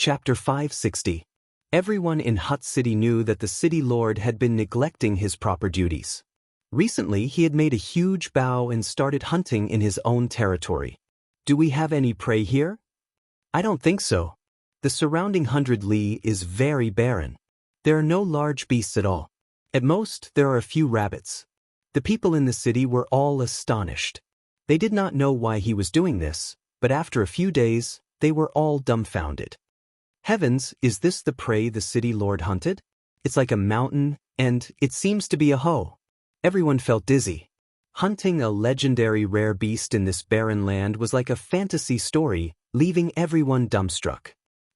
Chapter 560. Everyone in Hut City knew that the city lord had been neglecting his proper duties. Recently, he had made a huge bow and started hunting in his own territory. Do we have any prey here? I don't think so. The surrounding 100 li is very barren. There are no large beasts at all. At most, there are a few rabbits. The people in the city were all astonished. They did not know why he was doing this, but after a few days, they were all dumbfounded. Heavens, is this the prey the city lord hunted? It's like a mountain, and it seems to be a hoe. Everyone felt dizzy. Hunting a legendary rare beast in this barren land was like a fantasy story, leaving everyone dumbstruck.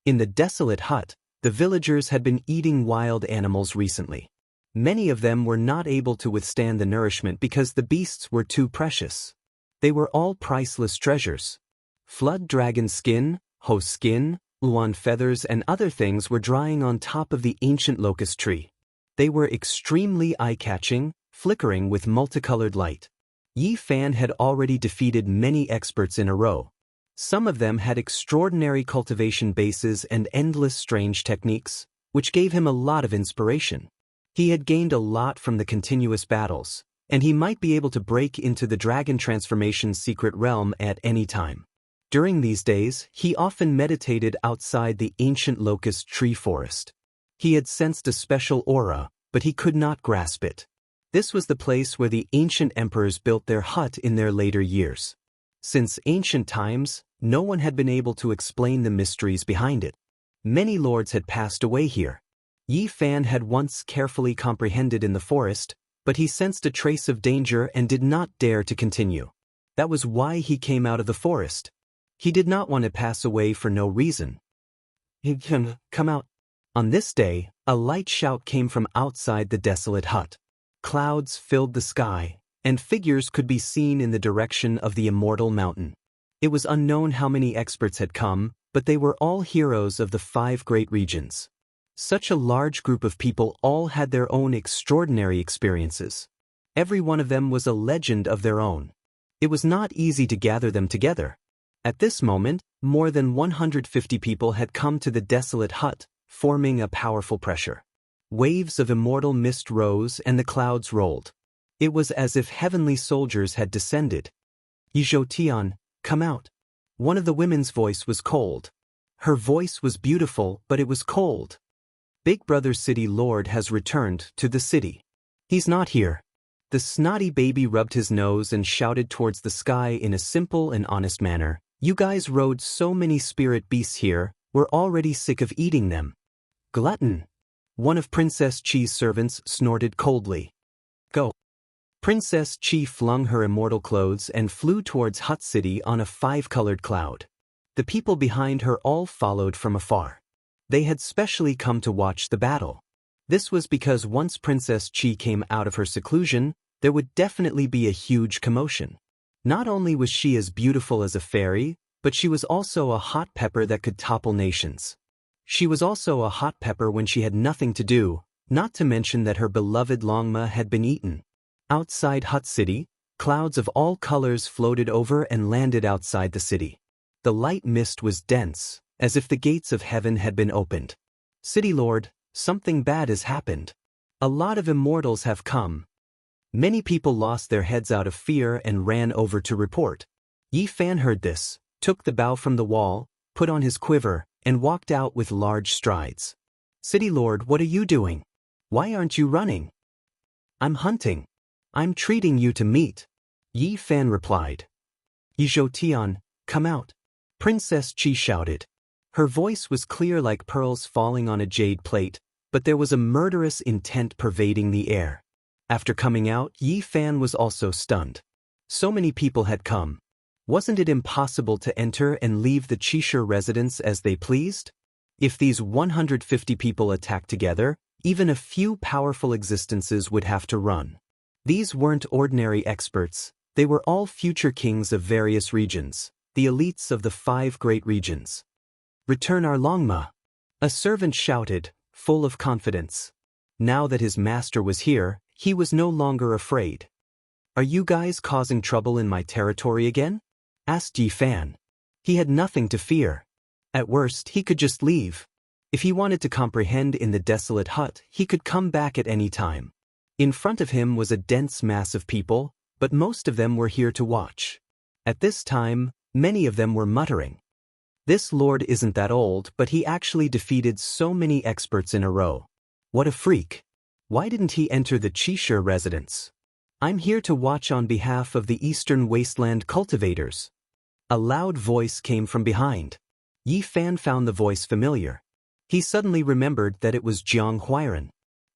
In the desolate hut, the villagers had been eating wild animals recently. Many of them were not able to withstand the nourishment because the beasts were too precious. They were all priceless treasures. Flood dragon skin, hoe skin, Luan feathers and other things were drying on top of the ancient locust tree. They were extremely eye-catching, flickering with multicolored light. Yi Fan had already defeated many experts in a row. Some of them had extraordinary cultivation bases and endless strange techniques, which gave him a lot of inspiration. He had gained a lot from the continuous battles, and he might be able to break into the dragon transformation's secret realm at any time. During these days, he often meditated outside the ancient locust tree forest. He had sensed a special aura, but he could not grasp it. This was the place where the ancient emperors built their hut in their later years. Since ancient times, no one had been able to explain the mysteries behind it. Many lords had passed away here. Yi Fan had once carefully comprehended in the forest, but he sensed a trace of danger and did not dare to continue. That was why he came out of the forest. He did not want to pass away for no reason. He can come out. On this day, a light shout came from outside the desolate hut. Clouds filled the sky, and figures could be seen in the direction of the immortal mountain. It was unknown how many experts had come, but they were all heroes of the 5 great regions. Such a large group of people all had their own extraordinary experiences. Every one of them was a legend of their own. It was not easy to gather them together. At this moment, more than 150 people had come to the desolate hut, forming a powerful pressure. Waves of immortal mist rose and the clouds rolled. It was as if heavenly soldiers had descended. Yizhou Tian, come out. One of the women's voice was cold. Her voice was beautiful, but it was cold. Big Brother City Lord has returned to the city. He's not here. The snotty baby rubbed his nose and shouted towards the sky in a simple and honest manner. You guys rode so many spirit beasts here, we're already sick of eating them. Glutton. One of Princess Chi's servants snorted coldly. Go. Princess Chi flung her immortal clothes and flew towards Hut City on a 5-colored cloud. The people behind her all followed from afar. They had specially come to watch the battle. This was because once Princess Chi came out of her seclusion, there would definitely be a huge commotion. Not only was she as beautiful as a fairy, but she was also a hot pepper that could topple nations. She was also a hot pepper when she had nothing to do, not to mention that her beloved Longma had been eaten. Outside Hut City, clouds of all colors floated over and landed outside the city. The light mist was dense, as if the gates of heaven had been opened. City Lord, something bad has happened. A lot of immortals have come. Many people lost their heads out of fear and ran over to report. Yi Fan heard this, took the bow from the wall, put on his quiver, and walked out with large strides. City Lord, what are you doing? Why aren't you running? I'm hunting. I'm treating you to meat. Yi Fan replied. Yizhou Tian, come out. Princess Chi shouted. Her voice was clear like pearls falling on a jade plate, but there was a murderous intent pervading the air. After coming out, Yi Fan was also stunned. So many people had come. Wasn't it impossible to enter and leave the Qishir residence as they pleased? If these 150 people attacked together, even a few powerful existences would have to run. These weren't ordinary experts, they were all future kings of various regions, the elites of the 5 great regions. Return our Longma. A servant shouted, full of confidence. Now that his master was here, he was no longer afraid. Are you guys causing trouble in my territory again? Asked Yi Fan. He had nothing to fear. At worst, he could just leave. If he wanted to comprehend in the desolate hut, he could come back at any time. In front of him was a dense mass of people, but most of them were here to watch. At this time, many of them were muttering. This lord isn't that old, but he actually defeated so many experts in a row. What a freak. Why didn't he enter the Cheshire residence? I'm here to watch on behalf of the Eastern Wasteland cultivators. A loud voice came from behind. Yi Fan found the voice familiar. He suddenly remembered that it was Jiang Huairan.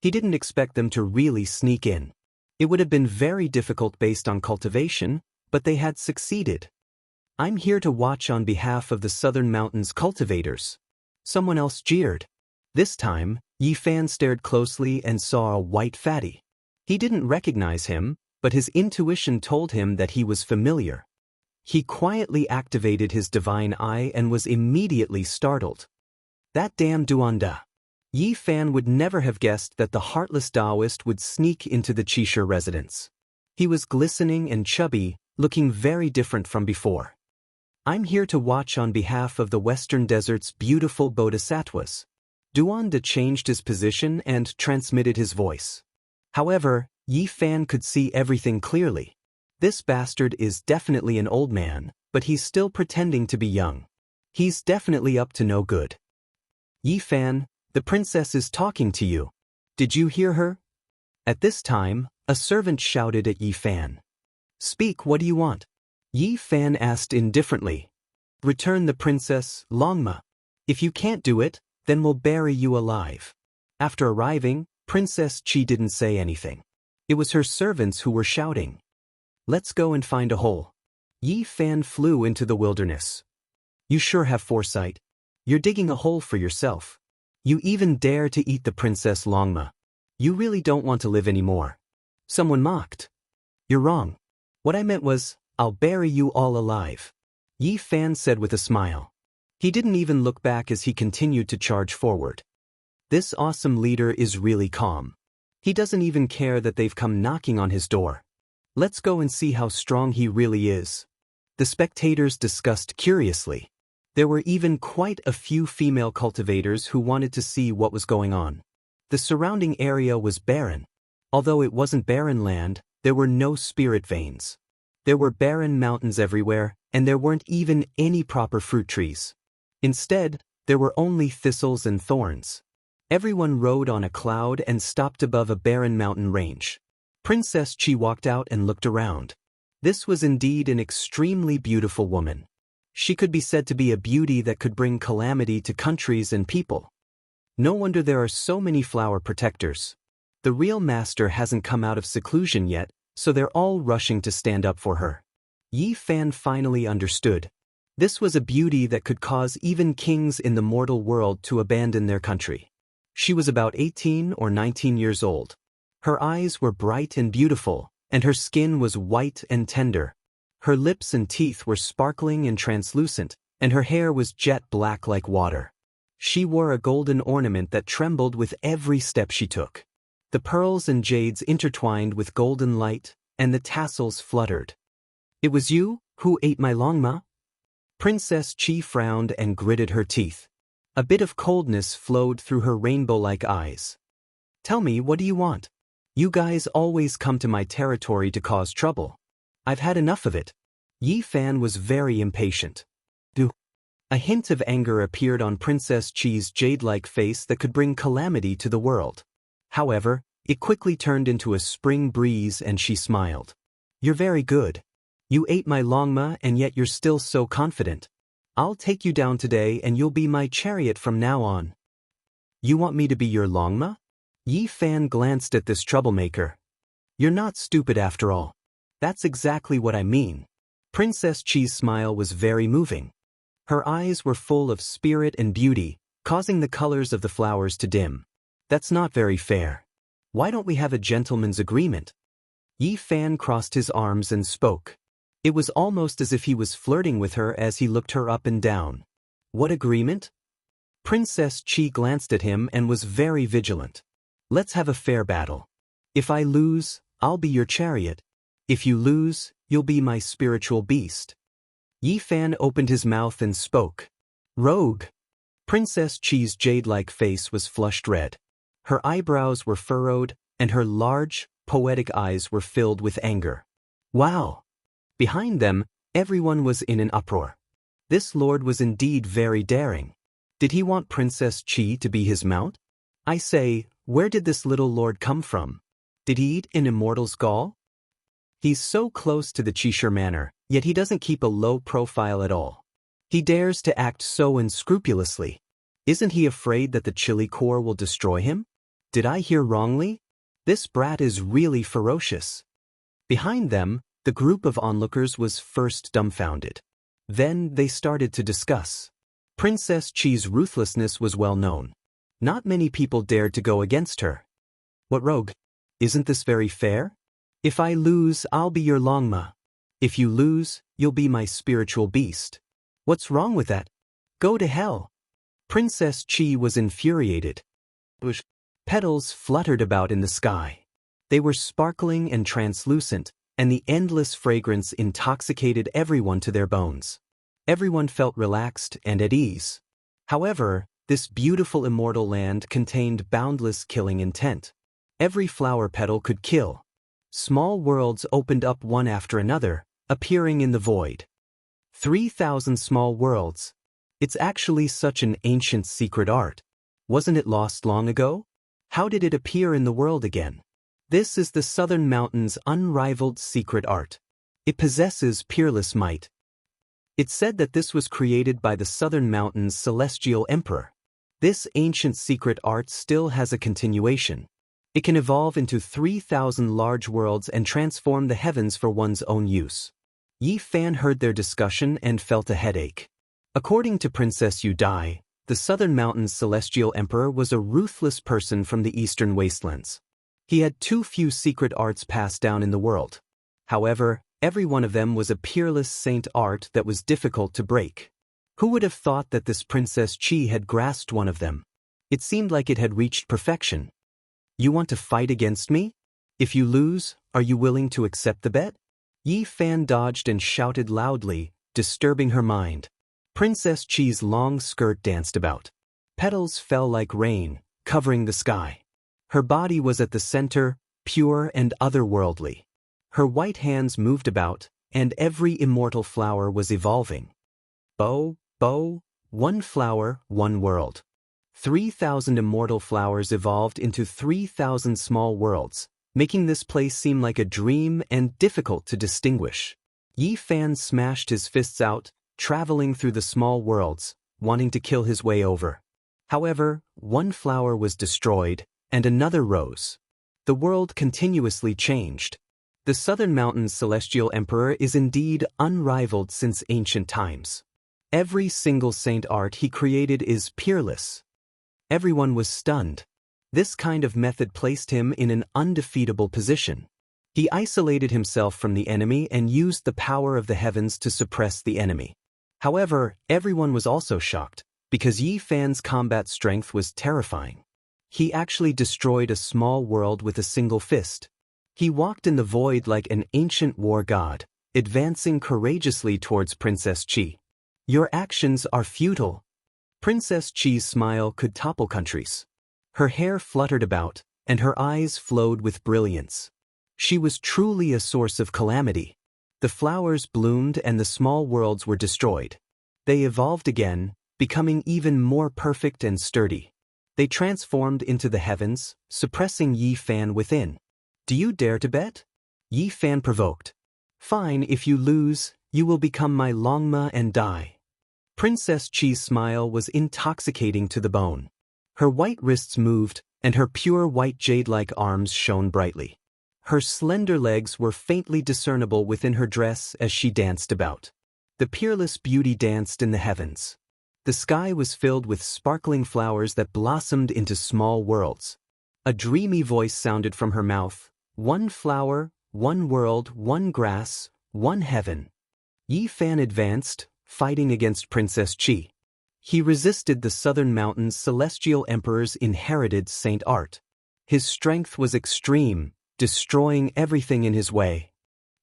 He didn't expect them to really sneak in. It would have been very difficult based on cultivation, but they had succeeded. I'm here to watch on behalf of the Southern Mountains cultivators. Someone else jeered. This time, Yi Fan stared closely and saw a white fatty. He didn't recognize him, but his intuition told him that he was familiar. He quietly activated his divine eye and was immediately startled. That damn Duanda. Yi Fan would never have guessed that the heartless Taoist would sneak into the Cheshire residence. He was glistening and chubby, looking very different from before. I'm here to watch on behalf of the Western Desert's beautiful bodhisattvas. Duanda changed his position and transmitted his voice. However, Yi Fan could see everything clearly. This bastard is definitely an old man, but he's still pretending to be young. He's definitely up to no good. Yi Fan, the princess is talking to you. Did you hear her? At this time, a servant shouted at Yi Fan. Speak, what do you want? Yi Fan asked indifferently. Return the princess, Longma. If you can't do it, then we'll bury you alive. After arriving, Princess Chi didn't say anything. It was her servants who were shouting. Let's go and find a hole. Yi Fan flew into the wilderness. You sure have foresight. You're digging a hole for yourself. You even dare to eat the Princess Longma. You really don't want to live anymore. Someone mocked. You're wrong. What I meant was, I'll bury you all alive. Yi Fan said with a smile. He didn't even look back as he continued to charge forward. This awesome leader is really calm. He doesn't even care that they've come knocking on his door. Let's go and see how strong he really is. The spectators discussed curiously. There were even quite a few female cultivators who wanted to see what was going on. The surrounding area was barren. Although it wasn't barren land, there were no spirit veins. There were barren mountains everywhere, and there weren't even any proper fruit trees. Instead, there were only thistles and thorns. Everyone rode on a cloud and stopped above a barren mountain range. Princess Chi walked out and looked around. This was indeed an extremely beautiful woman. She could be said to be a beauty that could bring calamity to countries and people. No wonder there are so many flower protectors. The real master hasn't come out of seclusion yet, so they're all rushing to stand up for her. Yi Fan finally understood. This was a beauty that could cause even kings in the mortal world to abandon their country. She was about 18 or 19 years old. Her eyes were bright and beautiful, and her skin was white and tender. Her lips and teeth were sparkling and translucent, and her hair was jet black like water. She wore a golden ornament that trembled with every step she took. The pearls and jades intertwined with golden light, and the tassels fluttered. It was you who ate my Longma? Princess Chi frowned and gritted her teeth. A bit of coldness flowed through her rainbow-like eyes. Tell me, what do you want? You guys always come to my territory to cause trouble. I've had enough of it. Yi Fan was very impatient. A hint of anger appeared on Princess Chi's jade-like face that could bring calamity to the world. However, it quickly turned into a spring breeze and she smiled. You're very good. You ate my Longma and yet you're still so confident. I'll take you down today and you'll be my chariot from now on. You want me to be your Longma? Yi Fan glanced at this troublemaker. You're not stupid after all. That's exactly what I mean. Princess Chi's smile was very moving. Her eyes were full of spirit and beauty, causing the colors of the flowers to dim. That's not very fair. Why don't we have a gentleman's agreement? Yi Fan crossed his arms and spoke. It was almost as if he was flirting with her as he looked her up and down. What agreement? Princess Chi glanced at him and was very vigilant. Let's have a fair battle. If I lose, I'll be your chariot. If you lose, you'll be my spiritual beast. Yi Fan opened his mouth and spoke. Rogue. Princess Chi's jade-like face was flushed red. Her eyebrows were furrowed, and her large, poetic eyes were filled with anger. Wow! Behind them, everyone was in an uproar. This lord was indeed very daring. Did he want Princess Chi to be his mount? I say, where did this little lord come from? Did he eat an immortal's gall? He's so close to the Cheshire Manor, yet he doesn't keep a low profile at all. He dares to act so unscrupulously. Isn't he afraid that the Chili Corps will destroy him? Did I hear wrongly? This brat is really ferocious. Behind them, the group of onlookers was first dumbfounded. Then they started to discuss. Princess Chi's ruthlessness was well known. Not many people dared to go against her. What rogue? Isn't this very fair? If I lose, I'll be your Longma. If you lose, you'll be my spiritual beast. What's wrong with that? Go to hell. Princess Chi was infuriated. Petals fluttered about in the sky. They were sparkling and translucent, and the endless fragrance intoxicated everyone to their bones. Everyone felt relaxed and at ease. However, this beautiful immortal land contained boundless killing intent. Every flower petal could kill. Small worlds opened up one after another, appearing in the void. 3,000 small worlds. It's actually such an ancient secret art. Wasn't it lost long ago? How did it appear in the world again? This is the Southern Mountain's unrivaled secret art. It possesses peerless might. It's said that this was created by the Southern Mountain's celestial emperor. This ancient secret art still has a continuation. It can evolve into 3,000 large worlds and transform the heavens for one's own use. Yi Fan heard their discussion and felt a headache. According to Princess Yu Dai, the Southern Mountain's celestial emperor was a ruthless person from the eastern wastelands. He had too few secret arts passed down in the world. However, every one of them was a peerless saint art that was difficult to break. Who would have thought that this Princess Chi had grasped one of them? It seemed like it had reached perfection. You want to fight against me? If you lose, are you willing to accept the bet? Yi Fan dodged and shouted loudly, disturbing her mind. Princess Chi's long skirt danced about. Petals fell like rain, covering the sky. Her body was at the center, pure and otherworldly. Her white hands moved about, and every immortal flower was evolving. Bow, one flower, one world. 3,000 immortal flowers evolved into 3,000 small worlds, making this place seem like a dream and difficult to distinguish. Yi Fan smashed his fists out, traveling through the small worlds, wanting to kill his way over. However, one flower was destroyed, and another rose. The world continuously changed. The Southern Mountain's celestial emperor is indeed unrivaled since ancient times. Every single saint art he created is peerless. Everyone was stunned. This kind of method placed him in an undefeatable position. He isolated himself from the enemy and used the power of the heavens to suppress the enemy. However, everyone was also shocked, because Yi Fan's combat strength was terrifying. He actually destroyed a small world with a single fist. He walked in the void like an ancient war god, advancing courageously towards Princess Chi. Your actions are futile. Princess Chi's smile could topple countries. Her hair fluttered about, and her eyes flowed with brilliance. She was truly a source of calamity. The flowers bloomed and the small worlds were destroyed. They evolved again, becoming even more perfect and sturdy. They transformed into the heavens, suppressing Yi Fan within. Do you dare to bet? Yi Fan provoked. Fine, if you lose, you will become my Longma and die. Princess Chi's smile was intoxicating to the bone. Her white wrists moved, and her pure white jade-like arms shone brightly. Her slender legs were faintly discernible within her dress as she danced about. The peerless beauty danced in the heavens. The sky was filled with sparkling flowers that blossomed into small worlds. A dreamy voice sounded from her mouth. One flower, one world, one grass, one heaven. Yi Fan advanced, fighting against Princess Chi. He resisted the Southern Mountain's celestial emperor's inherited saint art. His strength was extreme, destroying everything in his way.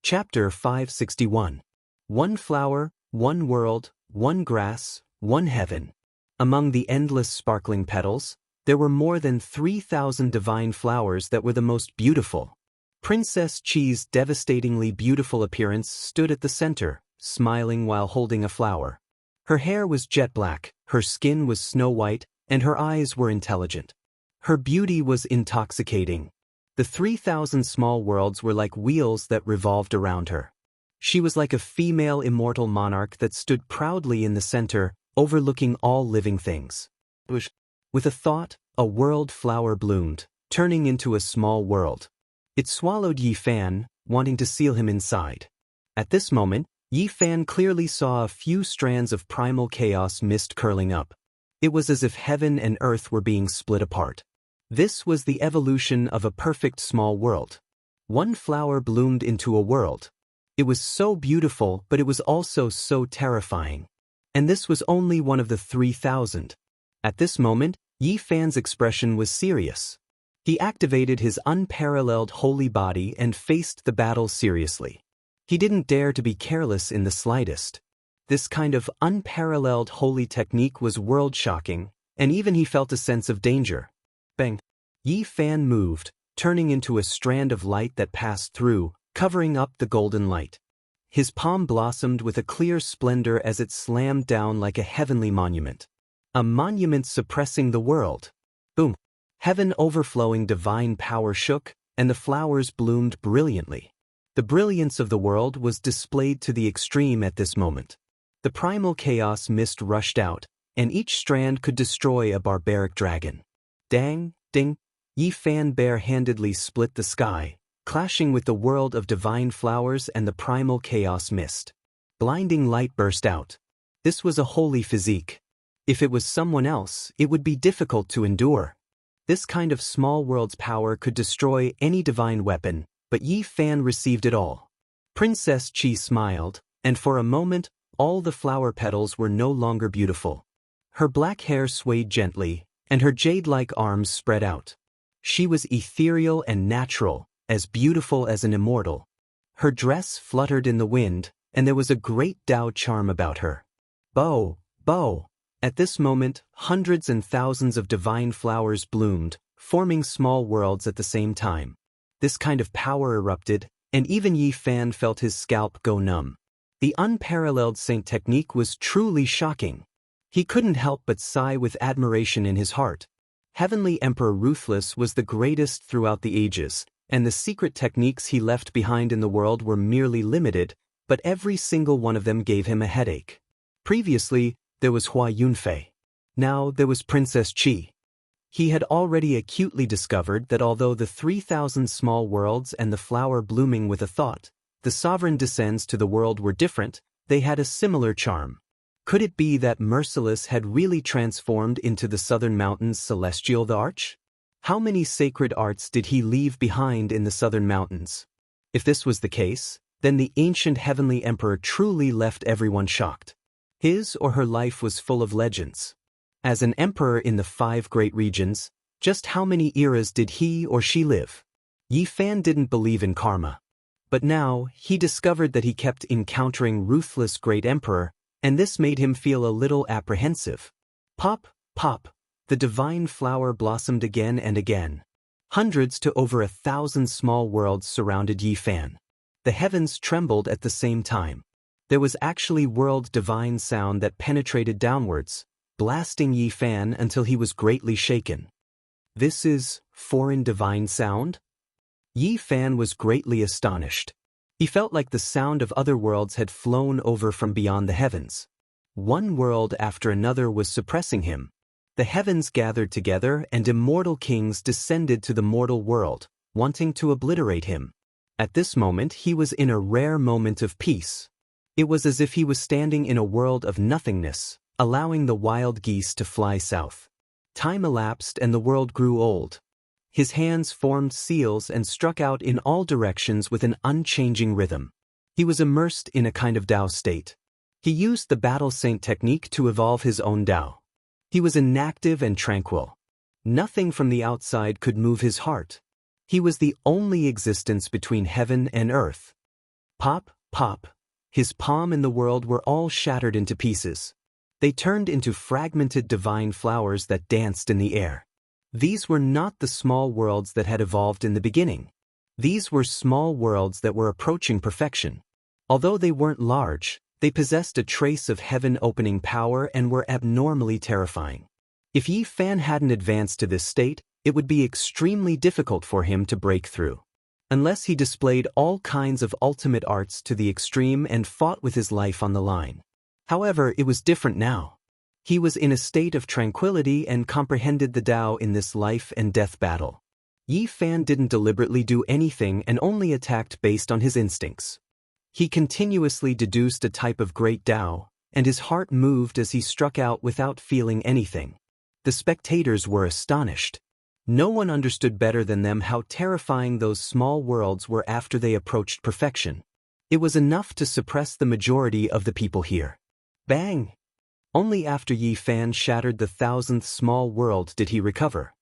Chapter 561. One flower, one world, one grass, One heaven. Among the endless sparkling petals, there were more than 3,000 divine flowers that were the most beautiful. Princess Chi's devastatingly beautiful appearance stood at the center, smiling while holding a flower. Her hair was jet black, her skin was snow white, and her eyes were intelligent. Her beauty was intoxicating. The 3,000 small worlds were like wheels that revolved around her. She was like a female immortal monarch that stood proudly in the center, overlooking all living things. With a thought, a world flower bloomed, turning into a small world. It swallowed Yi Fan, wanting to seal him inside. At this moment, Yi Fan clearly saw a few strands of primal chaos mist curling up. It was as if heaven and earth were being split apart. This was the evolution of a perfect small world. One flower bloomed into a world. It was so beautiful, but it was also so terrifying. And this was only one of the 3,000. At this moment, Yi Fan's expression was serious. He activated his unparalleled holy body and faced the battle seriously. He didn't dare to be careless in the slightest. This kind of unparalleled holy technique was world-shocking, and even he felt a sense of danger. Bang! Yi Fan moved, turning into a strand of light that passed through, covering up the golden light. His palm blossomed with a clear splendor as it slammed down like a heavenly monument. A monument suppressing the world. Boom! Heaven overflowing divine power shook, and the flowers bloomed brilliantly. The brilliance of the world was displayed to the extreme at this moment. The primal chaos mist rushed out, and each strand could destroy a barbaric dragon. Dang, ding! Yi Fan bare-handedly split the sky, clashing with the world of divine flowers and the primal chaos mist. Blinding light burst out. This was a holy physique. If it was someone else, it would be difficult to endure. This kind of small world's power could destroy any divine weapon, but Yi Fan received it all. Princess Chi smiled, and for a moment, all the flower petals were no longer beautiful. Her black hair swayed gently, and her jade-like arms spread out. She was ethereal and natural, as beautiful as an immortal. Her dress fluttered in the wind, and there was a great Tao charm about her. Bow, bow! At this moment, hundreds and thousands of divine flowers bloomed, forming small worlds at the same time. This kind of power erupted, and even Yi Fan felt his scalp go numb. The unparalleled saint technique was truly shocking. He couldn't help but sigh with admiration in his heart. Heavenly Emperor Ruthless was the greatest throughout the ages, and the secret techniques he left behind in the world were merely limited, but every single one of them gave him a headache. Previously, there was Hua Yunfei. Now there was Princess Chi. He had already acutely discovered that although the 3,000 small worlds and the flower blooming with a thought, the sovereign descends to the world were different, they had a similar charm. Could it be that Merciless had really transformed into the Southern Mountains Celestial the Arch? How many sacred arts did he leave behind in the Southern Mountains? If this was the case, then the ancient heavenly emperor truly left everyone shocked. His or her life was full of legends. As an emperor in the 5 great regions, just how many eras did he or she live? Yi Fan didn't believe in karma. But now, he discovered that he kept encountering ruthless great emperor, and this made him feel a little apprehensive. Pop, pop, the divine flower blossomed again and again. Hundreds to over 1,000 small worlds surrounded Yi Fan. The heavens trembled at the same time. There was actually world divine sound that penetrated downwards, blasting Yi Fan until he was greatly shaken. This is foreign divine sound? Yi Fan was greatly astonished. He felt like the sound of other worlds had flown over from beyond the heavens. One world after another was suppressing him. The heavens gathered together and immortal kings descended to the mortal world, wanting to obliterate him. At this moment he was in a rare moment of peace. It was as if he was standing in a world of nothingness, allowing the wild geese to fly south. Time elapsed and the world grew old. His hands formed seals and struck out in all directions with an unchanging rhythm. He was immersed in a kind of Tao state. He used the battle saint technique to evolve his own Tao. He was inactive and tranquil. Nothing from the outside could move his heart. He was the only existence between heaven and earth. Pop, pop. His palm and the world were all shattered into pieces. They turned into fragmented divine flowers that danced in the air. These were not the small worlds that had evolved in the beginning. These were small worlds that were approaching perfection. Although they weren't large, they possessed a trace of heaven-opening power and were abnormally terrifying. If Yi Fan hadn't advanced to this state, it would be extremely difficult for him to break through. Unless he displayed all kinds of ultimate arts to the extreme and fought with his life on the line. However, it was different now. He was in a state of tranquility and comprehended the Tao in this life and death battle. Yi Fan didn't deliberately do anything and only attacked based on his instincts. He continuously deduced a type of great Tao, and his heart moved as he struck out without feeling anything. The spectators were astonished. No one understood better than them how terrifying those small worlds were after they approached perfection. It was enough to suppress the majority of the people here. Bang! Only after Yi Fan shattered the 1,000th small world did he recover.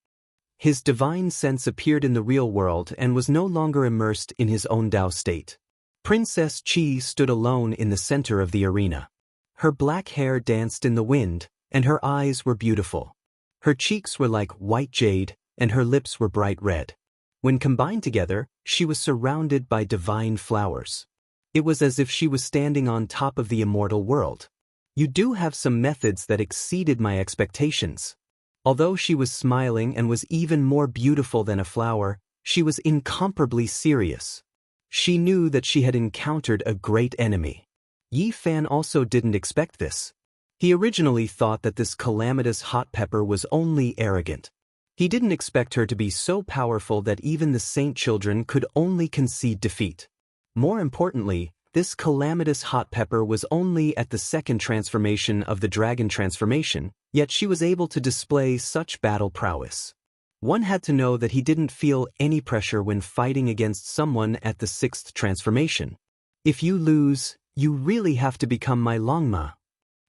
His divine sense appeared in the real world and was no longer immersed in his own Tao state. Princess Qi stood alone in the center of the arena. Her black hair danced in the wind, and her eyes were beautiful. Her cheeks were like white jade, and her lips were bright red. When combined together, she was surrounded by divine flowers. It was as if she was standing on top of the immortal world. You do have some methods that exceeded my expectations. Although she was smiling and was even more beautiful than a flower, she was incomparably serious. She knew that she had encountered a great enemy. Yi Fan also didn't expect this. He originally thought that this calamitous hot pepper was only arrogant. He didn't expect her to be so powerful that even the saint children could only concede defeat. More importantly, this calamitous hot pepper was only at the second transformation of the dragon transformation, yet she was able to display such battle prowess. One had to know that he didn't feel any pressure when fighting against someone at the 6th transformation. If you lose, you really have to become my Longma.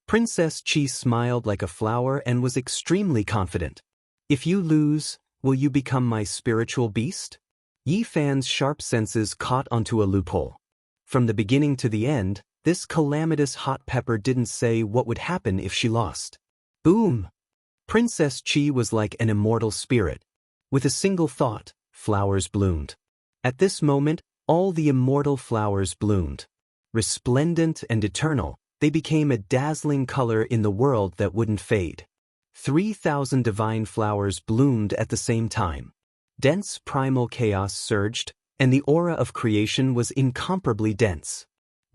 Princess Qi smiled like a flower and was extremely confident. If you lose, will you become my spiritual beast? Yi Fan's sharp senses caught onto a loophole. From the beginning to the end, this calamitous hot pepper didn't say what would happen if she lost. Boom! Princess Qi was like an immortal spirit. With a single thought, flowers bloomed. At this moment, all the immortal flowers bloomed. Resplendent and eternal, they became a dazzling color in the world that wouldn't fade. 3,000 divine flowers bloomed at the same time. Dense primal chaos surged, and the aura of creation was incomparably dense.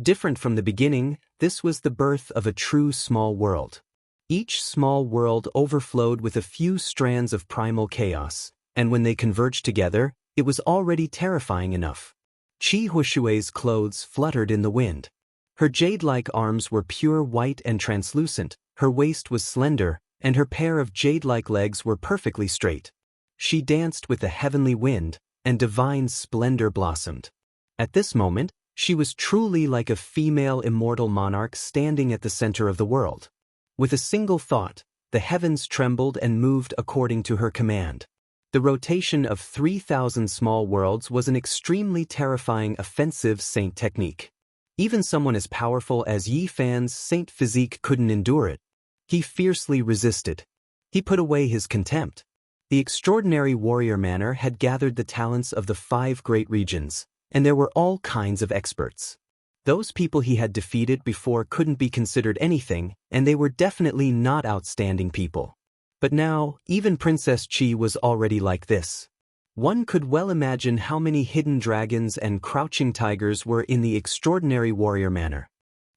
Different from the beginning, this was the birth of a true small world. Each small world overflowed with a few strands of primal chaos, and when they converged together, it was already terrifying enough. Qi Huishui's clothes fluttered in the wind. Her jade-like arms were pure white and translucent, her waist was slender, and her pair of jade-like legs were perfectly straight. She danced with the heavenly wind, and divine splendor blossomed. At this moment, she was truly like a female immortal monarch standing at the center of the world. With a single thought, the heavens trembled and moved according to her command. The rotation of 3,000 small worlds was an extremely terrifying offensive saint technique. Even someone as powerful as Yi Fan's saint physique couldn't endure it. He fiercely resisted. He put away his contempt. The extraordinary warrior manner had gathered the talents of the 5 great regions, and there were all kinds of experts. Those people he had defeated before couldn't be considered anything, and they were definitely not outstanding people. But now, even Princess Qi was already like this. One could well imagine how many hidden dragons and crouching tigers were in the extraordinary warrior manner.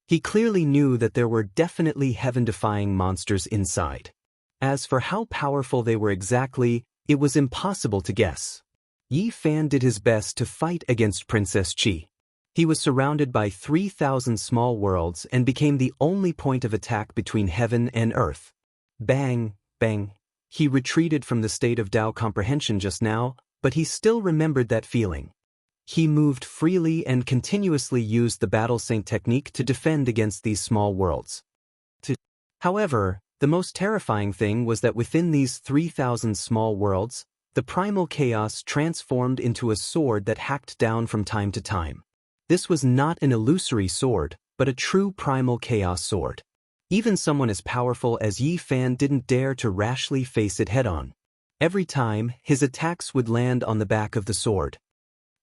He clearly knew that there were definitely heaven-defying monsters inside. As for how powerful they were exactly, it was impossible to guess. Yi Fan did his best to fight against Princess Qi. He was surrounded by 3,000 small worlds and became the only point of attack between heaven and earth. Bang, bang. He retreated from the state of Tao comprehension just now, but he still remembered that feeling. He moved freely and continuously used the battle saint technique to defend against these small worlds. However, the most terrifying thing was that within these 3,000 small worlds, the primal chaos transformed into a sword that hacked down from time to time. This was not an illusory sword, but a true primal chaos sword. Even someone as powerful as Yi Fan didn't dare to rashly face it head-on. Every time, his attacks would land on the back of the sword.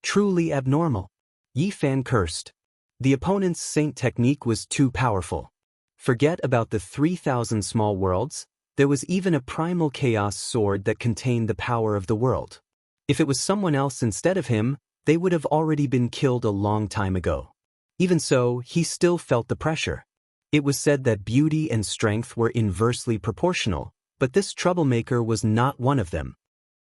Truly abnormal. Yi Fan cursed. The opponent's saint technique was too powerful. Forget about the 3,000 small worlds, there was even a primal chaos sword that contained the power of the world. If it was someone else instead of him, they would have already been killed a long time ago. Even so, he still felt the pressure. It was said that beauty and strength were inversely proportional, but this troublemaker was not one of them.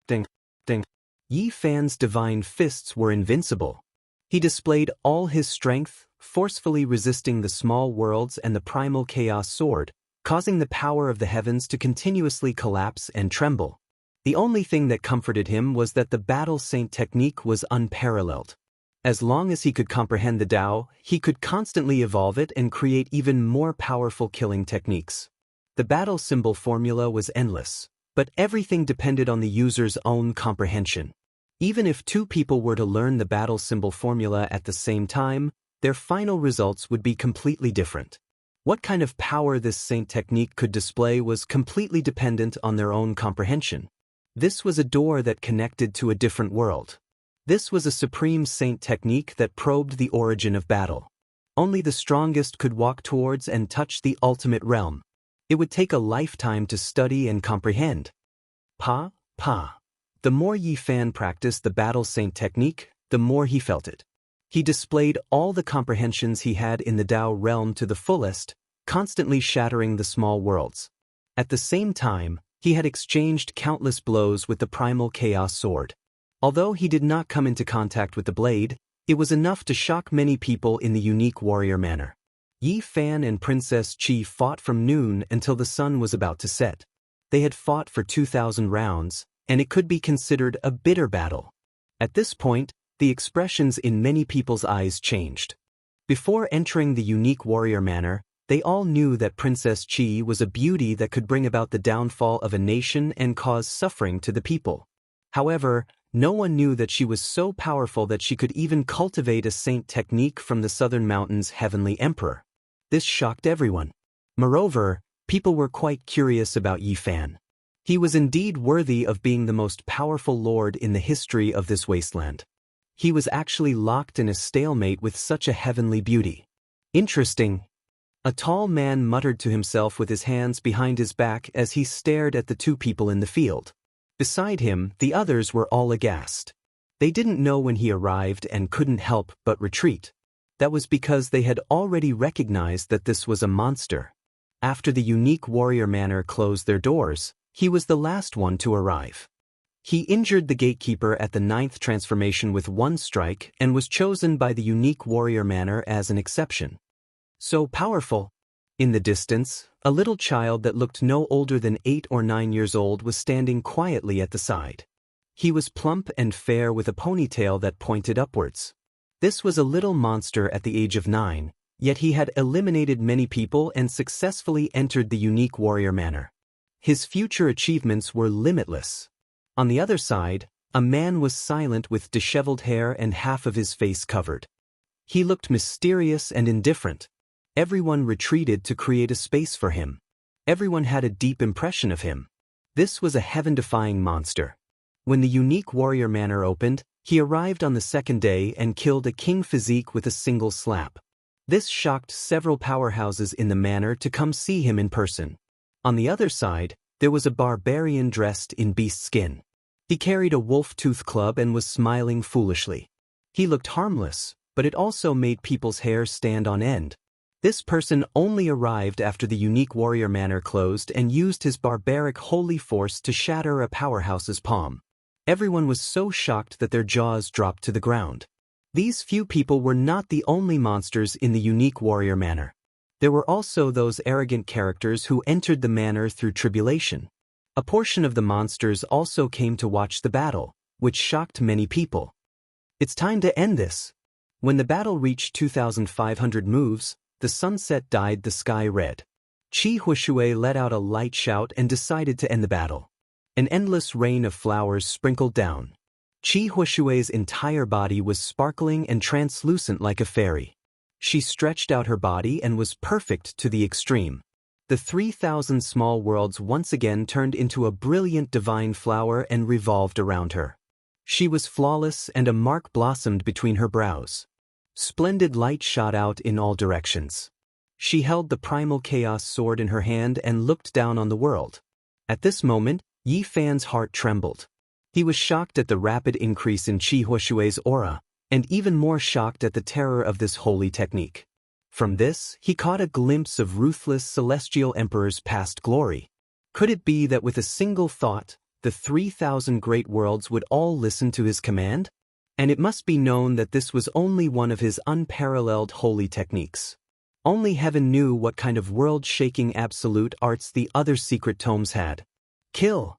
Ding, ding. Yi Fan's divine fists were invincible. He displayed all his strength, forcefully resisting the small worlds and the primal chaos sword, causing the power of the heavens to continuously collapse and tremble. The only thing that comforted him was that the battle saint technique was unparalleled. As long as he could comprehend the Tao, he could constantly evolve it and create even more powerful killing techniques. The battle symbol formula was endless, but everything depended on the user's own comprehension. Even if two people were to learn the battle symbol formula at the same time, their final results would be completely different. What kind of power this saint technique could display was completely dependent on their own comprehension. This was a door that connected to a different world. This was a supreme saint technique that probed the origin of battle. Only the strongest could walk towards and touch the ultimate realm. It would take a lifetime to study and comprehend. The more Yi Fan practiced the battle saint technique, the more he felt it. He displayed all the comprehensions he had in the Tao realm to the fullest, constantly shattering the small worlds. At the same time, he had exchanged countless blows with the primal chaos sword. Although he did not come into contact with the blade, it was enough to shock many people in the unique warrior manner. Yi Fan and Princess Qi fought from noon until the sun was about to set. They had fought for 2,000 rounds, and it could be considered a bitter battle. At this point, the expressions in many people's eyes changed. Before entering the unique warrior manor, they all knew that Princess Qi was a beauty that could bring about the downfall of a nation and cause suffering to the people. However, no one knew that she was so powerful that she could even cultivate a saint technique from the southern mountains' heavenly emperor. This shocked everyone. Moreover, people were quite curious about Yi Fan. He was indeed worthy of being the most powerful lord in the history of this wasteland. He was actually locked in a stalemate with such a heavenly beauty. Interesting. A tall man muttered to himself with his hands behind his back as he stared at the two people in the field. Beside him, the others were all aghast. They didn't know when he arrived and couldn't help but retreat. That was because they had already recognized that this was a monster. After the unique warrior manor closed their doors, he was the last one to arrive. He injured the gatekeeper at the 9th transformation with one strike and was chosen by the unique warrior manor as an exception. So powerful. In the distance, a little child that looked no older than 8 or 9 years old was standing quietly at the side. He was plump and fair with a ponytail that pointed upwards. This was a little monster at the age of 9, yet he had eliminated many people and successfully entered the unique warrior manor. His future achievements were limitless. On the other side, a man was silent with disheveled hair and half of his face covered. He looked mysterious and indifferent. Everyone retreated to create a space for him. Everyone had a deep impression of him. This was a heaven-defying monster. When the unique warrior manor opened, he arrived on the second day and killed a king physique with a single slap. This shocked several powerhouses in the manor to come see him in person. On the other side, there was a barbarian dressed in beast skin. He carried a wolf-tooth club and was smiling foolishly. He looked harmless, but it also made people's hair stand on end. This person only arrived after the unique warrior manor closed and used his barbaric holy force to shatter a powerhouse's palm. Everyone was so shocked that their jaws dropped to the ground. These few people were not the only monsters in the unique warrior manor. There were also those arrogant characters who entered the manor through tribulation. A portion of the monsters also came to watch the battle, which shocked many people. It's time to end this. When the battle reached 2,500 moves, the sunset dyed the sky red. Qi Huishui let out a light shout and decided to end the battle. An endless rain of flowers sprinkled down. Qi Huishui's entire body was sparkling and translucent like a fairy. She stretched out her body and was perfect to the extreme. The 3,000 small worlds once again turned into a brilliant divine flower and revolved around her. She was flawless, and a mark blossomed between her brows. Splendid light shot out in all directions. She held the primal chaos sword in her hand and looked down on the world. At this moment, Yi Fan's heart trembled. He was shocked at the rapid increase in Qi Huashui's aura, and even more shocked at the terror of this holy technique. From this, he caught a glimpse of ruthless celestial emperor's past glory. Could it be that with a single thought, the 3,000 great worlds would all listen to his command? And it must be known that this was only one of his unparalleled holy techniques. Only heaven knew what kind of world-shaking absolute arts the other secret tomes had. Kill!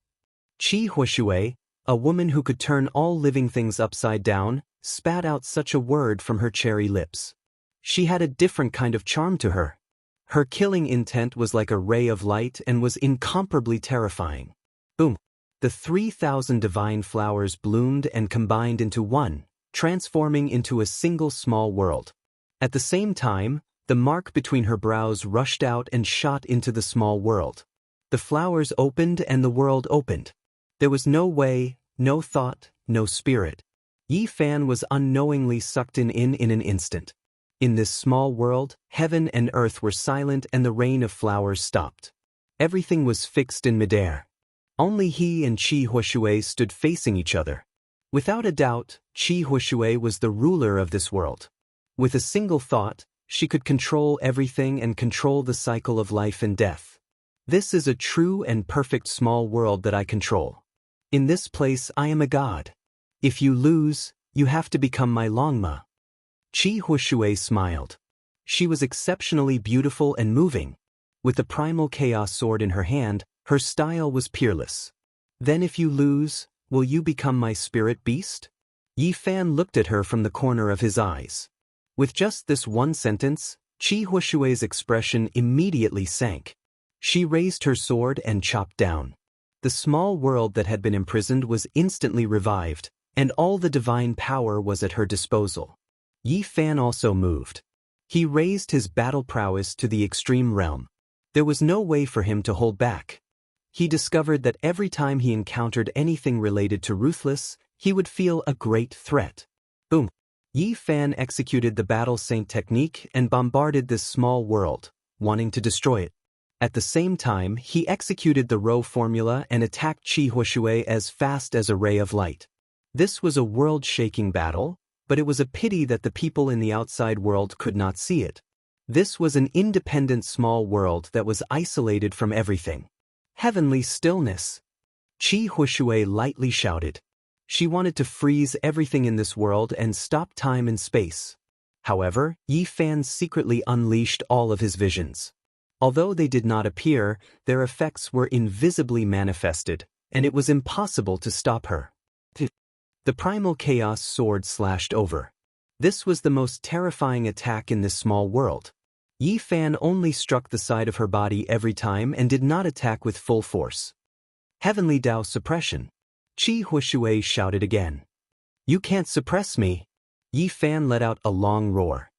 Qi Huashui, a woman who could turn all living things upside down, spat out such a word from her cherry lips. She had a different kind of charm to her. Her killing intent was like a ray of light and was incomparably terrifying. Boom! The 3,000 divine flowers bloomed and combined into one, transforming into a single small world. At the same time, the mark between her brows rushed out and shot into the small world. The flowers opened and the world opened. There was no way, no thought, no spirit. Yi Fan was unknowingly sucked in an instant. In this small world, heaven and earth were silent and the rain of flowers stopped. Everything was fixed in midair. Only he and Qi Huashui stood facing each other. Without a doubt, Qi Huashui was the ruler of this world. With a single thought, she could control everything and control the cycle of life and death. This is a true and perfect small world that I control. In this place I am a god. If you lose, you have to become my Longma. Qi Huashui smiled. She was exceptionally beautiful and moving. With the primal chaos sword in her hand, her style was peerless. Then if you lose, will you become my spirit beast? Yi Fan looked at her from the corner of his eyes. With just this one sentence, Qi Huashui's expression immediately sank. She raised her sword and chopped down. The small world that had been imprisoned was instantly revived, and all the divine power was at her disposal. Yi Fan also moved. He raised his battle prowess to the extreme realm. There was no way for him to hold back. He discovered that every time he encountered anything related to ruthless, he would feel a great threat. Boom! Yi Fan executed the battle saint technique and bombarded this small world, wanting to destroy it. At the same time, he executed the Rho formula and attacked Qi Huashui as fast as a ray of light. This was a world-shaking battle, but it was a pity that the people in the outside world could not see it. This was an independent small world that was isolated from everything. Heavenly stillness! Qi Huashui lightly shouted. She wanted to freeze everything in this world and stop time and space. However, Yi Fan secretly unleashed all of his visions. Although they did not appear, their effects were invisibly manifested, and it was impossible to stop her. The primal chaos sword slashed over. This was the most terrifying attack in this small world. Yi Fan only struck the side of her body every time and did not attack with full force. Heavenly Dao suppression. Qi Huashui shouted again. You can't suppress me. Yi Fan let out a long roar.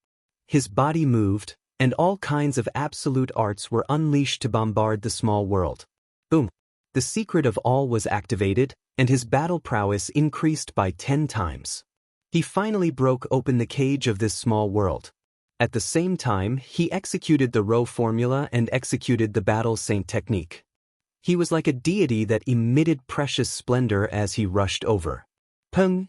His body moved, and all kinds of absolute arts were unleashed to bombard the small world. Boom! The secret of all was activated, and his battle prowess increased by 10 times. He finally broke open the cage of this small world. At the same time, he executed the Rho formula and executed the battle saint technique. He was like a deity that emitted precious splendor as he rushed over. Peng!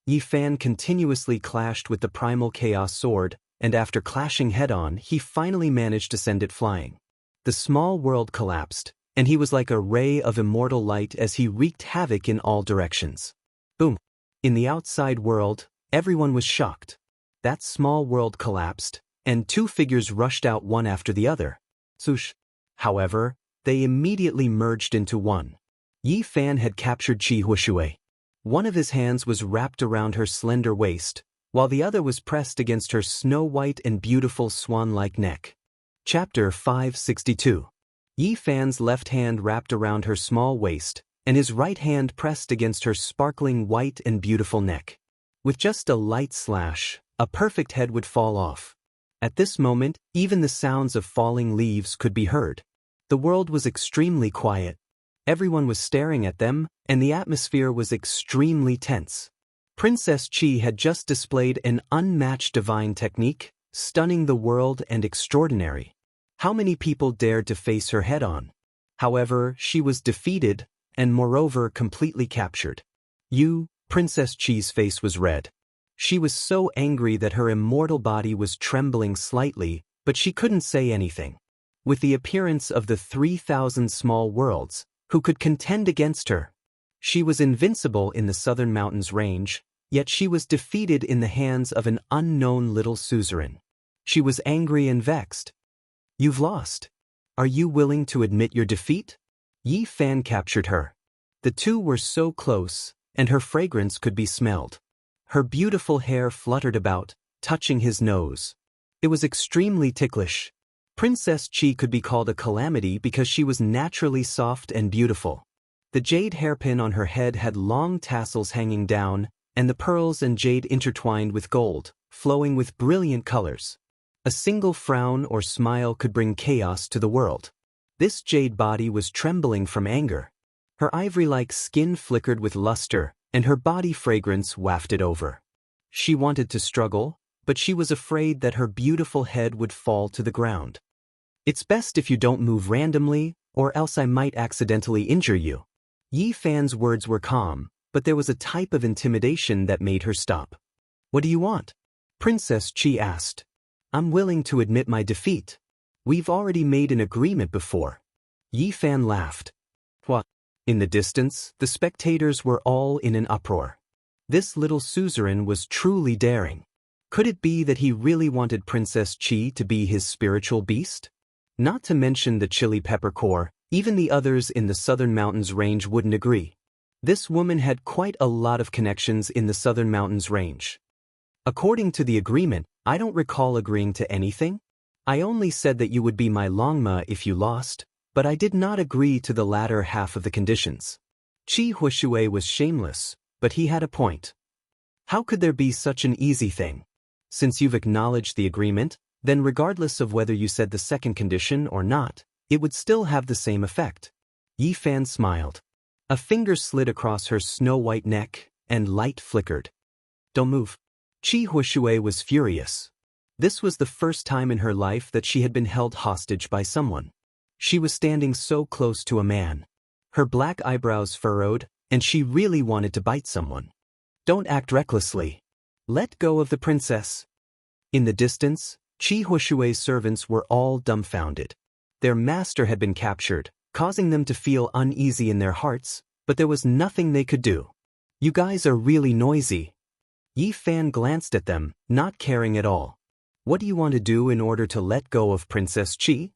Yi Fan continuously clashed with the primal chaos sword, and after clashing head-on, he finally managed to send it flying. The small world collapsed, and he was like a ray of immortal light as he wreaked havoc in all directions. Boom! In the outside world, everyone was shocked. That small world collapsed, and two figures rushed out one after the other. Swoosh! However, they immediately merged into one. Yi Fan had captured Qi Huashui. One of his hands was wrapped around her slender waist, while the other was pressed against her snow-white and beautiful swan-like neck. Chapter 562. Yi Fan's left hand wrapped around her small waist, and his right hand pressed against her sparkling white and beautiful neck. With just a light slash, a perfect head would fall off. At this moment, even the sounds of falling leaves could be heard. The world was extremely quiet. Everyone was staring at them, and the atmosphere was extremely tense. Princess Chi had just displayed an unmatched divine technique, stunning the world and extraordinary. How many people dared to face her head-on? However, she was defeated, and moreover completely captured. Princess Chi's face was red. She was so angry that her immortal body was trembling slightly, but she couldn't say anything. With the appearance of the 3,000 small worlds, who could contend against her? She was invincible in the Southern Mountains range, yet she was defeated in the hands of an unknown little suzerain. She was angry and vexed. You've lost. Are you willing to admit your defeat? Yi Fan captured her. The two were so close, and her fragrance could be smelled. Her beautiful hair fluttered about, touching his nose. It was extremely ticklish. Princess Chi could be called a calamity because she was naturally soft and beautiful. The jade hairpin on her head had long tassels hanging down, and the pearls and jade intertwined with gold, flowing with brilliant colors. A single frown or smile could bring chaos to the world. This jade body was trembling from anger. Her ivory-like skin flickered with luster, and her body fragrance wafted over. She wanted to struggle, but she was afraid that her beautiful head would fall to the ground. It's best if you don't move randomly, or else I might accidentally injure you. Yi Fan's words were calm, but there was a type of intimidation that made her stop. What do you want? Princess Chi asked. I'm willing to admit my defeat. We've already made an agreement before. Yi Fan laughed. What? In the distance, the spectators were all in an uproar. This little suzerain was truly daring. Could it be that he really wanted Princess Chi to be his spiritual beast? Not to mention the Chili Pepper Corps, even the others in the Southern Mountains range wouldn't agree. This woman had quite a lot of connections in the Southern Mountains range. According to the agreement, I don't recall agreeing to anything. I only said that you would be my Longma if you lost, but I did not agree to the latter half of the conditions. Chi Huishui was shameless, but he had a point. How could there be such an easy thing? Since you've acknowledged the agreement, then regardless of whether you said the second condition or not, it would still have the same effect. Yi Fan smiled. A finger slid across her snow-white neck, and light flickered. Don't move. Chi Huishui was furious. This was the first time in her life that she had been held hostage by someone. She was standing so close to a man. Her black eyebrows furrowed, and she really wanted to bite someone. Don't act recklessly. Let go of the princess. In the distance, Chi Huishui's servants were all dumbfounded. Their master had been captured, causing them to feel uneasy in their hearts, but there was nothing they could do. You guys are really noisy. Yi Fan glanced at them, not caring at all. What do you want to do in order to let go of Princess Chi?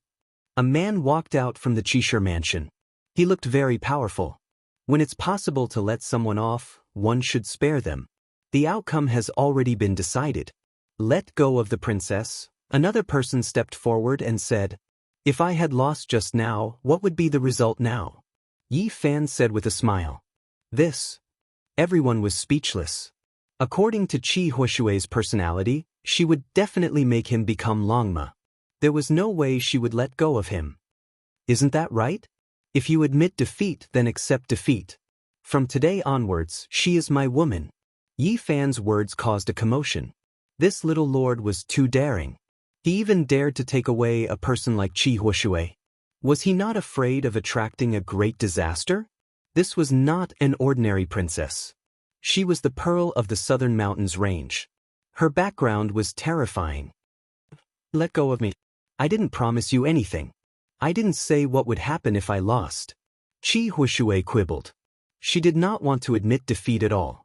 A man walked out from the Chishire mansion. He looked very powerful. When it's possible to let someone off, one should spare them. The outcome has already been decided. Let go of the princess. Another person stepped forward and said, If I had lost just now, what would be the result now? Yi Fan said with a smile. This. Everyone was speechless. According to Chi Huishui's personality, she would definitely make him become Longma. There was no way she would let go of him. Isn't that right? If you admit defeat, then accept defeat. From today onwards, she is my woman. Yi Fan's words caused a commotion. This little lord was too daring. He even dared to take away a person like Chi Huishui. Was he not afraid of attracting a great disaster? This was not an ordinary princess. She was the pearl of the Southern Mountains range. Her background was terrifying. Let go of me. I didn't promise you anything. I didn't say what would happen if I lost. Chi Huishui quibbled. She did not want to admit defeat at all.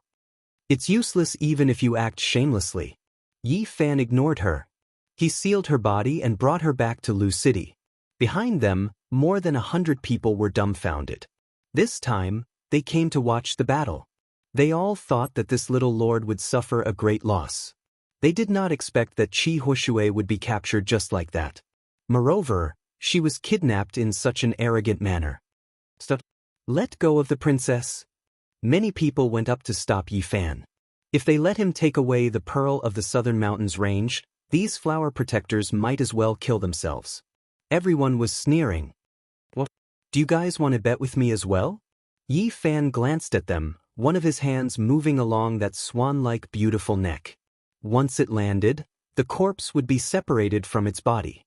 It's useless even if you act shamelessly. Yi Fan ignored her. He sealed her body and brought her back to Lu City. Behind them, more than 100 people were dumbfounded. This time, they came to watch the battle. They all thought that this little lord would suffer a great loss. They did not expect that Chi Huishui would be captured just like that. Moreover, she was kidnapped in such an arrogant manner. Stop. Let go of the princess. Many people went up to stop Yi Fan. If they let him take away the pearl of the Southern Mountains range, These flower protectors might as well kill themselves. Everyone was sneering. What? Do you guys want to bet with me as well? Yi Fan glanced at them, one of his hands moving along that swan-like beautiful neck. Once it landed, the corpse would be separated from its body.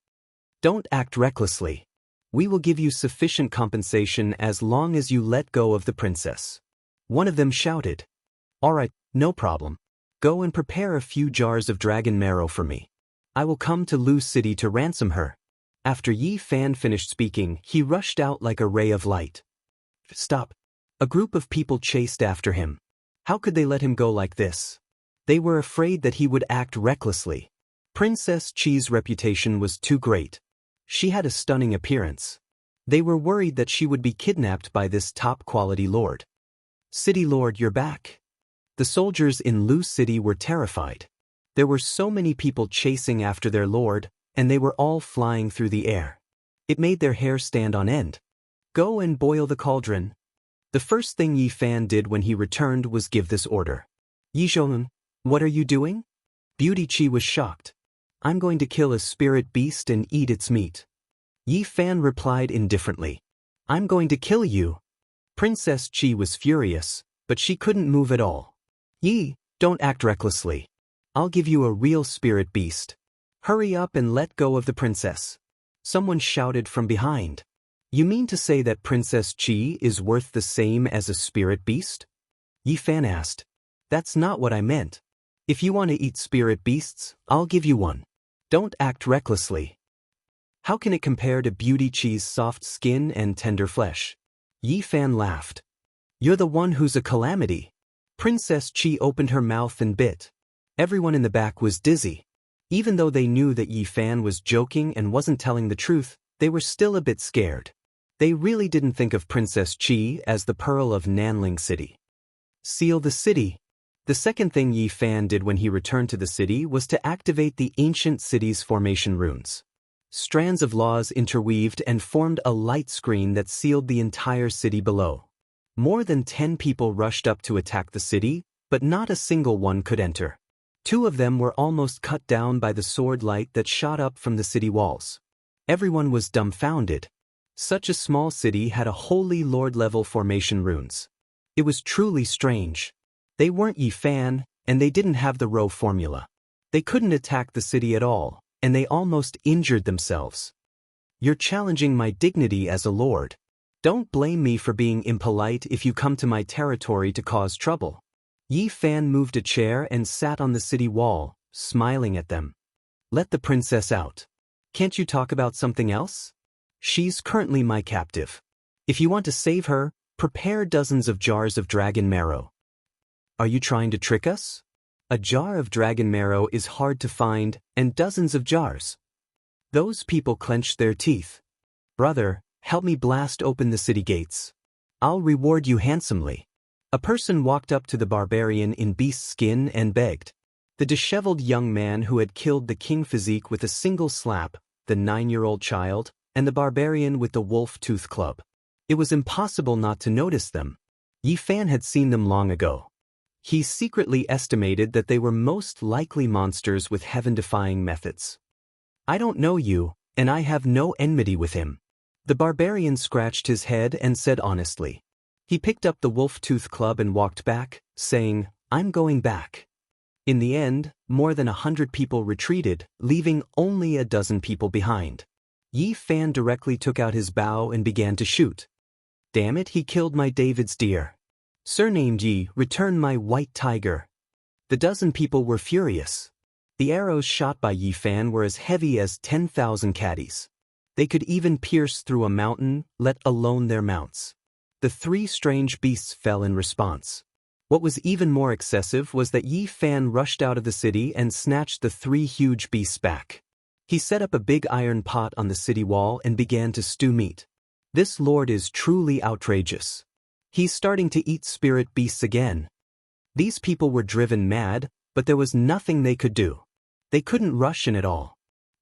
Don't act recklessly. We will give you sufficient compensation as long as you let go of the princess. One of them shouted. All right, no problem. Go and prepare a few jars of dragon marrow for me. I will come to Lu City to ransom her. After Yi Fan finished speaking, he rushed out like a ray of light. Stop. A group of people chased after him. How could they let him go like this? They were afraid that he would act recklessly. Princess Chi's reputation was too great. She had a stunning appearance. They were worried that she would be kidnapped by this top-quality lord. City Lord, you're back. The soldiers in Lu City were terrified. There were so many people chasing after their lord, and they were all flying through the air. It made their hair stand on end. Go and boil the cauldron. The first thing Yi Fan did when he returned was give this order. Yi Zhong, what are you doing? Beauty Chi was shocked. I'm going to kill a spirit beast and eat its meat. Yi Fan replied indifferently. I'm going to kill you. Princess Chi was furious, but she couldn't move at all. Yi, don't act recklessly. I'll give you a real spirit beast. Hurry up and let go of the princess. Someone shouted from behind. You mean to say that Princess Chi is worth the same as a spirit beast? Yi Fan asked. That's not what I meant. If you want to eat spirit beasts, I'll give you one. Don't act recklessly. How can it compare to Beauty Chi's soft skin and tender flesh? Yi Fan laughed. You're the one who's a calamity. Princess Chi opened her mouth and bit. Everyone in the back was dizzy. Even though they knew that Yi Fan was joking and wasn't telling the truth, they were still a bit scared. They really didn't think of Princess Chi as the pearl of Nanling City. Seal the city. The second thing Yi Fan did when he returned to the city was to activate the ancient city's formation runes. Strands of laws interweaved and formed a light screen that sealed the entire city below. More than 10 people rushed up to attack the city, but not a single one could enter. 2 of them were almost cut down by the sword light that shot up from the city walls. Everyone was dumbfounded. Such a small city had a Holy Lord-level formation runes. It was truly strange. They weren't Yi Fan, and they didn't have the row formula. They couldn't attack the city at all, and they almost injured themselves. You're challenging my dignity as a lord. Don't blame me for being impolite if you come to my territory to cause trouble. Yi Fan moved a chair and sat on the city wall, smiling at them. Let the princess out. Can't you talk about something else? She's currently my captive. If you want to save her, prepare dozens of jars of dragon marrow. Are you trying to trick us? A jar of dragon marrow is hard to find, and dozens of jars. Those people clenched their teeth. Brother, help me blast open the city gates. I'll reward you handsomely. A person walked up to the barbarian in beast skin and begged. The disheveled young man who had killed the king physique with a single slap, the 9-year-old child, and the barbarian with the wolf tooth club. It was impossible not to notice them. Yi Fan had seen them long ago. He secretly estimated that they were most likely monsters with heaven-defying methods. I don't know you, and I have no enmity with him. The barbarian scratched his head and said honestly. He picked up the wolf tooth club and walked back, saying, I'm going back. In the end, more than 100 people retreated, leaving only a dozen people behind. Yi Fan directly took out his bow and began to shoot. Damn it, he killed my David's deer. Surnamed Yi, return my white tiger. The dozen people were furious. The arrows shot by Yi Fan were as heavy as 10,000 caddies. They could even pierce through a mountain, let alone their mounts. The 3 strange beasts fell in response. What was even more excessive was that Yi Fan rushed out of the city and snatched the 3 huge beasts back. He set up a big iron pot on the city wall and began to stew meat. This lord is truly outrageous. He's starting to eat spirit beasts again. These people were driven mad, but there was nothing they could do. They couldn't rush in at all.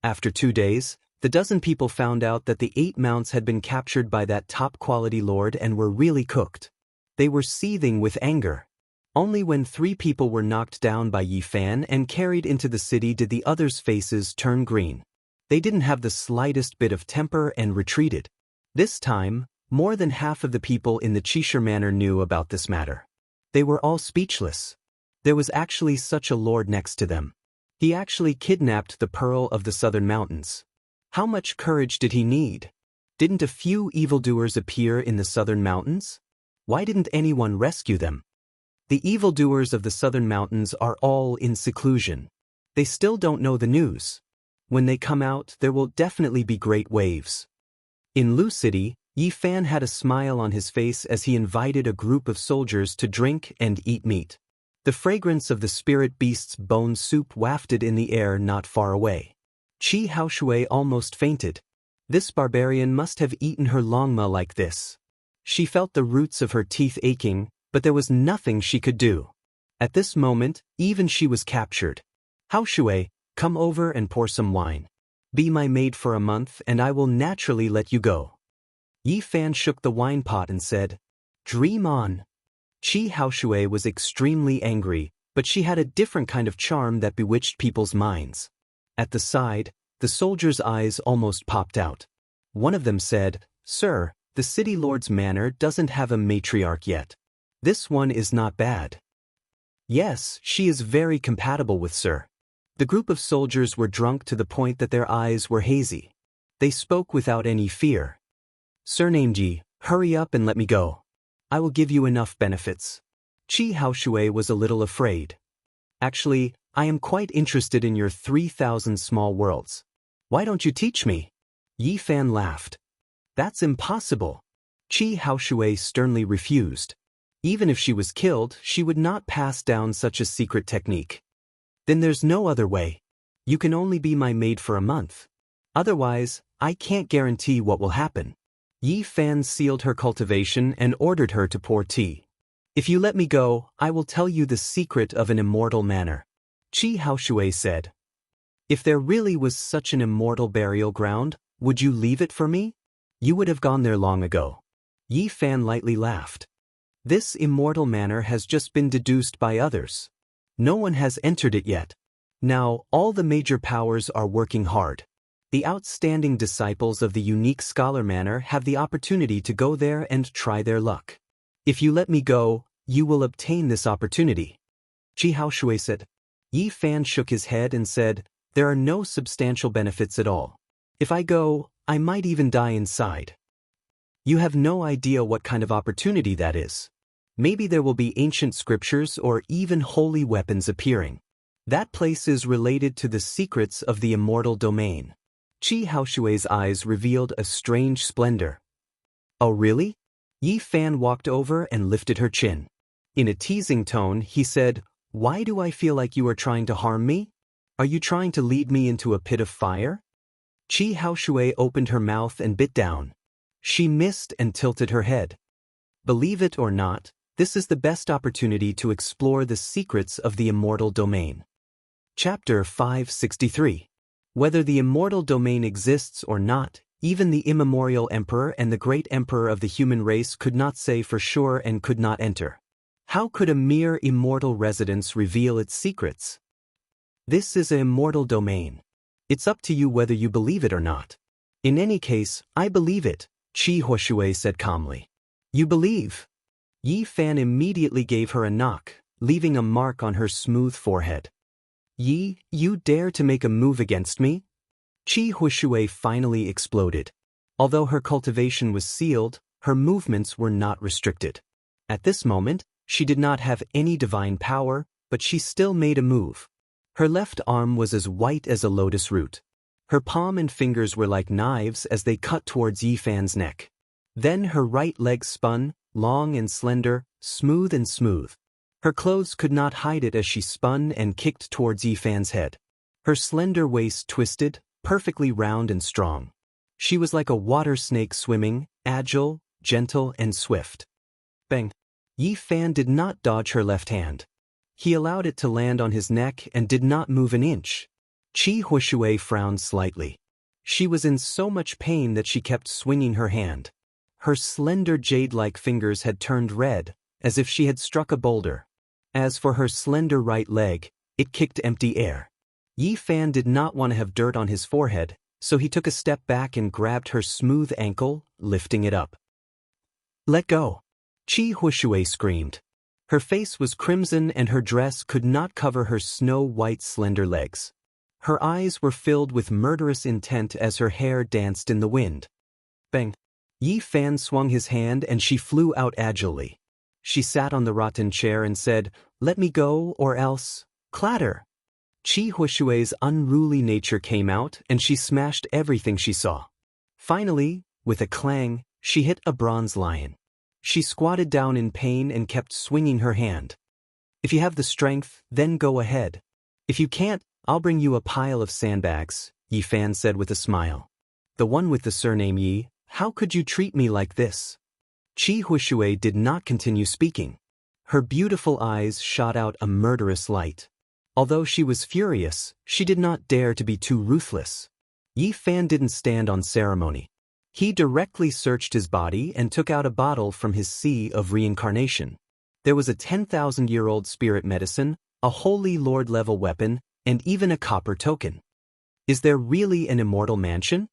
After 2 days, the dozen people found out that the 8 mounts had been captured by that top-quality lord and were really cooked. They were seething with anger. Only when 3 people were knocked down by Yi Fan and carried into the city did the others' faces turn green. They didn't have the slightest bit of temper and retreated. This time, more than half of the people in the Cheshire Manor knew about this matter. They were all speechless. There was actually such a lord next to them. He actually kidnapped the Pearl of the Southern Mountains. How much courage did he need? Didn't a few evildoers appear in the Southern Mountains? Why didn't anyone rescue them? The evildoers of the Southern Mountains are all in seclusion. They still don't know the news. When they come out, there will definitely be great waves. In Lu City, Yi Fan had a smile on his face as he invited a group of soldiers to drink and eat meat. The fragrance of the spirit beast's bone soup wafted in the air not far away. Chi Haoshui almost fainted. This barbarian must have eaten her longma like this. She felt the roots of her teeth aching, but there was nothing she could do. At this moment, even she was captured. Haoshui, come over and pour some wine. Be my maid for a month and I will naturally let you go. Yi Fan shook the wine pot and said, Dream on. Chi Haoshui was extremely angry, but she had a different kind of charm that bewitched people's minds. At the side, the soldiers' eyes almost popped out. One of them said, Sir, the city lord's manor doesn't have a matriarch yet. This one is not bad. Yes, she is very compatible with Sir. The group of soldiers were drunk to the point that their eyes were hazy. They spoke without any fear. Sir named Yi, hurry up and let me go. I will give you enough benefits. Chi Haoshui was a little afraid. Actually, I am quite interested in your 3,000 small worlds. Why don't you teach me? Yi Fan laughed. That's impossible. Chi Haoshui sternly refused. Even if she was killed, she would not pass down such a secret technique. Then there's no other way. You can only be my maid for a month. Otherwise, I can't guarantee what will happen. Yi Fan sealed her cultivation and ordered her to pour tea. If you let me go, I will tell you the secret of an immortal manor. Chi Haoshui said. If there really was such an immortal burial ground, would you leave it for me? You would have gone there long ago. Yi Fan lightly laughed. This immortal manor has just been deduced by others. No one has entered it yet. Now, all the major powers are working hard. The outstanding disciples of the unique scholar manor have the opportunity to go there and try their luck. If you let me go, you will obtain this opportunity. Chi Haoshui said. Yi Fan shook his head and said, there are no substantial benefits at all. If I go, I might even die inside. You have no idea what kind of opportunity that is. Maybe there will be ancient scriptures or even holy weapons appearing. That place is related to the secrets of the immortal domain. Chi Haoshui's eyes revealed a strange splendor. Oh really? Yi Fan walked over and lifted her chin. In a teasing tone, he said, why do I feel like you are trying to harm me? Are you trying to lead me into a pit of fire? Chi Haoshui opened her mouth and bit down. She missed and tilted her head. Believe it or not, this is the best opportunity to explore the secrets of the immortal domain. Chapter 563. Whether the immortal domain exists or not, even the immemorial emperor and the great emperor of the human race could not say for sure and could not enter. How could a mere immortal residence reveal its secrets? This is an immortal domain. It's up to you whether you believe it or not. In any case, I believe it, Chi Haoshui said calmly. You believe? Yi Fan immediately gave her a knock, leaving a mark on her smooth forehead. Yi, you dare to make a move against me? Chi Haoshui finally exploded. Although her cultivation was sealed, her movements were not restricted. At this moment, she did not have any divine power, but she still made a move. Her left arm was as white as a lotus root. Her palm and fingers were like knives as they cut towards Yi Fan's neck. Then her right leg spun, long and slender, smooth and smooth. Her clothes could not hide it as she spun and kicked towards Yi Fan's head. Her slender waist twisted, perfectly round and strong. She was like a water snake swimming, agile, gentle and swift. Bang! Yi Fan did not dodge her left hand. He allowed it to land on his neck and did not move an inch. Chi Haoshui frowned slightly. She was in so much pain that she kept swinging her hand. Her slender jade-like fingers had turned red, as if she had struck a boulder. As for her slender right leg, it kicked empty air. Yi Fan did not want to have dirt on his forehead, so he took a step back and grabbed her smooth ankle, lifting it up. "Let go!" Qi Huishui screamed. Her face was crimson and her dress could not cover her snow-white slender legs. Her eyes were filled with murderous intent as her hair danced in the wind. Bang! Yi Fan swung his hand and she flew out agilely. She sat on the rotten chair and said, "Let me go or else..." Clatter! Qi Huishui's unruly nature came out and she smashed everything she saw. Finally, with a clang, she hit a bronze lion. She squatted down in pain and kept swinging her hand. "If you have the strength, then go ahead. If you can't, I'll bring you a pile of sandbags," Yi Fan said with a smile. "The one with the surname Yi, how could you treat me like this?" Qi Huishui did not continue speaking. Her beautiful eyes shot out a murderous light. Although she was furious, she did not dare to be too ruthless. Yi Fan didn't stand on ceremony. He directly searched his body and took out a bottle from his sea of reincarnation. There was a 10,000-year-old spirit medicine, a holy lord-level weapon, and even a copper token. Is there really an immortal mansion?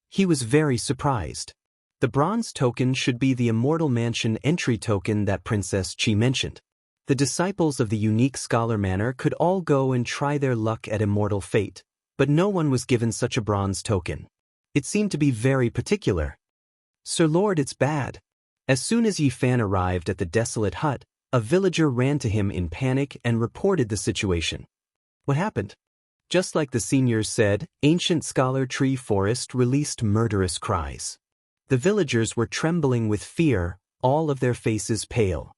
He was very surprised. The bronze token should be the immortal mansion entry token that Princess Qi mentioned. The disciples of the unique scholar manor could all go and try their luck at immortal fate, but no one was given such a bronze token. It seemed to be very particular. "Sir Lord, it's bad." As soon as Yi Fan arrived at the desolate hut, a villager ran to him in panic and reported the situation. What happened? Just like the seniors said, ancient scholar tree forest released murderous cries. The villagers were trembling with fear, all of their faces pale.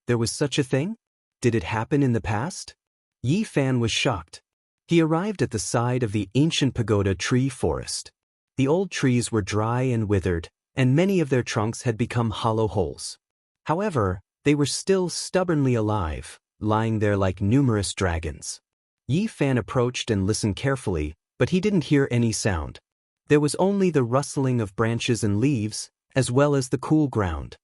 There was such a thing? Did it happen in the past? Yi Fan was shocked. He arrived at the side of the ancient pagoda tree forest. The old trees were dry and withered, and many of their trunks had become hollow holes. However, they were still stubbornly alive, lying there like numerous dragons. Yi Fan approached and listened carefully, but he didn't hear any sound. There was only the rustling of branches and leaves, as well as the cool ground.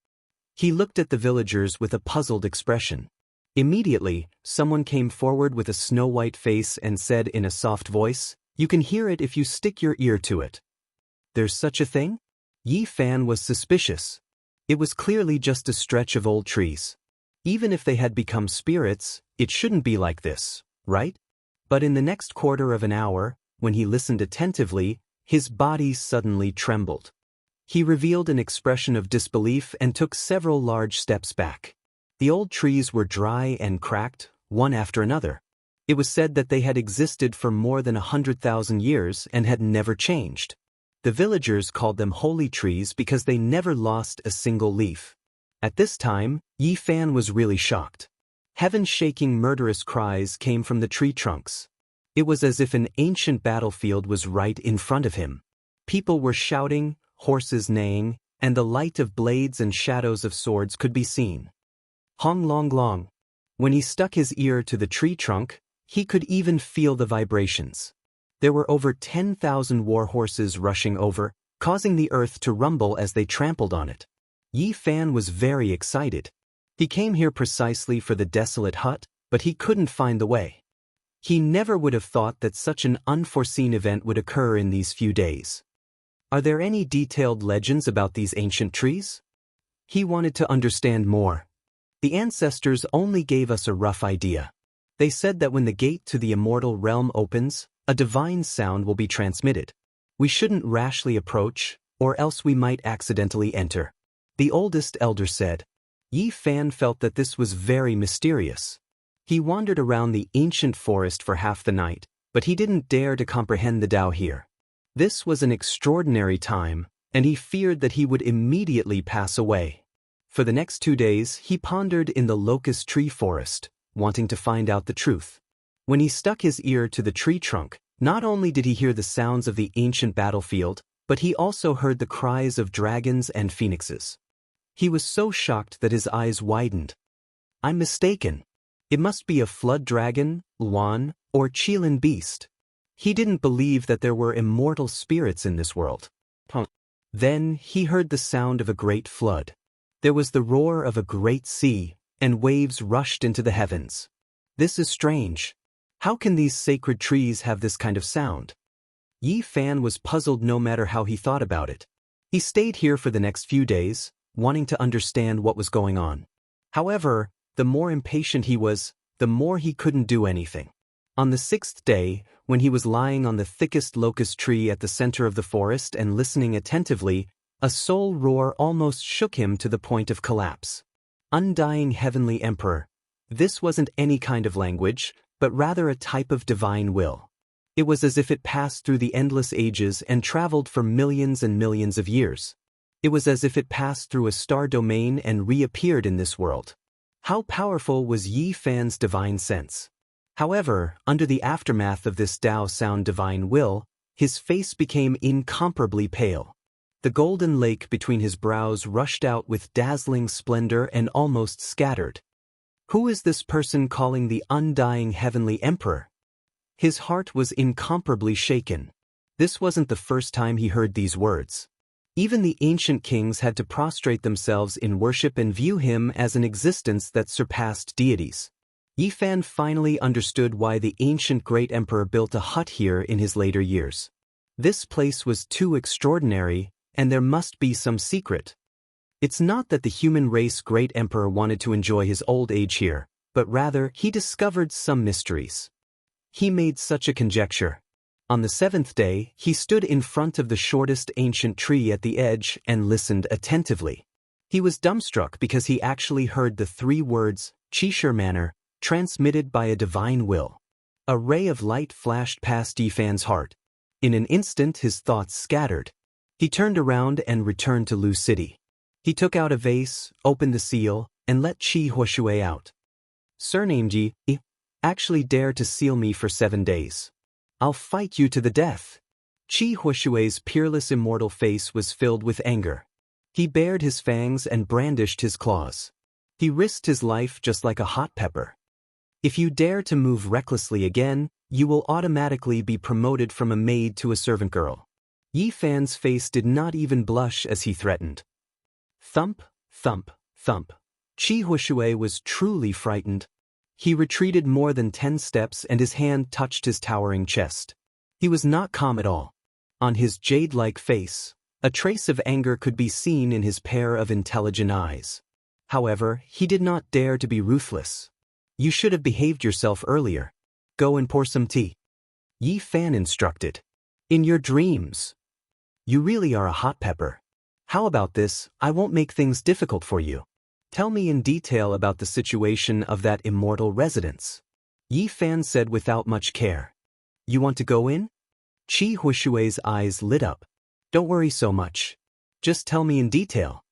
He looked at the villagers with a puzzled expression. Immediately, someone came forward with a snow-white face and said in a soft voice, "You can hear it if you stick your ear to it." There's such a thing? Yi Fan was suspicious. It was clearly just a stretch of old trees. Even if they had become spirits, it shouldn't be like this, right? But in the next quarter of an hour, when he listened attentively, his body suddenly trembled. He revealed an expression of disbelief and took several large steps back. The old trees were dry and cracked, one after another. It was said that they had existed for more than 100,000 years and had never changed. The villagers called them holy trees because they never lost a single leaf. At this time, Yi Fan was really shocked. Heaven-shaking murderous cries came from the tree trunks. It was as if an ancient battlefield was right in front of him. People were shouting, horses neighing, and the light of blades and shadows of swords could be seen. Hong long long. When he stuck his ear to the tree trunk, he could even feel the vibrations. There were over 10,000 war horses rushing over, causing the earth to rumble as they trampled on it. Yi Fan was very excited. He came here precisely for the desolate hut, but he couldn't find the way. He never would have thought that such an unforeseen event would occur in these few days. Are there any detailed legends about these ancient trees? He wanted to understand more. The ancestors only gave us a rough idea. They said that when the gate to the immortal realm opens, a divine sound will be transmitted. We shouldn't rashly approach, or else we might accidentally enter. The oldest elder said. Yi Fan felt that this was very mysterious. He wandered around the ancient forest for half the night, but he didn't dare to comprehend the Tao here. This was an extraordinary time, and he feared that he would immediately pass away. For the next 2 days, he pondered in the locust tree forest, wanting to find out the truth. When he stuck his ear to the tree trunk, not only did he hear the sounds of the ancient battlefield, but he also heard the cries of dragons and phoenixes. He was so shocked that his eyes widened. I'm mistaken. It must be a flood dragon, Luan, or Qilin beast. He didn't believe that there were immortal spirits in this world. Then he heard the sound of a great flood. There was the roar of a great sea, and waves rushed into the heavens. This is strange. How can these sacred trees have this kind of sound? Yi Fan was puzzled no matter how he thought about it. He stayed here for the next few days, wanting to understand what was going on. However, the more impatient he was, the more he couldn't do anything. On the 6th day, when he was lying on the thickest locust tree at the center of the forest and listening attentively, a soul roar almost shook him to the point of collapse. Undying Heavenly Emperor. This wasn't any kind of language, but rather a type of divine will. It was as if it passed through the endless ages and traveled for millions and millions of years. It was as if it passed through a star domain and reappeared in this world. How powerful was Yi Fan's divine sense? However, under the aftermath of this Tao sound divine will, his face became incomparably pale. The golden lake between his brows rushed out with dazzling splendor and almost scattered. Who is this person calling the undying Heavenly Emperor? His heart was incomparably shaken. This wasn't the first time he heard these words. Even the ancient kings had to prostrate themselves in worship and view him as an existence that surpassed deities. Yi Fan finally understood why the ancient great emperor built a hut here in his later years. This place was too extraordinary, and there must be some secret. It's not that the human race great emperor wanted to enjoy his old age here, but rather he discovered some mysteries. He made such a conjecture. On the 7th day, he stood in front of the shortest ancient tree at the edge and listened attentively. He was dumbstruck because he actually heard the 3 words, Qishir manner, transmitted by a divine will. A ray of light flashed past Yi Fan's heart. In an instant his thoughts scattered. He turned around and returned to Lu City. He took out a vase, opened the seal, and let Qi Huashui out. Surnamed Yi, actually dare to seal me for 7 days. I'll fight you to the death. Qi Huashui's peerless immortal face was filled with anger. He bared his fangs and brandished his claws. He risked his life just like a hot pepper. If you dare to move recklessly again, you will automatically be promoted from a maid to a servant girl. Yi Fan's face did not even blush as he threatened. Thump, thump, thump. Qi Huashui was truly frightened. He retreated more than 10 steps and his hand touched his towering chest. He was not calm at all. On his jade-like face, a trace of anger could be seen in his pair of intelligent eyes. However, he did not dare to be ruthless. You should have behaved yourself earlier. Go and pour some tea. Yi Fan instructed. In your dreams. You really are a hot pepper. How about this? I won't make things difficult for you. Tell me in detail about the situation of that immortal residence. Yi Fan said without much care. You want to go in? Qi Huashui's eyes lit up. Don't worry so much. Just tell me in detail.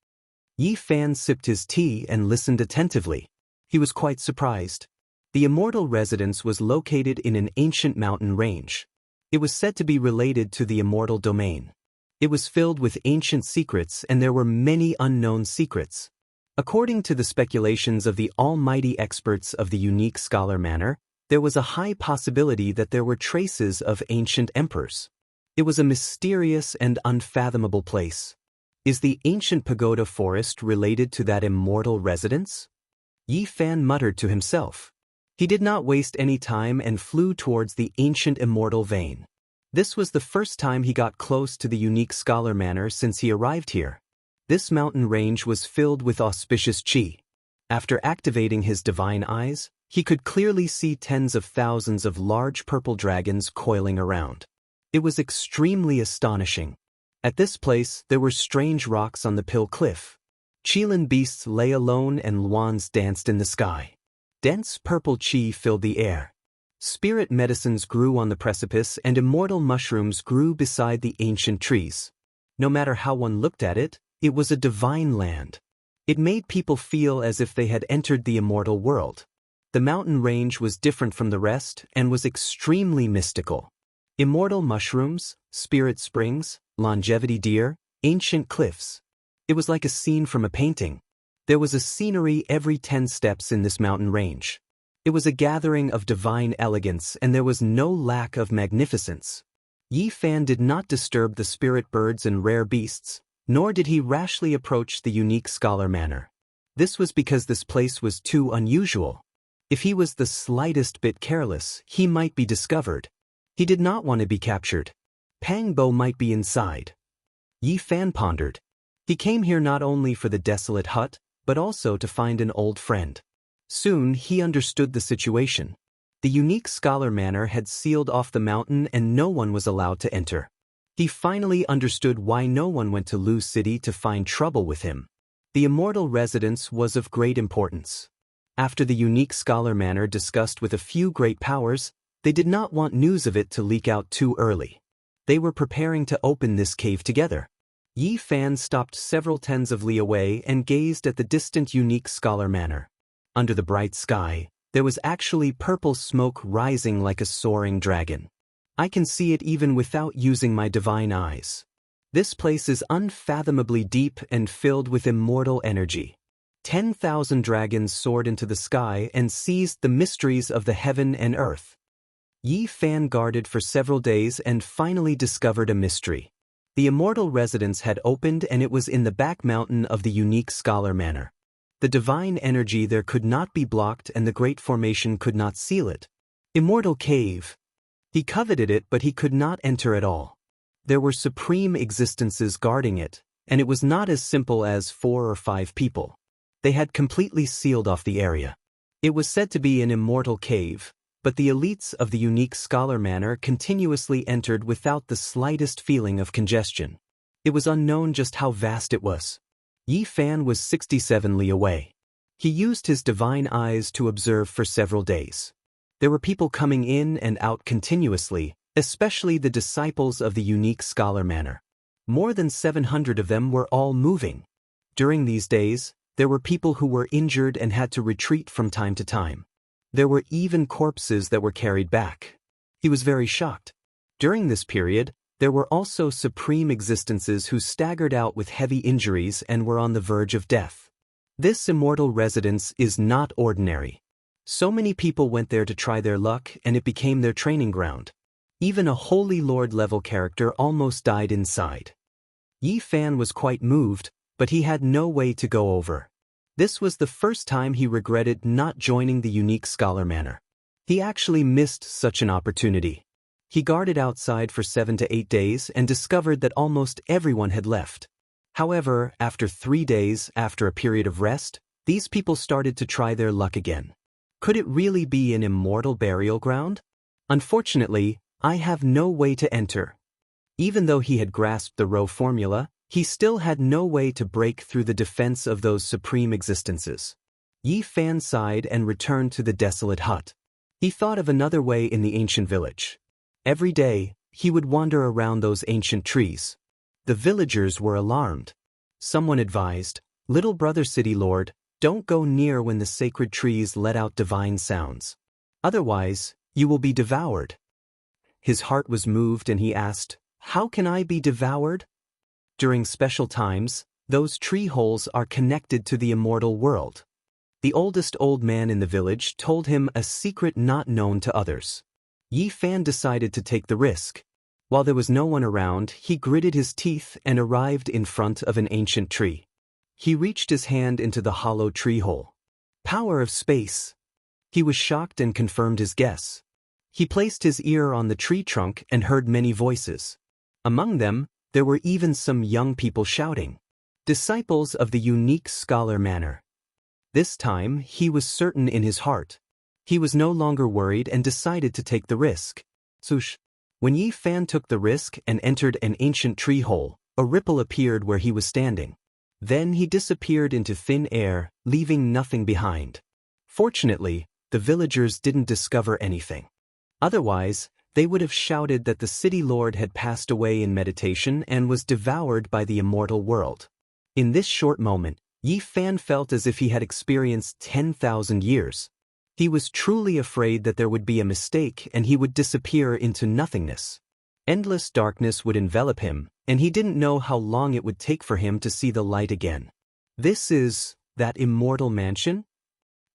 Yi Fan sipped his tea and listened attentively. He was quite surprised. The immortal residence was located in an ancient mountain range. It was said to be related to the immortal domain. It was filled with ancient secrets and there were many unknown secrets. According to the speculations of the almighty experts of the unique scholar manner, there was a high possibility that there were traces of ancient emperors. It was a mysterious and unfathomable place. Is the ancient pagoda forest related to that immortal residence? Yi Fan muttered to himself. He did not waste any time and flew towards the ancient immortal vein. This was the first time he got close to the unique scholar manor since he arrived here. This mountain range was filled with auspicious qi. After activating his divine eyes, he could clearly see tens of thousands of large purple dragons coiling around. It was extremely astonishing. At this place, there were strange rocks on the Pill Cliff. Qilin beasts lay alone and luans danced in the sky. Dense purple qi filled the air. Spirit medicines grew on the precipice and immortal mushrooms grew beside the ancient trees. No matter how one looked at it, it was a divine land. It made people feel as if they had entered the immortal world. The mountain range was different from the rest and was extremely mystical. Immortal mushrooms, spirit springs, longevity deer, ancient cliffs. It was like a scene from a painting. There was a scenery every 10 steps in this mountain range. It was a gathering of divine elegance and there was no lack of magnificence. Yi Fan did not disturb the spirit birds and rare beasts, nor did he rashly approach the unique scholar manor. This was because this place was too unusual. If he was the slightest bit careless, he might be discovered. He did not want to be captured. Pang Bo might be inside. Yi Fan pondered. He came here not only for the desolate hut, but also to find an old friend. Soon he understood the situation. The unique scholar manor had sealed off the mountain and no one was allowed to enter. He finally understood why no one went to Lu City to find trouble with him. The immortal residence was of great importance. After the unique scholar manor discussed with a few great powers, they did not want news of it to leak out too early. They were preparing to open this cave together. Yi Fan stopped several tens of li away and gazed at the distant unique scholar manor. Under the bright sky, there was actually purple smoke rising like a soaring dragon. I can see it even without using my divine eyes. This place is unfathomably deep and filled with immortal energy. 10,000 dragons soared into the sky and seized the mysteries of the heaven and earth. Yi Fan guarded for several days and finally discovered a mystery. The immortal residence had opened and it was in the back mountain of the unique scholar manor. The divine energy there could not be blocked and the great formation could not seal it. Immortal cave. He coveted it but he could not enter at all. There were supreme existences guarding it, and it was not as simple as 4 or 5 people. They had completely sealed off the area. It was said to be an immortal cave, but the elites of the unique scholar manor continuously entered without the slightest feeling of congestion. It was unknown just how vast it was. Yi Fan was 67 li away. He used his divine eyes to observe for several days. There were people coming in and out continuously, especially the disciples of the unique scholar manor. More than 700 of them were all moving. During these days, there were people who were injured and had to retreat from time to time. There were even corpses that were carried back. He was very shocked. During this period, there were also supreme existences who staggered out with heavy injuries and were on the verge of death. This immortal residence is not ordinary. So many people went there to try their luck and it became their training ground. Even a Holy Lord-level character almost died inside. Yi Fan was quite moved, but he had no way to go over. This was the first time he regretted not joining the unique scholar manor. He actually missed such an opportunity. He guarded outside for 7 to 8 days and discovered that almost everyone had left. However, after 3 days, after a period of rest, these people started to try their luck again. Could it really be an immortal burial ground? Unfortunately, I have no way to enter. Even though he had grasped the Rho formula, he still had no way to break through the defense of those supreme existences. Yi Fan sighed and returned to the desolate hut. He thought of another way in the ancient village. Every day, he would wander around those ancient trees. The villagers were alarmed. Someone advised, "Little brother city lord, don't go near when the sacred trees let out divine sounds. Otherwise, you will be devoured." His heart was moved and he asked, "How can I be devoured?" During special times, those tree holes are connected to the immortal world. The oldest old man in the village told him a secret not known to others. Yi Fan decided to take the risk. While there was no one around, he gritted his teeth and arrived in front of an ancient tree. He reached his hand into the hollow tree hole. Power of space. He was shocked and confirmed his guess. He placed his ear on the tree trunk and heard many voices. Among them, there were even some young people shouting. Disciples of the unique scholar manor. This time, he was certain in his heart. He was no longer worried and decided to take the risk. Swoosh. When Yi Fan took the risk and entered an ancient tree hole, a ripple appeared where he was standing. Then he disappeared into thin air, leaving nothing behind. Fortunately, the villagers didn't discover anything. Otherwise, they would have shouted that the city lord had passed away in meditation and was devoured by the immortal world. In this short moment, Yi Fan felt as if he had experienced 10,000 years. He was truly afraid that there would be a mistake and he would disappear into nothingness. Endless darkness would envelop him, and he didn't know how long it would take for him to see the light again. This is that immortal mansion?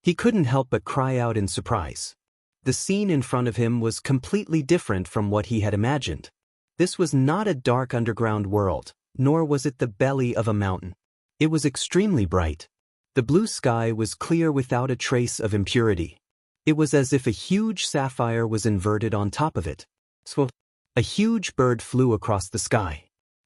He couldn't help but cry out in surprise. The scene in front of him was completely different from what he had imagined. This was not a dark underground world, nor was it the belly of a mountain. It was extremely bright. The blue sky was clear without a trace of impurity. It was as if a huge sapphire was inverted on top of it. So, a huge bird flew across the sky.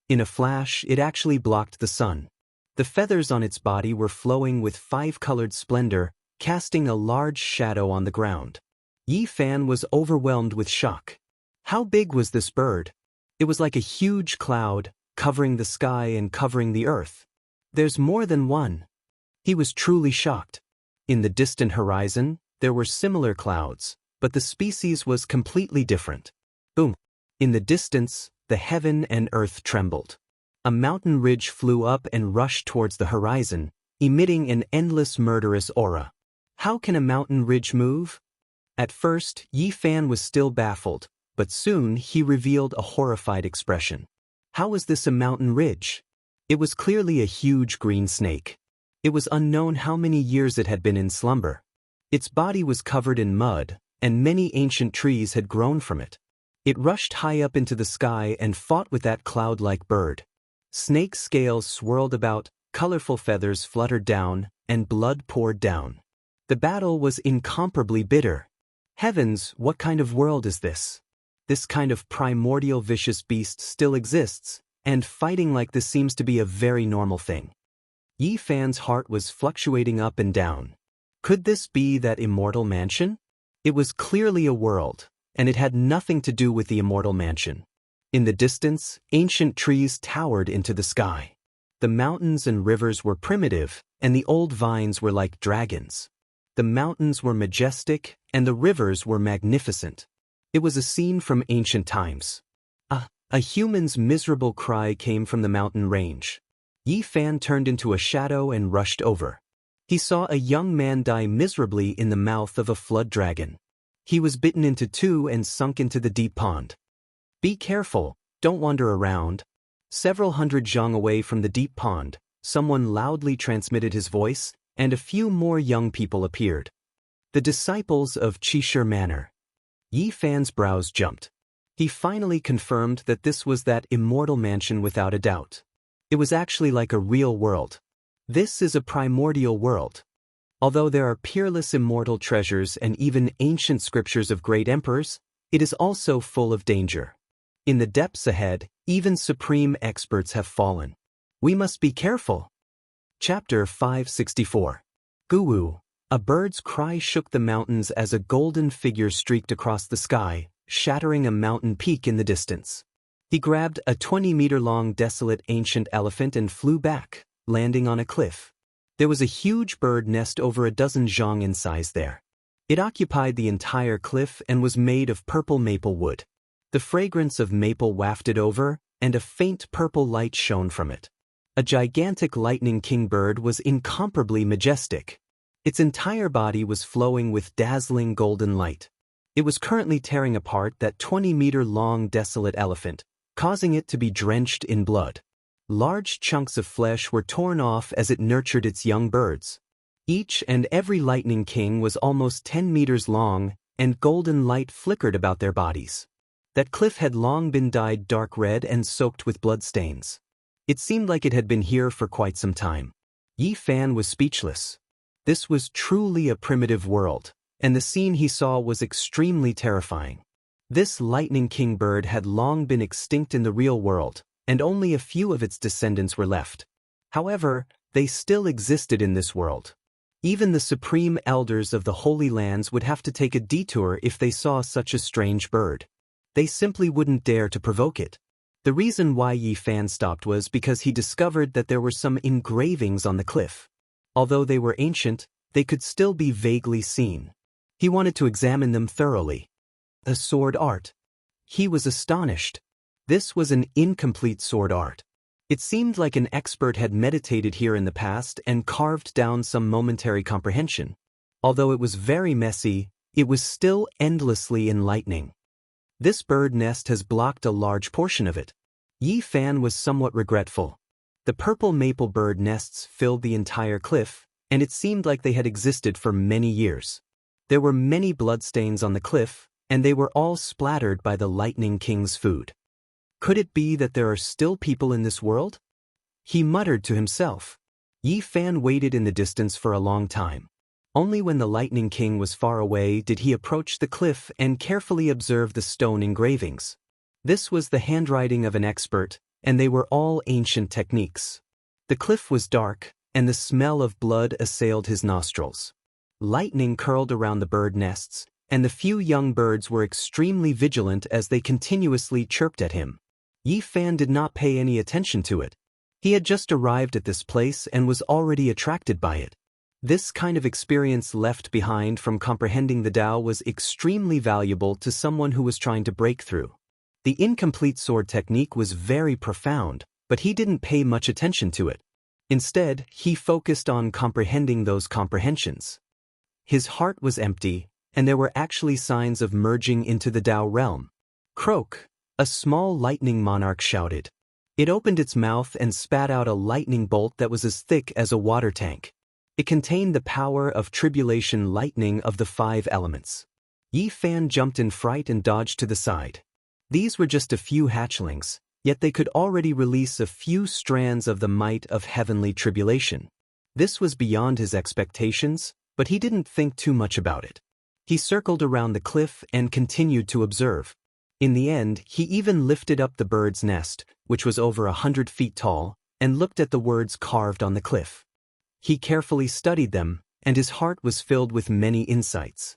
In a flash, it actually blocked the sun. The feathers on its body were flowing with five-colored splendor, casting a large shadow on the ground. Yi Fan was overwhelmed with shock. How big was this bird? It was like a huge cloud, covering the sky and covering the earth. There's more than one. He was truly shocked. In the distant horizon, there were similar clouds, but the species was completely different. Boom! In the distance, the heaven and earth trembled. A mountain ridge flew up and rushed towards the horizon, emitting an endless murderous aura. How can a mountain ridge move? At first, Yi Fan was still baffled, but soon he revealed a horrified expression. How was this a mountain ridge? It was clearly a huge green snake. It was unknown how many years it had been in slumber. Its body was covered in mud, and many ancient trees had grown from it. It rushed high up into the sky and fought with that cloud-like bird. Snake scales swirled about, colorful feathers fluttered down, and blood poured down. The battle was incomparably bitter. Heavens, what kind of world is this? This kind of primordial vicious beast still exists, and fighting like this seems to be a very normal thing. Yi Fan's heart was fluctuating up and down. Could this be that immortal mansion? It was clearly a world, and it had nothing to do with the immortal mansion. In the distance, ancient trees towered into the sky. The mountains and rivers were primitive, and the old vines were like dragons. The mountains were majestic, and the rivers were magnificent. It was a scene from ancient times. A human's miserable cry came from the mountain range. Yi Fan turned into a shadow and rushed over. He saw a young man die miserably in the mouth of a flood dragon. He was bitten into two and sunk into the deep pond. Be careful, don't wander around. Several hundred zhang away from the deep pond, someone loudly transmitted his voice, and a few more young people appeared. The disciples of Qishir Manor. Yi Fan's brows jumped. He finally confirmed that this was that immortal mansion without a doubt. It was actually like a real world. This is a primordial world. Although there are peerless immortal treasures and even ancient scriptures of great emperors, it is also full of danger. In the depths ahead, even supreme experts have fallen. We must be careful. Chapter 564. Guwu. A bird's cry shook the mountains as a golden figure streaked across the sky, shattering a mountain peak in the distance. He grabbed a 20-meter-long desolate ancient elephant and flew back, landing on a cliff. There was a huge bird nest over a dozen zhang in size there. It occupied the entire cliff and was made of purple maple wood. The fragrance of maple wafted over, and a faint purple light shone from it. A gigantic lightning king bird was incomparably majestic. Its entire body was flowing with dazzling golden light. It was currently tearing apart that 20-meter-long desolate elephant, causing it to be drenched in blood. Large chunks of flesh were torn off as it nurtured its young birds. Each and every lightning king was almost 10 meters long, and golden light flickered about their bodies. That cliff had long been dyed dark red and soaked with bloodstains. It seemed like it had been here for quite some time. Yi Fan was speechless. This was truly a primitive world, and the scene he saw was extremely terrifying. This lightning king bird had long been extinct in the real world, and only a few of its descendants were left. However, they still existed in this world. Even the supreme elders of the Holy Lands would have to take a detour if they saw such a strange bird. They simply wouldn't dare to provoke it. The reason why Yi Fan stopped was because he discovered that there were some engravings on the cliff. Although they were ancient, they could still be vaguely seen. He wanted to examine them thoroughly. A sword art. He was astonished. This was an incomplete sword art. It seemed like an expert had meditated here in the past and carved down some momentary comprehension. Although it was very messy, it was still endlessly enlightening. This bird nest has blocked a large portion of it. Yi Fan was somewhat regretful. The purple maple bird nests filled the entire cliff, and it seemed like they had existed for many years. There were many bloodstains on the cliff, and they were all splattered by the Lightning King's food. Could it be that there are still people in this world? He muttered to himself. Yi Fan waited in the distance for a long time. Only when the Lightning King was far away did he approach the cliff and carefully observe the stone engravings. This was the handwriting of an expert, and they were all ancient techniques. The cliff was dark, and the smell of blood assailed his nostrils. Lightning curled around the bird nests, and the few young birds were extremely vigilant as they continuously chirped at him. Yi Fan did not pay any attention to it. He had just arrived at this place and was already attracted by it. This kind of experience left behind from comprehending the Tao was extremely valuable to someone who was trying to break through. The incomplete sword technique was very profound, but he didn't pay much attention to it. Instead, he focused on comprehending those comprehensions. His heart was empty, and there were actually signs of merging into the Tao realm. Croak, a small lightning monarch shouted. It opened its mouth and spat out a lightning bolt that was as thick as a water tank. It contained the power of tribulation lightning of the 5 elements. Yi Fan jumped in fright and dodged to the side. These were just a few hatchlings, yet they could already release a few strands of the might of heavenly tribulation. This was beyond his expectations, but he didn't think too much about it. He circled around the cliff and continued to observe. In the end, he even lifted up the bird's nest, which was over 100 feet tall, and looked at the words carved on the cliff. He carefully studied them, and his heart was filled with many insights.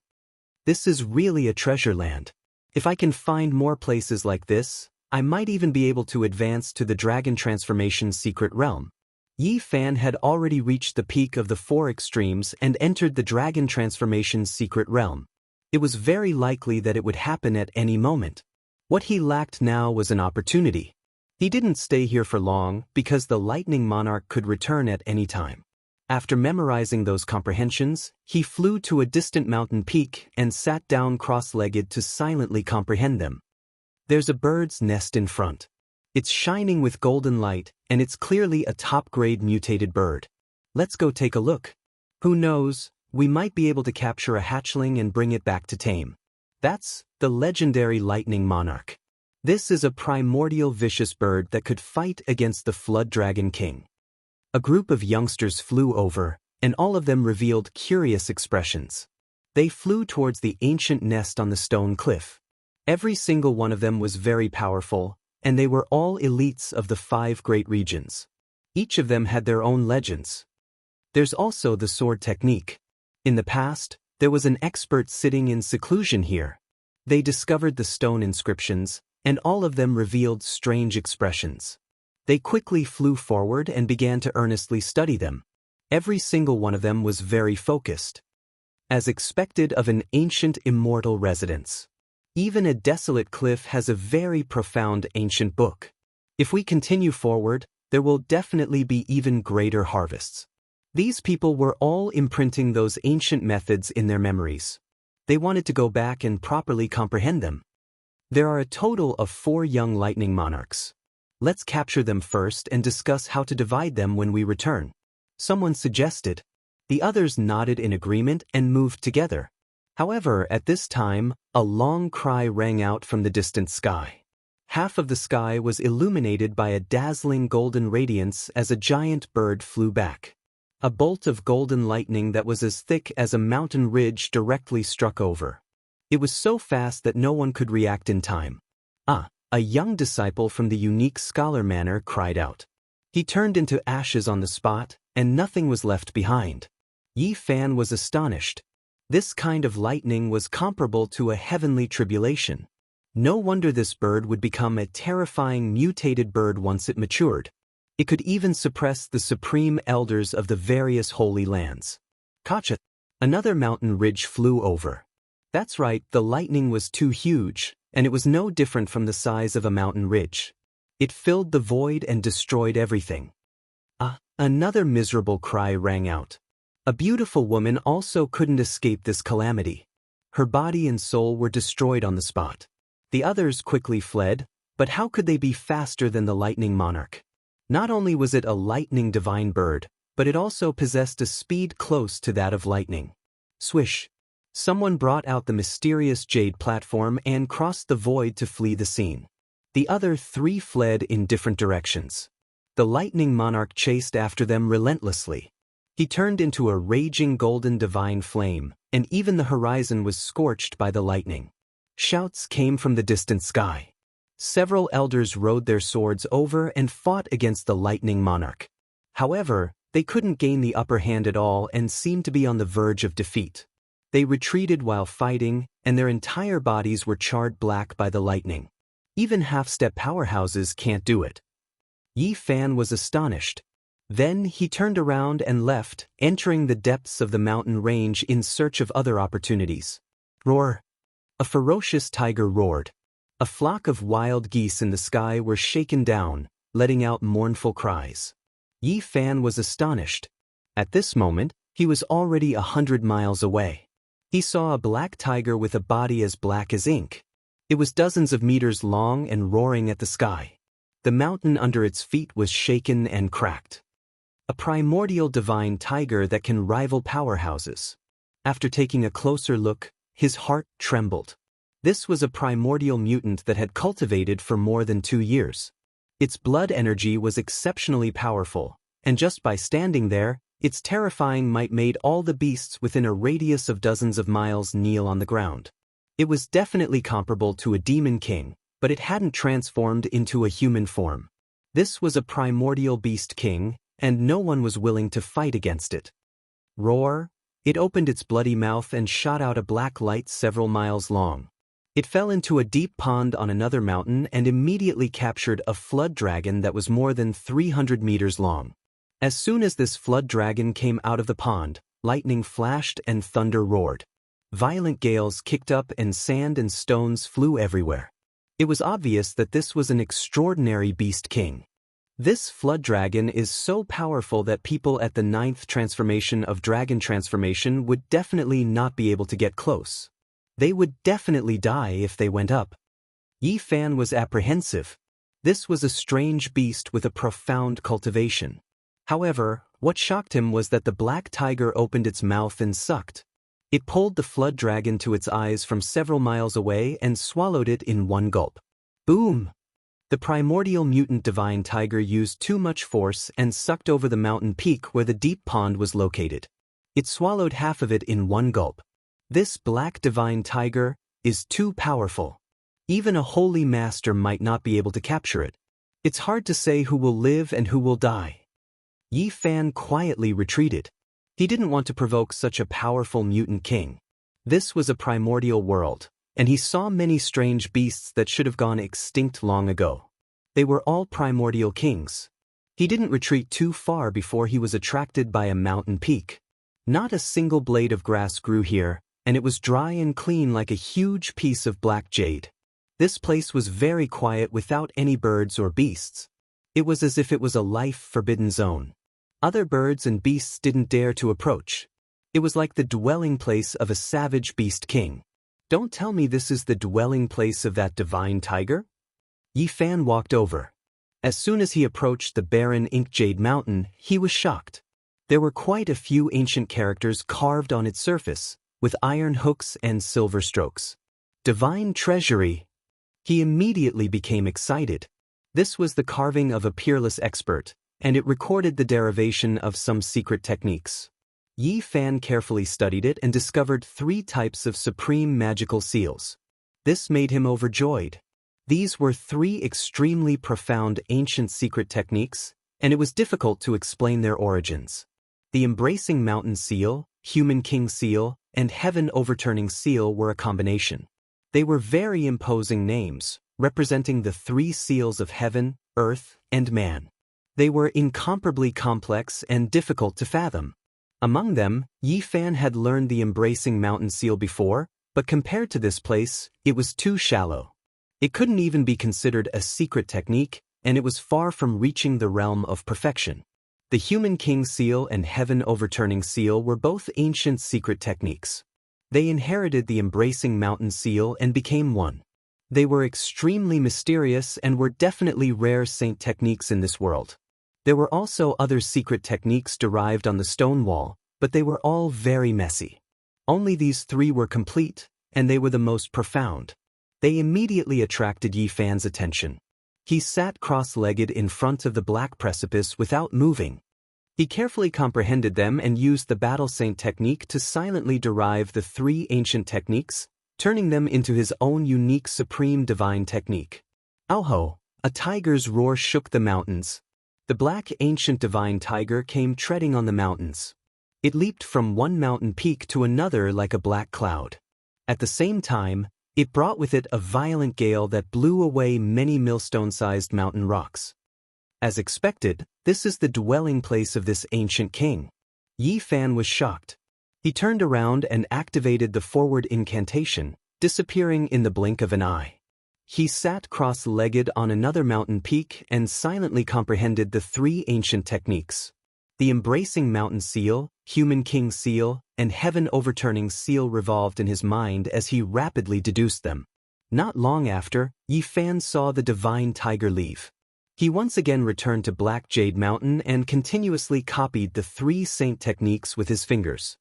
This is really a treasure land. If I can find more places like this, I might even be able to advance to the Dragon Transformation secret realm. Yi Fan had already reached the peak of the 4 extremes and entered the Dragon Transformation secret realm. It was very likely that it would happen at any moment. What he lacked now was an opportunity. He didn't stay here for long because the Lightning Monarch could return at any time. After memorizing those comprehensions, he flew to a distant mountain peak and sat down cross-legged to silently comprehend them. There's a bird's nest in front. It's shining with golden light, and it's clearly a top-grade mutated bird. Let's go take a look. Who knows, we might be able to capture a hatchling and bring it back to tame. That's the legendary Lightning Monarch. This is a primordial vicious bird that could fight against the Flood Dragon King. A group of youngsters flew over, and all of them revealed curious expressions. They flew towards the ancient nest on the stone cliff. Every single one of them was very powerful, and they were all elites of the 5 great regions. Each of them had their own legends. There's also the sword technique. In the past, there was an expert sitting in seclusion here. They discovered the stone inscriptions, and all of them revealed strange expressions. They quickly flew forward and began to earnestly study them. Every single one of them was very focused. As expected of an ancient immortal residence. Even a desolate cliff has a very profound ancient book. If we continue forward, there will definitely be even greater harvests. These people were all imprinting those ancient methods in their memories. They wanted to go back and properly comprehend them. There are a total of 4 young lightning monarchs. Let's capture them first and discuss how to divide them when we return. Someone suggested. The others nodded in agreement and moved together. However, at this time, a long cry rang out from the distant sky. Half of the sky was illuminated by a dazzling golden radiance as a giant bird flew back. A bolt of golden lightning that was as thick as a mountain ridge directly struck over. It was so fast that no one could react in time. A young disciple from the unique scholar manor cried out. He turned into ashes on the spot, and nothing was left behind. Yi Fan was astonished. This kind of lightning was comparable to a heavenly tribulation. No wonder this bird would become a terrifying mutated bird once it matured. It could even suppress the supreme elders of the various holy lands. Kacha! Another mountain ridge flew over. That's right, the lightning was too huge, and it was no different from the size of a mountain ridge. It filled the void and destroyed everything. Another miserable cry rang out. A beautiful woman also couldn't escape this calamity. Her body and soul were destroyed on the spot. The others quickly fled, but how could they be faster than the lightning monarch? Not only was it a lightning divine bird, but it also possessed a speed close to that of lightning. Swish! Someone brought out the mysterious jade platform and crossed the void to flee the scene. The other 3 fled in different directions. The lightning monarch chased after them relentlessly. He turned into a raging golden divine flame, and even the horizon was scorched by the lightning. Shouts came from the distant sky. Several elders rode their swords over and fought against the lightning monarch. However, they couldn't gain the upper hand at all and seemed to be on the verge of defeat. They retreated while fighting, and their entire bodies were charred black by the lightning. Even half-step powerhouses can't do it. Yi Fan was astonished. Then he turned around and left, entering the depths of the mountain range in search of other opportunities. Roar! A ferocious tiger roared. A flock of wild geese in the sky were shaken down, letting out mournful cries. Yi Fan was astonished. At this moment, he was already 100 miles away. He saw a black tiger with a body as black as ink. It was dozens of meters long and roaring at the sky. The mountain under its feet was shaken and cracked. A primordial divine tiger that can rival powerhouses. After taking a closer look, his heart trembled. This was a primordial mutant that had cultivated for more than 2 years. Its blood energy was exceptionally powerful, and just by standing there, its terrifying might made all the beasts within a radius of dozens of miles kneel on the ground. It was definitely comparable to a demon king, but it hadn't transformed into a human form. This was a primordial beast king, and no one was willing to fight against it. Roar! It opened its bloody mouth and shot out a black light several miles long. It fell into a deep pond on another mountain and immediately captured a flood dragon that was more than 300 meters long. As soon as this flood dragon came out of the pond, lightning flashed and thunder roared. Violent gales kicked up and sand and stones flew everywhere. It was obvious that this was an extraordinary beast king. This flood dragon is so powerful that people at the 9th transformation of dragon transformation would definitely not be able to get close. They would definitely die if they went up. Yi Fan was apprehensive. This was a strange beast with a profound cultivation. However, what shocked him was that the black tiger opened its mouth and sucked. It pulled the flood dragon to its eyes from several miles away and swallowed it in one gulp. Boom! The primordial mutant divine tiger used too much force and sucked over the mountain peak where the deep pond was located. It swallowed half of it in one gulp. This black divine tiger is too powerful. Even a holy master might not be able to capture it. It's hard to say who will live and who will die. Yi Fan quietly retreated. He didn't want to provoke such a powerful mutant king. This was a primordial world, and he saw many strange beasts that should have gone extinct long ago. They were all primordial kings. He didn't retreat too far before he was attracted by a mountain peak. Not a single blade of grass grew here, and it was dry and clean like a huge piece of black jade. This place was very quiet without any birds or beasts. It was as if it was a life-forbidden zone. Other birds and beasts didn't dare to approach. It was like the dwelling place of a savage beast king. Don't tell me this is the dwelling place of that divine tiger? Yi Fan walked over. As soon as he approached the barren ink-jade mountain, he was shocked. There were quite a few ancient characters carved on its surface, with iron hooks and silver strokes. Divine treasury! He immediately became excited. This was the carving of a peerless expert, and it recorded the derivation of some secret techniques. Yi Fan carefully studied it and discovered 3 types of supreme magical seals. This made him overjoyed. These were 3 extremely profound ancient secret techniques, and it was difficult to explain their origins. The Embracing Mountain Seal, Human King Seal, and Heaven Overturning Seal were a combination. They were very imposing names, representing the 3 seals of heaven, earth, and man. They were incomparably complex and difficult to fathom. Among them, Yi Fan had learned the Embracing Mountain Seal before, but compared to this place, it was too shallow. It couldn't even be considered a secret technique, and it was far from reaching the realm of perfection. The Human King Seal and Heaven Overturning Seal were both ancient secret techniques. They inherited the Embracing Mountain Seal and became one. They were extremely mysterious and were definitely rare saint techniques in this world. There were also other secret techniques derived on the stone wall, but they were all very messy. Only these 3 were complete, and they were the most profound. They immediately attracted Yi Fan's attention. He sat cross-legged in front of the black precipice without moving. He carefully comprehended them and used the battle saint technique to silently derive the 3 ancient techniques, turning them into his own unique supreme divine technique. Auho! A tiger's roar shook the mountains. The black ancient divine tiger came treading on the mountains. It leaped from one mountain peak to another like a black cloud. At the same time, it brought with it a violent gale that blew away many millstone-sized mountain rocks. As expected, this is the dwelling place of this ancient king. Yi Fan was shocked. He turned around and activated the forward incantation, disappearing in the blink of an eye. He sat cross-legged on another mountain peak and silently comprehended the 3 ancient techniques. The embracing mountain seal, human king seal, and heaven overturning seal revolved in his mind as he rapidly deduced them. Not long after, Yi Fan saw the divine tiger leave. He once again returned to Black Jade Mountain and continuously copied the 3 saint techniques with his fingers.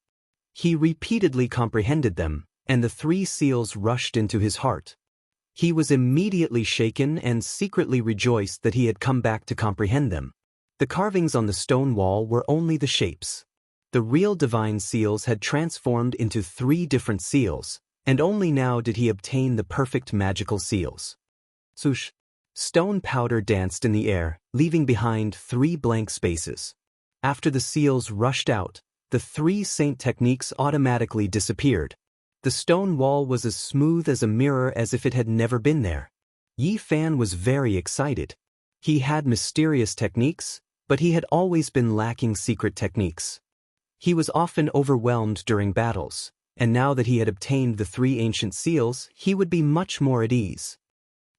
He repeatedly comprehended them, and the 3 seals rushed into his heart. He was immediately shaken and secretly rejoiced that he had come back to comprehend them. The carvings on the stone wall were only the shapes. The real divine seals had transformed into 3 different seals, and only now did he obtain the perfect magical seals. Swoosh! Stone powder danced in the air, leaving behind 3 blank spaces. After the seals rushed out, the 3 saint techniques automatically disappeared. The stone wall was as smooth as a mirror as if it had never been there. Yi Fan was very excited. He had mysterious techniques, but he had always been lacking secret techniques. He was often overwhelmed during battles, and now that he had obtained the 3 ancient seals, he would be much more at ease.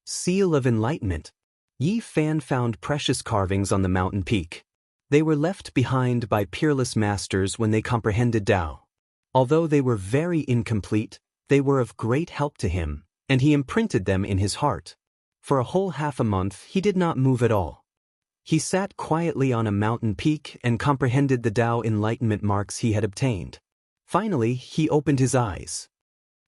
Seal of Enlightenment. Yi Fan found precious carvings on the mountain peak. They were left behind by peerless masters when they comprehended Tao. Although they were very incomplete, they were of great help to him, and he imprinted them in his heart. For a whole half a month he did not move at all. He sat quietly on a mountain peak and comprehended the Tao enlightenment marks he had obtained. Finally, he opened his eyes.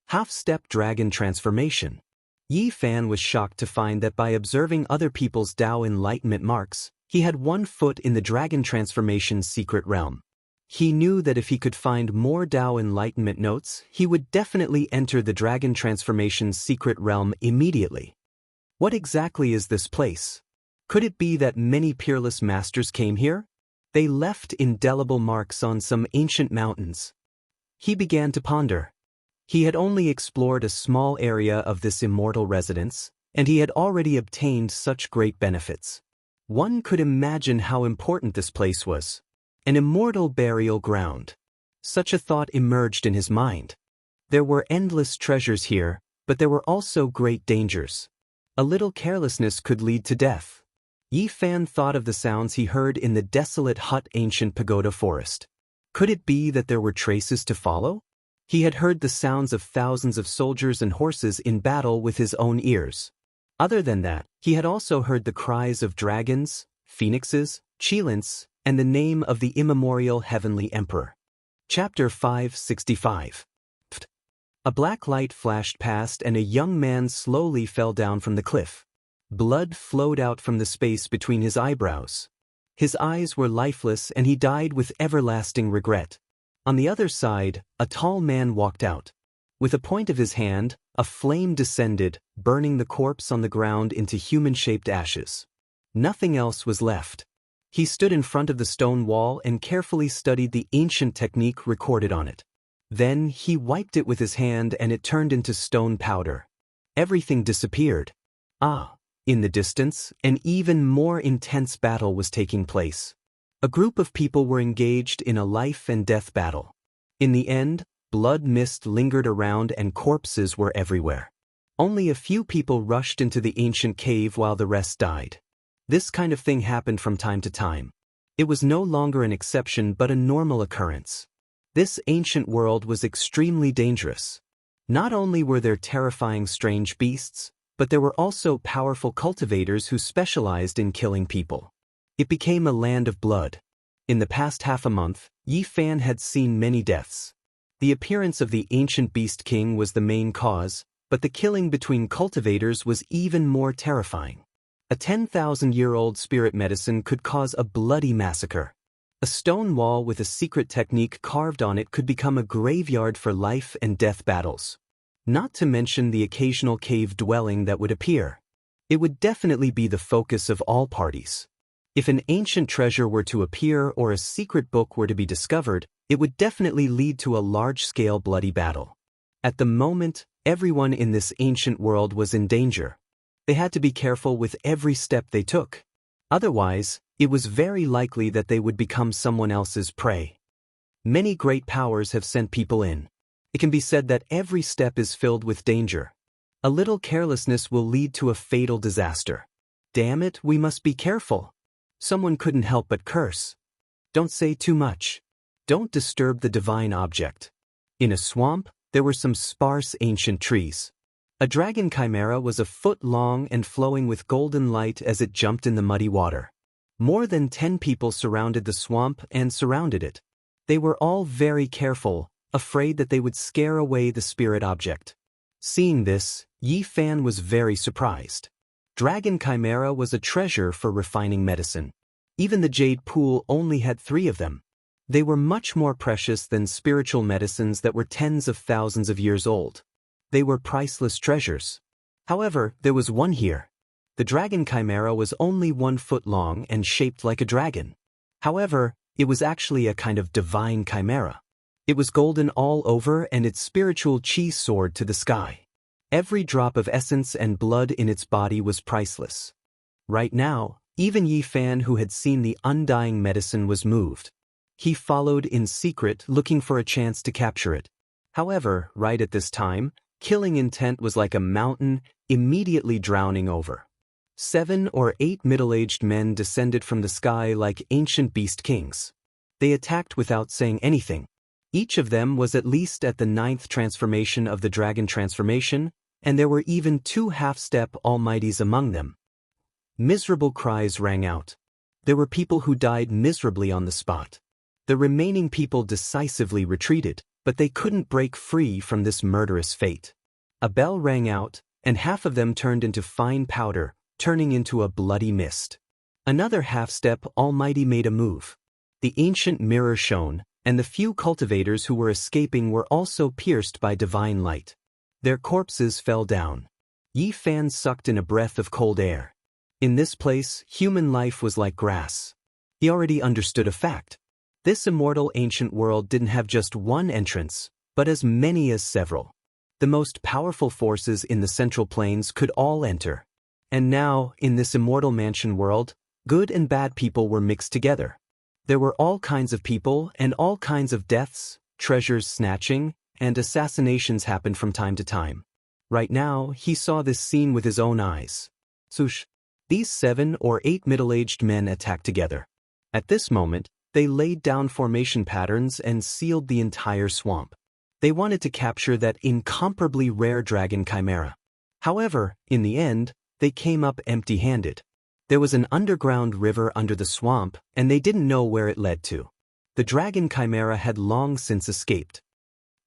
Half-step dragon transformation. Yi Fan was shocked to find that by observing other people's Tao enlightenment marks, he had 1 foot in the dragon transformation's secret realm. He knew that if he could find more Tao enlightenment notes, he would definitely enter the dragon transformation's secret realm immediately. What exactly is this place? Could it be that many peerless masters came here? They left indelible marks on some ancient mountains. He began to ponder. He had only explored a small area of this immortal residence, and he had already obtained such great benefits. One could imagine how important this place was. An immortal burial ground. Such a thought emerged in his mind. There were endless treasures here, but there were also great dangers. A little carelessness could lead to death. Yi Fan thought of the sounds he heard in the desolate hut ancient pagoda forest. Could it be that there were traces to follow? He had heard the sounds of thousands of soldiers and horses in battle with his own ears. Other than that, he had also heard the cries of dragons, phoenixes, cheilants, and the name of the immemorial heavenly emperor. Chapter 565. A black light flashed past and a young man slowly fell down from the cliff. Blood flowed out from the space between his eyebrows. His eyes were lifeless and he died with everlasting regret. On the other side, a tall man walked out. With a point of his hand, a flame descended, burning the corpse on the ground into human-shaped ashes. Nothing else was left. He stood in front of the stone wall and carefully studied the ancient technique recorded on it. Then he wiped it with his hand and it turned into stone powder. Everything disappeared. In the distance, an even more intense battle was taking place. A group of people were engaged in a life and death battle. In the end, blood mist lingered around and corpses were everywhere. Only a few people rushed into the ancient cave while the rest died. This kind of thing happened from time to time. It was no longer an exception but a normal occurrence. This ancient world was extremely dangerous. Not only were there terrifying strange beasts, but there were also powerful cultivators who specialized in killing people. It became a land of blood. In the past half a month, Yi Fan had seen many deaths. The appearance of the ancient beast king was the main cause, but the killing between cultivators was even more terrifying. A 10,000-year-old spirit medicine could cause a bloody massacre. A stone wall with a secret technique carved on it could become a graveyard for life and death battles. Not to mention the occasional cave dwelling that would appear. It would definitely be the focus of all parties. If an ancient treasure were to appear or a secret book were to be discovered, it would definitely lead to a large-scale bloody battle. At the moment, everyone in this ancient world was in danger. They had to be careful with every step they took. Otherwise, it was very likely that they would become someone else's prey. Many great powers have sent people in. It can be said that every step is filled with danger. A little carelessness will lead to a fatal disaster. Damn it, we must be careful. Someone couldn't help but curse. Don't say too much. Don't disturb the divine object. In a swamp, there were some sparse ancient trees. A dragon chimera was a foot long and flowing with golden light as it jumped in the muddy water. More than 10 people surrounded the swamp and surrounded it. They were all very careful, afraid that they would scare away the spirit object. Seeing this, Yi Fan was very surprised. Dragon chimera was a treasure for refining medicine. Even the jade pool only had 3 of them. They were much more precious than spiritual medicines that were tens of thousands of years old. They were priceless treasures. However, there was one here. The dragon chimera was only 1 foot long and shaped like a dragon. However, it was actually a kind of divine chimera. It was golden all over and its spiritual chi soared to the sky. Every drop of essence and blood in its body was priceless. Right now, even Yi Fan, who had seen the undying medicine, was moved. He followed in secret, looking for a chance to capture it. However, right at this time, killing intent was like a mountain, immediately drowning over. 7 or 8 middle-aged men descended from the sky like ancient beast kings. They attacked without saying anything. Each of them was at least at the 9th transformation of the dragon transformation, and there were even 2 half-step almighties among them. Miserable cries rang out. There were people who died miserably on the spot. The remaining people decisively retreated, but they couldn't break free from this murderous fate. A bell rang out, and half of them turned into fine powder, turning into a bloody mist. Another half-step almighty made a move. The ancient mirror shone, and the few cultivators who were escaping were also pierced by divine light. Their corpses fell down. Yi Fan sucked in a breath of cold air. In this place, human life was like grass. He already understood a fact. This immortal ancient world didn't have just one entrance, but as many as several. The most powerful forces in the central plains could all enter. And now, in this immortal mansion world, good and bad people were mixed together. There were all kinds of people and all kinds of deaths, treasures snatching, and assassinations happened from time to time. Right now, he saw this scene with his own eyes. Swoosh! These 7 or 8 middle-aged men attacked together. At this moment, they laid down formation patterns and sealed the entire swamp. They wanted to capture that incomparably rare dragon chimera. However, in the end, they came up empty-handed. There was an underground river under the swamp, and they didn't know where it led to. The dragon chimera had long since escaped.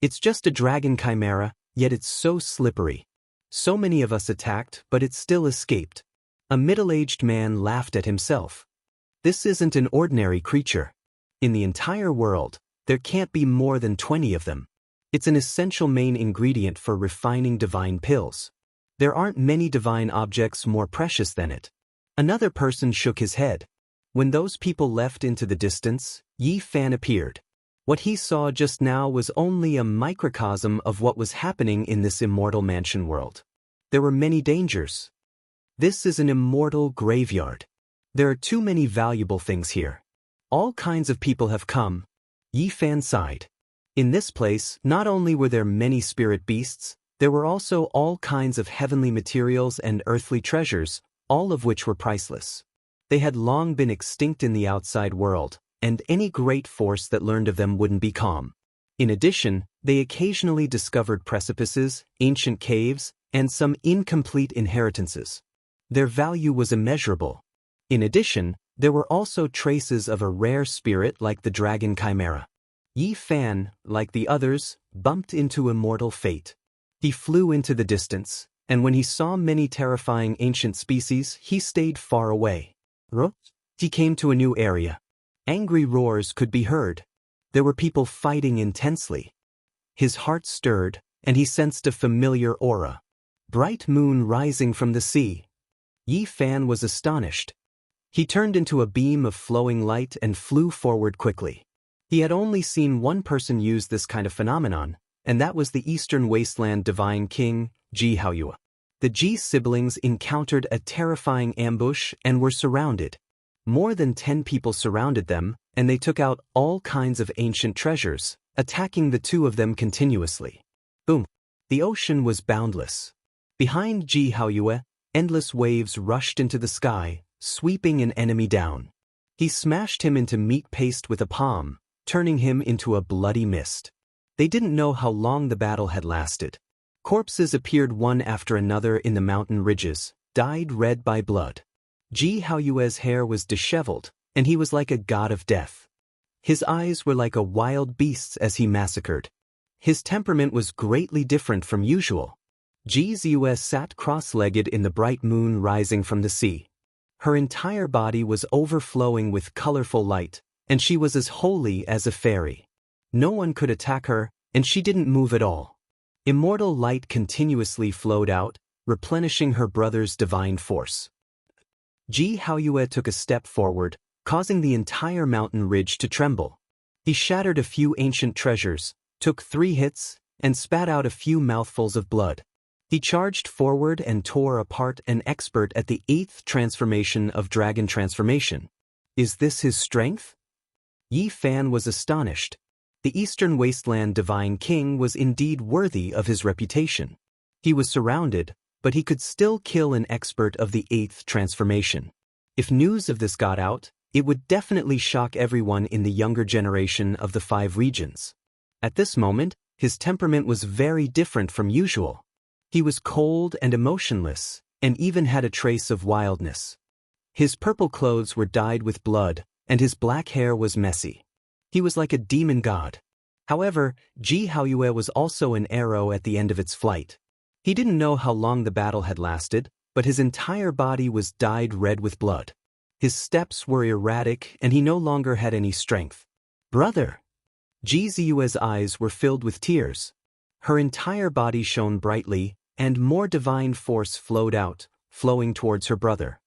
It's just a dragon chimera, yet it's so slippery. So many of us attacked, but it still escaped. A middle-aged man laughed at himself. This isn't an ordinary creature. In the entire world, there can't be more than 20 of them. It's an essential main ingredient for refining divine pills. There aren't many divine objects more precious than it. Another person shook his head. When those people left into the distance, Yi Fan appeared. What he saw just now was only a microcosm of what was happening in this immortal mansion world. There were many dangers. This is an immortal graveyard. There are too many valuable things here. All kinds of people have come. Yi Fan sighed. In this place, not only were there many spirit beasts, there were also all kinds of heavenly materials and earthly treasures, all of which were priceless. They had long been extinct in the outside world, and any great force that learned of them wouldn't be calm. In addition, they occasionally discovered precipices, ancient caves, and some incomplete inheritances. Their value was immeasurable. In addition, there were also traces of a rare spirit like the dragon chimera. Yi Fan, like the others, bumped into immortal fate. He flew into the distance, and when he saw many terrifying ancient species, he stayed far away. He came to a new area. Angry roars could be heard. There were people fighting intensely. His heart stirred, and he sensed a familiar aura. Bright moon rising from the sea. Yi Fan was astonished. He turned into a beam of flowing light and flew forward quickly. He had only seen one person use this kind of phenomenon, and that was the Eastern Wasteland Divine King, Ji Haoyue. The Ji siblings encountered a terrifying ambush and were surrounded. More than 10 people surrounded them, and they took out all kinds of ancient treasures, attacking the two of them continuously. Boom! The ocean was boundless. Behind Ji Haoyue, endless waves rushed into the sky, sweeping an enemy down. He smashed him into meat paste with a palm, turning him into a bloody mist. They didn't know how long the battle had lasted. Corpses appeared one after another in the mountain ridges, dyed red by blood. Ji Haoyue's hair was disheveled, and he was like a god of death. His eyes were like a wild beast's as he massacred. His temperament was greatly different from usual. Ji Ziyue sat cross-legged in the bright moon rising from the sea. Her entire body was overflowing with colorful light, and she was as holy as a fairy. No one could attack her, and she didn't move at all. Immortal light continuously flowed out, replenishing her brother's divine force. Ji Haoyue took a step forward, causing the entire mountain ridge to tremble. He shattered a few ancient treasures, took 3 hits, and spat out a few mouthfuls of blood. He charged forward and tore apart an expert at the 8th transformation of Dragon Transformation. Is this his strength? Yi Fan was astonished. The Eastern Wasteland Divine King was indeed worthy of his reputation. He was surrounded, but he could still kill an expert of the 8th transformation. If news of this got out, it would definitely shock everyone in the younger generation of the 5 regions. At this moment, his temperament was very different from usual. He was cold and emotionless, and even had a trace of wildness. His purple clothes were dyed with blood, and his black hair was messy. He was like a demon god. However, Ji Haoyue was also an arrow at the end of its flight. He didn't know how long the battle had lasted, but his entire body was dyed red with blood. His steps were erratic, and he no longer had any strength. Brother! Ji Ziyue's eyes were filled with tears. Her entire body shone brightly, and more divine force flowed out, flowing towards her brother.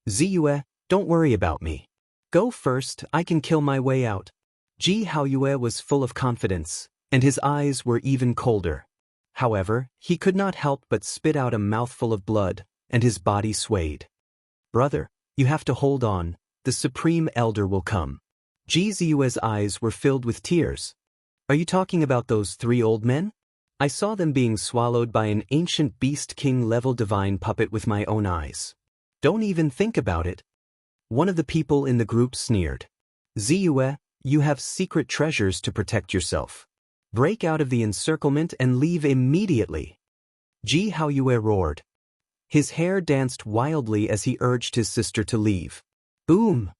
Ziyue, don't worry about me. Go first, I can kill my way out. Ji Haoyue was full of confidence, and his eyes were even colder. However, he could not help but spit out a mouthful of blood, and his body swayed. Brother, you have to hold on, the Supreme Elder will come. Ji Ziyue's eyes were filled with tears. Are you talking about those 3 old men? I saw them being swallowed by an ancient beast king-level divine puppet with my own eyes. Don't even think about it. One of the people in the group sneered. Ziyue, you have secret treasures to protect yourself. Break out of the encirclement and leave immediately. Ji Haoyue roared. His hair danced wildly as he urged his sister to leave. Boom!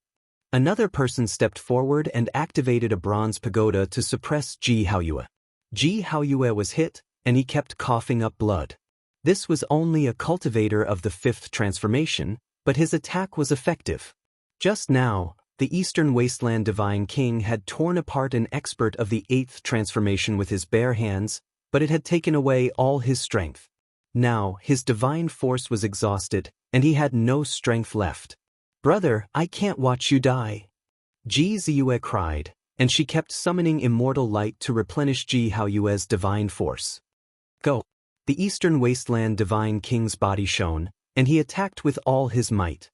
Another person stepped forward and activated a bronze pagoda to suppress Ji Haoyue. Ji Haoyue was hit, and he kept coughing up blood. This was only a cultivator of the 5th transformation, but his attack was effective. Just now, the Eastern Wasteland Divine King had torn apart an expert of the 8th transformation with his bare hands, but it had taken away all his strength. Now, his divine force was exhausted, and he had no strength left. Brother, I can't watch you die. Ji Ziyue cried, and she kept summoning immortal light to replenish Ji Haoyue's divine force. Go! The Eastern Wasteland Divine King's body shone, and he attacked with all his might.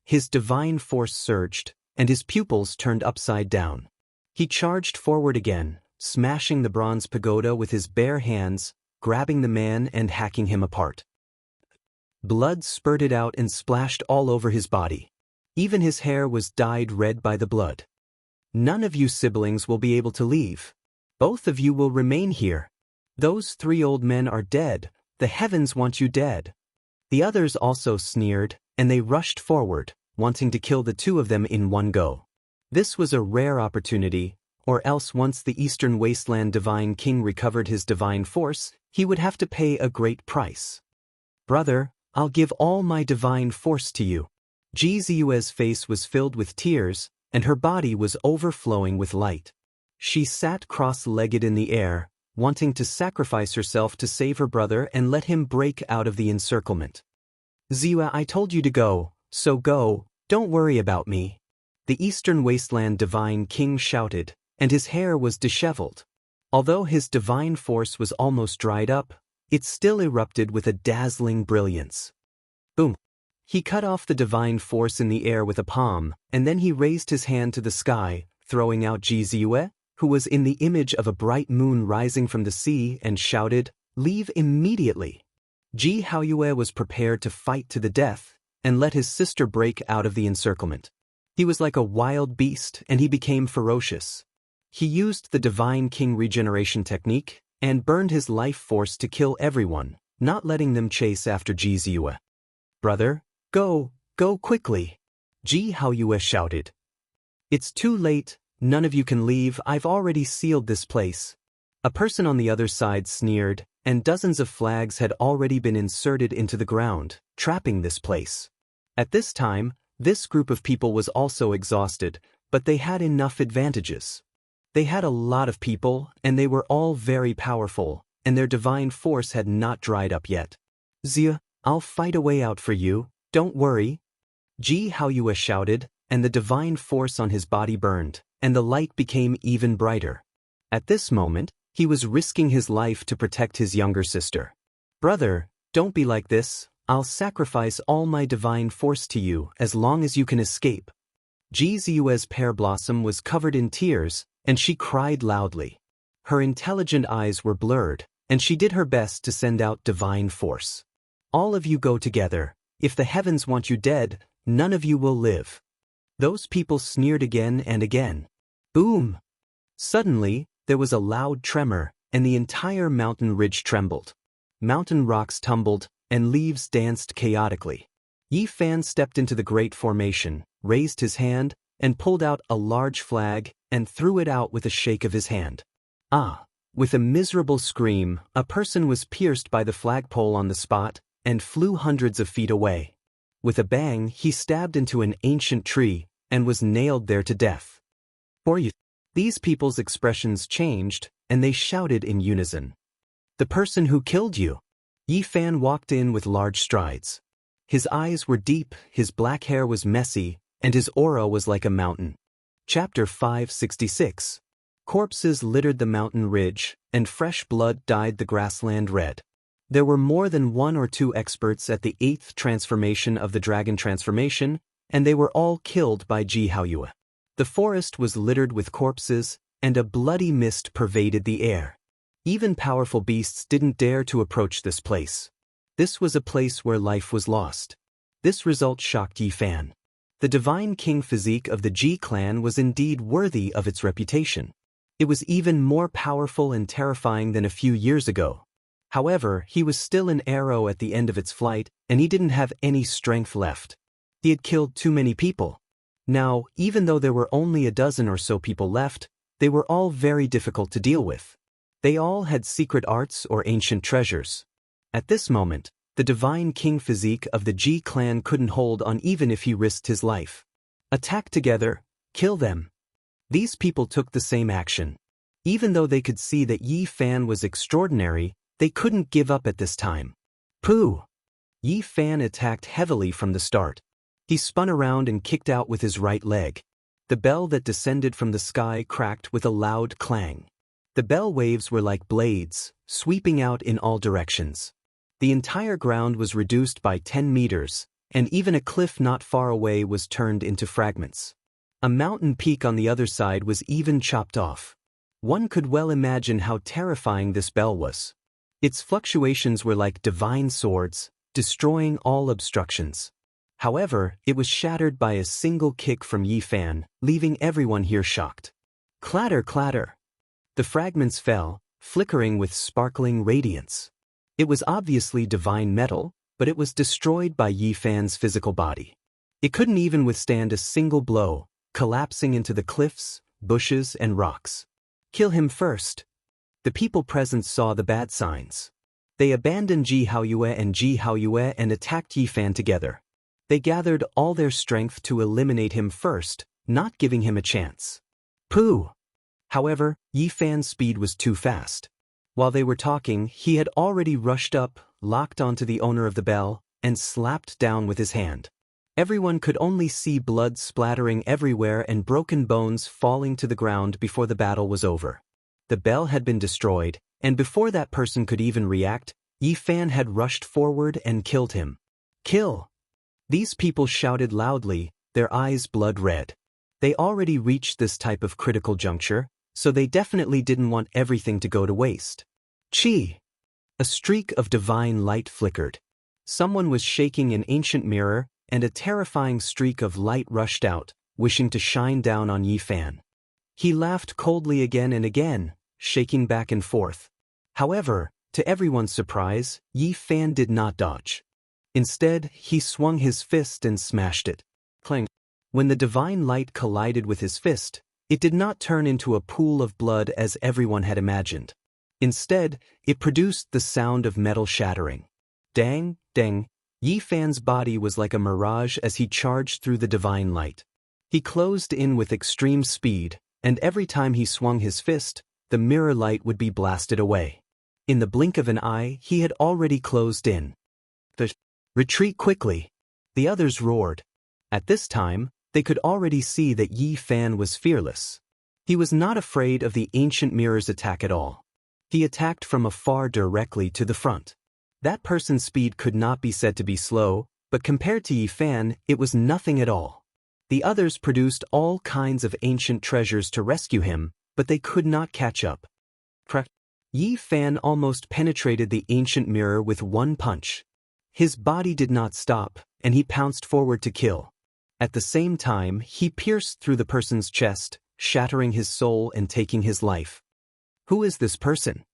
His divine force surged, and his pupils turned upside down. He charged forward again, smashing the bronze pagoda with his bare hands, grabbing the man and hacking him apart. Blood spurted out and splashed all over his body. Even his hair was dyed red by the blood. None of you siblings will be able to leave. Both of you will remain here. Those 3 old men are dead. The heavens want you dead. The others also sneered, and they rushed forward, wanting to kill the 2 of them in one go. This was a rare opportunity, or else once the Eastern Wasteland Divine King recovered his divine force, he would have to pay a great price. Brother, I'll give all my divine force to you. Ji Ziyue's face was filled with tears, and her body was overflowing with light. She sat cross-legged in the air, wanting to sacrifice herself to save her brother and let him break out of the encirclement. Ziyue, I told you to go, so go, don't worry about me. The Eastern Wasteland Divine King shouted, and his hair was disheveled. Although his divine force was almost dried up, it still erupted with a dazzling brilliance. Boom! He cut off the divine force in the air with a palm, and then he raised his hand to the sky, throwing out Ji Ziyue, who was in the image of a bright moon rising from the sea, and shouted, "Leave immediately!" Ji Haoyue was prepared to fight to the death, and let his sister break out of the encirclement. He was like a wild beast, and he became ferocious. He used the Divine King regeneration technique, and burned his life force to kill everyone, not letting them chase after Ji Ziyue. Brother, go quickly! Ji Haoyue shouted. It's too late, none of you can leave, I've already sealed this place. A person on the other side sneered, and dozens of flags had already been inserted into the ground, trapping this place. At this time, this group of people was also exhausted, but they had enough advantages. They had a lot of people, and they were all very powerful, and their divine force had not dried up yet. Ziyue, I'll fight a way out for you, don't worry. Ji Haoyue shouted, and the divine force on his body burned, and the light became even brighter. At this moment, he was risking his life to protect his younger sister. Brother, don't be like this, I'll sacrifice all my divine force to you as long as you can escape. Ji Ziyue's pear blossom was covered in tears, and she cried loudly. Her intelligent eyes were blurred, and she did her best to send out divine force. All of you go together. If the heavens want you dead, none of you will live. Those people sneered again and again. Boom! Suddenly, there was a loud tremor, and the entire mountain ridge trembled. Mountain rocks tumbled, and leaves danced chaotically. Yi Fan stepped into the great formation, raised his hand, and pulled out a large flag, and threw it out with a shake of his hand. Ah! With a miserable scream, a person was pierced by the flagpole on the spot, and flew hundreds of feet away. With a bang, he stabbed into an ancient tree, and was nailed there to death. These people's expressions changed, and they shouted in unison. The person who killed you! Yi Fan walked in with large strides. His eyes were deep, his black hair was messy, and his aura was like a mountain. Chapter 566. Corpses littered the mountain ridge, and fresh blood dyed the grassland red. There were more than 1 or 2 experts at the 8th transformation of the dragon transformation, and they were all killed by Ji Haoyue. The forest was littered with corpses, and a bloody mist pervaded the air. Even powerful beasts didn't dare to approach this place. This was a place where life was lost. This result shocked Yi Fan. The Divine King physique of the Ji clan was indeed worthy of its reputation. It was even more powerful and terrifying than a few years ago. However, he was still an arrow at the end of its flight, and he didn't have any strength left. He had killed too many people. Now, even though there were only a dozen or so people left, they were all very difficult to deal with. They all had secret arts or ancient treasures. At this moment, the Divine King physique of the Ji clan couldn't hold on even if he risked his life. Attack together, kill them. These people took the same action. Even though they could see that Yi Fan was extraordinary, they couldn't give up at this time. Pooh! Yi Fan attacked heavily from the start. He spun around and kicked out with his right leg. The bell that descended from the sky cracked with a loud clang. The bell waves were like blades, sweeping out in all directions. The entire ground was reduced by 10 meters, and even a cliff not far away was turned into fragments. A mountain peak on the other side was even chopped off. One could well imagine how terrifying this bell was. Its fluctuations were like divine swords, destroying all obstructions. However, it was shattered by a single kick from Yi Fan, leaving everyone here shocked. Clatter, clatter! The fragments fell, flickering with sparkling radiance. It was obviously divine metal, but it was destroyed by Yi Fan's physical body. It couldn't even withstand a single blow, collapsing into the cliffs, bushes, and rocks. Kill him first. The people present saw the bad signs. They abandoned Ji Haoyue and attacked Yi Fan together. They gathered all their strength to eliminate him first, not giving him a chance. Pooh! However, Yi Fan's speed was too fast. While they were talking, he had already rushed up, locked onto the owner of the bell, and slapped down with his hand. Everyone could only see blood splattering everywhere and broken bones falling to the ground before the battle was over. The bell had been destroyed, and before that person could even react, Yi Fan had rushed forward and killed him. Kill! These people shouted loudly, their eyes blood red. They already reached this type of critical juncture, so they definitely didn't want everything to go to waste. Chi! A streak of divine light flickered. Someone was shaking an ancient mirror, and a terrifying streak of light rushed out, wishing to shine down on Yi Fan. He laughed coldly again and again, shaking back and forth. However, to everyone's surprise, Yi Fan did not dodge. Instead, he swung his fist and smashed it. Clang! When the divine light collided with his fist, it did not turn into a pool of blood as everyone had imagined. Instead, it produced the sound of metal shattering. Dang, dang! Yi Fan's body was like a mirage as he charged through the divine light. He closed in with extreme speed, and every time he swung his fist, the mirror light would be blasted away. In the blink of an eye, he had already closed in. Retreat quickly! The others roared. At this time, they could already see that Yi Fan was fearless. He was not afraid of the ancient mirror's attack at all. He attacked from afar directly to the front. That person's speed could not be said to be slow, but compared to Yi Fan, it was nothing at all. The others produced all kinds of ancient treasures to rescue him, but they could not catch up. Yi Fan almost penetrated the ancient mirror with one punch. His body did not stop, and he pounced forward to kill. At the same time, he pierced through the person's chest, shattering his soul and taking his life. Who is this person?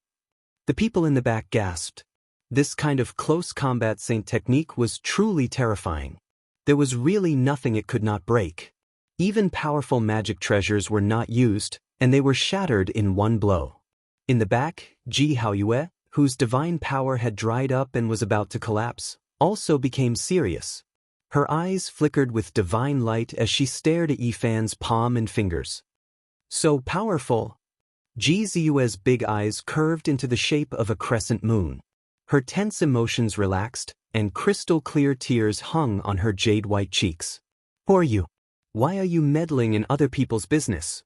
The people in the back gasped. This kind of close combat saint technique was truly terrifying. There was really nothing it could not break. Even powerful magic treasures were not used, and they were shattered in one blow. In the back, Ji Haoyue, whose divine power had dried up and was about to collapse, also became serious. Her eyes flickered with divine light as she stared at Yi Fan's palm and fingers. So powerful! Ji Ziyue's big eyes curved into the shape of a crescent moon. Her tense emotions relaxed, and crystal-clear tears hung on her jade-white cheeks. Who are you? Why are you meddling in other people's business?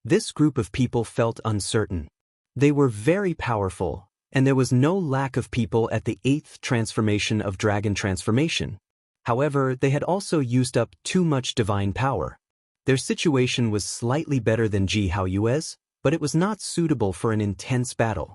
This group of people felt uncertain. They were very powerful, and there was no lack of people at the 8th transformation of Dragon Transformation. However, they had also used up too much divine power. Their situation was slightly better than Ji Haoyue's, but it was not suitable for an intense battle.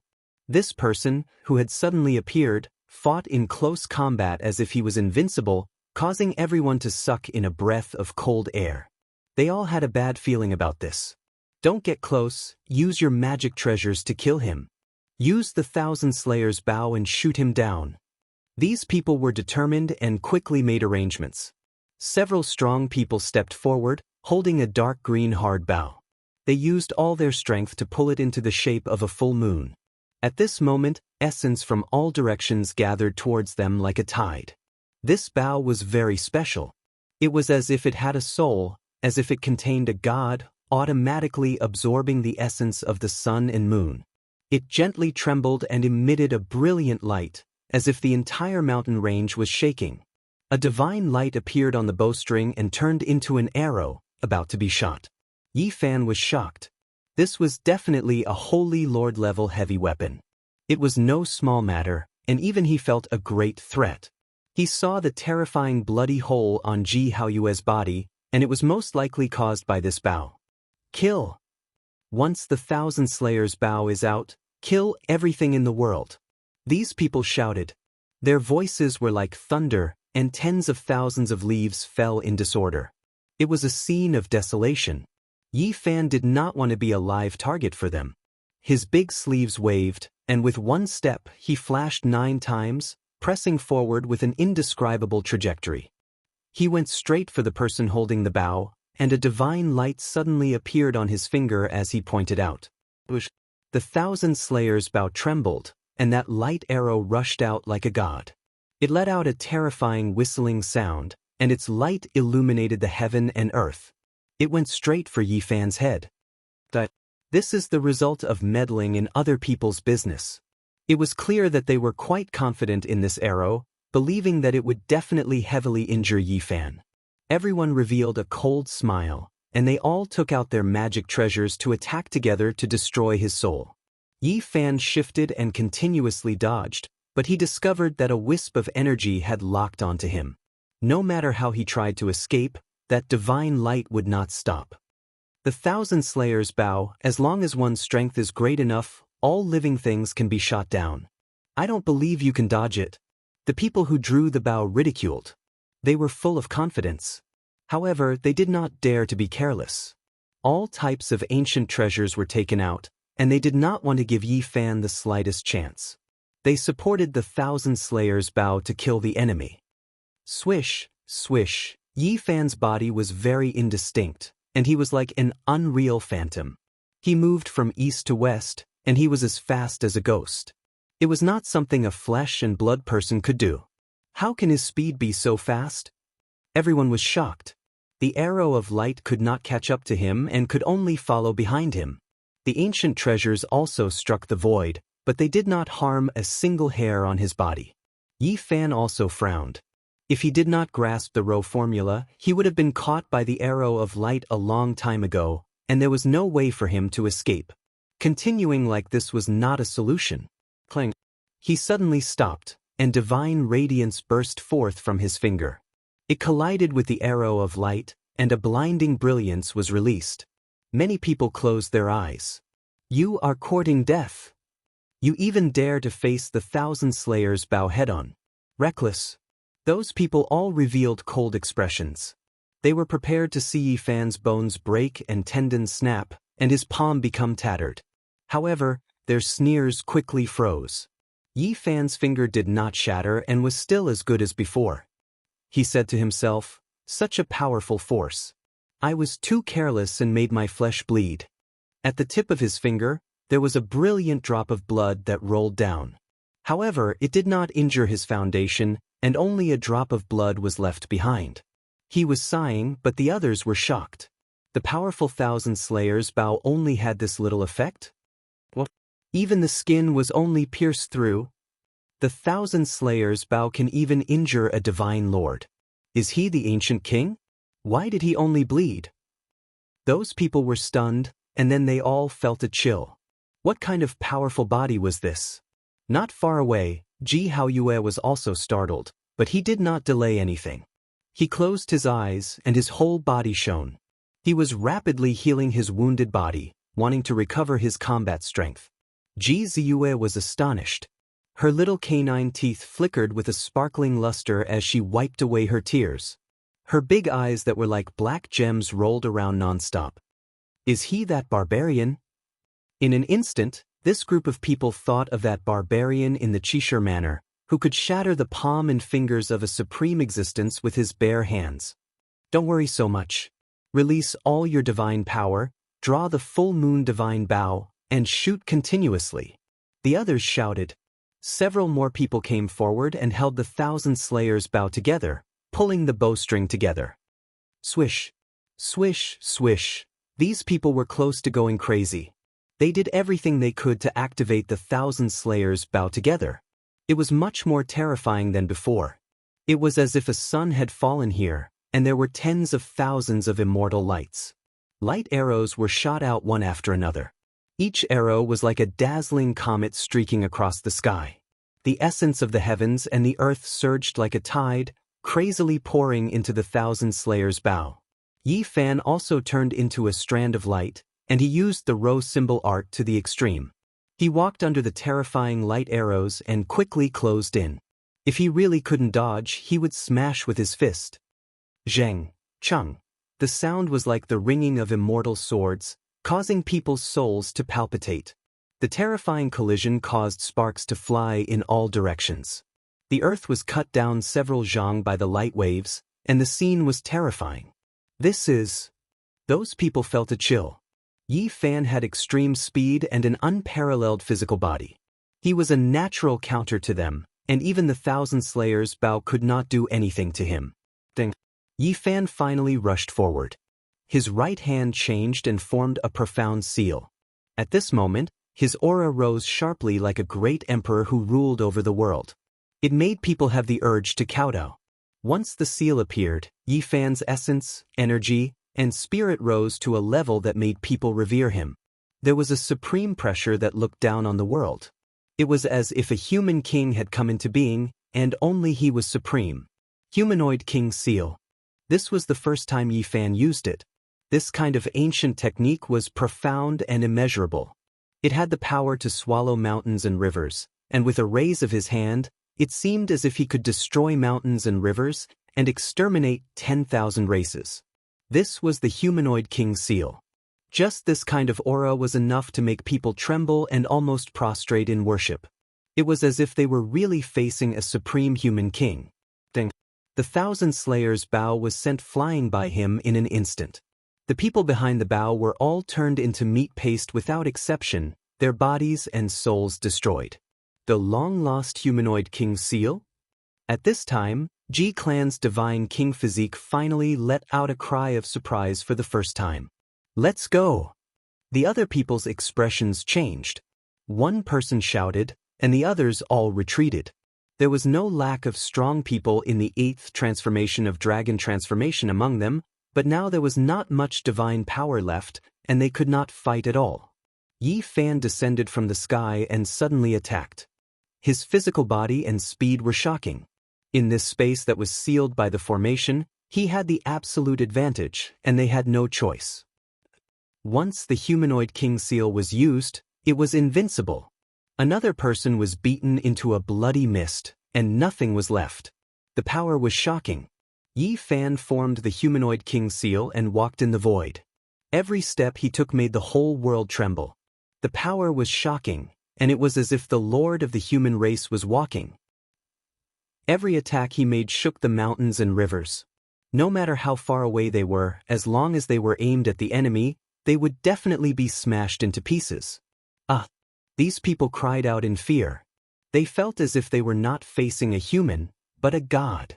This person, who had suddenly appeared, fought in close combat as if he was invincible, causing everyone to suck in a breath of cold air. They all had a bad feeling about this. Don't get close, use your magic treasures to kill him. Use the Thousand Slayers' bow and shoot him down. These people were determined and quickly made arrangements. Several strong people stepped forward, holding a dark green hard bow. They used all their strength to pull it into the shape of a full moon. At this moment, essence from all directions gathered towards them like a tide. This bow was very special. It was as if it had a soul, as if it contained a god, automatically absorbing the essence of the sun and moon. It gently trembled and emitted a brilliant light, as if the entire mountain range was shaking. A divine light appeared on the bowstring and turned into an arrow, about to be shot. Yi Fan was shocked. This was definitely a Holy Lord-level heavy weapon. It was no small matter, and even he felt a great threat. He saw the terrifying bloody hole on Ji Haoyue's body, and it was most likely caused by this bow. Kill! Once the Thousand Slayers' bow is out, kill everything in the world. These people shouted. Their voices were like thunder, and tens of thousands of leaves fell in disorder. It was a scene of desolation. Yi Fan did not want to be a live target for them. His big sleeves waved, and with one step he flashed 9 times, pressing forward with an indescribable trajectory. He went straight for the person holding the bow, and a divine light suddenly appeared on his finger as he pointed out. The Thousand Slayers' bow trembled, and that light arrow rushed out like a god. It let out a terrifying whistling sound, and its light illuminated the heaven and earth. It went straight for Yi Fan's head. This is the result of meddling in other people's business. It was clear that they were quite confident in this arrow, believing that it would definitely heavily injure Yi Fan. Everyone revealed a cold smile, and they all took out their magic treasures to attack together to destroy his soul. Yi Fan shifted and continuously dodged, but he discovered that a wisp of energy had locked onto him. No matter how he tried to escape, that divine light would not stop. The Thousand Slayers bow, as long as one's strength is great enough, all living things can be shot down. I don't believe you can dodge it. The people who drew the bow ridiculed. They were full of confidence. However, they did not dare to be careless. All types of ancient treasures were taken out, and they did not want to give Yi Fan the slightest chance. They supported the Thousand Slayers bow to kill the enemy. Swish, swish, Yi Fan's body was very indistinct, and he was like an unreal phantom. He moved from east to west, and he was as fast as a ghost. It was not something a flesh and blood person could do. How can his speed be so fast? Everyone was shocked. The arrow of light could not catch up to him and could only follow behind him. The ancient treasures also struck the void, but they did not harm a single hair on his body. Yi Fan also frowned. If he did not grasp the Rho formula, he would have been caught by the arrow of light a long time ago, and there was no way for him to escape. Continuing like this was not a solution. Clang. He suddenly stopped, and divine radiance burst forth from his finger. It collided with the arrow of light, and a blinding brilliance was released. Many people closed their eyes. You are courting death. You even dare to face the Thousand Slayers bow head-on. Reckless. Those people all revealed cold expressions. They were prepared to see Yi Fan's bones break and tendons snap, and his palm become tattered. However, their sneers quickly froze. Yi Fan's finger did not shatter and was still as good as before. He said to himself, "Such a powerful force. I was too careless and made my flesh bleed." At the tip of his finger, there was a brilliant drop of blood that rolled down. However, it did not injure his foundation, and only a drop of blood was left behind. He was sighing, but the others were shocked. The powerful Thousand Slayers bow only had this little effect? What? Even the skin was only pierced through? The Thousand Slayers bow can even injure a divine lord. Is he the ancient king? Why did he only bleed? Those people were stunned, and then they all felt a chill. What kind of powerful body was this? Not far away, Ji Haoyue was also startled, but he did not delay anything. He closed his eyes, and his whole body shone. He was rapidly healing his wounded body, wanting to recover his combat strength. Ji Ziyue was astonished. Her little canine teeth flickered with a sparkling luster as she wiped away her tears. Her big eyes that were like black gems rolled around nonstop. Is he that barbarian? In an instant, this group of people thought of that barbarian in the Qishir manner, who could shatter the palm and fingers of a supreme existence with his bare hands. Don't worry so much. Release all your divine power, draw the full moon divine bow, and shoot continuously. The others shouted. Several more people came forward and held the Thousand Slayers bow together, pulling the bowstring together. Swish, swish, swish. These people were close to going crazy. They did everything they could to activate the Thousand Slayers bow together. It was much more terrifying than before. It was as if a sun had fallen here, and there were tens of thousands of immortal lights. Light arrows were shot out one after another. Each arrow was like a dazzling comet streaking across the sky. The essence of the heavens and the earth surged like a tide, crazily pouring into the Thousand Slayers bow. Yi Fan also turned into a strand of light, and he used the Rho symbol art to the extreme. He walked under the terrifying light arrows and quickly closed in. If he really couldn't dodge, he would smash with his fist. Zheng, chung. The sound was like the ringing of immortal swords, causing people's souls to palpitate. The terrifying collision caused sparks to fly in all directions. The earth was cut down several zhang by the light waves, and the scene was terrifying. Those people felt a chill. Yi Fan had extreme speed and an unparalleled physical body. He was a natural counter to them, and even the Thousand Slayers' bow could not do anything to him. Ding. Yi Fan finally rushed forward. His right hand changed and formed a profound seal. At this moment, his aura rose sharply like a great emperor who ruled over the world. It made people have the urge to kowtow. Once the seal appeared, Yi Fan's essence, energy, and spirit rose to a level that made people revere him. There was a supreme pressure that looked down on the world. It was as if a human king had come into being, and only he was supreme. Humanoid King Seal. This was the first time Yi Fan used it. This kind of ancient technique was profound and immeasurable. It had the power to swallow mountains and rivers, and with a raise of his hand, it seemed as if he could destroy mountains and rivers and exterminate 10,000 races. This was the Humanoid King Seal. Just this kind of aura was enough to make people tremble and almost prostrate in worship. It was as if they were really facing a supreme human king. Ding. The Thousand Slayers' bow was sent flying by him in an instant. The people behind the bow were all turned into meat paste without exception, their bodies and souls destroyed. The long-lost Humanoid King Seal? At this time, Ji Clan's divine king physique finally let out a cry of surprise for the first time. "Let's go!" The other people's expressions changed. One person shouted, and the others all retreated. There was no lack of strong people in the 8th transformation of Dragon Transformation among them, but now there was not much divine power left, and they could not fight at all. Yi Fan descended from the sky and suddenly attacked. His physical body and speed were shocking. In this space that was sealed by the formation, he had the absolute advantage, and they had no choice. Once the Humanoid King Seal was used, it was invincible. Another person was beaten into a bloody mist, and nothing was left. The power was shocking. Yi Fan formed the Humanoid King Seal and walked in the void. Every step he took made the whole world tremble. The power was shocking, and it was as if the Lord of the human race was walking. Every attack he made shook the mountains and rivers. No matter how far away they were, as long as they were aimed at the enemy, they would definitely be smashed into pieces. These people cried out in fear. They felt as if they were not facing a human, but a god.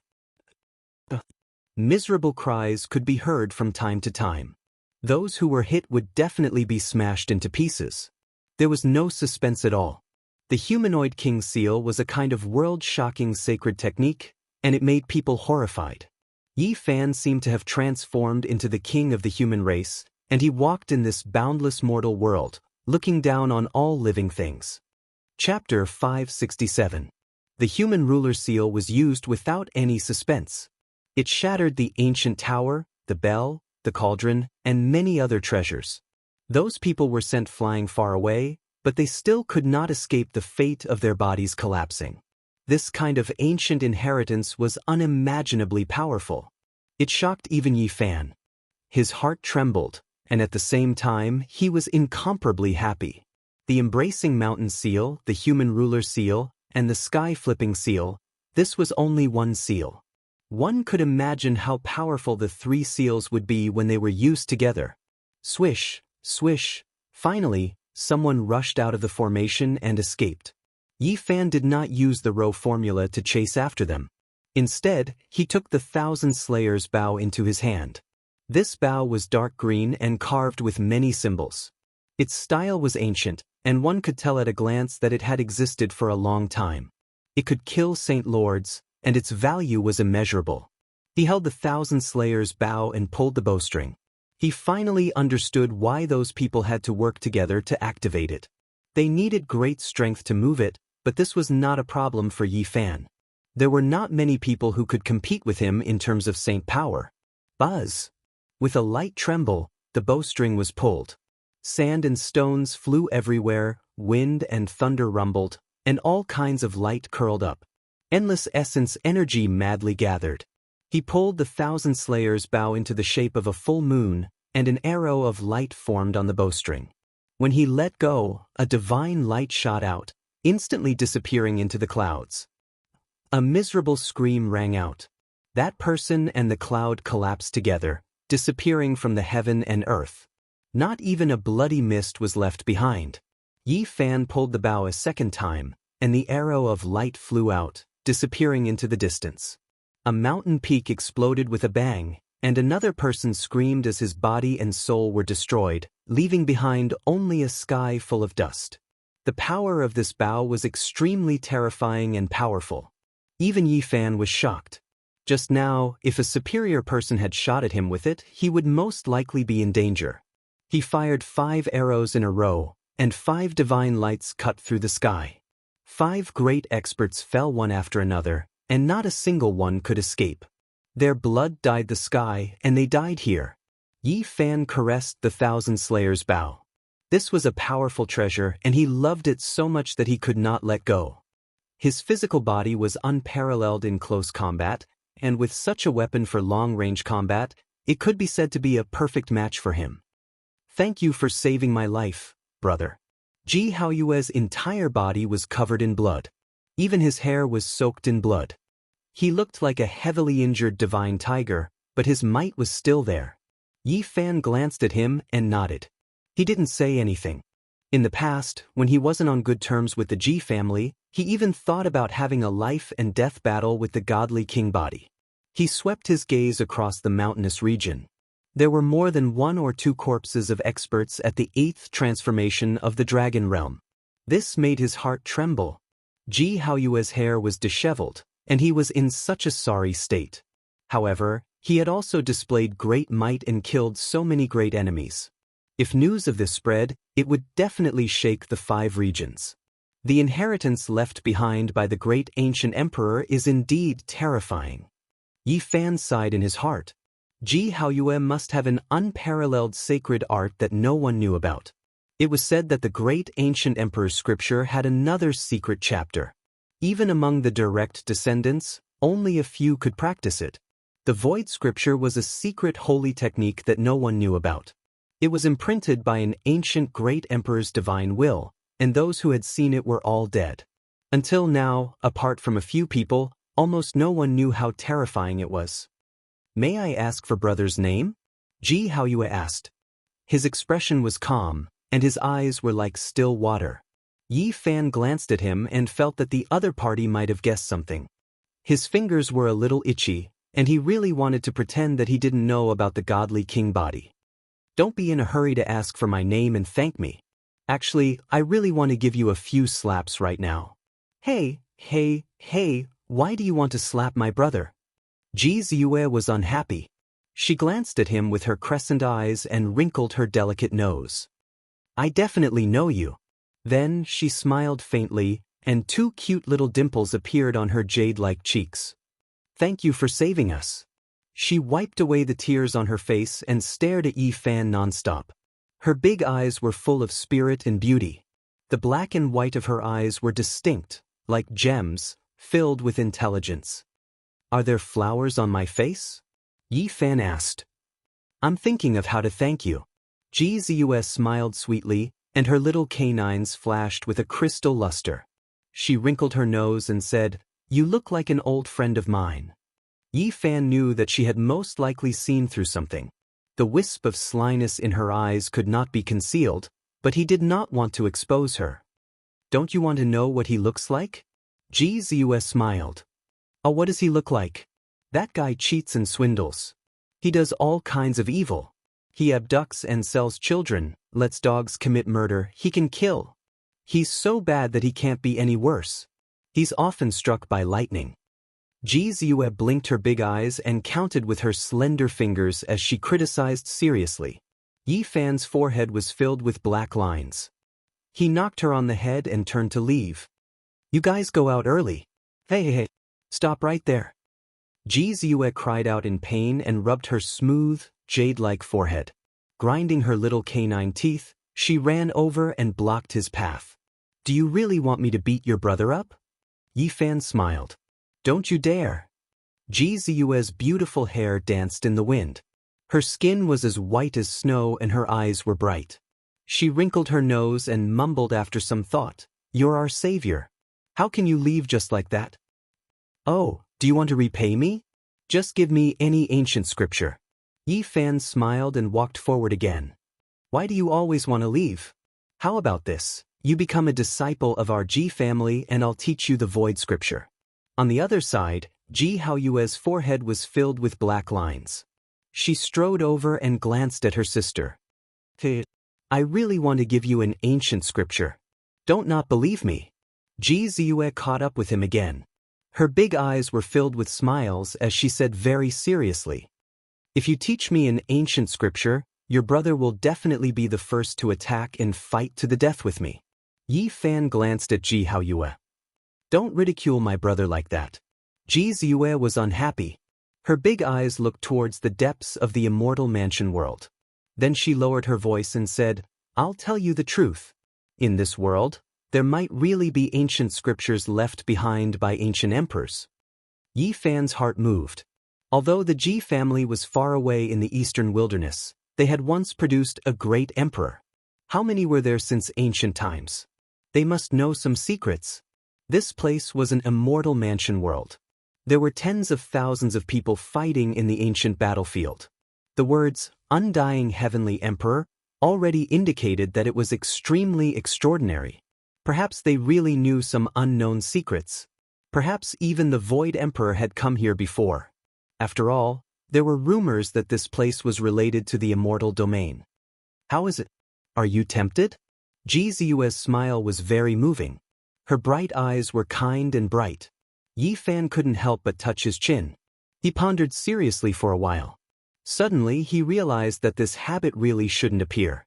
Miserable cries could be heard from time to time. Those who were hit would definitely be smashed into pieces. There was no suspense at all. The Humanoid King Seal was a kind of world-shocking sacred technique, and it made people horrified. Yi Fan seemed to have transformed into the king of the human race, and he walked in this boundless mortal world, looking down on all living things. Chapter 567. The Human Ruler Seal was used without any suspense. It shattered the ancient tower, the bell, the cauldron, and many other treasures. Those people were sent flying far away, but they still could not escape the fate of their bodies collapsing. This kind of ancient inheritance was unimaginably powerful. It shocked even Yi Fan. His heart trembled, and at the same time, he was incomparably happy. The Embracing Mountain Seal, the Human Ruler Seal, and the Sky-Flipping Seal, this was only one seal. One could imagine how powerful the 3 seals would be when they were used together. Swish, swish. Finally, someone rushed out of the formation and escaped. Yi Fan did not use the row formula to chase after them. Instead, he took the Thousand Slayers' bow into his hand. This bow was dark green and carved with many symbols. Its style was ancient, and one could tell at a glance that it had existed for a long time. It could kill Saint Lords, and its value was immeasurable. He held the Thousand Slayers' bow and pulled the bowstring. He finally understood why those people had to work together to activate it. They needed great strength to move it, but this was not a problem for Yi Fan. There were not many people who could compete with him in terms of saint power. Buzz! With a light tremble, the bowstring was pulled. Sand and stones flew everywhere, wind and thunder rumbled, and all kinds of light curled up. Endless essence energy madly gathered. He pulled the Thousand Slayers' bow into the shape of a full moon, and an arrow of light formed on the bowstring. When he let go, a divine light shot out, instantly disappearing into the clouds. A miserable scream rang out. That person and the cloud collapsed together, disappearing from the heaven and earth. Not even a bloody mist was left behind. Yi Fan pulled the bow a second time, and the arrow of light flew out, disappearing into the distance. A mountain peak exploded with a bang, and another person screamed as his body and soul were destroyed, leaving behind only a sky full of dust. The power of this bow was extremely terrifying and powerful. Even Yi Fan was shocked. Just now, if a superior person had shot at him with it, he would most likely be in danger. He fired 5 arrows in a row, and 5 divine lights cut through the sky. 5 great experts fell one after another, and not a single one could escape. Their blood dyed the sky, and they died here. Yi Fan caressed the Thousand Slayers' bow. This was a powerful treasure, and he loved it so much that he could not let go. His physical body was unparalleled in close combat, and with such a weapon for long-range combat, it could be said to be a perfect match for him. Thank you for saving my life, brother. Ji Haoyue's entire body was covered in blood. Even his hair was soaked in blood. He looked like a heavily injured divine tiger, but his might was still there. Yi Fan glanced at him and nodded. He didn't say anything. In the past, when he wasn't on good terms with the Ji family, he even thought about having a life and death battle with the godly king body. He swept his gaze across the mountainous region. There were more than 1 or 2 corpses of experts at the 8th transformation of the dragon realm. This made his heart tremble. Ji Haoyue's hair was disheveled, and he was in such a sorry state. However, he had also displayed great might and killed so many great enemies. If news of this spread, it would definitely shake the 5 regions. The inheritance left behind by the great ancient emperor is indeed terrifying. Yi Fan sighed in his heart. Ji Haoyue must have an unparalleled sacred art that no one knew about. It was said that the great ancient emperor's scripture had another secret chapter. Even among the direct descendants, only a few could practice it. The void scripture was a secret holy technique that no one knew about. It was imprinted by an ancient great emperor's divine will, and those who had seen it were all dead. Until now, apart from a few people, almost no one knew how terrifying it was. May I ask for brother's name? Ji Haoyue asked. His expression was calm, and his eyes were like still water. Yi Fan glanced at him and felt that the other party might have guessed something. His fingers were a little itchy, and he really wanted to pretend that he didn't know about the godly king body. Don't be in a hurry to ask for my name and thank me. Actually, I really want to give you a few slaps right now. Hey, why do you want to slap my brother? Ji Ziyue was unhappy. She glanced at him with her crescent eyes and wrinkled her delicate nose. I definitely know you. Then she smiled faintly, and 2 cute little dimples appeared on her jade-like cheeks. Thank you for saving us. She wiped away the tears on her face and stared at Yi Fan nonstop. Her big eyes were full of spirit and beauty. The black and white of her eyes were distinct, like gems, filled with intelligence. Are there flowers on my face? Yi Fan asked. I'm thinking of how to thank you. Ji Ziyue smiled sweetly, and her little canines flashed with a crystal luster. She wrinkled her nose and said, You look like an old friend of mine. Yi Fan knew that she had most likely seen through something. The wisp of slyness in her eyes could not be concealed, but he did not want to expose her. Don't you want to know what he looks like? Ji Ziyue smiled. Oh, what does he look like? That guy cheats and swindles. He does all kinds of evil. He abducts and sells children, lets dogs commit murder, he can kill. He's so bad that he can't be any worse. He's often struck by lightning. Ji Ziyue blinked her big eyes and counted with her slender fingers as she criticized seriously. Yi Fan's forehead was filled with black lines. He knocked her on the head and turned to leave. You guys go out early. Hey, stop right there. Ji Ziyue cried out in pain and rubbed her smooth, jade-like forehead. Grinding her little canine teeth, she ran over and blocked his path. Do you really want me to beat your brother up? Yi Fan smiled. Don't you dare. Ji Ziyue's beautiful hair danced in the wind. Her skin was as white as snow and her eyes were bright. She wrinkled her nose and mumbled after some thought. You're our savior. How can you leave just like that? Oh, do you want to repay me? Just give me any ancient scripture. Yi Fan smiled and walked forward again. Why do you always want to leave? How about this? You become a disciple of our Ji family and I'll teach you the void scripture. On the other side, Ji Haoyue's forehead was filled with black lines. She strode over and glanced at her sister. I really want to give you an ancient scripture. Don't not believe me. Ji Ziyue caught up with him again. Her big eyes were filled with smiles as she said very seriously, if you teach me an ancient scripture, your brother will definitely be the first to attack and fight to the death with me. Yi Fan glanced at Ji Haoyue. Don't ridicule my brother like that. Ji Ziyue was unhappy. Her big eyes looked towards the depths of the immortal mansion world. Then she lowered her voice and said, I'll tell you the truth. In this world, there might really be ancient scriptures left behind by ancient emperors. Yi Fan's heart moved. Although the Ji family was far away in the eastern wilderness, they had once produced a great emperor. How many were there since ancient times? They must know some secrets. This place was an immortal mansion world. There were tens of thousands of people fighting in the ancient battlefield. The words, Undying Heavenly Emperor, already indicated that it was extremely extraordinary. Perhaps they really knew some unknown secrets. Perhaps even the Void Emperor had come here before. After all, there were rumors that this place was related to the immortal domain. How is it? Are you tempted? Ji Ziyue's smile was very moving. Her bright eyes were kind and bright. Yi Fan couldn't help but touch his chin. He pondered seriously for a while. Suddenly he realized that this habit really shouldn't appear.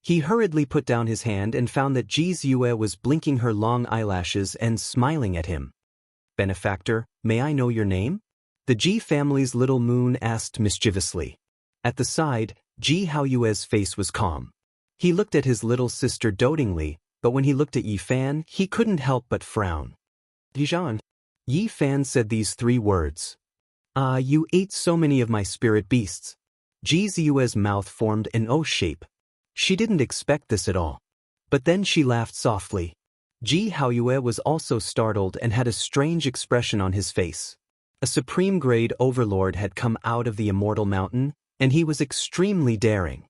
He hurriedly put down his hand and found that Ji Ziyue was blinking her long eyelashes and smiling at him. Benefactor, may I know your name? The Ji family's little moon asked mischievously. At the side, Ji Haoyue's face was calm. He looked at his little sister dotingly, but when he looked at Yi Fan, he couldn't help but frown. Dijon. Yi Fan said these 3 words. You ate so many of my spirit beasts. Ji Ziyue's mouth formed an O shape. She didn't expect this at all. But then she laughed softly. Ji Haoyue was also startled and had a strange expression on his face. A supreme-grade overlord had come out of the immortal mountain, and he was extremely daring.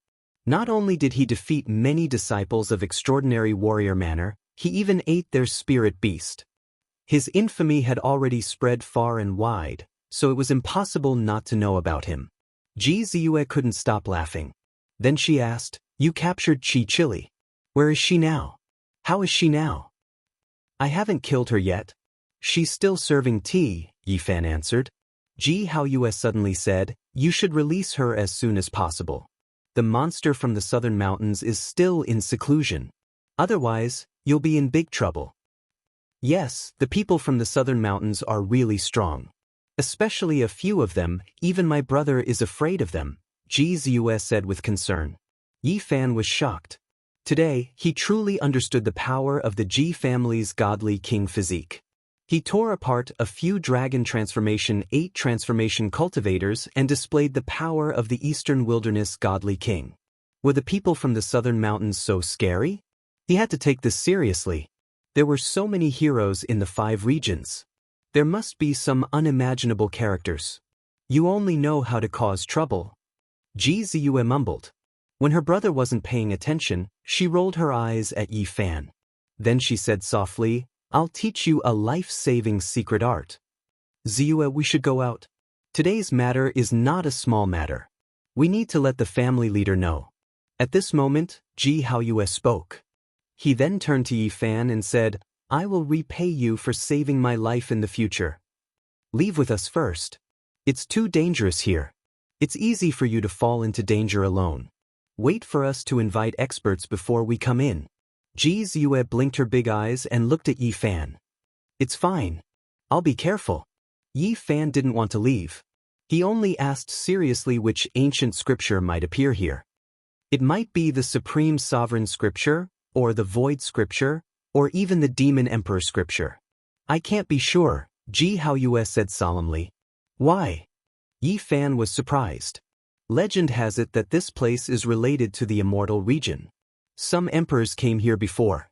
Not only did he defeat many disciples of extraordinary warrior manner, he even ate their spirit beast. His infamy had already spread far and wide, so it was impossible not to know about him. Ji Ziyue couldn't stop laughing. Then she asked, You captured Chi Chili. Where is she now? How is she now? I haven't killed her yet. She's still serving tea, Yi Fan answered. Ji Haoyue suddenly said, You should release her as soon as possible. The monster from the southern mountains is still in seclusion. Otherwise, you'll be in big trouble. Yes, the people from the southern mountains are really strong. Especially a few of them, even my brother is afraid of them, Ji Ziyue said with concern. Yi Fan was shocked. Today, he truly understood the power of the Ji family's godly king physique. He tore apart a few Dragon Transformation 8 transformation cultivators and displayed the power of the Eastern Wilderness godly king. Were the people from the southern mountains so scary? He had to take this seriously. There were so many heroes in the 5 regions. There must be some unimaginable characters. You only know how to cause trouble. Ji Ziyue mumbled. When her brother wasn't paying attention, she rolled her eyes at Yi Fan. Then she said softly, I'll teach you a life-saving secret art. Ziyue, we should go out. Today's matter is not a small matter. We need to let the family leader know. At this moment, Ji Haoyue spoke. He then turned to Yi Fan and said, I will repay you for saving my life in the future. Leave with us first. It's too dangerous here. It's easy for you to fall into danger alone. Wait for us to invite experts before we come in. Ji Ziyue blinked her big eyes and looked at Yi Fan. It's fine. I'll be careful. Yi Fan didn't want to leave. He only asked seriously which ancient scripture might appear here. It might be the Supreme Sovereign Scripture, or the Void Scripture, or even the Demon Emperor Scripture. I can't be sure, Ji Haoyue said solemnly. Why? Yi Fan was surprised. Legend has it that this place is related to the immortal region. Some emperors came here before.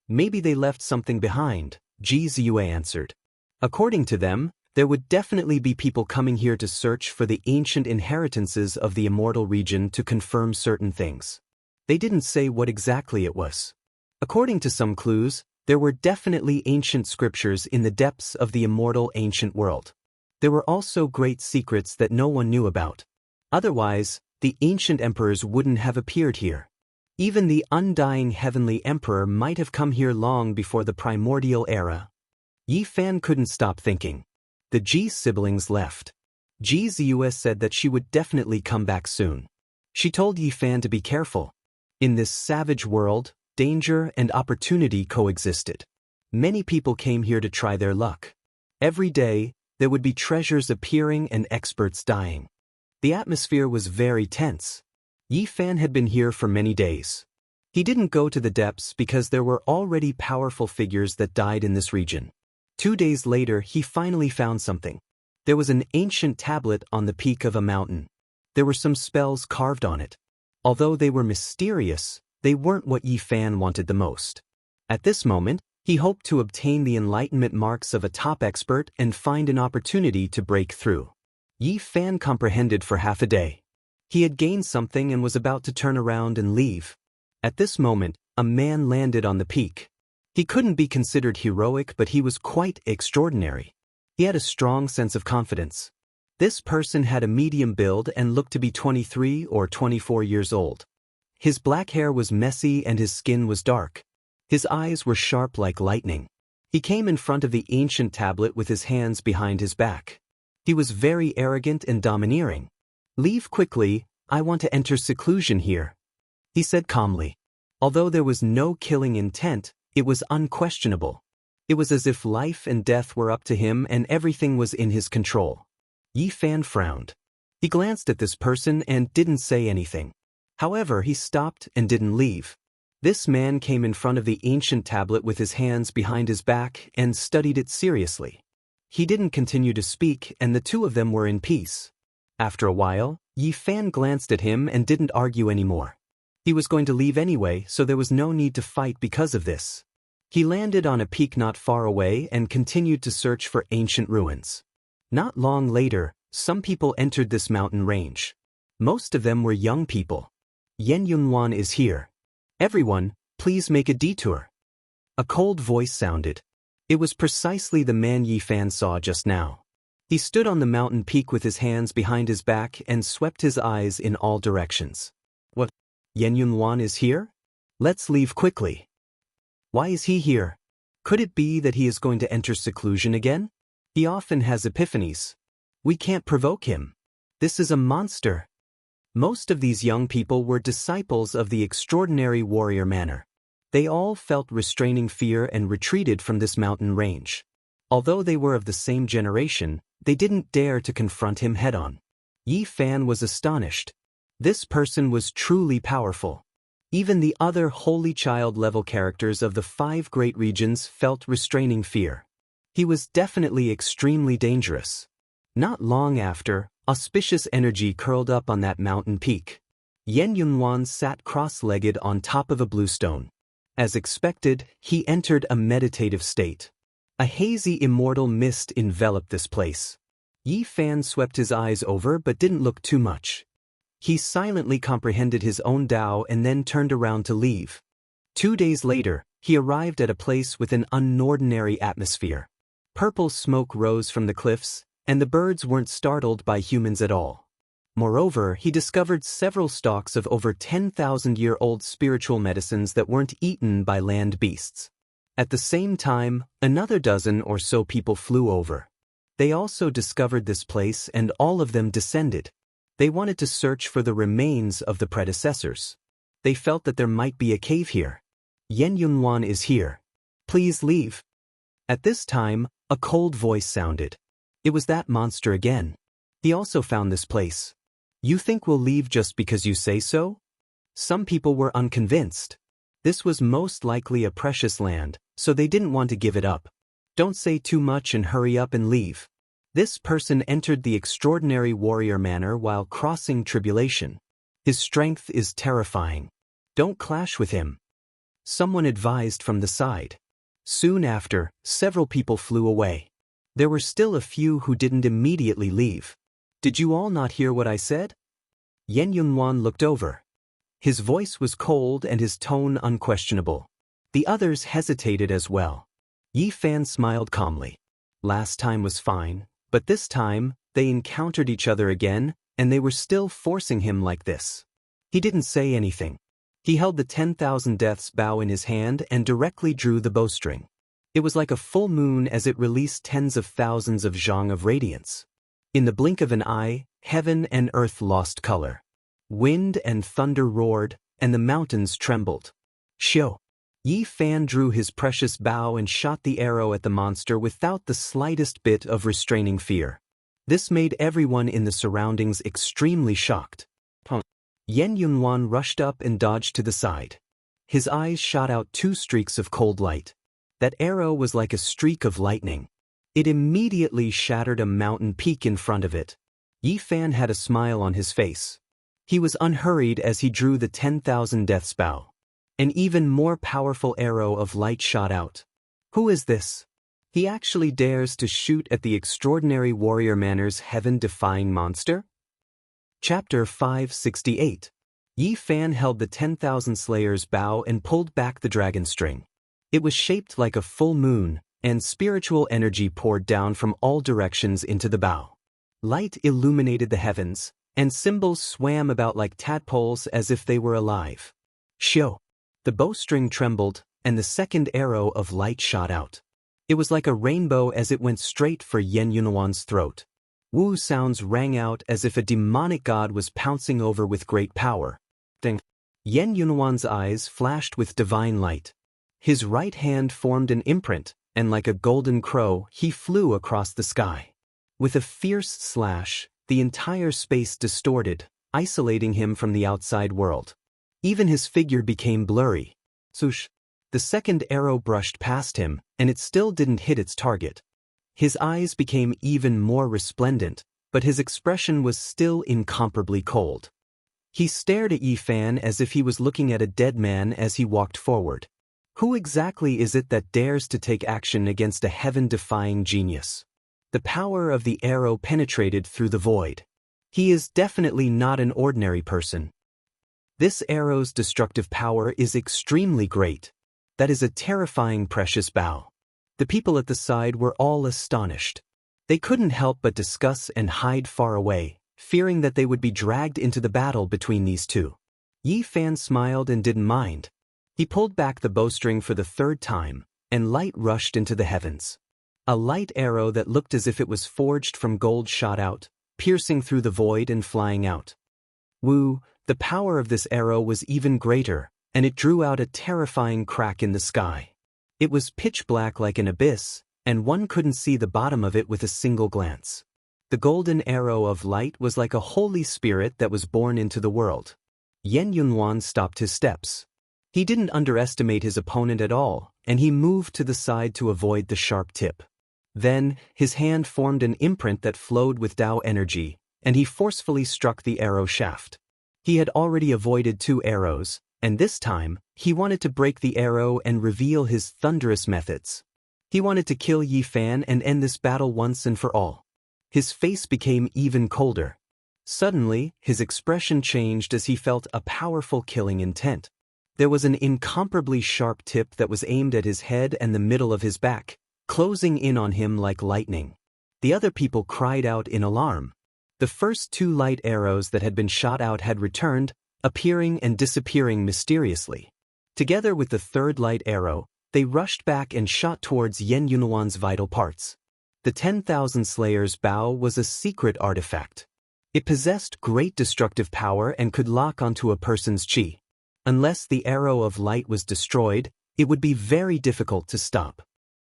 Maybe they left something behind, Ji Ziyue answered. According to them, there would definitely be people coming here to search for the ancient inheritances of the immortal region to confirm certain things. They didn't say what exactly it was. According to some clues, there were definitely ancient scriptures in the depths of the immortal ancient world. There were also great secrets that no one knew about. Otherwise, the ancient emperors wouldn't have appeared here. Even the undying heavenly emperor might have come here long before the primordial era. Yi Fan couldn't stop thinking. The Ji siblings left. Ji Ziyue said that she would definitely come back soon. She told Yi Fan to be careful. In this savage world, danger and opportunity coexisted. Many people came here to try their luck. Every day, there would be treasures appearing and experts dying. The atmosphere was very tense. Yi Fan had been here for many days. He didn't go to the depths because there were already powerful figures that died in this region. 2 days later, he finally found something. There was an ancient tablet on the peak of a mountain. There were some spells carved on it. Although they were mysterious, they weren't what Yi Fan wanted the most. At this moment, he hoped to obtain the enlightenment marks of a top expert and find an opportunity to break through. Yi Fan comprehended for half a day. He had gained something and was about to turn around and leave. At this moment, a man landed on the peak. He couldn't be considered heroic, but he was quite extraordinary. He had a strong sense of confidence. This person had a medium build and looked to be 23 or 24 years old. His black hair was messy and his skin was dark. His eyes were sharp like lightning. He came in front of the ancient tablet with his hands behind his back. He was very arrogant and domineering. "Leave quickly, I want to enter seclusion here," he said calmly. Although there was no killing intent, it was unquestionable. It was as if life and death were up to him and everything was in his control. Yi Fan frowned. He glanced at this person and didn't say anything. However, he stopped and didn't leave. This man came in front of the ancient tablet with his hands behind his back and studied it seriously. He didn't continue to speak, and the two of them were in peace. After a while, Yi Fan glanced at him and didn't argue anymore. He was going to leave anyway, so there was no need to fight because of this. He landed on a peak not far away and continued to search for ancient ruins. Not long later, some people entered this mountain range. Most of them were young people. "Yen Yunwan is here. Everyone, please make a detour." A cold voice sounded. It was precisely the man Yi Fan saw just now. He stood on the mountain peak with his hands behind his back and swept his eyes in all directions. "What? Yen Yunwan is here? Let's leave quickly." "Why is he here? Could it be that he is going to enter seclusion again? He often has epiphanies. We can't provoke him. This is a monster." Most of these young people were disciples of the extraordinary warrior manner. They all felt restraining fear and retreated from this mountain range. Although they were of the same generation, they didn't dare to confront him head-on. Yi Fan was astonished. This person was truly powerful. Even the other holy child-level characters of the 5 great regions felt restraining fear. He was definitely extremely dangerous. Not long after, auspicious energy curled up on that mountain peak. Yen Yunwan sat cross-legged on top of a bluestone. As expected, he entered a meditative state. A hazy immortal mist enveloped this place. Yi Fan swept his eyes over but didn't look too much. He silently comprehended his own Tao and then turned around to leave. 2 days later, he arrived at a place with an unordinary atmosphere. Purple smoke rose from the cliffs, and the birds weren't startled by humans at all. Moreover, he discovered several stalks of over 10,000-year-old spiritual medicines that weren't eaten by land beasts. At the same time, another dozen or so people flew over. They also discovered this place and all of them descended. They wanted to search for the remains of the predecessors. They felt that there might be a cave here. "Yen Yunwan is here. Please leave." At this time, a cold voice sounded. It was that monster again. He also found this place. "You think we'll leave just because you say so?" Some people were unconvinced. This was most likely a precious land, so they didn't want to give it up. "Don't say too much and hurry up and leave." This person entered the extraordinary warrior manner while crossing tribulation. His strength is terrifying. Don't clash with him. Someone advised from the side. Soon after, several people flew away. There were still a few who didn't immediately leave. "Did you all not hear what I said?" Yen Yunwan looked over. His voice was cold and his tone unquestionable. The others hesitated as well. Yi Fan smiled calmly. Last time was fine, but this time, they encountered each other again, and they were still forcing him like this. He didn't say anything. He held the 10,000 Deaths bow in his hand and directly drew the bowstring. It was like a full moon as it released tens of thousands of zhang of radiance. In the blink of an eye, heaven and earth lost color. Wind and thunder roared, and the mountains trembled. Xiu. Yi Fan drew his precious bow and shot the arrow at the monster without the slightest bit of restraining fear. This made everyone in the surroundings extremely shocked. Yen Yunhuan rushed up and dodged to the side. His eyes shot out 2 streaks of cold light. That arrow was like a streak of lightning. It immediately shattered a mountain peak in front of it. Yi Fan had a smile on his face. He was unhurried as he drew the 10,000 Deaths bow. An even more powerful arrow of light shot out. Who is this? He actually dares to shoot at the extraordinary warrior manner's heaven-defying monster? Chapter 568. Yi Fan held the 10,000 Slayers' bow and pulled back the dragon string. It was shaped like a full moon, and spiritual energy poured down from all directions into the bow. Light illuminated the heavens, and symbols swam about like tadpoles as if they were alive. Xiu. The bowstring trembled, and the second arrow of light shot out. It was like a rainbow as it went straight for Yen Yunhuan's throat. Wu sounds rang out as if a demonic god was pouncing over with great power. Ding. Yen Yunhuan's eyes flashed with divine light. His right hand formed an imprint, and like a golden crow, he flew across the sky. With a fierce slash, the entire space distorted, isolating him from the outside world. Even his figure became blurry. Swoosh. The second arrow brushed past him, and it still didn't hit its target. His eyes became even more resplendent, but his expression was still incomparably cold. He stared at Yi Fan as if he was looking at a dead man as he walked forward. Who exactly is it that dares to take action against a heaven-defying genius? The power of the arrow penetrated through the void. He is definitely not an ordinary person. This arrow's destructive power is extremely great. That is a terrifying precious bow. The people at the side were all astonished. They couldn't help but discuss and hide far away, fearing that they would be dragged into the battle between these two. Yi Fan smiled and didn't mind. He pulled back the bowstring for the 3rd time, and light rushed into the heavens. A light arrow that looked as if it was forged from gold shot out, piercing through the void and flying out. Wu, the power of this arrow was even greater, and it drew out a terrifying crack in the sky. It was pitch black like an abyss, and one couldn't see the bottom of it with a single glance. The golden arrow of light was like a holy spirit that was born into the world. Yen Yunhuan stopped his steps. He didn't underestimate his opponent at all, and he moved to the side to avoid the sharp tip. Then, his hand formed an imprint that flowed with Tao energy, and he forcefully struck the arrow shaft. He had already avoided 2 arrows, and this time, he wanted to break the arrow and reveal his thunderous methods. He wanted to kill Yi Fan and end this battle once and for all. His face became even colder. Suddenly, his expression changed as he felt a powerful killing intent. There was an incomparably sharp tip that was aimed at his head and the middle of his back, closing in on him like lightning. The other people cried out in alarm. The first 2 light arrows that had been shot out had returned, appearing and disappearing mysteriously. Together with the 3rd light arrow, they rushed back and shot towards Yen Yunhuan's vital parts. The 10,000 Slayers' bow was a secret artifact. It possessed great destructive power and could lock onto a person's chi. Unless the arrow of light was destroyed, it would be very difficult to stop.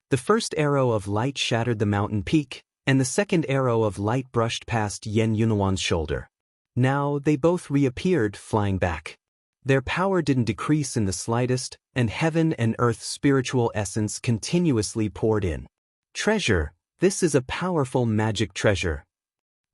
The first arrow of light shattered the mountain peak, and the second arrow of light brushed past Yen Yunhuan's shoulder. Now they both reappeared, flying back. Their power didn't decrease in the slightest, and heaven and earth's spiritual essence continuously poured in. Treasure, this is a powerful magic treasure.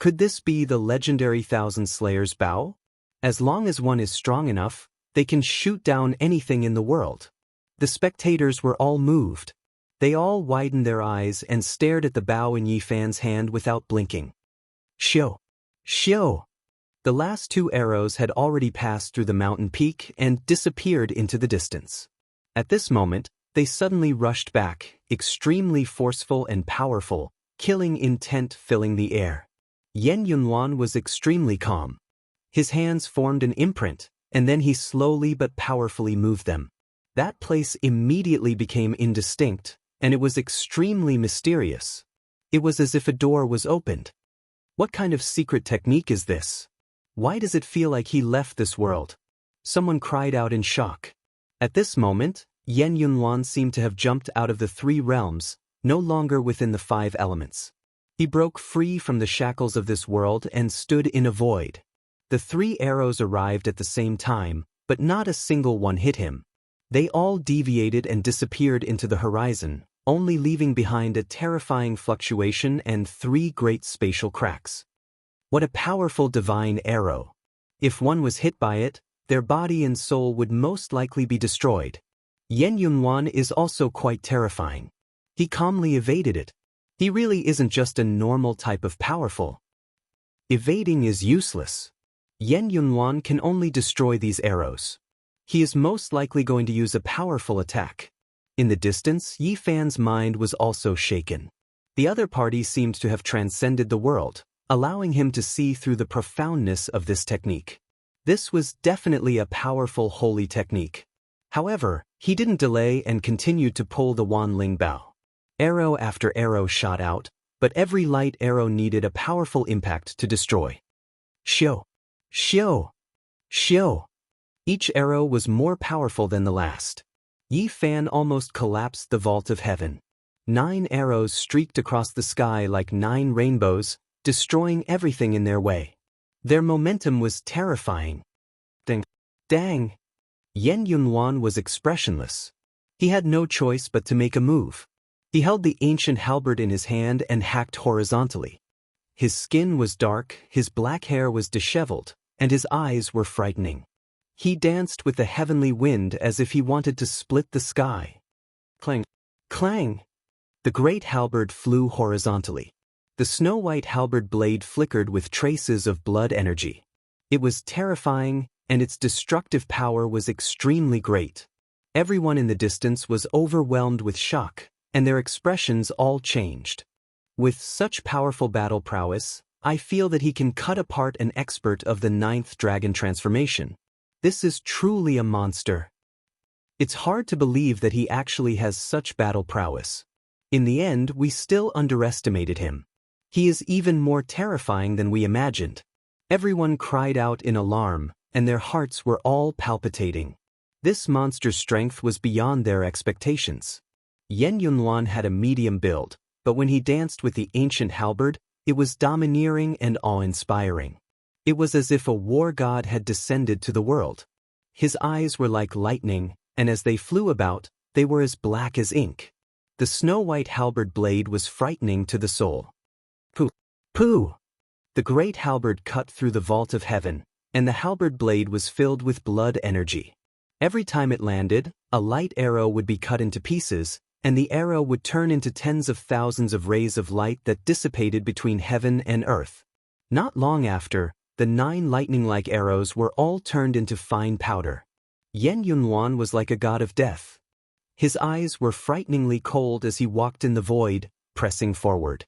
Could this be the legendary 1,000 Slayers' bow? As long as one is strong enough, they can shoot down anything in the world. The spectators were all moved. They all widened their eyes and stared at the bow in Yi Fan's hand without blinking. Xiu! Xiu! The last 2 arrows had already passed through the mountain peak and disappeared into the distance. At this moment, they suddenly rushed back, extremely forceful and powerful, killing intent filling the air. Yen Yunhuan was extremely calm. His hands formed an imprint, and then he slowly but powerfully moved them. That place immediately became indistinct, and it was extremely mysterious. It was as if a door was opened. What kind of secret technique is this? Why does it feel like he left this world? Someone cried out in shock. At this moment, Yen Yunhuan seemed to have jumped out of the 3 realms, no longer within the 5 elements. He broke free from the shackles of this world and stood in a void. The 3 arrows arrived at the same time, but not a single one hit him. They all deviated and disappeared into the horizon, only leaving behind a terrifying fluctuation and 3 great spatial cracks. What a powerful divine arrow! If one was hit by it, their body and soul would most likely be destroyed. Yen Yunhuan is also quite terrifying. He calmly evaded it. He really isn't just a normal type of powerful. Evading is useless. Yen Yunhuan can only destroy these arrows. He is most likely going to use a powerful attack. In the distance, Yi Fan's mind was also shaken. The other party seemed to have transcended the world, allowing him to see through the profoundness of this technique. This was definitely a powerful holy technique. However, he didn't delay and continued to pull the Wanling bow. Arrow after arrow shot out, but every light arrow needed a powerful impact to destroy. Shio! Shio! Shio! Each arrow was more powerful than the last. Yi Fan almost collapsed the vault of heaven. 9 arrows streaked across the sky like 9 rainbows, destroying everything in their way. Their momentum was terrifying. Dang! Yen Yunhuan was expressionless. He had no choice but to make a move. He held the ancient halberd in his hand and hacked horizontally. His skin was dark, his black hair was disheveled, and his eyes were frightening. He danced with the heavenly wind as if he wanted to split the sky. Clang! Clang! The great halberd flew horizontally. The snow-white halberd blade flickered with traces of blood energy. It was terrifying, and its destructive power was extremely great. Everyone in the distance was overwhelmed with shock, and their expressions all changed. With such powerful battle prowess, I feel that he can cut apart an expert of the 9th dragon transformation. This is truly a monster. It's hard to believe that he actually has such battle prowess. In the end, we still underestimated him. He is even more terrifying than we imagined. Everyone cried out in alarm, and their hearts were all palpitating. This monster's strength was beyond their expectations. Yen Yunhuan had a medium build, but when he danced with the ancient halberd, it was domineering and awe-inspiring. It was as if a war god had descended to the world. His eyes were like lightning, and as they flew about, they were as black as ink. The snow-white halberd blade was frightening to the soul. Pooh! Pooh! The great halberd cut through the vault of heaven, and the halberd blade was filled with blood energy. Every time it landed, a light arrow would be cut into pieces, and the arrow would turn into tens of thousands of rays of light that dissipated between heaven and earth. Not long after, the 9 lightning-like arrows were all turned into fine powder. Yen Yunhuan was like a god of death. His eyes were frighteningly cold as he walked in the void, pressing forward.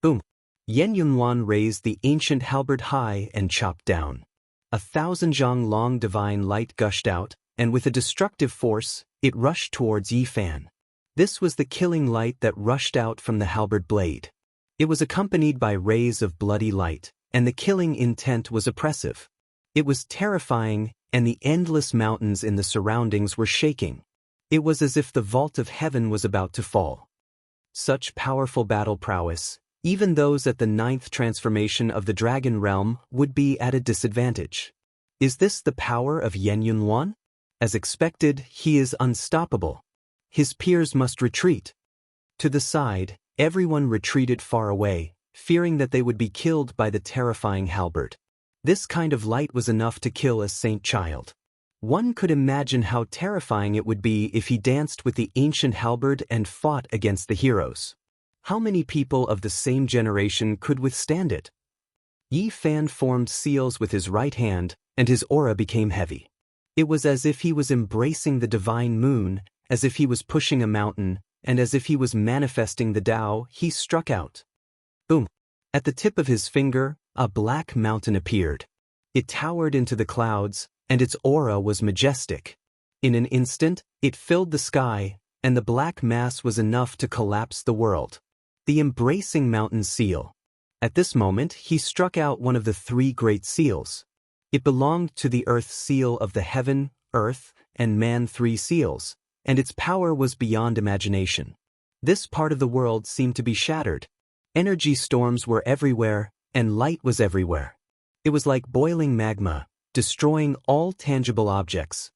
Boom! Yen Yunhuan raised the ancient halberd high and chopped down. 1,000 zhang long divine light gushed out, and with a destructive force, it rushed towards Yi Fan. This was the killing light that rushed out from the halberd blade. It was accompanied by rays of bloody light, and the killing intent was oppressive. It was terrifying, and the endless mountains in the surroundings were shaking. It was as if the vault of heaven was about to fall. Such powerful battle prowess, even those at the 9th transformation of the dragon realm would be at a disadvantage. Is this the power of Yen Yunhuan? As expected, he is unstoppable. His peers must retreat. To the side, everyone retreated far away, fearing that they would be killed by the terrifying halberd. This kind of light was enough to kill a saint child. One could imagine how terrifying it would be if he danced with the ancient halberd and fought against the heroes. How many people of the same generation could withstand it? Yi Fan formed seals with his right hand, and his aura became heavy. It was as if he was embracing the divine moon, as if he was pushing a mountain, and as if he was manifesting the Tao, he struck out. Boom! At the tip of his finger, a black mountain appeared. It towered into the clouds, and its aura was majestic. In an instant, it filled the sky, and the black mass was enough to collapse the world. The embracing mountain seal. At this moment, he struck out one of the 3 great seals. It belonged to the earth seal of the heaven, earth, and man 3 seals, and its power was beyond imagination. This part of the world seemed to be shattered. Energy storms were everywhere, and light was everywhere. It was like boiling magma, destroying all tangible objects.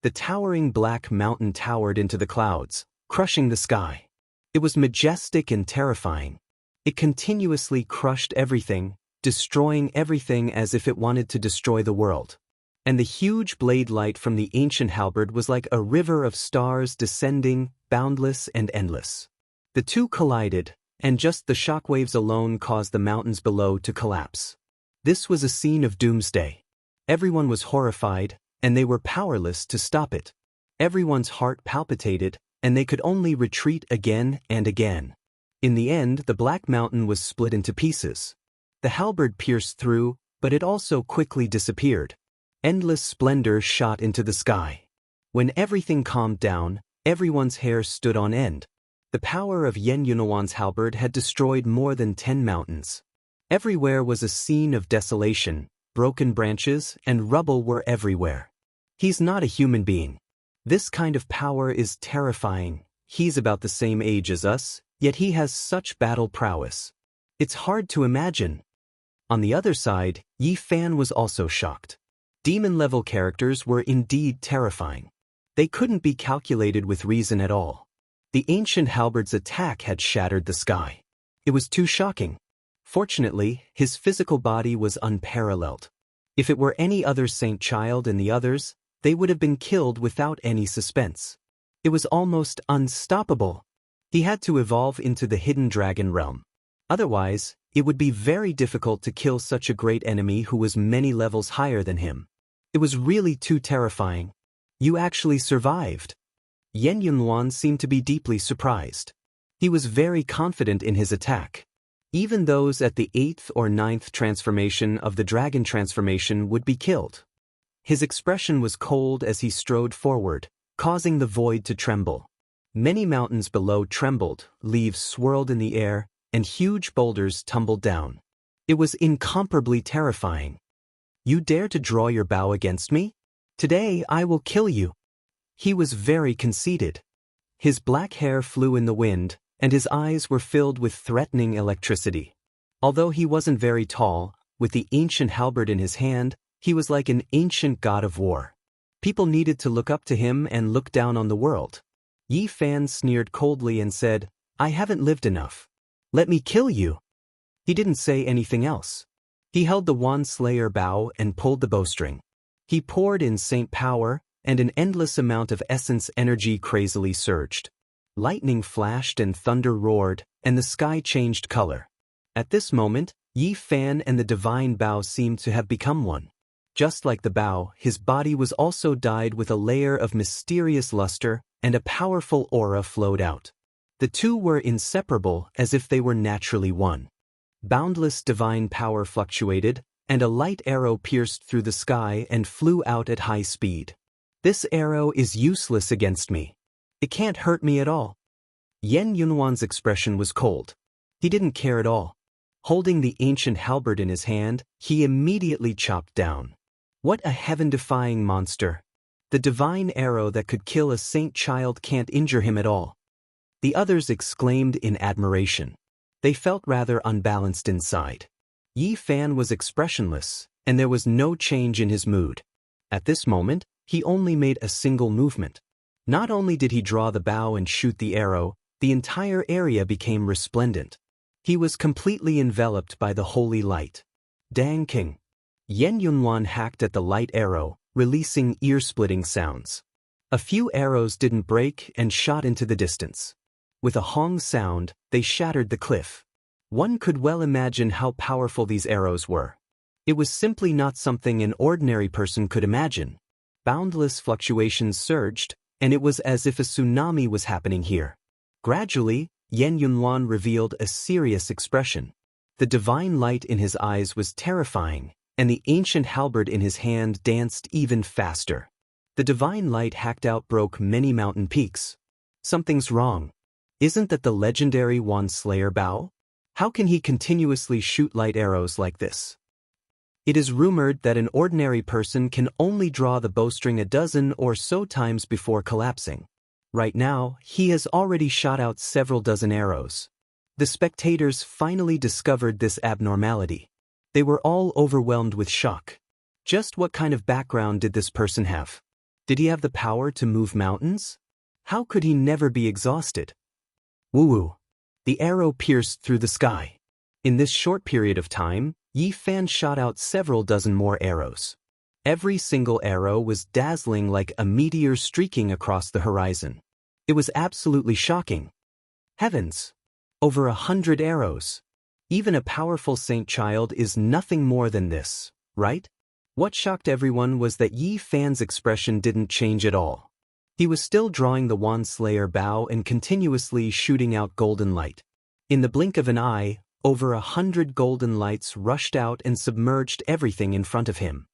The towering black mountain towered into the clouds, crushing the sky. It was majestic and terrifying. It continuously crushed everything, destroying everything as if it wanted to destroy the world. And the huge blade light from the ancient halberd was like a river of stars descending, boundless and endless. The two collided, and just the shockwaves alone caused the mountains below to collapse. This was a scene of doomsday. Everyone was horrified, and they were powerless to stop it. Everyone's heart palpitated, and they could only retreat again and again. In the end, the Black Mountain was split into pieces. The halberd pierced through, but it also quickly disappeared. Endless splendor shot into the sky. When everything calmed down, everyone's hair stood on end. The power of Yen Yunwan's halberd had destroyed more than 10 mountains. Everywhere was a scene of desolation, broken branches and rubble were everywhere. He's not a human being. This kind of power is terrifying. He's about the same age as us, yet he has such battle prowess. It's hard to imagine. On the other side, Yi Fan was also shocked. Demon-level characters were indeed terrifying. They couldn't be calculated with reason at all. The ancient halberd's attack had shattered the sky. It was too shocking. Fortunately, his physical body was unparalleled. If it were any other saint child and the others, they would have been killed without any suspense. It was almost unstoppable. He had to evolve into the hidden dragon realm. Otherwise, it would be very difficult to kill such a great enemy who was many levels higher than him. It was really too terrifying. You actually survived. Yen Yunwan seemed to be deeply surprised. He was very confident in his attack. Even those at the 8th or 9th transformation of the dragon transformation would be killed. His expression was cold as he strode forward, causing the void to tremble. Many mountains below trembled, leaves swirled in the air, and huge boulders tumbled down. It was incomparably terrifying. You dare to draw your bow against me? Today I will kill you. He was very conceited. His black hair flew in the wind, and his eyes were filled with threatening electricity. Although he wasn't very tall, with the ancient halberd in his hand, he was like an ancient god of war. People needed to look up to him and look down on the world. Yi Fan sneered coldly and said, "I haven't lived enough. Let me kill you." He didn't say anything else. He held the Wand Slayer bow and pulled the bowstring. He poured in saint power, and an endless amount of essence energy crazily surged. Lightning flashed and thunder roared, and the sky changed color. At this moment, Yi Fan and the divine bow seemed to have become one. Just like the bow, his body was also dyed with a layer of mysterious luster, and a powerful aura flowed out. The two were inseparable as if they were naturally one. Boundless divine power fluctuated, and a light arrow pierced through the sky and flew out at high speed. This arrow is useless against me. It can't hurt me at all. Yen Yunwan's expression was cold. He didn't care at all. Holding the ancient halberd in his hand, he immediately chopped down. What a heaven-defying monster. The divine arrow that could kill a saint child can't injure him at all. The others exclaimed in admiration. They felt rather unbalanced inside. Yi Fan was expressionless, and there was no change in his mood. At this moment, he only made a single movement. Not only did he draw the bow and shoot the arrow, the entire area became resplendent. He was completely enveloped by the holy light. Dang King! Yen Yunwan hacked at the light arrow, releasing ear-splitting sounds. A few arrows didn't break and shot into the distance. With a hong sound, they shattered the cliff. One could well imagine how powerful these arrows were. It was simply not something an ordinary person could imagine. Boundless fluctuations surged, and it was as if a tsunami was happening here. Gradually, Yan Yunluan revealed a serious expression. The divine light in his eyes was terrifying, and the ancient halberd in his hand danced even faster. The divine light hacked out broke many mountain peaks. Something's wrong. Isn't that the legendary Wand Slayer Bao? How can he continuously shoot light arrows like this? It is rumored that an ordinary person can only draw the bowstring a dozen or so times before collapsing. Right now, he has already shot out several dozen arrows. The spectators finally discovered this abnormality. They were all overwhelmed with shock. Just what kind of background did this person have? Did he have the power to move mountains? How could he never be exhausted? Woo-woo. The arrow pierced through the sky. In this short period of time, Yi Fan shot out several dozen more arrows. Every single arrow was dazzling like a meteor streaking across the horizon. It was absolutely shocking. Heavens! Over 100 arrows. Even a powerful saint child is nothing more than this, right? What shocked everyone was that Yi Fan's expression didn't change at all. He was still drawing the Wand Slayer Bao and continuously shooting out golden light. In the blink of an eye, over 100 golden lights rushed out and submerged everything in front of him.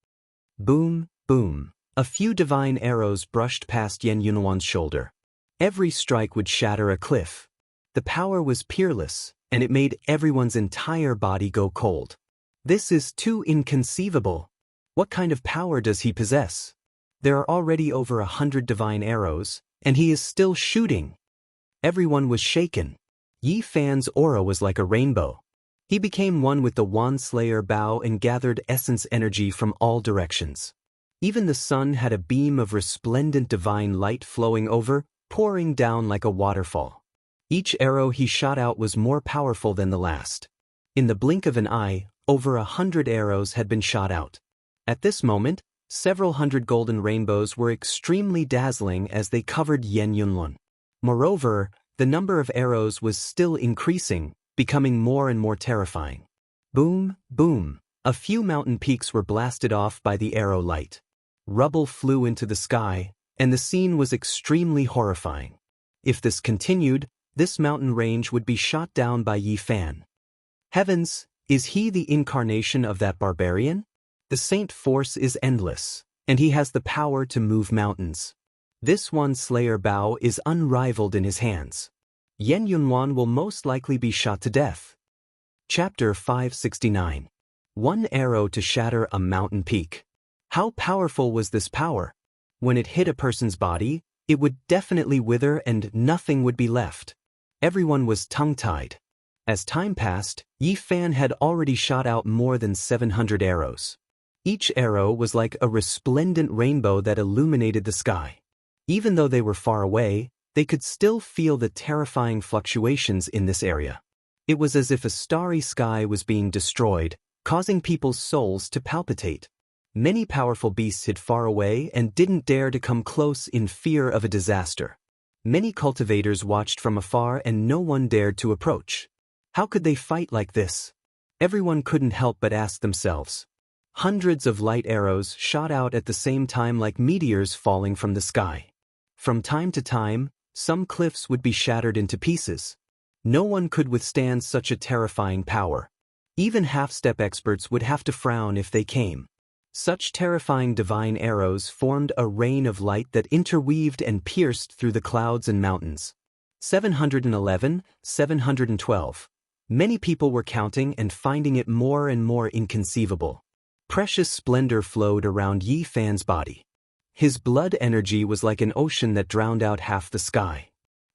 Boom, boom. A few divine arrows brushed past Yan Yunluan's shoulder. Every strike would shatter a cliff. The power was peerless, and it made everyone's entire body go cold. This is too inconceivable. What kind of power does he possess? There are already over 100 divine arrows, and he is still shooting. Everyone was shaken. Yi Fan's aura was like a rainbow. He became one with the Wand Slayer Bao and gathered essence energy from all directions. Even the sun had a beam of resplendent divine light flowing over, pouring down like a waterfall. Each arrow he shot out was more powerful than the last. In the blink of an eye, over 100 arrows had been shot out. At this moment, several hundred golden rainbows were extremely dazzling as they covered Yan Yunluan. Moreover, the number of arrows was still increasing, becoming more and more terrifying. Boom, boom. A few mountain peaks were blasted off by the arrow light. Rubble flew into the sky, and the scene was extremely horrifying. If this continued, this mountain range would be shot down by Yi Fan. Heavens, is he the incarnation of that barbarian? The saint force is endless, and he has the power to move mountains. This Wand Slayer Bao is unrivaled in his hands. Yan Yunluan will most likely be shot to death. Chapter 569. One arrow to shatter a mountain peak. How powerful was this power? When it hit a person's body, it would definitely wither and nothing would be left. Everyone was tongue-tied. As time passed, Yi Fan had already shot out more than 700 arrows. Each arrow was like a resplendent rainbow that illuminated the sky. Even though they were far away, they could still feel the terrifying fluctuations in this area. It was as if a starry sky was being destroyed, causing people's souls to palpitate. Many powerful beasts hid far away and didn't dare to come close in fear of a disaster. Many cultivators watched from afar and no one dared to approach. How could they fight like this? Everyone couldn't help but ask themselves. Hundreds of light arrows shot out at the same time like meteors falling from the sky. From time to time, some cliffs would be shattered into pieces. No one could withstand such a terrifying power. Even half-step experts would have to frown if they came. Such terrifying divine arrows formed a rain of light that interweaved and pierced through the clouds and mountains. 711, 712. Many people were counting and finding it more and more inconceivable. Precious splendor flowed around Yi Fan's body. His blood energy was like an ocean that drowned out half the sky.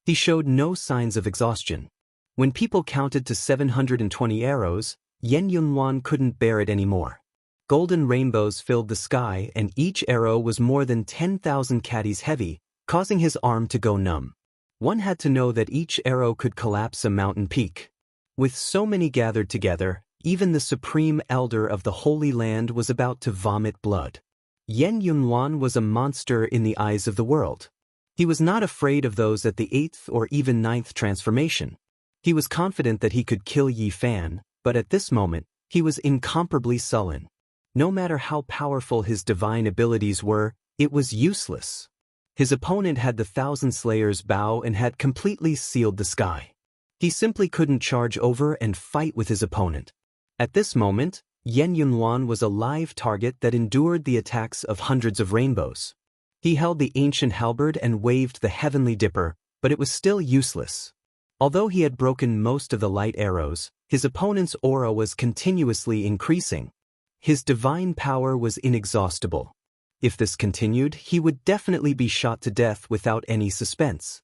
He showed no signs of exhaustion. When people counted to 720 arrows, Yan Yunluan couldn't bear it anymore. Golden rainbows filled the sky and each arrow was more than 10,000 caddies heavy, causing his arm to go numb. One had to know that each arrow could collapse a mountain peak. With so many gathered together, even the supreme elder of the Holy Land was about to vomit blood. Yan Yunluan was a monster in the eyes of the world. He was not afraid of those at the 8th or even 9th transformation. He was confident that he could kill Yi Fan, but at this moment, he was incomparably sullen. No matter how powerful his divine abilities were, it was useless. His opponent had the Thousand Slayers' bow and had completely sealed the sky. He simply couldn't charge over and fight with his opponent. At this moment, Yen Yunhuan was a live target that endured the attacks of hundreds of rainbows. He held the ancient halberd and waved the heavenly dipper, but it was still useless. Although he had broken most of the light arrows, his opponent's aura was continuously increasing. His divine power was inexhaustible. If this continued, he would definitely be shot to death without any suspense.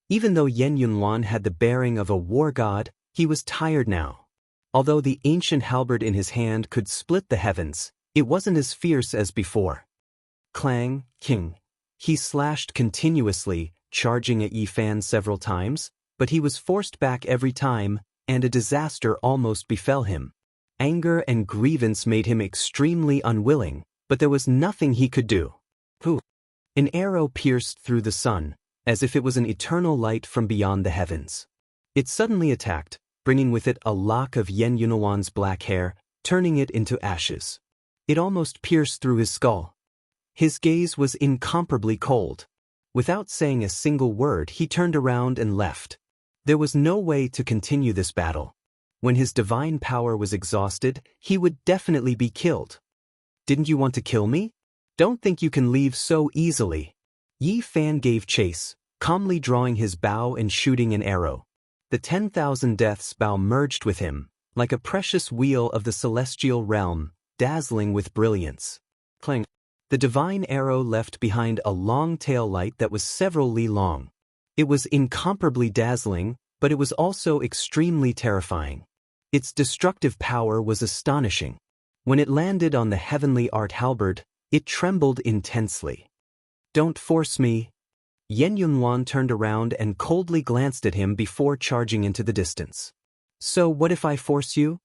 Even though Yen Yunhuan had the bearing of a war god, he was tired now. Although the ancient halberd in his hand could split the heavens, it wasn't as fierce as before. Clang, king. He slashed continuously, charging at Yi Fan several times, but he was forced back every time, and a disaster almost befell him. Anger and grievance made him extremely unwilling, but there was nothing he could do. An arrow pierced through the sun, as if it was an eternal light from beyond the heavens. It suddenly attacked, bringing with it a lock of Yen Yunhuan's black hair, turning it into ashes. It almost pierced through his skull. His gaze was incomparably cold. Without saying a single word, he turned around and left. There was no way to continue this battle. When his divine power was exhausted, he would definitely be killed. Didn't you want to kill me? Don't think you can leave so easily. Yi Fan gave chase, calmly drawing his bow and shooting an arrow. The 10,000 Deaths bow merged with him, like a precious wheel of the celestial realm, dazzling with brilliance. Clang. The divine arrow left behind a long tail light that was several li long. It was incomparably dazzling, but it was also extremely terrifying. Its destructive power was astonishing. When it landed on the heavenly art halberd, it trembled intensely. Don't force me. Yen Yunhuan turned around and coldly glanced at him before charging into the distance. So what if I force you?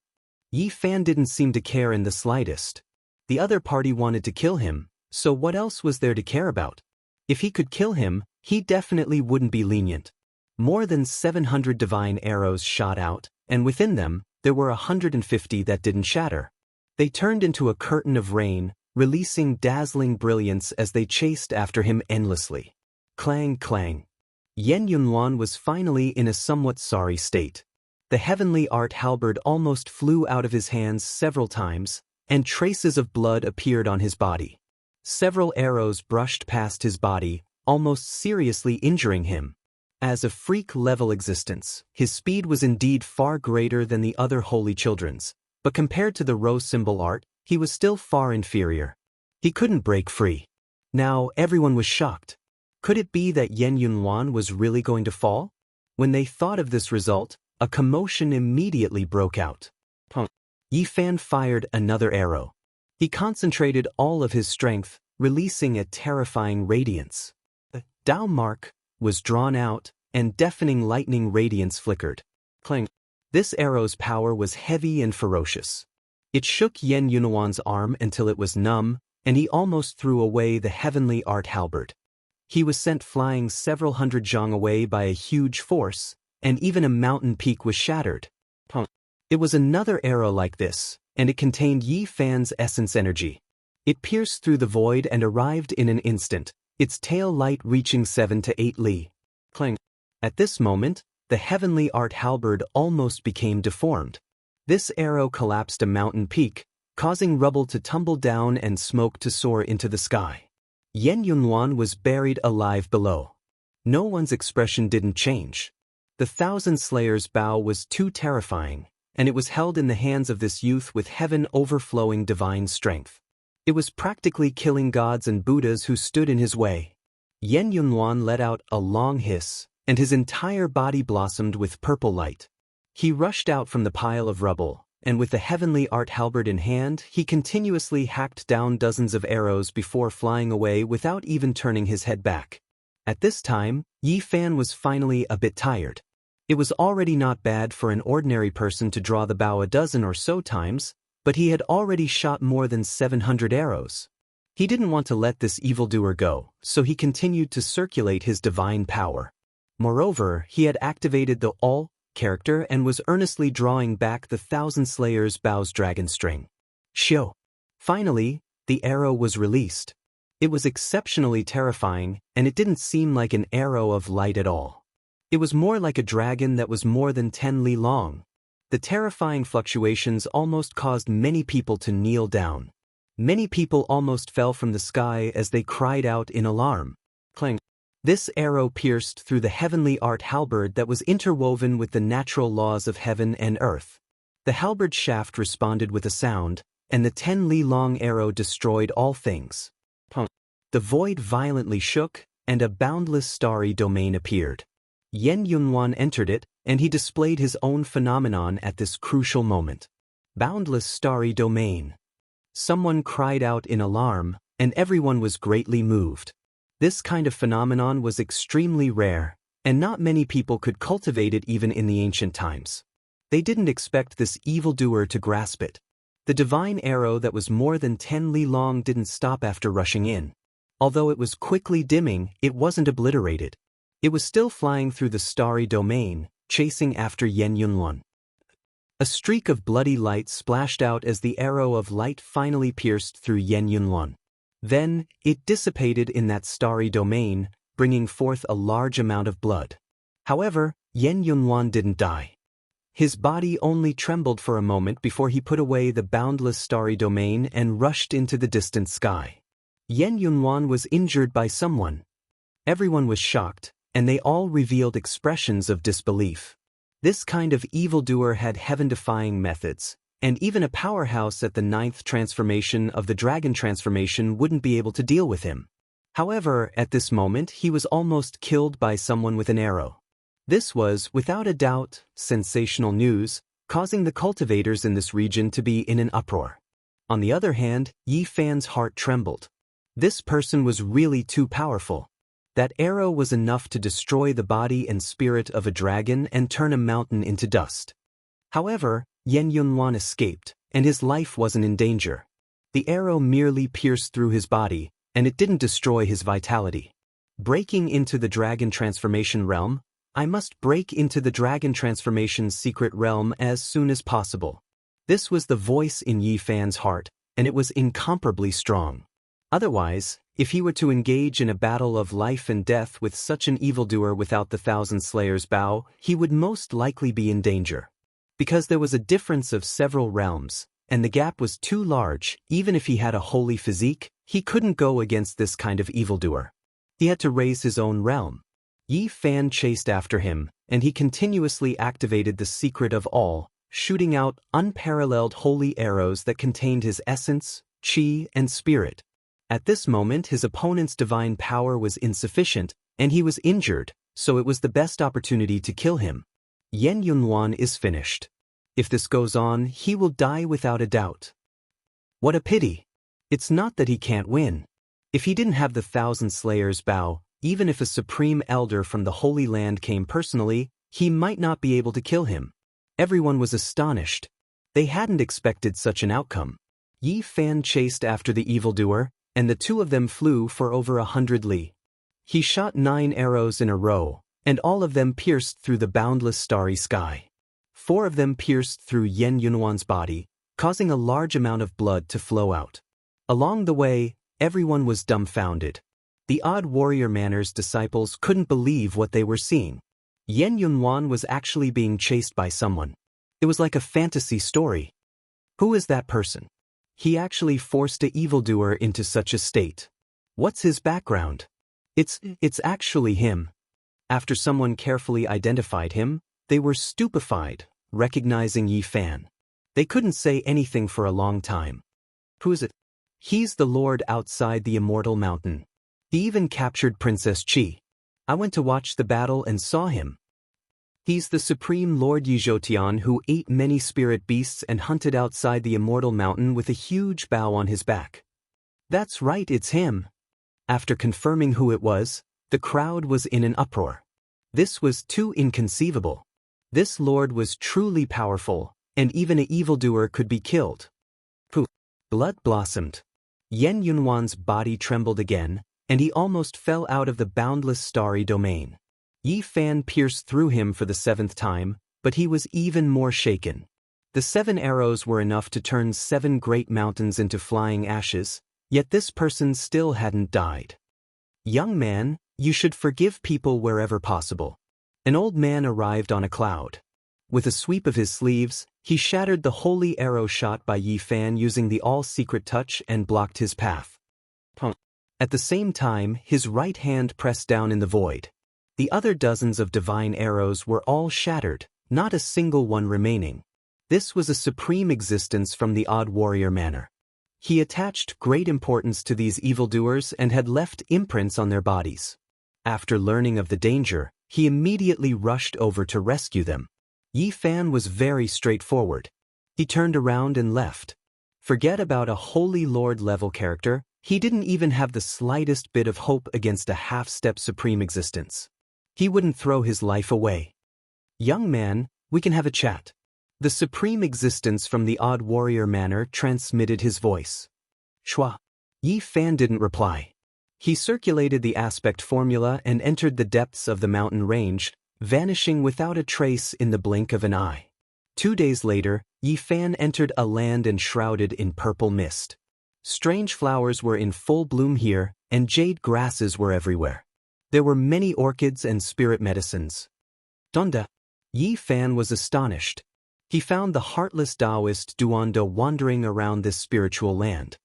Yi Fan didn't seem to care in the slightest. The other party wanted to kill him, so what else was there to care about? If he could kill him, he definitely wouldn't be lenient. More than 700 divine arrows shot out, and within them, there were 150 that didn't shatter. They turned into a curtain of rain, releasing dazzling brilliance as they chased after him endlessly. Clang, clang. Yen Yunhuan was finally in a somewhat sorry state. The heavenly art halberd almost flew out of his hands several times, and traces of blood appeared on his body. Several arrows brushed past his body, almost seriously injuring him. As a freak-level existence, his speed was indeed far greater than the other holy children's, but compared to the rose symbol art, he was still far inferior. He couldn't break free. Now everyone was shocked. Could it be that Yen Yunhuan was really going to fall? When they thought of this result, a commotion immediately broke out. Yi Fan fired another arrow. He concentrated all of his strength, releasing a terrifying radiance. The Tao mark was drawn out, and deafening lightning radiance flickered. Clang. This arrow's power was heavy and ferocious. It shook Yen Yunhuan's arm until it was numb, and he almost threw away the heavenly art halberd. He was sent flying several hundred zhang away by a huge force, and even a mountain peak was shattered. It was another arrow like this, and it contained Yi Fan's essence energy. It pierced through the void and arrived in an instant, its tail light reaching 7 to 8 li. Clang. At this moment, the heavenly art halberd almost became deformed. This arrow collapsed a mountain peak, causing rubble to tumble down and smoke to soar into the sky. Yen Yunhuan was buried alive below. No one's expression didn't change. The Thousand Slayers' bow was too terrifying, and it was held in the hands of this youth with heaven overflowing divine strength. It was practically killing gods and Buddhas who stood in his way. Yen Yunhuan let out a long hiss, and his entire body blossomed with purple light. He rushed out from the pile of rubble, and with the heavenly art halberd in hand, he continuously hacked down dozens of arrows before flying away without even turning his head back. At this time, Yi Fan was finally a bit tired. It was already not bad for an ordinary person to draw the bow a dozen or so times, but he had already shot more than 700 arrows. He didn't want to let this evildoer go, so he continued to circulate his divine power. Moreover, he had activated the All character and was earnestly drawing back the Thousand Slayers' bow's dragon string. Shio. Finally, the arrow was released. It was exceptionally terrifying, and it didn't seem like an arrow of light at all. It was more like a dragon that was more than 10 li long. The terrifying fluctuations almost caused many people to kneel down. Many people almost fell from the sky as they cried out in alarm. Clang. This arrow pierced through the heavenly art halberd that was interwoven with the natural laws of heaven and earth. The halberd shaft responded with a sound, and the 10 li long arrow destroyed all things. The void violently shook, and a boundless starry domain appeared. Yen Yunhuan entered it, and he displayed his own phenomenon at this crucial moment. Boundless starry domain. Someone cried out in alarm, and everyone was greatly moved. This kind of phenomenon was extremely rare, and not many people could cultivate it even in the ancient times. They didn't expect this evildoer to grasp it. The divine arrow that was more than 10 li long didn't stop after rushing in. Although it was quickly dimming, it wasn't obliterated. It was still flying through the starry domain, chasing after Yen Yunhuan. A streak of bloody light splashed out as the arrow of light finally pierced through Yen Yunhuan. Then, it dissipated in that starry domain, bringing forth a large amount of blood. However, Yen Yunhuan didn't die. His body only trembled for a moment before he put away the boundless starry domain and rushed into the distant sky. Yen Yunhuan was injured by someone. Everyone was shocked, and they all revealed expressions of disbelief. This kind of evildoer had heaven-defying methods, and even a powerhouse at the 9th transformation of the dragon transformation wouldn't be able to deal with him. However, at this moment he was almost killed by someone with an arrow. This was, without a doubt, sensational news, causing the cultivators in this region to be in an uproar. On the other hand, Yi Fan's heart trembled. This person was really too powerful. That arrow was enough to destroy the body and spirit of a dragon and turn a mountain into dust. However, Yen Yunhuan escaped, and his life wasn't in danger. The arrow merely pierced through his body, and it didn't destroy his vitality. Breaking into the dragon transformation realm, I must break into the dragon transformation's secret realm as soon as possible. This was the voice in Yi Fan's heart, and it was incomparably strong. Otherwise, if he were to engage in a battle of life and death with such an evildoer without the Thousand Slayers' bow, he would most likely be in danger. Because there was a difference of several realms, and the gap was too large, even if he had a holy physique, he couldn't go against this kind of evildoer. He had to raise his own realm. Yi Fan chased after him, and he continuously activated the secret of all, shooting out unparalleled holy arrows that contained his essence, qi, and spirit. At this moment his opponent's divine power was insufficient, and he was injured, so it was the best opportunity to kill him. Yen Yunhuan is finished. If this goes on, he will die without a doubt. What a pity. It's not that he can't win. If he didn't have the Thousand Slayers' bow, even if a supreme elder from the Holy Land came personally, he might not be able to kill him. Everyone was astonished. They hadn't expected such an outcome. Yi Fan chased after the evildoer, and the two of them flew for over 100 li. He shot 9 arrows in a row, and all of them pierced through the boundless starry sky. 4 of them pierced through Yen Yunhuan's body, causing a large amount of blood to flow out. Along the way, everyone was dumbfounded. The odd warrior Manor's disciples couldn't believe what they were seeing. Yen Yunhuan was actually being chased by someone. It was like a fantasy story. Who is that person? He actually forced an evildoer into such a state. What's his background? It's actually him. After someone carefully identified him, they were stupefied, recognizing Yi Fan. They couldn't say anything for a long time. Who is it? He's the lord outside the immortal mountain. He even captured Princess Qi. I went to watch the battle and saw him. He's the supreme Lord Yizhoutian who ate many spirit beasts and hunted outside the immortal mountain with a huge bow on his back. That's right, it's him. After confirming who it was, the crowd was in an uproar. This was too inconceivable. This lord was truly powerful, and even an evildoer could be killed. Poof! Blood blossomed. Yen Yunhuan's body trembled again, and he almost fell out of the boundless starry domain. Yi Fan pierced through him for the 7th time, but he was even more shaken. The 7 arrows were enough to turn 7 great mountains into flying ashes, Yet this person still hadn't died. "Young man, you should forgive people wherever possible." An old man arrived on a cloud. With a sweep of his sleeves, he shattered the holy arrow shot by Yi Fan using the all-secret touch and blocked his path. At the same time, his right hand pressed down in the void. The other dozens of divine arrows were all shattered, not a single one remaining. This was a supreme existence from the odd warrior manner. He attached great importance to these evildoers and had left imprints on their bodies. After learning of the danger, he immediately rushed over to rescue them. Yi Fan was very straightforward. He turned around and left. Forget about a Holy Lord level character, he didn't even have the slightest bit of hope against a half-step supreme existence. He wouldn't throw his life away. "Young man, we can have a chat." The supreme existence from the odd warrior manner transmitted his voice. Shua. Yi Fan didn't reply. He circulated the aspect formula and entered the depths of the mountain range, vanishing without a trace in the blink of an eye. 2 days later, Yi Fan entered a land enshrouded in purple mist. Strange flowers were in full bloom here, and jade grasses were everywhere. There were many orchids and spirit medicines. Donda. Yi Fan was astonished. He found the heartless Taoist Duanda wandering around this spiritual land.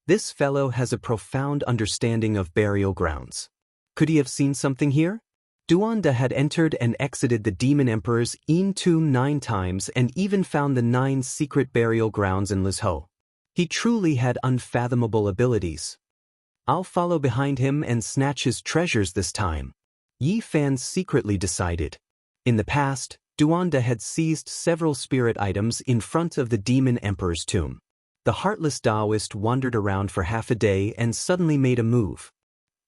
This fellow has a profound understanding of burial grounds. Could he have seen something here? Duanda had entered and exited the Demon Emperor's tomb 9 times and even found the 9 secret burial grounds in Lizhou. He truly had unfathomable abilities. "I'll follow behind him and snatch his treasures this time," Yi Fan secretly decided. In the past, Duanda had seized several spirit items in front of the Demon Emperor's tomb. The heartless Taoist wandered around for half a day and suddenly made a move.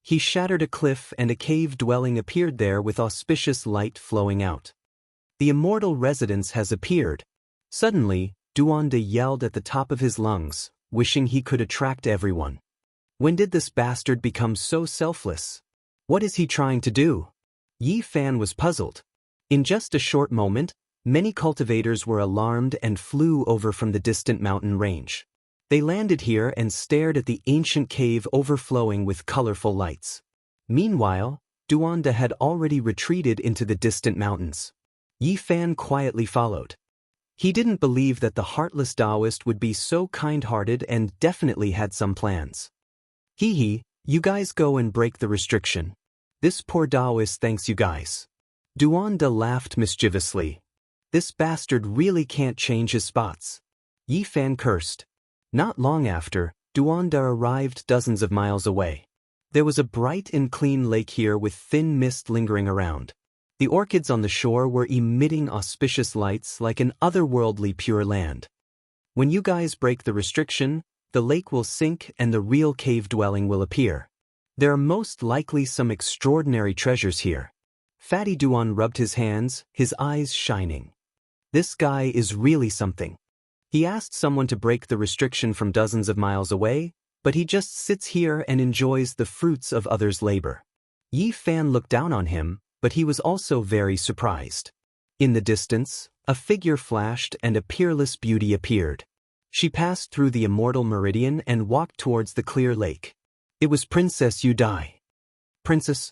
He shattered a cliff and a cave dwelling appeared there with auspicious light flowing out. "The immortal residence has appeared." Suddenly, Duanda yelled at the top of his lungs, wishing he could attract everyone. When did this bastard become so selfless? What is he trying to do? Yi Fan was puzzled. In just a short moment, many cultivators were alarmed and flew over from the distant mountain range. They landed here and stared at the ancient cave overflowing with colorful lights. Meanwhile, Duanda had already retreated into the distant mountains. Yi Fan quietly followed. He didn't believe that the heartless Taoist would be so kind-hearted and definitely had some plans. "Hee, you guys go and break the restriction. This poor Taoist thanks you guys." Duanda laughed mischievously. "This bastard really can't change his spots." Yi Fan cursed. Not long after, Duanda arrived dozens of miles away. There was a bright and clean lake here with thin mist lingering around. The orchids on the shore were emitting auspicious lights like an otherworldly pure land. "When you guys break the restriction, the lake will sink and the real cave dwelling will appear. There are most likely some extraordinary treasures here." Fatty Duan rubbed his hands, his eyes shining. This guy is really something. He asked someone to break the restriction from dozens of miles away, but he just sits here and enjoys the fruits of others' labor. Yi Fan looked down on him, but he was also very surprised. In the distance, a figure flashed and a peerless beauty appeared. She passed through the immortal meridian and walked towards the clear lake. It was Princess Yu Dai. "Princess?"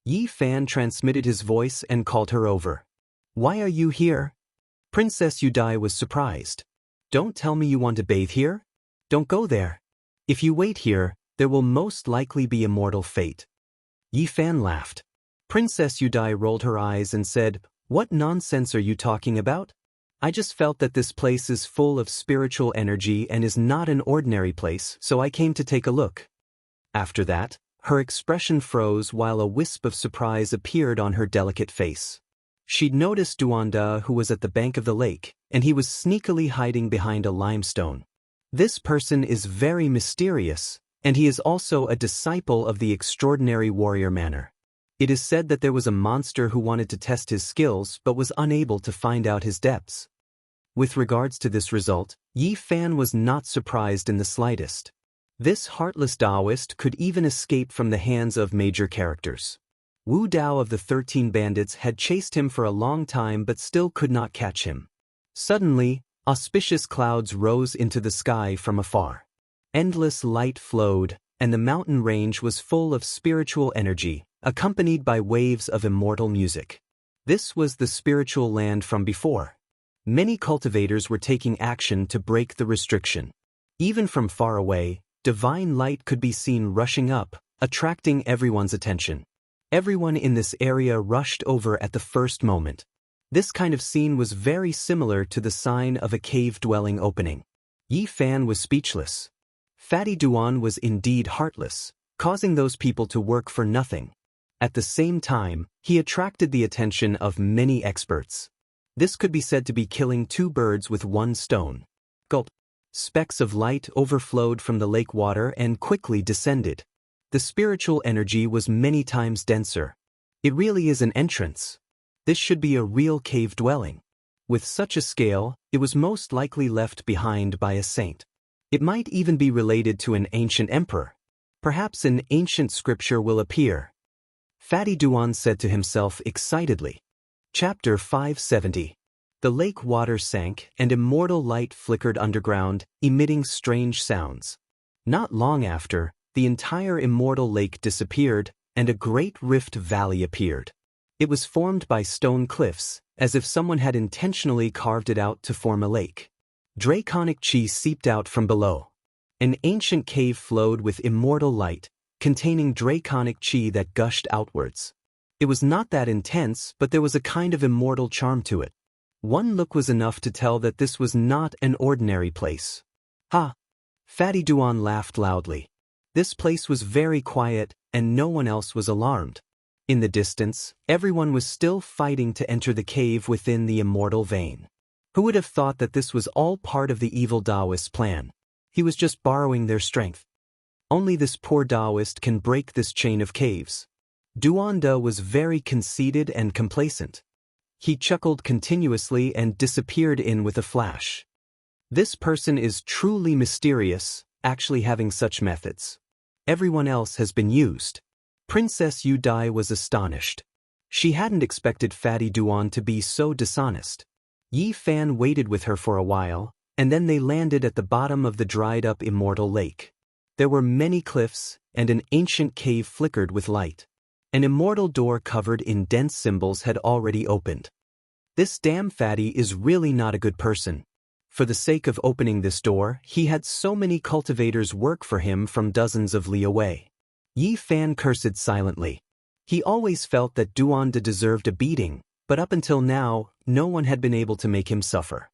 Yi Fan transmitted his voice and called her over. "Why are you here?" Princess Yu Dai was surprised. "Don't tell me you want to bathe here? Don't go there. If you wait here, there will most likely be a mortal fate." Yi Fan laughed. Princess Yu Dai rolled her eyes and said, "What nonsense are you talking about? I just felt that this place is full of spiritual energy and is not an ordinary place, so I came to take a look." After that, her expression froze while a wisp of surprise appeared on her delicate face. She'd noticed Duanda, who was at the bank of the lake, and he was sneakily hiding behind a limestone. This person is very mysterious, and he is also a disciple of the extraordinary warrior manner. It is said that there was a monster who wanted to test his skills but was unable to find out his depths. With regards to this result, Yi Fan was not surprised in the slightest. This heartless Taoist could even escape from the hands of major characters. Wu Dao of the 13 Bandits had chased him for a long time but still could not catch him. Suddenly, auspicious clouds rose into the sky from afar. Endless light flowed, and the mountain range was full of spiritual energy, accompanied by waves of immortal music. This was the spiritual land from before. Many cultivators were taking action to break the restriction. Even from far away, divine light could be seen rushing up, attracting everyone's attention. Everyone in this area rushed over at the first moment. This kind of scene was very similar to the sign of a cave-dwelling opening. Yi Fan was speechless. Fatty Duan was indeed heartless, causing those people to work for nothing. At the same time, he attracted the attention of many experts. This could be said to be killing two birds with one stone. Gulp. Specks of light overflowed from the lake water and quickly descended. The spiritual energy was many times denser. It really is an entrance. This should be a real cave dwelling. With such a scale, it was most likely left behind by a saint. It might even be related to an ancient emperor. Perhaps an ancient scripture will appear. Fatty Duan said to himself excitedly. Chapter 570. The lake water sank and immortal light flickered underground, emitting strange sounds. Not long after, the entire immortal lake disappeared, and a great rift valley appeared. It was formed by stone cliffs, as if someone had intentionally carved it out to form a lake. Draconic chi seeped out from below. An ancient cave flowed with immortal light, containing draconic chi that gushed outwards. It was not that intense, but there was a kind of immortal charm to it. One look was enough to tell that this was not an ordinary place. Ha! Fatty Duan laughed loudly. This place was very quiet, and no one else was alarmed. In the distance, everyone was still fighting to enter the cave within the immortal vein. Who would have thought that this was all part of the evil Taoist's plan? He was just borrowing their strength. Only this poor Taoist can break this chain of caves. Duanda was very conceited and complacent. He chuckled continuously and disappeared in with a flash. This person is truly mysterious, actually having such methods. Everyone else has been used. Princess Yu Dai was astonished. She hadn't expected Fatty Duan to be so dishonest. Yi Fan waited with her for a while, and then they landed at the bottom of the dried-up immortal lake. There were many cliffs, and an ancient cave flickered with light. An immortal door covered in dense symbols had already opened. This damn Fatty is really not a good person. For the sake of opening this door, he had so many cultivators work for him from dozens of li away. Yi Fan cursed silently. He always felt that Duanda deserved a beating, but up until now, no one had been able to make him suffer.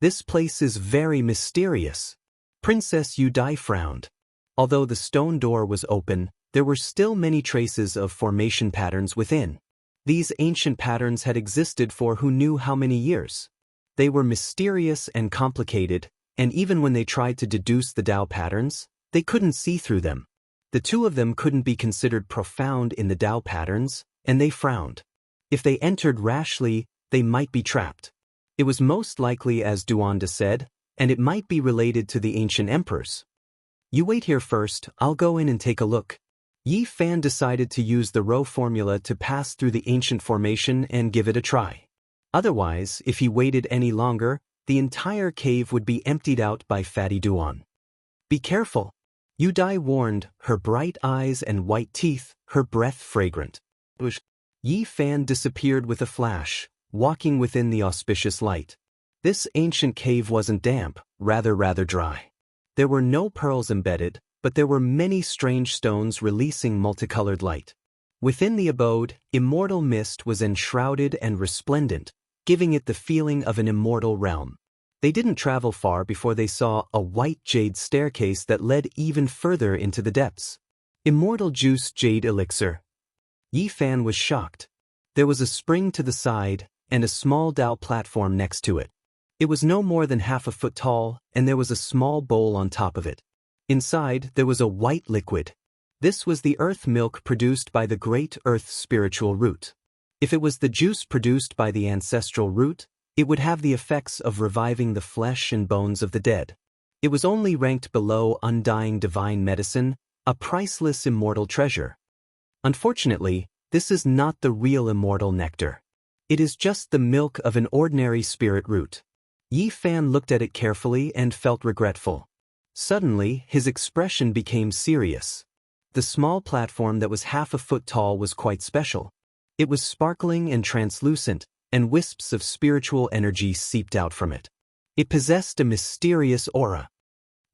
This place is very mysterious. Princess Yu Dai frowned. Although the stone door was open, there were still many traces of formation patterns within. These ancient patterns had existed for who knew how many years. They were mysterious and complicated, and even when they tried to deduce the Tao patterns, they couldn't see through them. The two of them couldn't be considered profound in the Tao patterns, and they frowned. If they entered rashly, they might be trapped. It was most likely as Duanda said, and it might be related to the ancient emperors. You wait here first, I'll go in and take a look. Yi Fan decided to use the row formula to pass through the ancient formation and give it a try. Otherwise, if he waited any longer, the entire cave would be emptied out by Fatty Duan. Be careful. Yu Dai warned, her bright eyes and white teeth, her breath fragrant. Yi Fan disappeared with a flash, walking within the auspicious light. This ancient cave wasn't damp, rather dry. There were no pearls embedded, but there were many strange stones releasing multicolored light. Within the abode, immortal mist was enshrouded and resplendent, giving it the feeling of an immortal realm. They didn't travel far before they saw a white jade staircase that led even further into the depths. Immortal Juice Jade Elixir. Yi Fan was shocked. There was a spring to the side, and a small Tao platform next to it. It was no more than half a foot tall, and there was a small bowl on top of it. Inside, there was a white liquid. This was the earth milk produced by the great earth spiritual root. If it was the juice produced by the ancestral root, it would have the effects of reviving the flesh and bones of the dead. It was only ranked below undying divine medicine, a priceless immortal treasure. Unfortunately, this is not the real immortal nectar. It is just the milk of an ordinary spirit root. Yi Fan looked at it carefully and felt regretful. Suddenly, his expression became serious. The small platform that was half a foot tall was quite special. It was sparkling and translucent, and wisps of spiritual energy seeped out from it. It possessed a mysterious aura.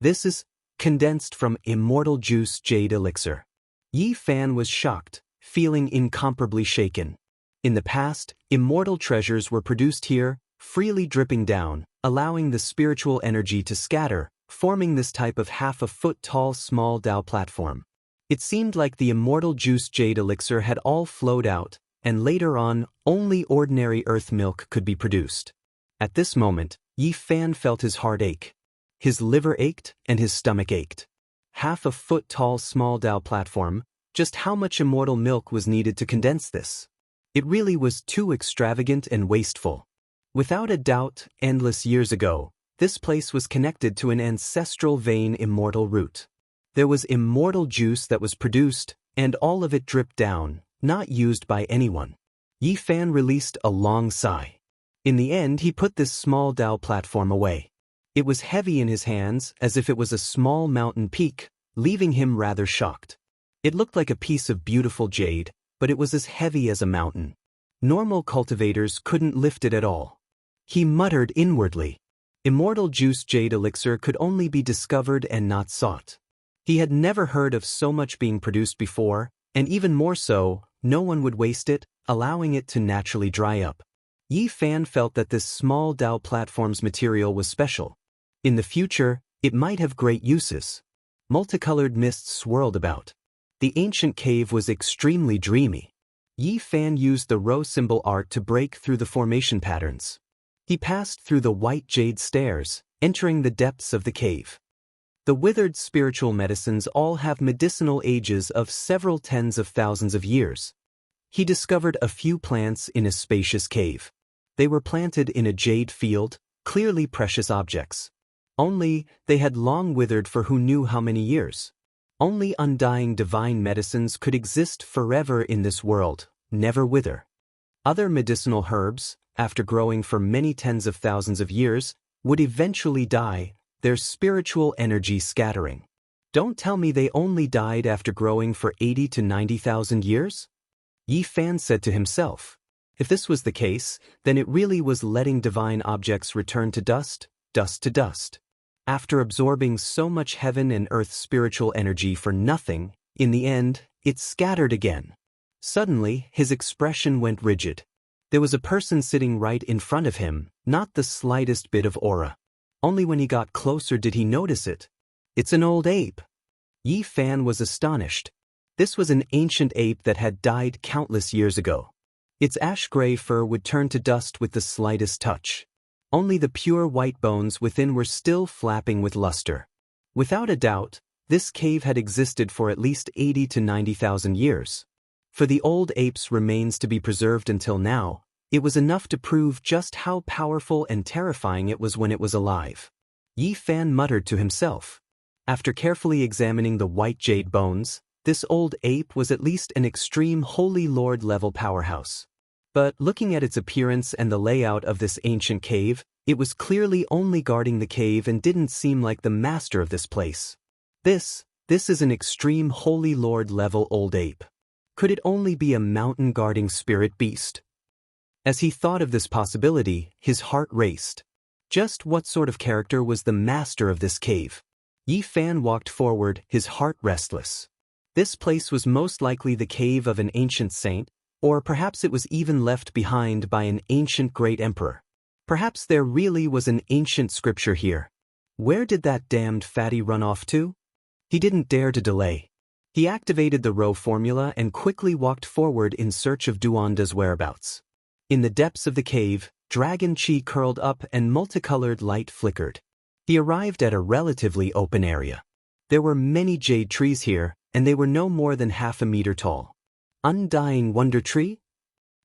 This is condensed from Immortal Juice Jade Elixir. Yi Fan was shocked, feeling incomparably shaken. In the past, immortal treasures were produced here, freely dripping down, allowing the spiritual energy to scatter, forming this type of half-a-foot-tall small Dao platform. It seemed like the Immortal Juice Jade Elixir had all flowed out, and later on, only ordinary earth milk could be produced. At this moment, Yi Fan felt his heart ache. His liver ached, and his stomach ached. Half-a-foot-tall small Dao platform, just how much immortal milk was needed to condense this? It really was too extravagant and wasteful. Without a doubt, endless years ago, this place was connected to an ancestral vein immortal root. There was immortal juice that was produced, and all of it dripped down, not used by anyone. Yi Fan released a long sigh. In the end, he put this small Dao platform away. It was heavy in his hands, as if it was a small mountain peak, leaving him rather shocked. It looked like a piece of beautiful jade, but it was as heavy as a mountain. Normal cultivators couldn't lift it at all. He muttered inwardly. Immortal Juice Jade Elixir could only be discovered and not sought. He had never heard of so much being produced before, and even more so, no one would waste it, allowing it to naturally dry up. Yi Fan felt that this small Dao platform's material was special. In the future, it might have great uses. Multicolored mists swirled about. The ancient cave was extremely dreamy. Yi Fan used the rho symbol art to break through the formation patterns. He passed through the white jade stairs, entering the depths of the cave. The withered spiritual medicines all have medicinal ages of several tens of thousands of years. He discovered a few plants in a spacious cave. They were planted in a jade field, clearly precious objects. Only, they had long withered for who knew how many years. Only undying divine medicines could exist forever in this world, never wither. Other medicinal herbs, after growing for many tens of thousands of years, would eventually die, their spiritual energy scattering. Don't tell me they only died after growing for 80 to 90,000 years? Yi Fan said to himself. If this was the case, then it really was letting divine objects return to dust, dust to dust. After absorbing so much heaven and earth spiritual energy for nothing, in the end, it scattered again. Suddenly, his expression went rigid. There was a person sitting right in front of him, not the slightest bit of aura. Only when he got closer did he notice it. It's an old ape. Yi Fan was astonished. This was an ancient ape that had died countless years ago. Its ash-gray fur would turn to dust with the slightest touch. Only the pure white bones within were still flapping with luster. Without a doubt, this cave had existed for at least 80 to 90,000 years. For the old ape's remains to be preserved until now, it was enough to prove just how powerful and terrifying it was when it was alive. Yi Fan muttered to himself. After carefully examining the white jade bones, this old ape was at least an extreme Holy Lord level powerhouse. But looking at its appearance and the layout of this ancient cave, it was clearly only guarding the cave and didn't seem like the master of this place. This is an extreme Holy Lord level old ape. Could it only be a mountain guarding spirit beast? As he thought of this possibility, his heart raced. Just what sort of character was the master of this cave? Yi Fan walked forward, his heart restless. This place was most likely the cave of an ancient saint, or perhaps it was even left behind by an ancient great emperor. Perhaps there really was an ancient scripture here. Where did that damned fatty run off to? He didn't dare to delay. He activated the Rho formula and quickly walked forward in search of Duanda's whereabouts. In the depths of the cave, dragon chi curled up and multicolored light flickered. He arrived at a relatively open area. There were many jade trees here, and they were no more than half a meter tall. Undying Wonder Tree?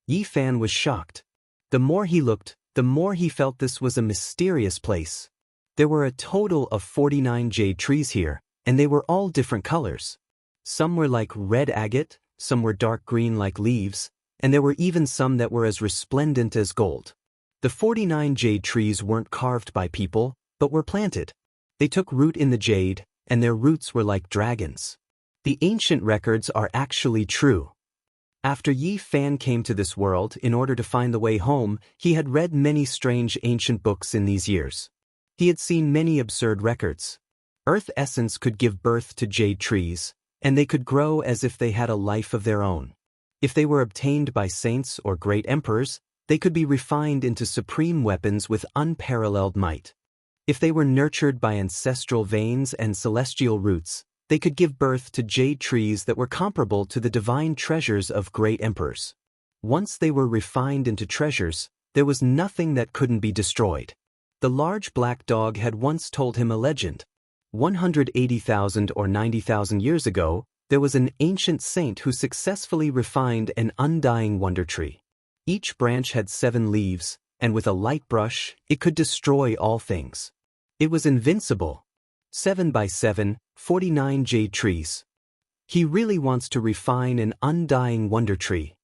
Yi Fan was shocked. The more he looked, the more he felt this was a mysterious place. There were a total of 49 jade trees here, and they were all different colors. Some were like red agate, some were dark green like leaves, and there were even some that were as resplendent as gold. The 49 jade trees weren't carved by people, but were planted. They took root in the jade, and their roots were like dragons. The ancient records are actually true. After Yi Fan came to this world in order to find the way home, he had read many strange ancient books in these years. He had seen many absurd records. Earth essence could give birth to jade trees, and they could grow as if they had a life of their own. If they were obtained by saints or great emperors, they could be refined into supreme weapons with unparalleled might. If they were nurtured by ancestral veins and celestial roots, they could give birth to jade trees that were comparable to the divine treasures of great emperors. Once they were refined into treasures, there was nothing that couldn't be destroyed. The large black dog had once told him a legend. 180,000 or 90,000 years ago, there was an ancient saint who successfully refined an undying wonder tree. Each branch had 7 leaves, and with a light brush, it could destroy all things. It was invincible. 7 by 7, 49 jade trees. He really wants to refine an undying wonder tree.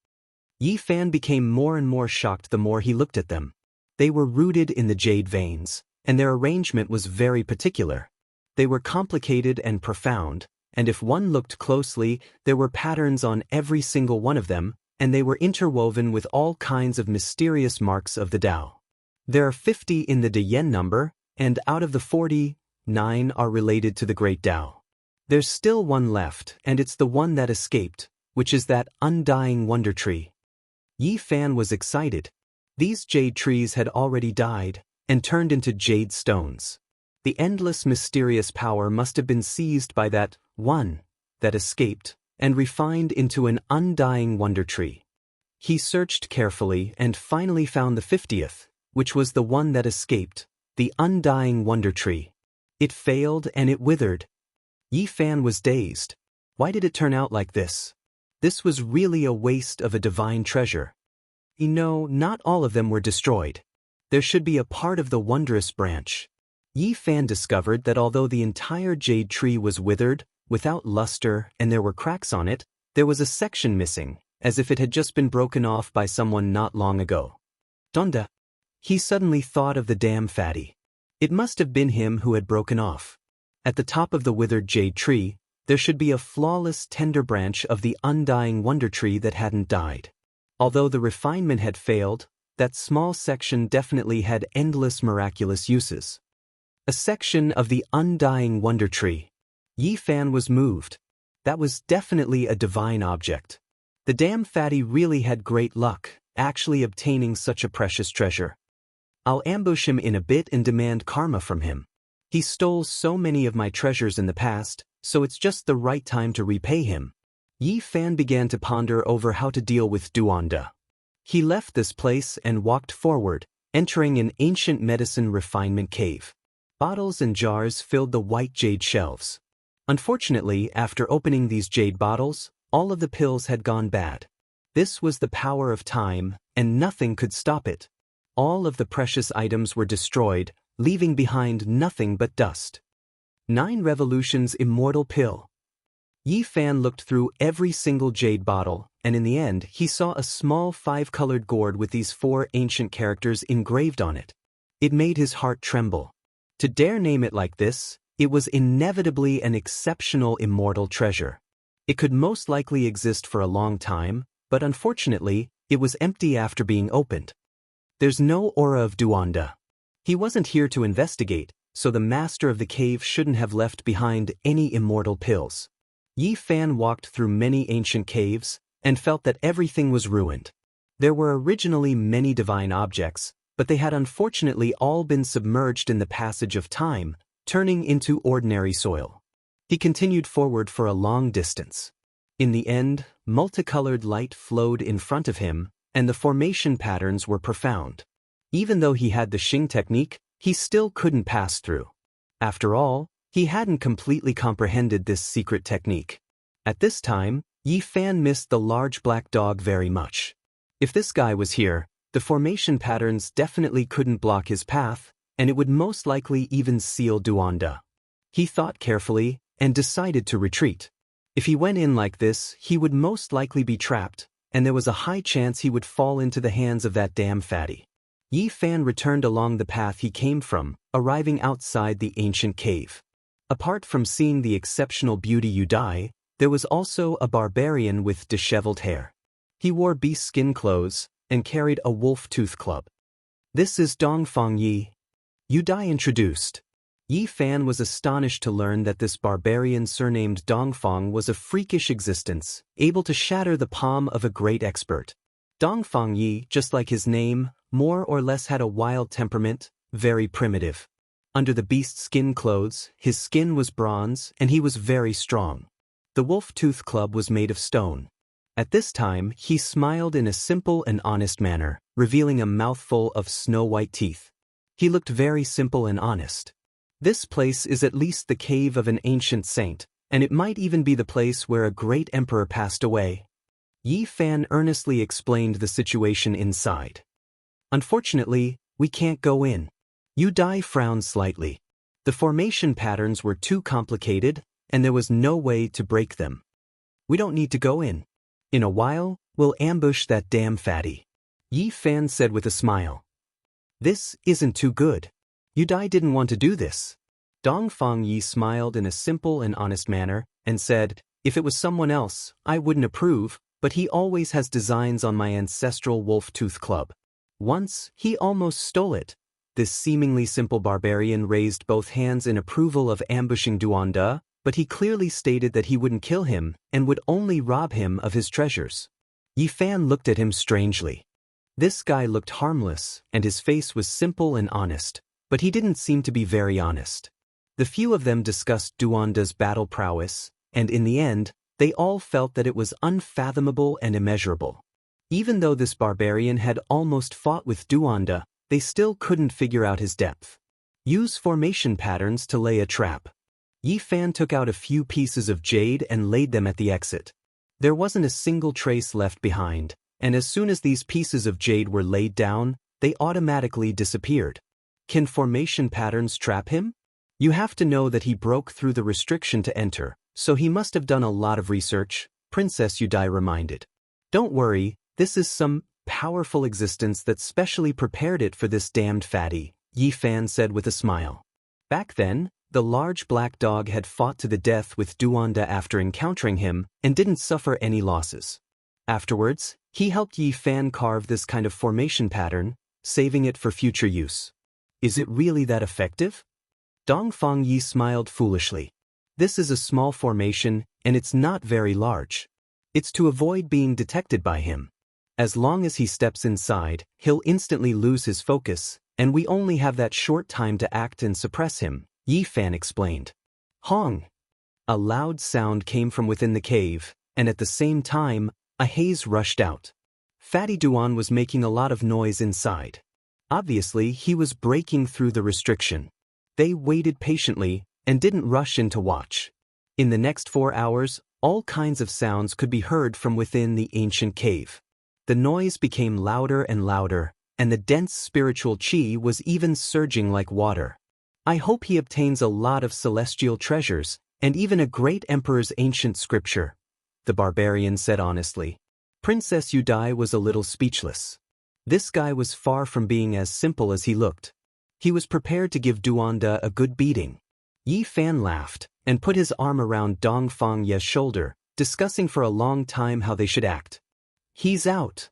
Yi Fan became more and more shocked the more he looked at them. They were rooted in the jade veins, and their arrangement was very particular. They were complicated and profound, and if one looked closely, there were patterns on every single one of them, and they were interwoven with all kinds of mysterious marks of the Tao. There are 50 in the Diyen number, and out of the 40, 9 are related to the Great Tao. There's still one left, and it's the one that escaped, which is that undying wonder tree. Yi Fan was excited. These jade trees had already died, and turned into jade stones. The endless mysterious power must have been seized by that one that escaped, and refined into an undying wonder tree. He searched carefully and finally found the 50th, which was the one that escaped, the undying wonder tree. It failed and it withered. Yi Fan was dazed. Why did it turn out like this? This was really a waste of a divine treasure. No, not all of them were destroyed. There should be a part of the wondrous branch. Yi Fan discovered that although the entire jade tree was withered, without luster, and there were cracks on it, there was a section missing, as if it had just been broken off by someone not long ago. Donda. He suddenly thought of the damn fatty. It must have been him who had broken off. At the top of the withered jade tree, there should be a flawless tender branch of the undying wonder tree that hadn't died. Although the refinement had failed, that small section definitely had endless miraculous uses. A section of the undying wonder tree. Yi Fan was moved. That was definitely a divine object. The damn fatty really had great luck, actually obtaining such a precious treasure. I'll ambush him in a bit and demand karma from him. He stole so many of my treasures in the past, so it's just the right time to repay him. Yi Fan began to ponder over how to deal with Duanda. He left this place and walked forward, entering an ancient medicine refinement cave. Bottles and jars filled the white jade shelves. Unfortunately, after opening these jade bottles, all of the pills had gone bad. This was the power of time, and nothing could stop it. All of the precious items were destroyed, leaving behind nothing but dust. 9 Revolutions Immortal Pill. Yi Fan looked through every single jade bottle, and in the end he saw a small 5-colored gourd with these 4 ancient characters engraved on it. It made his heart tremble. To dare name it like this, it was inevitably an exceptional immortal treasure. It could most likely exist for a long time, but unfortunately, it was empty after being opened. There's no aura of Duanda. He wasn't here to investigate, so the master of the cave shouldn't have left behind any immortal pills. Yi Fan walked through many ancient caves, and felt that everything was ruined. There were originally many divine objects, but they had unfortunately all been submerged in the passage of time, turning into ordinary soil. He continued forward for a long distance. In the end, multicolored light flowed in front of him, and the formation patterns were profound. Even though he had the Xing technique, he still couldn't pass through. After all, he hadn't completely comprehended this secret technique. At this time, Yi Fan missed the large black dog very much. If this guy was here, the formation patterns definitely couldn't block his path, and it would most likely even seal Duanda. He thought carefully, and decided to retreat. If he went in like this, he would most likely be trapped, and there was a high chance he would fall into the hands of that damn fatty. Yi Fan returned along the path he came from, arriving outside the ancient cave. Apart from seeing the exceptional beauty Yu Dai, there was also a barbarian with disheveled hair. He wore beast skin clothes and carried a wolf-tooth club. "This is Dongfang Yi," Yu Dai introduced. Yi Fan was astonished to learn that this barbarian surnamed Dongfang was a freakish existence, able to shatter the palm of a great expert. Dongfang Yi, just like his name, more or less had a wild temperament, very primitive. Under the beast skin clothes, his skin was bronze and he was very strong. The wolf-tooth club was made of stone. At this time, he smiled in a simple and honest manner, revealing a mouthful of snow-white teeth. He looked very simple and honest. "This place is at least the cave of an ancient saint, and it might even be the place where a great emperor passed away." Yi Fan earnestly explained the situation inside. "Unfortunately, we can't go in." Yu Dai frowned slightly. The formation patterns were too complicated, and there was no way to break them. "We don't need to go in. In a while, we'll ambush that damn fatty," Yi Fan said with a smile. "This isn't too good. Yu Dai didn't want to do this." Dongfang Yi smiled in a simple and honest manner, and said, "If it was someone else, I wouldn't approve, but he always has designs on my ancestral wolf-tooth club. Once, he almost stole it." This seemingly simple barbarian raised both hands in approval of ambushing Duanda, but he clearly stated that he wouldn't kill him and would only rob him of his treasures. Yi Fan looked at him strangely. This guy looked harmless, and his face was simple and honest, but he didn't seem to be very honest. The few of them discussed Duanda's battle prowess, and in the end, they all felt that it was unfathomable and immeasurable. Even though this barbarian had almost fought with Duanda, they still couldn't figure out his depth. "Use formation patterns to lay a trap." Yi Fan took out a few pieces of jade and laid them at the exit. There wasn't a single trace left behind, and as soon as these pieces of jade were laid down, they automatically disappeared. Can formation patterns trap him? You have to know that he broke through the restriction to enter, so he must have done a lot of research, Princess Yu Dai reminded. "Don't worry, this is some powerful existence that specially prepared it for this damned fatty," Yi Fan said with a smile. Back then, the large black dog had fought to the death with Duanda after encountering him and didn't suffer any losses. Afterwards, he helped Yi Fan carve this kind of formation pattern, saving it for future use. "Is it really that effective?" Dongfang Yi smiled foolishly. "This is a small formation, and it's not very large. It's to avoid being detected by him. As long as he steps inside, he'll instantly lose his focus, and we only have that short time to act and suppress him," Yi Fan explained. "Hong!" A loud sound came from within the cave, and at the same time, a haze rushed out. Fatty Duan was making a lot of noise inside. Obviously, he was breaking through the restriction. They waited patiently and didn't rush in to watch. In the next 4 hours, all kinds of sounds could be heard from within the ancient cave. The noise became louder and louder, and the dense spiritual qi was even surging like water. "I hope he obtains a lot of celestial treasures, and even a great emperor's ancient scripture," the barbarian said honestly. Princess Yu Dai was a little speechless. This guy was far from being as simple as he looked. He was prepared to give Duanda a good beating. Yi Fan laughed, and put his arm around Dongfang Ye's shoulder, discussing for a long time how they should act. "He's out."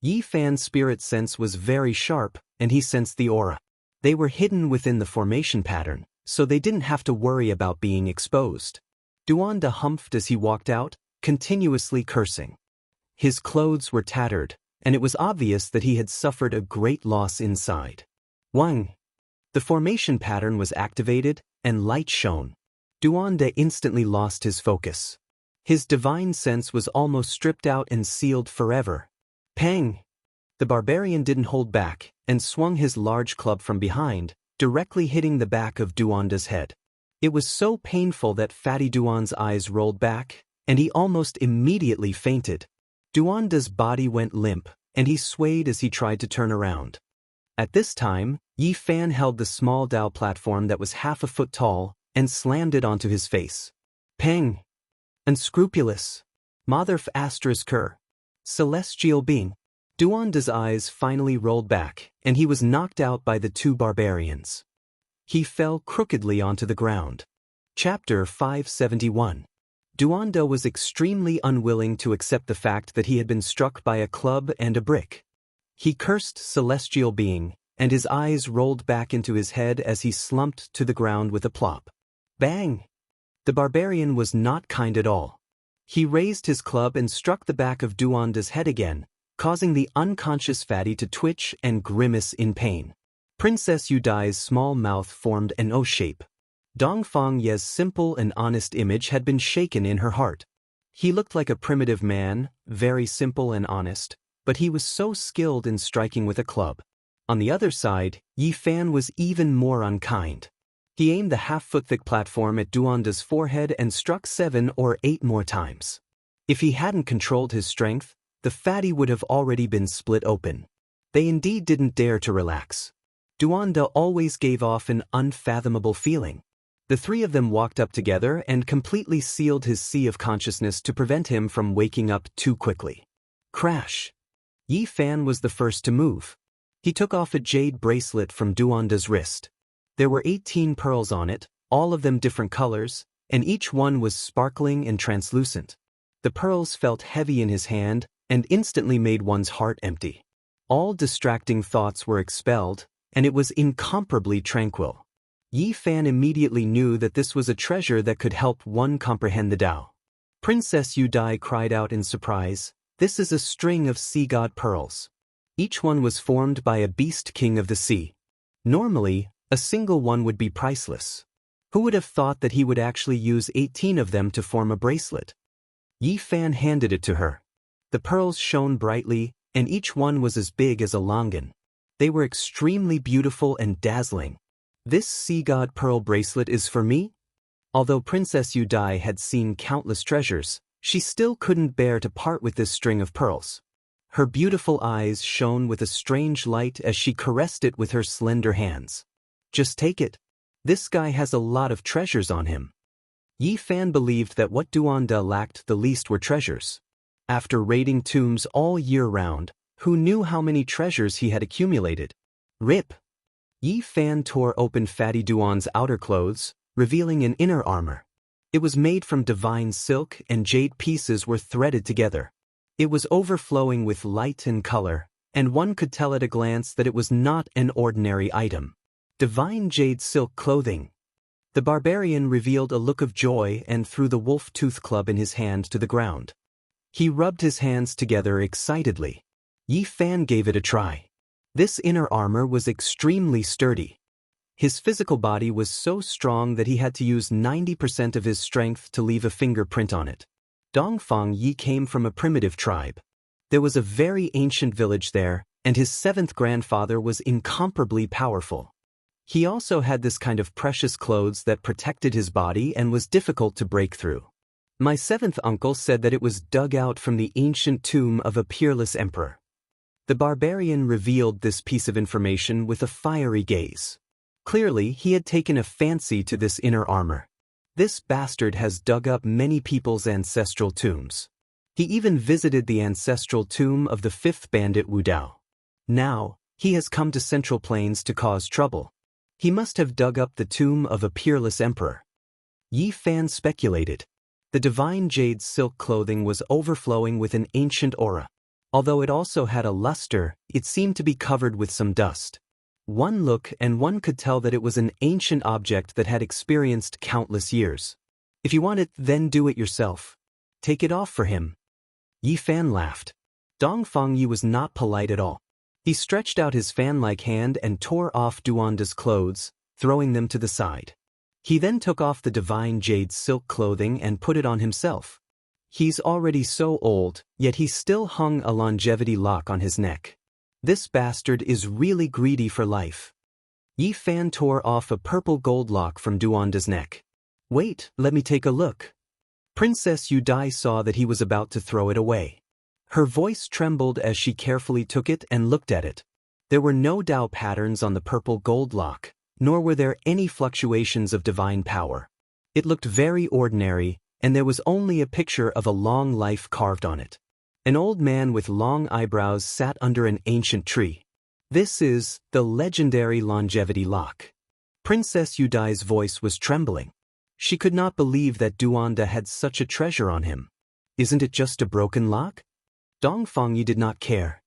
Yi Fan's spirit sense was very sharp, and he sensed the aura. They were hidden within the formation pattern, so they didn't have to worry about being exposed. Duanda humphed as he walked out, continuously cursing. His clothes were tattered, and it was obvious that he had suffered a great loss inside. Wang! The formation pattern was activated, and light shone. Duanda instantly lost his focus. His divine sense was almost stripped out and sealed forever. Pang! The barbarian didn't hold back, and swung his large club from behind, directly hitting the back of Duanda's head. It was so painful that Fatty Duan's eyes rolled back, and he almost immediately fainted. Duanda's body went limp, and he swayed as he tried to turn around. At this time, Yi Fan held the small dao platform that was half a foot tall, and slammed it onto his face. Pang! Unscrupulous. Motherf***. Celestial being. Duanda's eyes finally rolled back, and he was knocked out by the two barbarians. He fell crookedly onto the ground. Chapter 571. Duanda was extremely unwilling to accept the fact that he had been struck by a club and a brick. He cursed celestial being, and his eyes rolled back into his head as he slumped to the ground with a plop. Bang! The barbarian was not kind at all. He raised his club and struck the back of Duanda's head again, causing the unconscious fatty to twitch and grimace in pain. Princess Yudai's small mouth formed an O shape. Dongfang Ye's simple and honest image had been shaken in her heart. He looked like a primitive man, very simple and honest, but he was so skilled in striking with a club. On the other side, Yi Fan was even more unkind. He aimed the half-foot-thick platform at Duanda's forehead and struck 7 or 8 more times. If he hadn't controlled his strength, the fatty would have already been split open. They indeed didn't dare to relax. Duanda always gave off an unfathomable feeling. The three of them walked up together and completely sealed his sea of consciousness to prevent him from waking up too quickly. Crash! Yi Fan was the first to move. He took off a jade bracelet from Duanda's wrist. There were 18 pearls on it, all of them different colors, and each one was sparkling and translucent. The pearls felt heavy in his hand and instantly made one's heart empty. All distracting thoughts were expelled, and it was incomparably tranquil. Yi Fan immediately knew that this was a treasure that could help one comprehend the Tao. Princess Yudai cried out in surprise, "This is a string of sea god pearls. Each one was formed by a beast king of the sea. Normally, a single one would be priceless. Who would have thought that he would actually use 18 of them to form a bracelet?" Yi Fan handed it to her. The pearls shone brightly, and each one was as big as a longan. They were extremely beautiful and dazzling. "This sea god pearl bracelet is for me?" Although Princess Yudai had seen countless treasures, she still couldn't bear to part with this string of pearls. Her beautiful eyes shone with a strange light as she caressed it with her slender hands. "Just take it. This guy has a lot of treasures on him." Yi Fan believed that what Duanda lacked the least were treasures. After raiding tombs all year round, who knew how many treasures he had accumulated? Rip! Yi Fan tore open Fatty Duan's outer clothes, revealing an inner armor. It was made from divine silk and jade pieces were threaded together. It was overflowing with light and color, and one could tell at a glance that it was not an ordinary item. Divine jade silk clothing. The barbarian revealed a look of joy and threw the wolf tooth club in his hand to the ground. He rubbed his hands together excitedly. Yi Fan gave it a try. This inner armor was extremely sturdy. His physical body was so strong that he had to use 90% of his strength to leave a fingerprint on it. Dongfang Yi came from a primitive tribe. There was a very ancient village there, and his 7th grandfather was incomparably powerful. He also had this kind of precious clothes that protected his body and was difficult to break through. "My 7th uncle said that it was dug out from the ancient tomb of a peerless emperor." The barbarian revealed this piece of information with a fiery gaze. Clearly, he had taken a fancy to this inner armor. This bastard has dug up many people's ancestral tombs. He even visited the ancestral tomb of the 5th bandit Wu Dao. Now, he has come to Central Plains to cause trouble. He must have dug up the tomb of a peerless emperor. Yi Fan speculated. The divine jade silk clothing was overflowing with an ancient aura. Although it also had a luster, it seemed to be covered with some dust. One look and one could tell that it was an ancient object that had experienced countless years. "If you want it, then do it yourself. Take it off for him." Yi Fan laughed. Dongfang Yi was not polite at all. He stretched out his fan-like hand and tore off Duanda's clothes, throwing them to the side. He then took off the divine jade silk clothing and put it on himself. He's already so old, yet he still hung a longevity lock on his neck. This bastard is really greedy for life. Yi Fan tore off a purple gold lock from Duanda's neck. "Wait, let me take a look." Princess Yudai saw that he was about to throw it away. Her voice trembled as she carefully took it and looked at it. There were no Tao patterns on the purple gold lock, nor were there any fluctuations of divine power. It looked very ordinary, and there was only a picture of a long life carved on it. An old man with long eyebrows sat under an ancient tree. This is the legendary longevity lock. Princess Yudai's voice was trembling. She could not believe that Duanda had such a treasure on him. Isn't it just a broken lock? Dongfangyi did not care.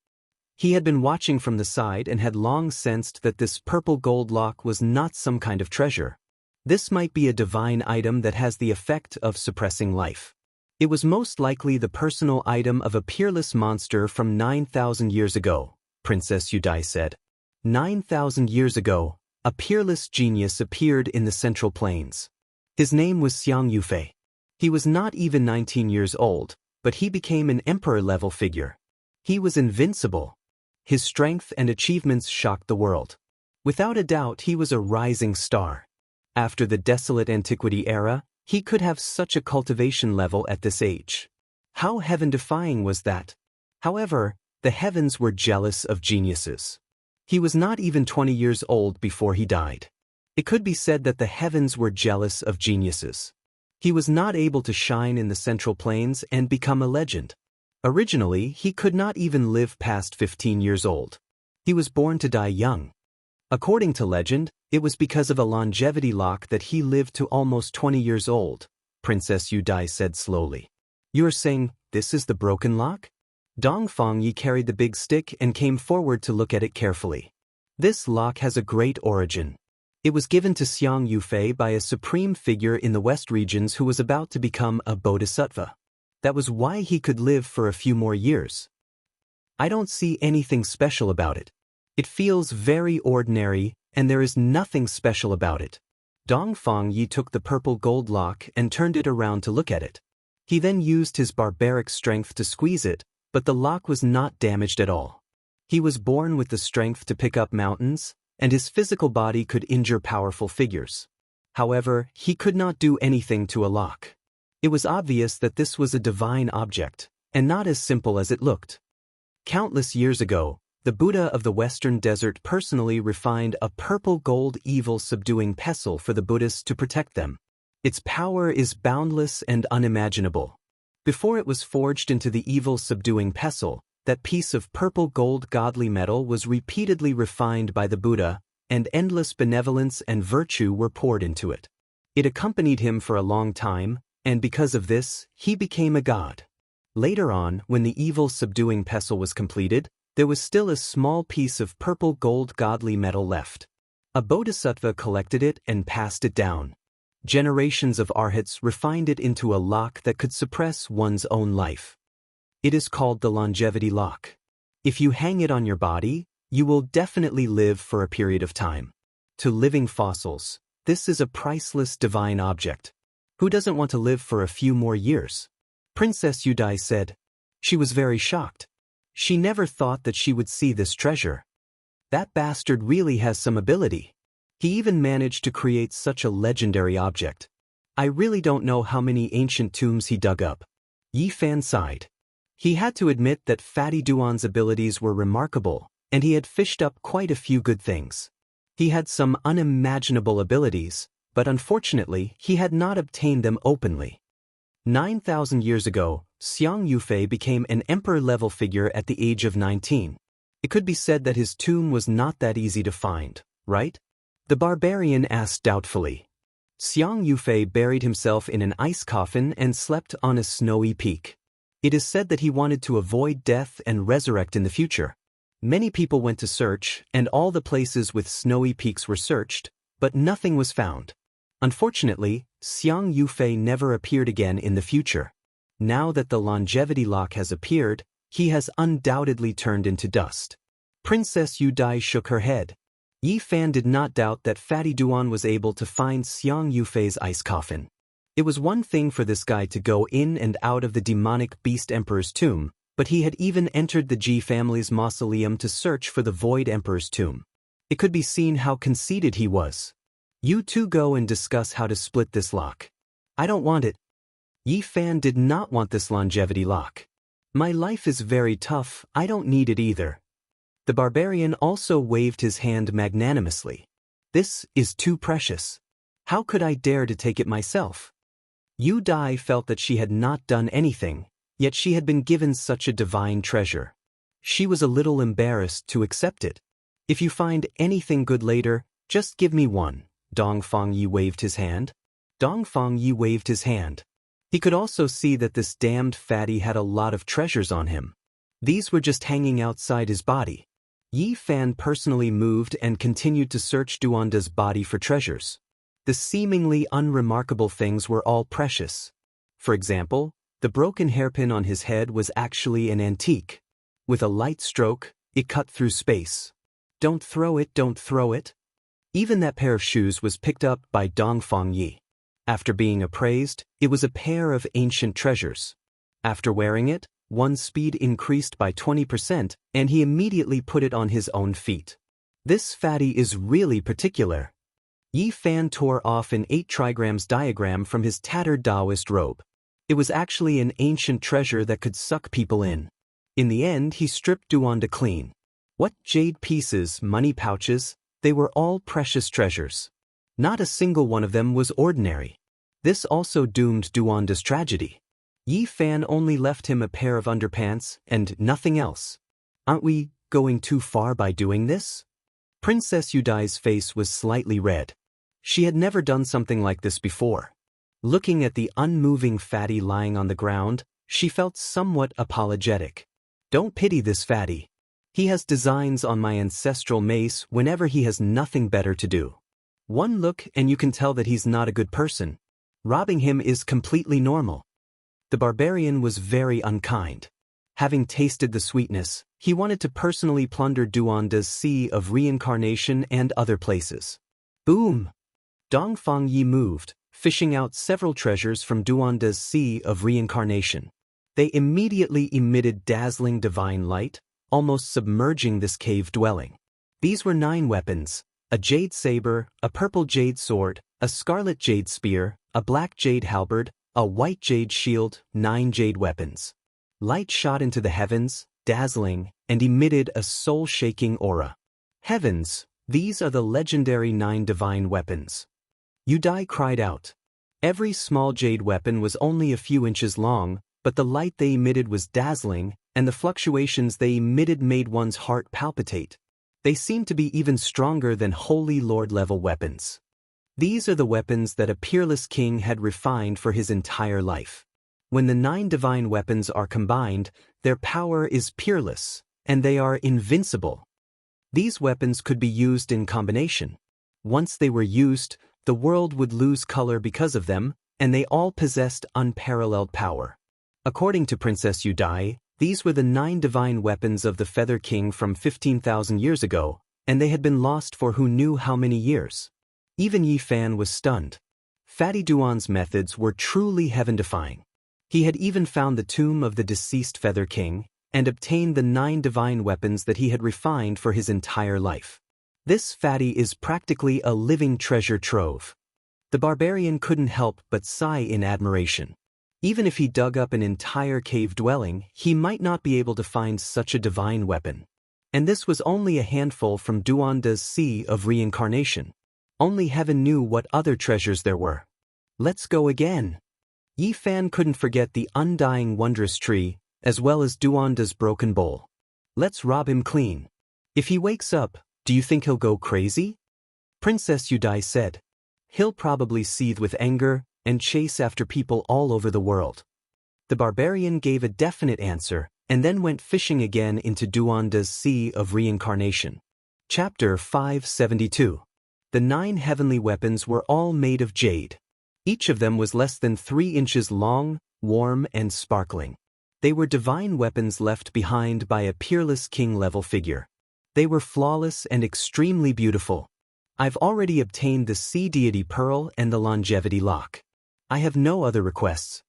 He had been watching from the side and had long sensed that this purple gold lock was not some kind of treasure. This might be a divine item that has the effect of suppressing life. It was most likely the personal item of a peerless monster from 9,000 years ago, Princess Yudai said. 9,000 years ago, a peerless genius appeared in the Central Plains. His name was Xiang Yufei. He was not even 19 years old, but he became an emperor-level figure. He was invincible. His strength and achievements shocked the world. Without a doubt, he was a rising star. After the desolate antiquity era, he could have such a cultivation level at this age. How heaven-defying was that? However, the heavens were jealous of geniuses. He was not even 20 years old before he died. It could be said that the heavens were jealous of geniuses. He was not able to shine in the Central Plains and become a legend. Originally, he could not even live past 15 years old. He was born to die young. According to legend, it was because of a longevity lock that he lived to almost 20 years old, Princess Yudai said slowly. You are saying, this is the broken lock? Dongfangyi carried the big stick and came forward to look at it carefully. This lock has a great origin. It was given to Xiang Yufei by a supreme figure in the West regions who was about to become a bodhisattva. That was why he could live for a few more years. I don't see anything special about it. It feels very ordinary, and there is nothing special about it. Dongfangyi took the purple gold lock and turned it around to look at it. He then used his barbaric strength to squeeze it, but the lock was not damaged at all. He was born with the strength to pick up mountains, and his physical body could injure powerful figures. However, he could not do anything to a lock. It was obvious that this was a divine object, and not as simple as it looked. Countless years ago, the Buddha of the Western Desert personally refined a purple gold evil-subduing pestle for the Buddhists to protect them. Its power is boundless and unimaginable. Before it was forged into the evil-subduing pestle, that piece of purple gold godly metal was repeatedly refined by the Buddha, and endless benevolence and virtue were poured into it. It accompanied him for a long time, and because of this, he became a god. Later on, when the evil-subduing pestle was completed, there was still a small piece of purple gold godly metal left. A bodhisattva collected it and passed it down. Generations of arhats refined it into a lock that could suppress one's own life. It is called the longevity lock. If you hang it on your body, you will definitely live for a period of time. To living fossils, this is a priceless divine object. Who doesn't want to live for a few more years? Princess Yudai said. She was very shocked. She never thought that she would see this treasure. That bastard really has some ability. He even managed to create such a legendary object. I really don't know how many ancient tombs he dug up. Yi Fan sighed. He had to admit that Fatty Duan's abilities were remarkable, and he had fished up quite a few good things. He had some unimaginable abilities, but unfortunately, he had not obtained them openly. 9,000 years ago, Xiang Yufei became an emperor-level figure at the age of 19. It could be said that his tomb was not that easy to find, right? The barbarian asked doubtfully. Xiang Yufei buried himself in an ice coffin and slept on a snowy peak. It is said that he wanted to avoid death and resurrect in the future. Many people went to search, and all the places with snowy peaks were searched, but nothing was found. Unfortunately, Xiang Yufei never appeared again in the future. Now that the longevity lock has appeared, he has undoubtedly turned into dust. Princess Yudai shook her head. Yi Fan did not doubt that Fatty Duan was able to find Xiang Yufei's ice coffin. It was one thing for this guy to go in and out of the demonic beast emperor's tomb, but he had even entered the Ji family's mausoleum to search for the Void Emperor's tomb. It could be seen how conceited he was. You two go and discuss how to split this lock. I don't want it. Yi Fan did not want this longevity lock. My life is very tough, I don't need it either. The barbarian also waved his hand magnanimously. This is too precious. How could I dare to take it myself? Yu Dai felt that she had not done anything, Yet she had been given such a divine treasure. She was a little embarrassed to accept it. If you find anything good later, just give me one. Dong Fangyi waved his hand. Dong Fangyi waved his hand. He could also see that this damned fatty had a lot of treasures on him. These were just hanging outside his body. Yi Fan personally moved and continued to search Duanda's body for treasures. The seemingly unremarkable things were all precious. For example, the broken hairpin on his head was actually an antique. With a light stroke, it cut through space. Don't throw it, don't throw it. Even that pair of shoes was picked up by Dong Fangyi. After being appraised, it was a pair of ancient treasures. After wearing it, one's speed increased by 20%, and he immediately put it on his own feet. This fatty is really particular. Yi Fan tore off an 8 trigrams diagram from his tattered Taoist robe. It was actually an ancient treasure that could suck people in. In the end, he stripped Duanda clean. What jade pieces, money pouches, they were all precious treasures. Not a single one of them was ordinary. This also doomed Duanda's tragedy. Yi Fan only left him a pair of underpants and nothing else. Aren't we going too far by doing this? Princess Yudai's face was slightly red. She had never done something like this before. Looking at the unmoving fatty lying on the ground, she felt somewhat apologetic. Don't pity this fatty. He has designs on my ancestral mace whenever he has nothing better to do. One look and you can tell that he's not a good person. Robbing him is completely normal. The barbarian was very unkind. Having tasted the sweetness, he wanted to personally plunder Duanda's sea of reincarnation and other places. Boom! Dong Fangyi moved, fishing out several treasures from Duanda's sea of reincarnation. They immediately emitted dazzling divine light, almost submerging this cave dwelling. These were 9 weapons: a jade saber, a purple jade sword, a scarlet jade spear, a black jade halberd, a white jade shield, 9 jade weapons. Light shot into the heavens, dazzling, and emitted a soul-shaking aura. Heavens, these are the legendary 9 divine weapons. Yudai cried out. Every small jade weapon was only a few inches long, but the light they emitted was dazzling, and the fluctuations they emitted made one's heart palpitate. They seemed to be even stronger than Holy Lord-level weapons. These are the weapons that a peerless king had refined for his entire life. When the 9 divine weapons are combined, their power is peerless, and they are invincible. These weapons could be used in combination. Once they were used, the world would lose color because of them, and they all possessed unparalleled power. According to Princess Yudai, these were the 9 divine weapons of the Feather King from 15,000 years ago, and they had been lost for who knew how many years. Even Yi Fan was stunned. Fatty Duan's methods were truly heaven-defying. He had even found the tomb of the deceased Feather King, and obtained the 9 divine weapons that he had refined for his entire life. This fatty is practically a living treasure trove. The barbarian couldn't help but sigh in admiration. Even if he dug up an entire cave dwelling, he might not be able to find such a divine weapon. And this was only a handful from Duanda's sea of reincarnation. Only heaven knew what other treasures there were. Let's go again. Yi Fan couldn't forget the undying wondrous tree, as well as Duanda's broken bowl. Let's rob him clean. If he wakes up, do you think he'll go crazy? Princess Yudai said. He'll probably seethe with anger and chase after people all over the world. The barbarian gave a definite answer, and then went fishing again into Duanda's sea of reincarnation. Chapter 572. The 9 heavenly weapons were all made of jade. Each of them was less than 3 inches long, warm, and sparkling. They were divine weapons left behind by a peerless king-level figure. They were flawless and extremely beautiful. I've already obtained the Sea Deity Pearl and the Longevity Lock. I have no other requests.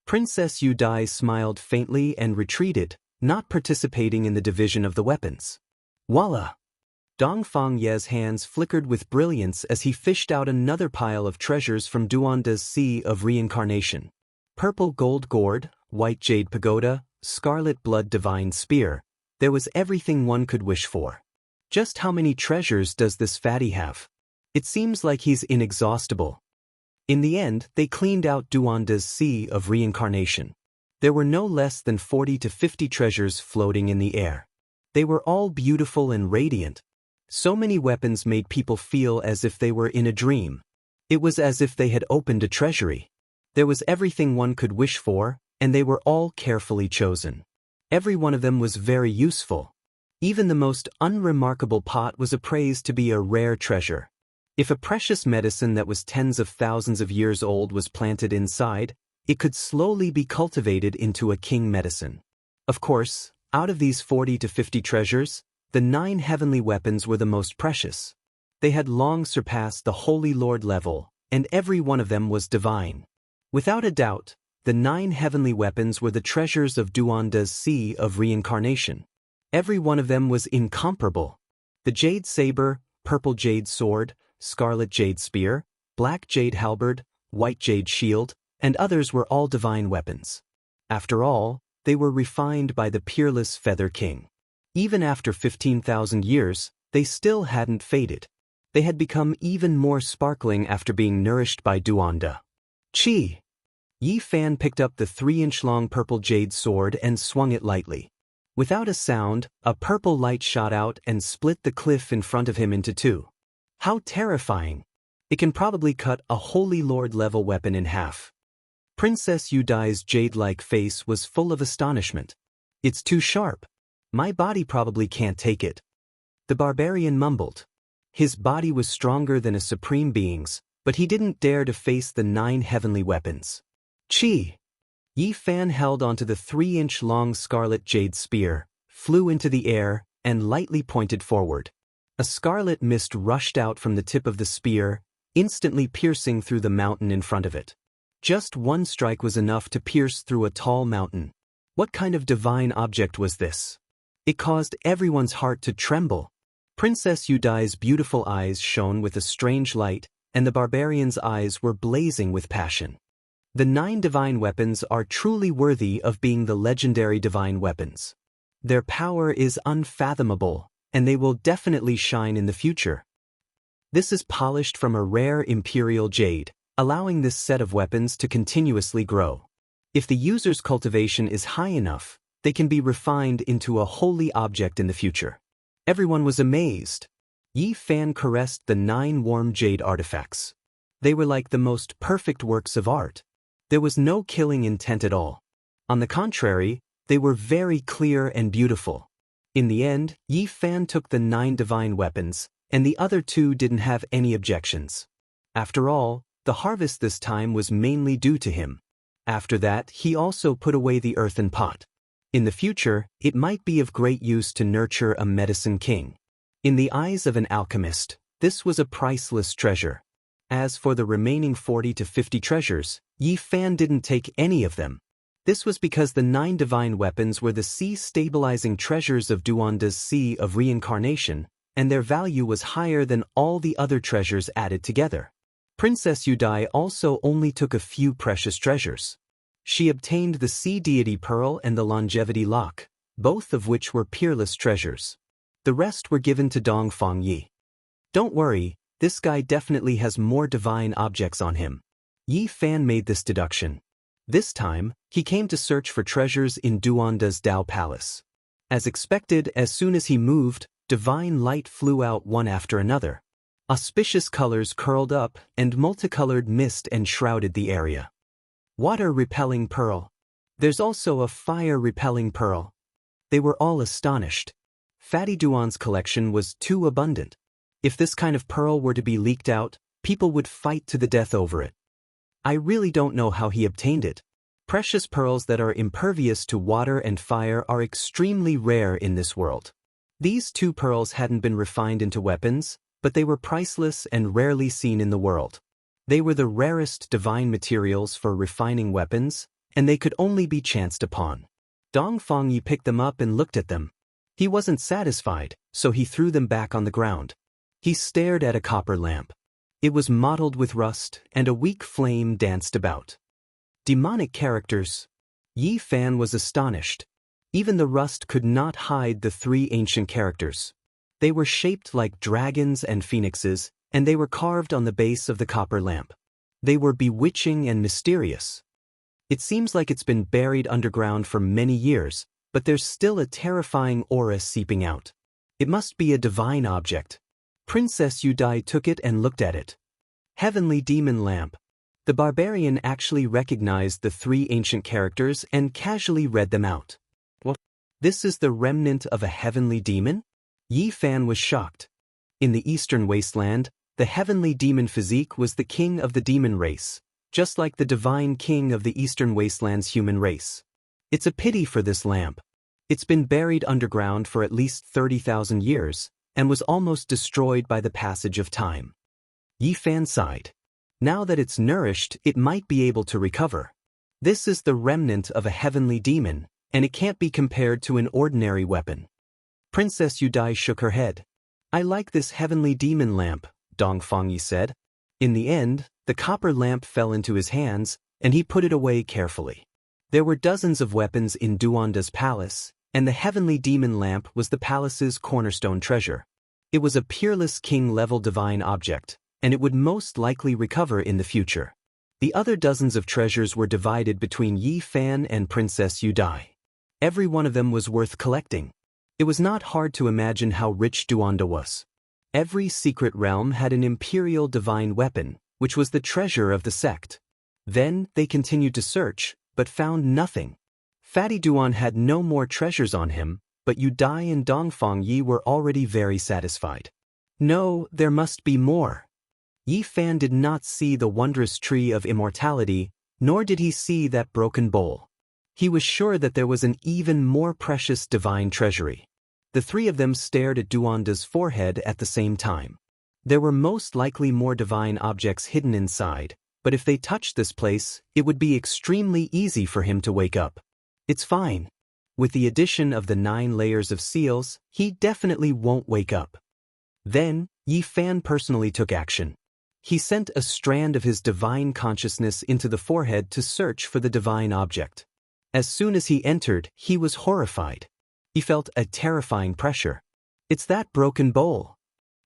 Princess Yudai smiled faintly and retreated, not participating in the division of the weapons. Voila! Dong Fangye's hands flickered with brilliance as he fished out another pile of treasures from Duanda's sea of reincarnation. Purple gold gourd, white jade pagoda, scarlet blood divine spear. There was everything one could wish for. Just how many treasures does this fatty have? It seems like he's inexhaustible. In the end, they cleaned out Duanda's sea of reincarnation. There were no less than 40 to 50 treasures floating in the air. They were all beautiful and radiant. So many weapons made people feel as if they were in a dream. It was as if they had opened a treasury. There was everything one could wish for, and they were all carefully chosen. Every one of them was very useful. Even the most unremarkable pot was appraised to be a rare treasure. If a precious medicine that was tens of thousands of years old was planted inside, it could slowly be cultivated into a king medicine. Of course, out of these 40 to 50 treasures, the 9 heavenly weapons were the most precious. They had long surpassed the Holy Lord level, and every one of them was divine. Without a doubt, the 9 heavenly weapons were the treasures of Duanda's Sea of Reincarnation. Every one of them was incomparable. The jade saber, purple jade sword, scarlet jade spear, black jade halberd, white jade shield, and others were all divine weapons. After all, they were refined by the peerless Feather King. Even after 15,000 years, they still hadn't faded. They had become even more sparkling after being nourished by Duanda. Chi! Yi Fan picked up the 3-inch-long purple jade sword and swung it lightly. Without a sound, a purple light shot out and split the cliff in front of him into two. How terrifying! It can probably cut a Holy Lord-level weapon in half. Princess Yudai's jade-like face was full of astonishment. It's too sharp. My body probably can't take it. The barbarian mumbled. His body was stronger than a supreme being's, but he didn't dare to face the 9 heavenly weapons. Chi! Yi Fan held onto the 3-inch-long scarlet jade spear, flew into the air, and lightly pointed forward. A scarlet mist rushed out from the tip of the spear, instantly piercing through the mountain in front of it. Just one strike was enough to pierce through a tall mountain. What kind of divine object was this? It caused everyone's heart to tremble. Princess Yudai's beautiful eyes shone with a strange light, and the barbarian's eyes were blazing with passion. The 9 divine weapons are truly worthy of being the legendary divine weapons. Their power is unfathomable, and they will definitely shine in the future. This is polished from a rare imperial jade, allowing this set of weapons to continuously grow. If the user's cultivation is high enough, they can be refined into a holy object in the future. Everyone was amazed. Yi Fan caressed the 9 warm jade artifacts. They were like the most perfect works of art. There was no killing intent at all. On the contrary, they were very clear and beautiful. In the end, Yi Fan took the 9 divine weapons, and the other 2 didn't have any objections. After all, the harvest this time was mainly due to him. After that, he also put away the earthen pot. In the future, it might be of great use to nurture a medicine king. In the eyes of an alchemist, this was a priceless treasure. As for the remaining 40 to 50 treasures, Yi Fan didn't take any of them. This was because the 9 divine weapons were the sea-stabilizing treasures of Duanda's Sea of Reincarnation, and their value was higher than all the other treasures added together. Princess Yudai also only took a few precious treasures. She obtained the Sea Deity Pearl and the Longevity Lock, both of which were peerless treasures. The rest were given to Dongfang Yi. Don't worry, this guy definitely has more divine objects on him. Yi Fan made this deduction. This time, he came to search for treasures in Duanda's Dao Palace. As expected, as soon as he moved, divine light flew out one after another. Auspicious colors curled up, and multicolored mist enshrouded the area. Water-repelling pearl. There's also a fire-repelling pearl. They were all astonished. Fatty Duan's collection was too abundant. If this kind of pearl were to be leaked out, people would fight to the death over it. I really don't know how he obtained it. Precious pearls that are impervious to water and fire are extremely rare in this world. These 2 pearls hadn't been refined into weapons, but they were priceless and rarely seen in the world. They were the rarest divine materials for refining weapons, and they could only be chanced upon. Dongfang Yi picked them up and looked at them. He wasn't satisfied, so he threw them back on the ground. He stared at a copper lamp. It was mottled with rust, and a weak flame danced about. Demonic characters. Yi Fan was astonished. Even the rust could not hide the 3 ancient characters. They were shaped like dragons and phoenixes, and they were carved on the base of the copper lamp. They were bewitching and mysterious. It seems like it's been buried underground for many years, but there's still a terrifying aura seeping out. It must be a divine object. Princess Yudai took it and looked at it. Heavenly Demon Lamp. The barbarian actually recognized the three ancient characters and casually read them out. What? This is the remnant of a heavenly demon? Yi Fan was shocked. In the eastern wasteland, the heavenly demon physique was the king of the demon race, just like the divine king of the eastern wasteland's human race. It's a pity for this lamp. It's been buried underground for at least 30,000 years, and was almost destroyed by the passage of time. Yi Fan sighed. Now that it's nourished, it might be able to recover. This is the remnant of a heavenly demon, and it can't be compared to an ordinary weapon. Princess Yudai shook her head. I like this heavenly demon lamp, Dongfang Yi said. In the end, the copper lamp fell into his hands, and he put it away carefully. There were dozens of weapons in Duanda's palace, and the heavenly demon lamp was the palace's cornerstone treasure. It was a peerless king-level divine object, and it would most likely recover in the future. The other dozens of treasures were divided between Yi Fan and Princess Yudai. Every one of them was worth collecting. It was not hard to imagine how rich Duanda was. Every secret realm had an imperial divine weapon, which was the treasure of the sect. Then they continued to search, but found nothing. Fatty Duan had no more treasures on him, but Yudai and Dongfang Yi were already very satisfied. No, there must be more. Yi Fan did not see the wondrous tree of immortality, nor did he see that broken bowl. He was sure that there was an even more precious divine treasury. The three of them stared at Duanda's forehead at the same time. There were most likely more divine objects hidden inside, but if they touched this place, it would be extremely easy for him to wake up. It's fine. With the addition of the 9 layers of seals, he definitely won't wake up. Then, Yi Fan personally took action. He sent a strand of his divine consciousness into the forehead to search for the divine object. As soon as he entered, he was horrified. He felt a terrifying pressure. It's that broken bowl.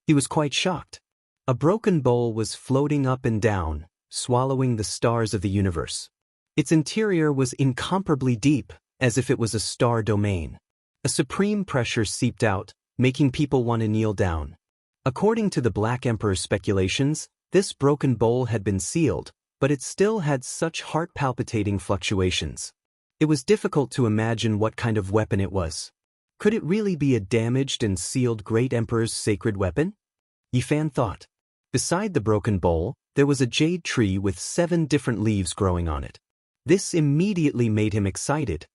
He was quite shocked. A broken bowl was floating up and down, swallowing the stars of the universe. Its interior was incomparably deep, as if it was a star domain. A supreme pressure seeped out, making people want to kneel down. According to the Black Emperor's speculations, this broken bowl had been sealed, but it still had such heart-palpitating fluctuations. It was difficult to imagine what kind of weapon it was. Could it really be a damaged and sealed Great Emperor's sacred weapon? Yi Fan thought. Beside the broken bowl, there was a jade tree with 7 different leaves growing on it. This immediately made him excited.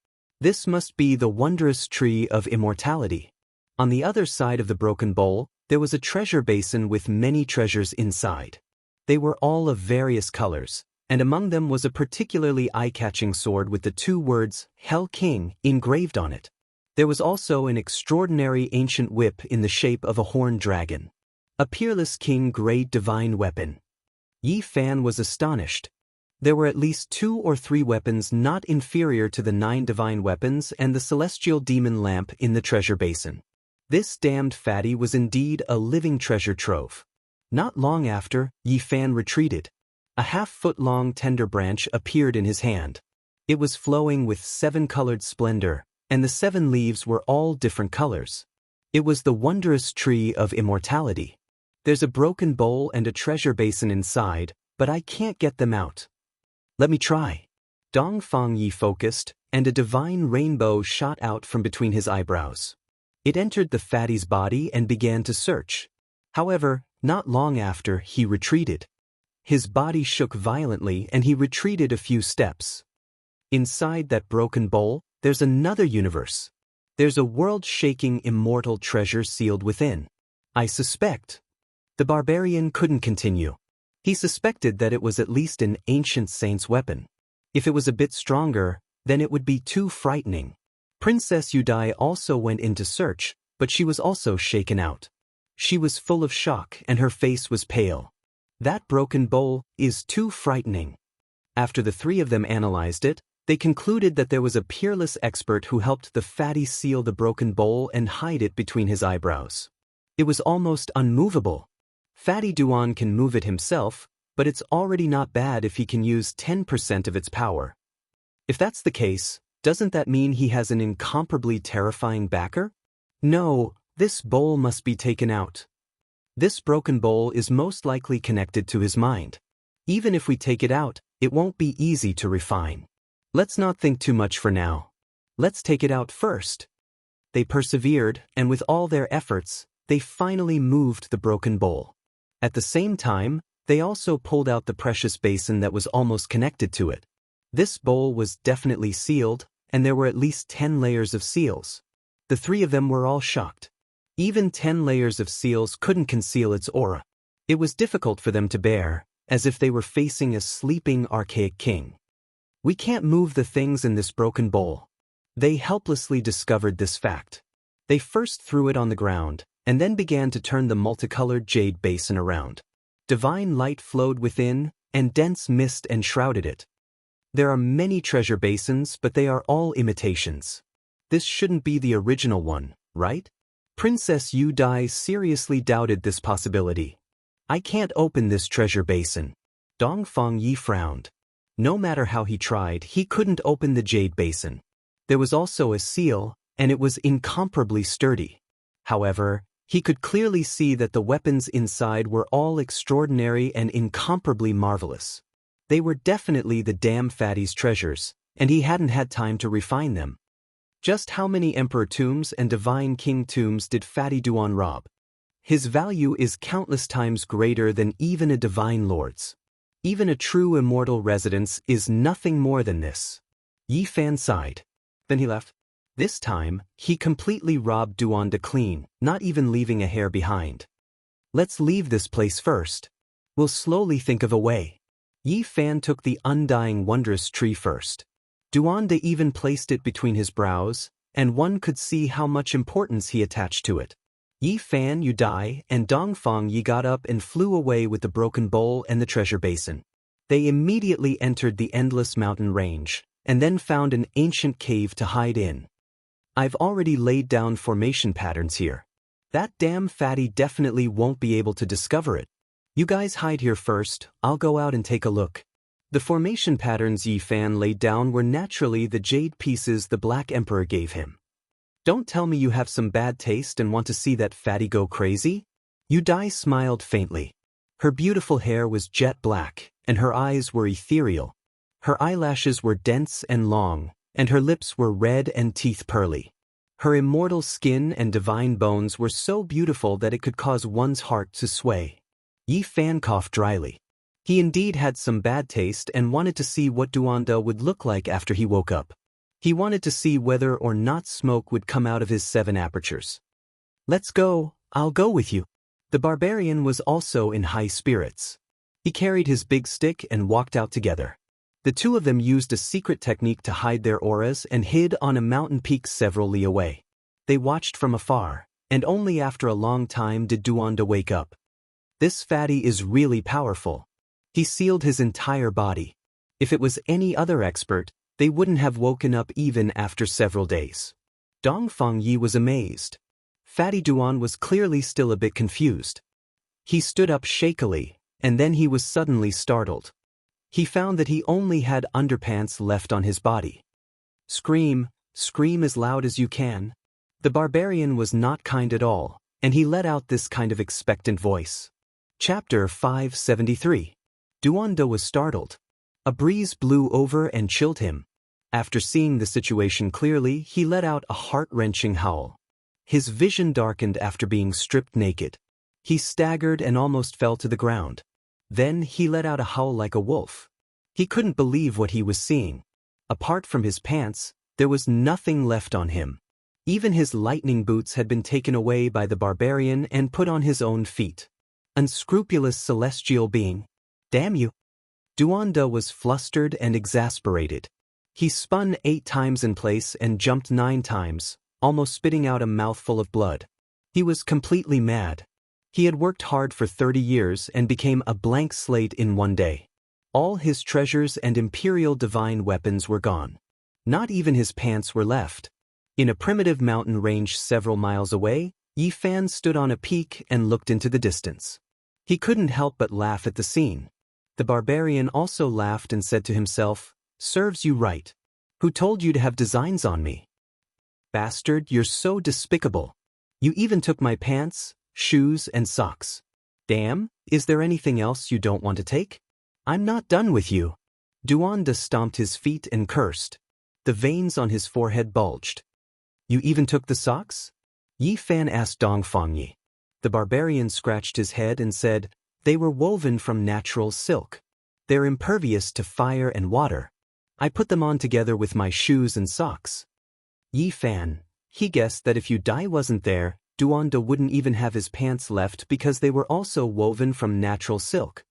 This must be the wondrous tree of immortality. On the other side of the broken bowl, there was a treasure basin with many treasures inside. They were all of various colors, and among them was a particularly eye-catching sword with the 2 words, Hell King, engraved on it. There was also an extraordinary ancient whip in the shape of a horned dragon. A peerless king-grade divine weapon. Yi Fan was astonished. There were at least 2 or 3 weapons not inferior to the 9 divine weapons and the celestial demon lamp in the treasure basin. This damned fatty was indeed a living treasure trove. Not long after, Yi Fan retreated. A half-foot-long tender branch appeared in his hand. It was flowing with 7-colored splendor, and the 7 leaves were all different colors. It was the wondrous tree of immortality. There's a broken bowl and a treasure basin inside, but I can't get them out. Let me try. Dongfang Yi focused, and a divine rainbow shot out from between his eyebrows. It entered the fatty's body and began to search. However, not long after, he retreated. His body shook violently and he retreated a few steps. Inside that broken bowl, there's another universe. There's a world-shaking immortal treasure sealed within. I suspect. The barbarian couldn't continue. He suspected that it was at least an ancient saint's weapon. If it was a bit stronger, then it would be too frightening. Princess Yudai also went in to search, but she was also shaken out. She was full of shock and her face was pale. That broken bowl is too frightening. After the 3 of them analyzed it, they concluded that there was a peerless expert who helped the fatty seal the broken bowl and hide it between his eyebrows. It was almost unmovable. Fatty Duan can move it himself, but it's already not bad if he can use 10% of its power. If that's the case, doesn't that mean he has an incomparably terrifying backer? No, this bowl must be taken out. This broken bowl is most likely connected to his mind. Even if we take it out, it won't be easy to refine. Let's not think too much for now. Let's take it out first. They persevered, and with all their efforts, they finally moved the broken bowl. At the same time, they also pulled out the precious basin that was almost connected to it. This bowl was definitely sealed, and there were at least 10 layers of seals. The three of them were all shocked. Even 10 layers of seals couldn't conceal its aura. It was difficult for them to bear, as if they were facing a sleeping archaic king. We can't move the things in this broken bowl. They helplessly discovered this fact. They first threw it on the ground, and then began to turn the multicolored jade basin around. Divine light flowed within, and dense mist enshrouded it. There are many treasure basins, but they are all imitations. This shouldn't be the original one, right? Princess Yu Dai seriously doubted this possibility. I can't open this treasure basin. Dongfang Yi frowned. No matter how he tried, he couldn't open the jade basin. There was also a seal, and it was incomparably sturdy. However, he could clearly see that the weapons inside were all extraordinary and incomparably marvelous. They were definitely the damn fatty's treasures, and he hadn't had time to refine them. Just how many emperor tombs and divine king tombs did Fatty Duan rob? His value is countless times greater than even a divine lord's. Even a true immortal residence is nothing more than this. Yi Fan sighed. Then he left. This time, he completely robbed Duanda clean, not even leaving a hair behind. Let's leave this place first. We'll slowly think of a way. Yi Fan took the undying wondrous tree first. Duanda even placed it between his brows, and one could see how much importance he attached to it. Yi Fan, Yu Dai, and Dongfang Yi got up and flew away with the broken bowl and the treasure basin. They immediately entered the endless mountain range, and then found an ancient cave to hide in. I've already laid down formation patterns here. That damn fatty definitely won't be able to discover it. You guys hide here first, I'll go out and take a look. The formation patterns Yi Fan laid down were naturally the jade pieces the Black Emperor gave him. Don't tell me you have some bad taste and want to see that fatty go crazy? Yu Dai smiled faintly. Her beautiful hair was jet black, and her eyes were ethereal. Her eyelashes were dense and long, and her lips were red and teeth pearly. Her immortal skin and divine bones were so beautiful that it could cause one's heart to sway. Yi Fan coughed dryly. He indeed had some bad taste and wanted to see what Duanda would look like after he woke up. He wanted to see whether or not smoke would come out of his 7 apertures. Let's go, I'll go with you. The barbarian was also in high spirits. He carried his big stick and walked out together. The two of them used a secret technique to hide their auras and hid on a mountain peak several li away. They watched from afar, and only after a long time did Duanda wake up. This fatty is really powerful. He sealed his entire body. If it was any other expert, they wouldn't have woken up even after several days. Dongfang Yi was amazed. Fatty Duan was clearly still a bit confused. He stood up shakily, and then he was suddenly startled. He found that he only had underpants left on his body. Scream, scream as loud as you can. The barbarian was not kind at all, and he let out this kind of expectant voice. Chapter 573. Duanda was startled. A breeze blew over and chilled him. After seeing the situation clearly, he let out a heart-wrenching howl. His vision darkened after being stripped naked. He staggered and almost fell to the ground. Then he let out a howl like a wolf. He couldn't believe what he was seeing. Apart from his pants, there was nothing left on him. Even his lightning boots had been taken away by the barbarian and put on his own feet. Unscrupulous celestial being. Damn you. Duanda was flustered and exasperated. He spun 8 times in place and jumped 9 times, almost spitting out a mouthful of blood. He was completely mad. He had worked hard for 30 years and became a blank slate in one day. All his treasures and imperial divine weapons were gone. Not even his pants were left. In a primitive mountain range several miles away, Yi Fan stood on a peak and looked into the distance. He couldn't help but laugh at the scene. The barbarian also laughed and said to himself, "Serves you right. Who told you to have designs on me? Bastard, you're so despicable. You even took my pants, shoes, and socks. Damn, is there anything else you don't want to take? I'm not done with you. Duanda stomped his feet and cursed. The veins on his forehead bulged. You even took the socks? Yi Fan asked Dongfang Yi. The barbarian scratched his head and said, they were woven from natural silk. They're impervious to fire and water. I put them on together with my shoes and socks. Yi Fan, he guessed that if you Dai wasn't there, Duanda wouldn't even have his pants left because they were also woven from natural silk.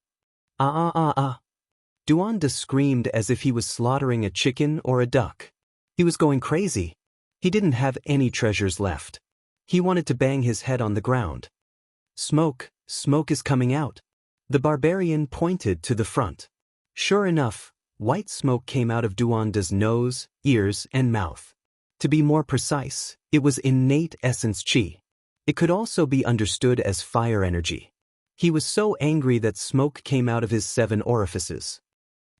Duanda screamed as if he was slaughtering a chicken or a duck. He was going crazy. He didn't have any treasures left. He wanted to bang his head on the ground. Smoke is coming out. The barbarian pointed to the front. Sure enough, white smoke came out of Duanda's nose, ears, and mouth. To be more precise, it was innate essence chi. It could also be understood as fire energy. He was so angry that smoke came out of his 7 orifices.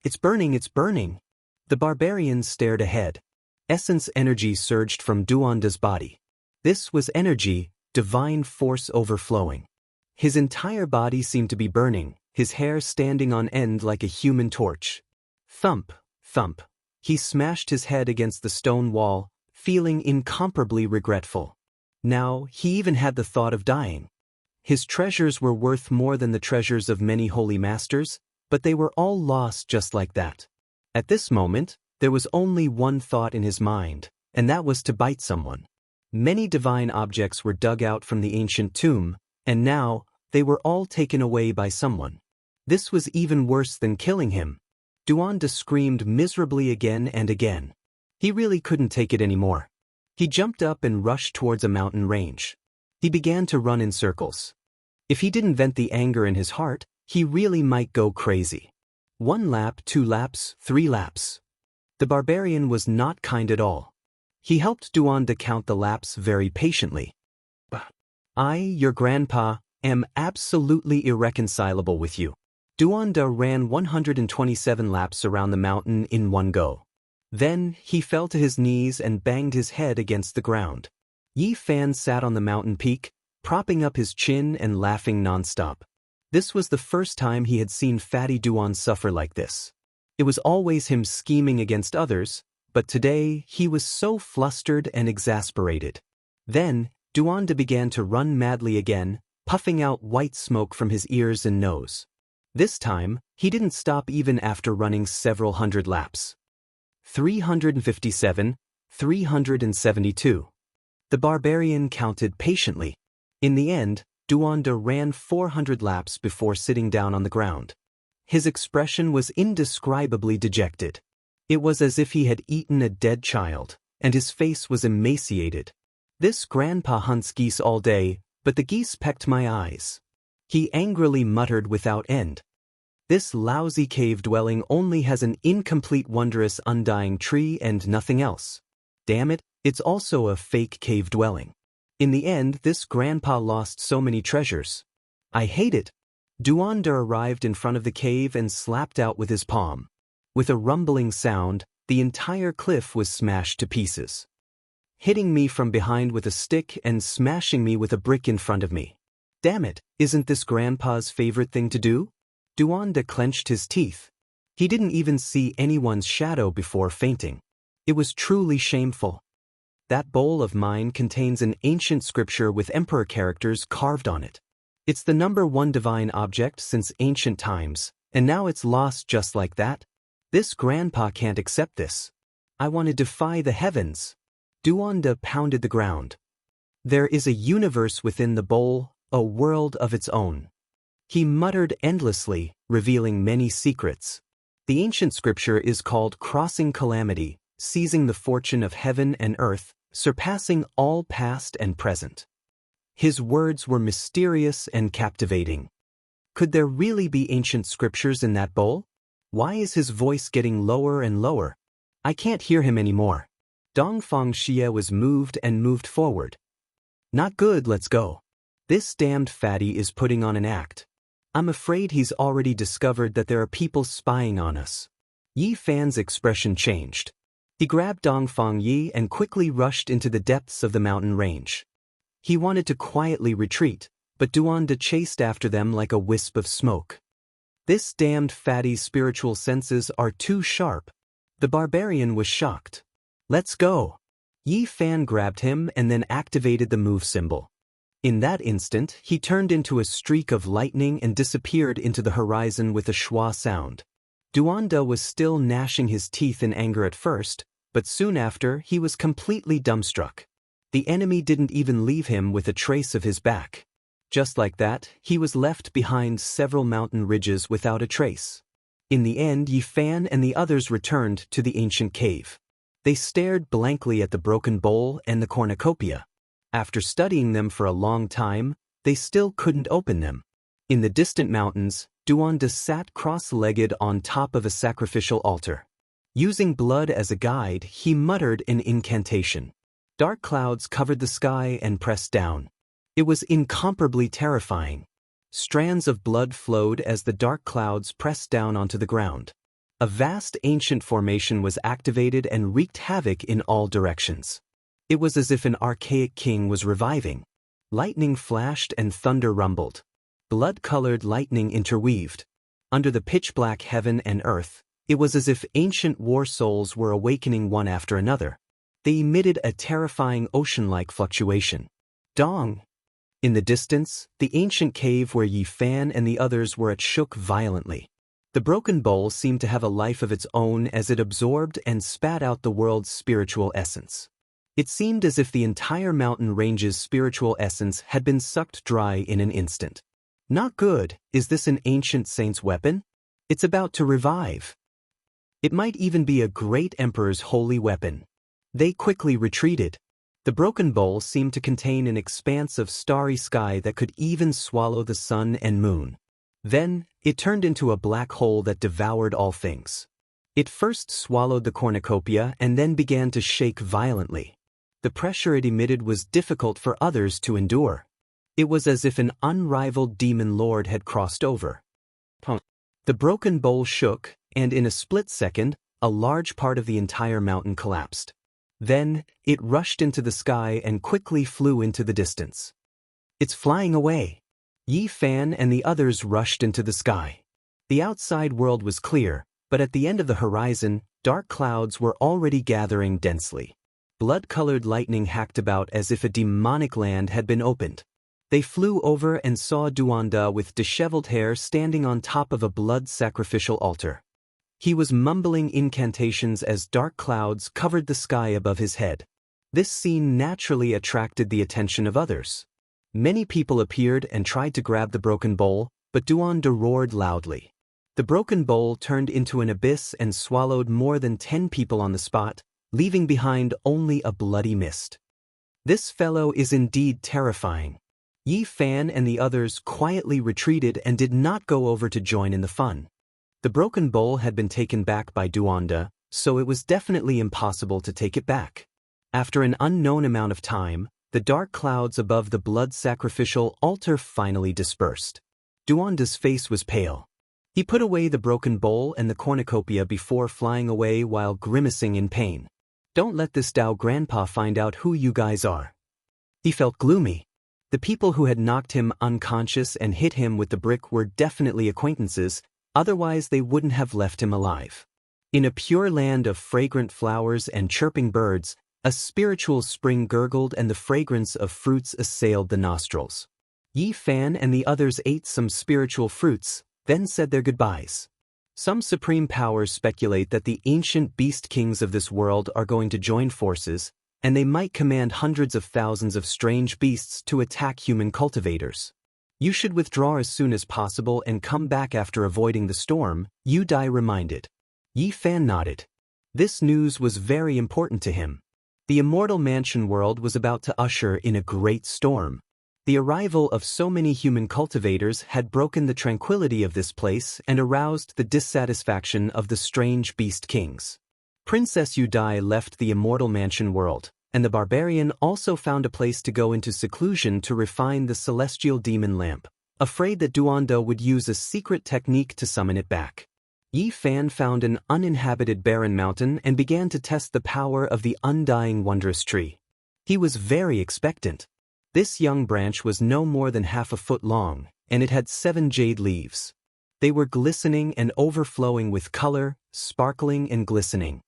It's burning, it's burning. The barbarian stared ahead. Essence energy surged from Duanda's body. This was energy, divine force overflowing. His entire body seemed to be burning, his hair standing on end like a human torch. Thump, thump. He smashed his head against the stone wall, feeling incomparably regretful. Now, he even had the thought of dying. His treasures were worth more than the treasures of many holy masters, but they were all lost just like that. At this moment, there was only one thought in his mind, and that was to bite someone. Many divine objects were dug out from the ancient tomb, and now, they were all taken away by someone. This was even worse than killing him. Duanda screamed miserably again and again. He really couldn't take it anymore. He jumped up and rushed towards a mountain range. He began to run in circles. If he didn't vent the anger in his heart, he really might go crazy. 1 lap, 2 laps, 3 laps. The barbarian was not kind at all. He helped Duanda count the laps very patiently. I, your grandpa, am absolutely irreconcilable with you. Duanda ran 127 laps around the mountain in one go. Then, he fell to his knees and banged his head against the ground. Yi Fan sat on the mountain peak, propping up his chin and laughing nonstop. This was the first time he had seen Fatty Duan suffer like this. It was always him scheming against others, but today he was so flustered and exasperated. Then, Duanda began to run madly again, puffing out white smoke from his ears and nose. This time, he didn't stop even after running several hundred laps. 357, 372. The barbarian counted patiently. In the end, Duanda ran 400 laps before sitting down on the ground. His expression was indescribably dejected. It was as if he had eaten a dead child, and his face was emaciated. This grandpa hunts geese all day, but the geese pecked my eyes. He angrily muttered without end. This lousy cave dwelling only has an incomplete wondrous undying tree and nothing else. Damn it, it's also a fake cave dwelling. In the end, this grandpa lost so many treasures. I hate it. Duanda arrived in front of the cave and slapped out with his palm. With a rumbling sound, the entire cliff was smashed to pieces. Hitting me from behind with a stick and smashing me with a brick in front of me. Damn it, isn't this grandpa's favorite thing to do? Duanda clenched his teeth. He didn't even see anyone's shadow before fainting. It was truly shameful. That bowl of mine contains an ancient scripture with emperor characters carved on it. It's the number 1 divine object since ancient times, and now it's lost just like that. This grandpa can't accept this. I want to defy the heavens. Duanda pounded the ground. There is a universe within the bowl, a world of its own. He muttered endlessly, revealing many secrets. The ancient scripture is called Crossing Calamity, seizing the fortune of heaven and earth, surpassing all past and present. His words were mysterious and captivating. Could there really be ancient scriptures in that bowl? Why is his voice getting lower and lower? I can't hear him anymore. Dongfang Xie was moved and moved forward. Not good, let's go. This damned fatty is putting on an act. I'm afraid he's already discovered that there are people spying on us. Yi Fan's expression changed. He grabbed Dongfang Yi and quickly rushed into the depths of the mountain range. He wanted to quietly retreat, but Duanda chased after them like a wisp of smoke. This damned fatty's spiritual senses are too sharp. The barbarian was shocked. Let's go. Yi Fan grabbed him and then activated the move symbol. In that instant, he turned into a streak of lightning and disappeared into the horizon with a schwa sound. Duanda was still gnashing his teeth in anger at first, but soon after he was completely dumbstruck. The enemy didn't even leave him with a trace of his back. Just like that, he was left behind several mountain ridges without a trace. In the end, Yi Fan and the others returned to the ancient cave. They stared blankly at the broken bowl and the cornucopia. After studying them for a long time, they still couldn't open them. In the distant mountains, Duanda sat cross-legged on top of a sacrificial altar. Using blood as a guide, he muttered an incantation. Dark clouds covered the sky and pressed down. It was incomparably terrifying. Strands of blood flowed as the dark clouds pressed down onto the ground. A vast ancient formation was activated and wreaked havoc in all directions. It was as if an archaic king was reviving. Lightning flashed and thunder rumbled. Blood-colored lightning interweaved. Under the pitch-black heaven and earth, it was as if ancient war souls were awakening one after another. They emitted a terrifying ocean-like fluctuation. Dong! In the distance, the ancient cave where Yi Fan and the others were at shook violently. The broken bowl seemed to have a life of its own as it absorbed and spat out the world's spiritual essence. It seemed as if the entire mountain range's spiritual essence had been sucked dry in an instant. Not good. Is this an ancient saint's weapon? It's about to revive. It might even be a great emperor's holy weapon. They quickly retreated. The broken bowl seemed to contain an expanse of starry sky that could even swallow the sun and moon. Then, it turned into a black hole that devoured all things. It first swallowed the cornucopia and then began to shake violently. The pressure it emitted was difficult for others to endure. It was as if an unrivaled demon lord had crossed over. The broken bowl shook, and in a split second, a large part of the entire mountain collapsed. Then, it rushed into the sky and quickly flew into the distance. It's flying away. Yi Fan and the others rushed into the sky. The outside world was clear, but at the end of the horizon, dark clouds were already gathering densely. Blood-colored lightning hacked about as if a demonic land had been opened. They flew over and saw Duanda with disheveled hair standing on top of a blood sacrificial altar. He was mumbling incantations as dark clouds covered the sky above his head. This scene naturally attracted the attention of others. Many people appeared and tried to grab the broken bowl, but Duanda roared loudly. The broken bowl turned into an abyss and swallowed more than 10 people on the spot, leaving behind only a bloody mist. This fellow is indeed terrifying. Yi Fan and the others quietly retreated and did not go over to join in the fun. The broken bowl had been taken back by Duanda, so it was definitely impossible to take it back. After an unknown amount of time, the dark clouds above the blood sacrificial altar finally dispersed. Duanda's face was pale. He put away the broken bowl and the cornucopia before flying away while grimacing in pain. Don't let this Dao grandpa find out who you guys are. He felt gloomy. The people who had knocked him unconscious and hit him with the brick were definitely acquaintances, otherwise they wouldn't have left him alive. In a pure land of fragrant flowers and chirping birds, a spiritual spring gurgled and the fragrance of fruits assailed the nostrils. Yi Fan and the others ate some spiritual fruits, then said their goodbyes. Some supreme powers speculate that the ancient beast kings of this world are going to join forces, and they might command hundreds of thousands of strange beasts to attack human cultivators. You should withdraw as soon as possible and come back after avoiding the storm, Yu Dai reminded. Yi Fan nodded. This news was very important to him. The immortal mansion world was about to usher in a great storm. The arrival of so many human cultivators had broken the tranquility of this place and aroused the dissatisfaction of the strange beast kings. Princess Yu Dai left the immortal mansion world, and the barbarian also found a place to go into seclusion to refine the celestial demon lamp, afraid that Duanda would use a secret technique to summon it back. Yi Fan found an uninhabited barren mountain and began to test the power of the undying wondrous tree. He was very expectant. This young branch was no more than half a foot long, and it had 7 jade leaves. They were glistening and overflowing with color, sparkling and glistening.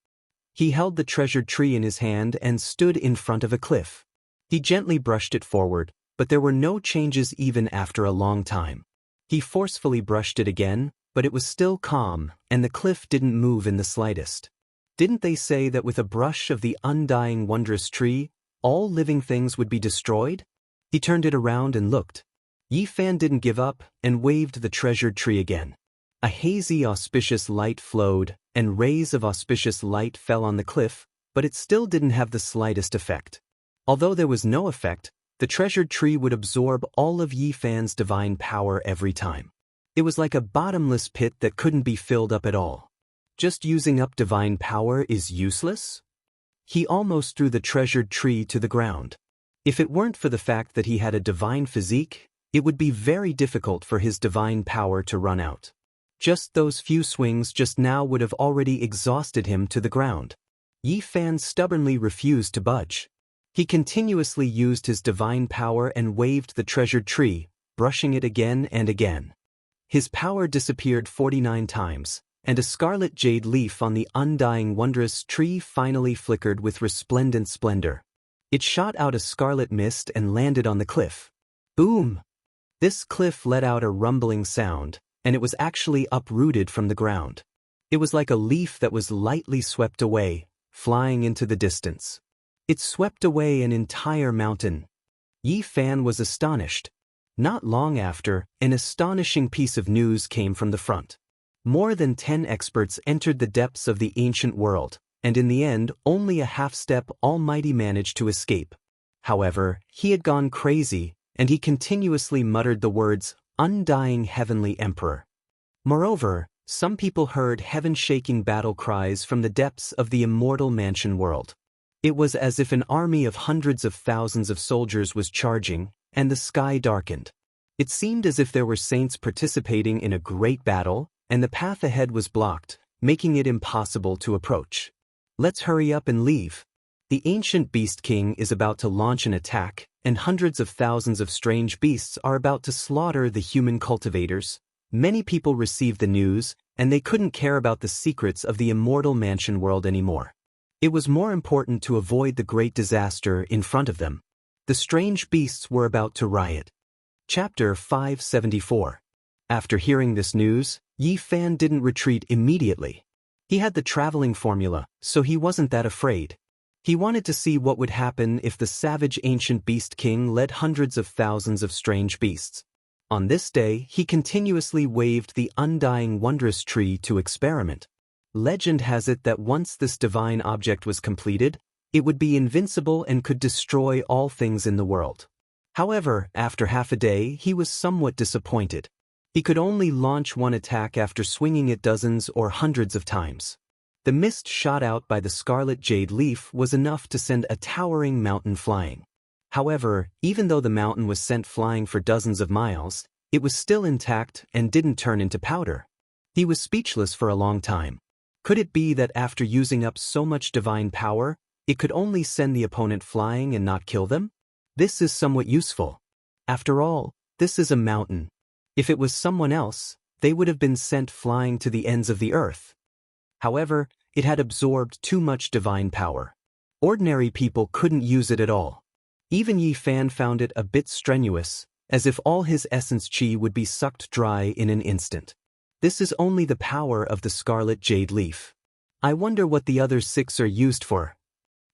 He held the treasured tree in his hand and stood in front of a cliff. He gently brushed it forward, but there were no changes even after a long time. He forcefully brushed it again, but it was still calm, and the cliff didn't move in the slightest. Didn't they say that with a brush of the undying wondrous tree, all living things would be destroyed? He turned it around and looked. Yi Fan didn't give up and waved the treasured tree again. A hazy auspicious light flowed, and rays of auspicious light fell on the cliff, but it still didn't have the slightest effect. Although there was no effect, the treasured tree would absorb all of Yi Fan's divine power every time. It was like a bottomless pit that couldn't be filled up at all. Just using up divine power is useless? He almost threw the treasured tree to the ground. If it weren't for the fact that he had a divine physique, it would be very difficult for his divine power to run out. Just those few swings just now would have already exhausted him to the ground. Yi Fan stubbornly refused to budge. He continuously used his divine power and waved the treasured tree, brushing it again and again. His power disappeared 49 times, and a scarlet jade leaf on the undying wondrous tree finally flickered with resplendent splendor. It shot out a scarlet mist and landed on the cliff. Boom! This cliff let out a rumbling sound, and it was actually uprooted from the ground. It was like a leaf that was lightly swept away, flying into the distance. It swept away an entire mountain. Yi Fan was astonished. Not long after, an astonishing piece of news came from the front. More than 10 experts entered the depths of the ancient world, and in the end, only a half-step Almighty managed to escape. However, he had gone crazy, and he continuously muttered the words, "Undying Heavenly Emperor." Moreover, some people heard heaven-shaking battle cries from the depths of the immortal mansion world. It was as if an army of hundreds of thousands of soldiers was charging, and the sky darkened. It seemed as if there were saints participating in a great battle, and the path ahead was blocked, making it impossible to approach. Let's hurry up and leave. The ancient beast king is about to launch an attack, and hundreds of thousands of strange beasts are about to slaughter the human cultivators. Many people received the news, and they couldn't care about the secrets of the immortal mansion world anymore. It was more important to avoid the great disaster in front of them. The strange beasts were about to riot. Chapter 574. After hearing this news, Yi Fan didn't retreat immediately. He had the traveling formula, so he wasn't that afraid. He wanted to see what would happen if the savage ancient beast king led hundreds of thousands of strange beasts. On this day, he continuously waved the undying wondrous tree to experiment. Legend has it that once this divine object was completed, it would be invincible and could destroy all things in the world. However, after half a day, he was somewhat disappointed. He could only launch one attack after swinging it dozens or hundreds of times. The mist shot out by the scarlet jade leaf was enough to send a towering mountain flying. However, even though the mountain was sent flying for dozens of miles, it was still intact and didn't turn into powder. He was speechless for a long time. Could it be that after using up so much divine power, it could only send the opponent flying and not kill them? This is somewhat useful. After all, this is a mountain. If it was someone else, they would have been sent flying to the ends of the earth. However, it had absorbed too much divine power. Ordinary people couldn't use it at all. Even Yi Fan found it a bit strenuous, as if all his essence chi would be sucked dry in an instant. This is only the power of the scarlet jade leaf. I wonder what the other 6 are used for.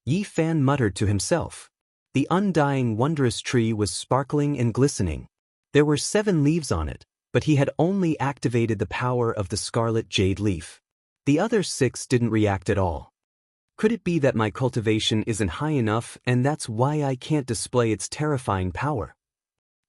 Yi Fan muttered to himself. The undying wondrous tree was sparkling and glistening. There were 7 leaves on it, but he had only activated the power of the scarlet jade leaf. The other 6 didn't react at all. Could it be that my cultivation isn't high enough and that's why I can't display its terrifying power?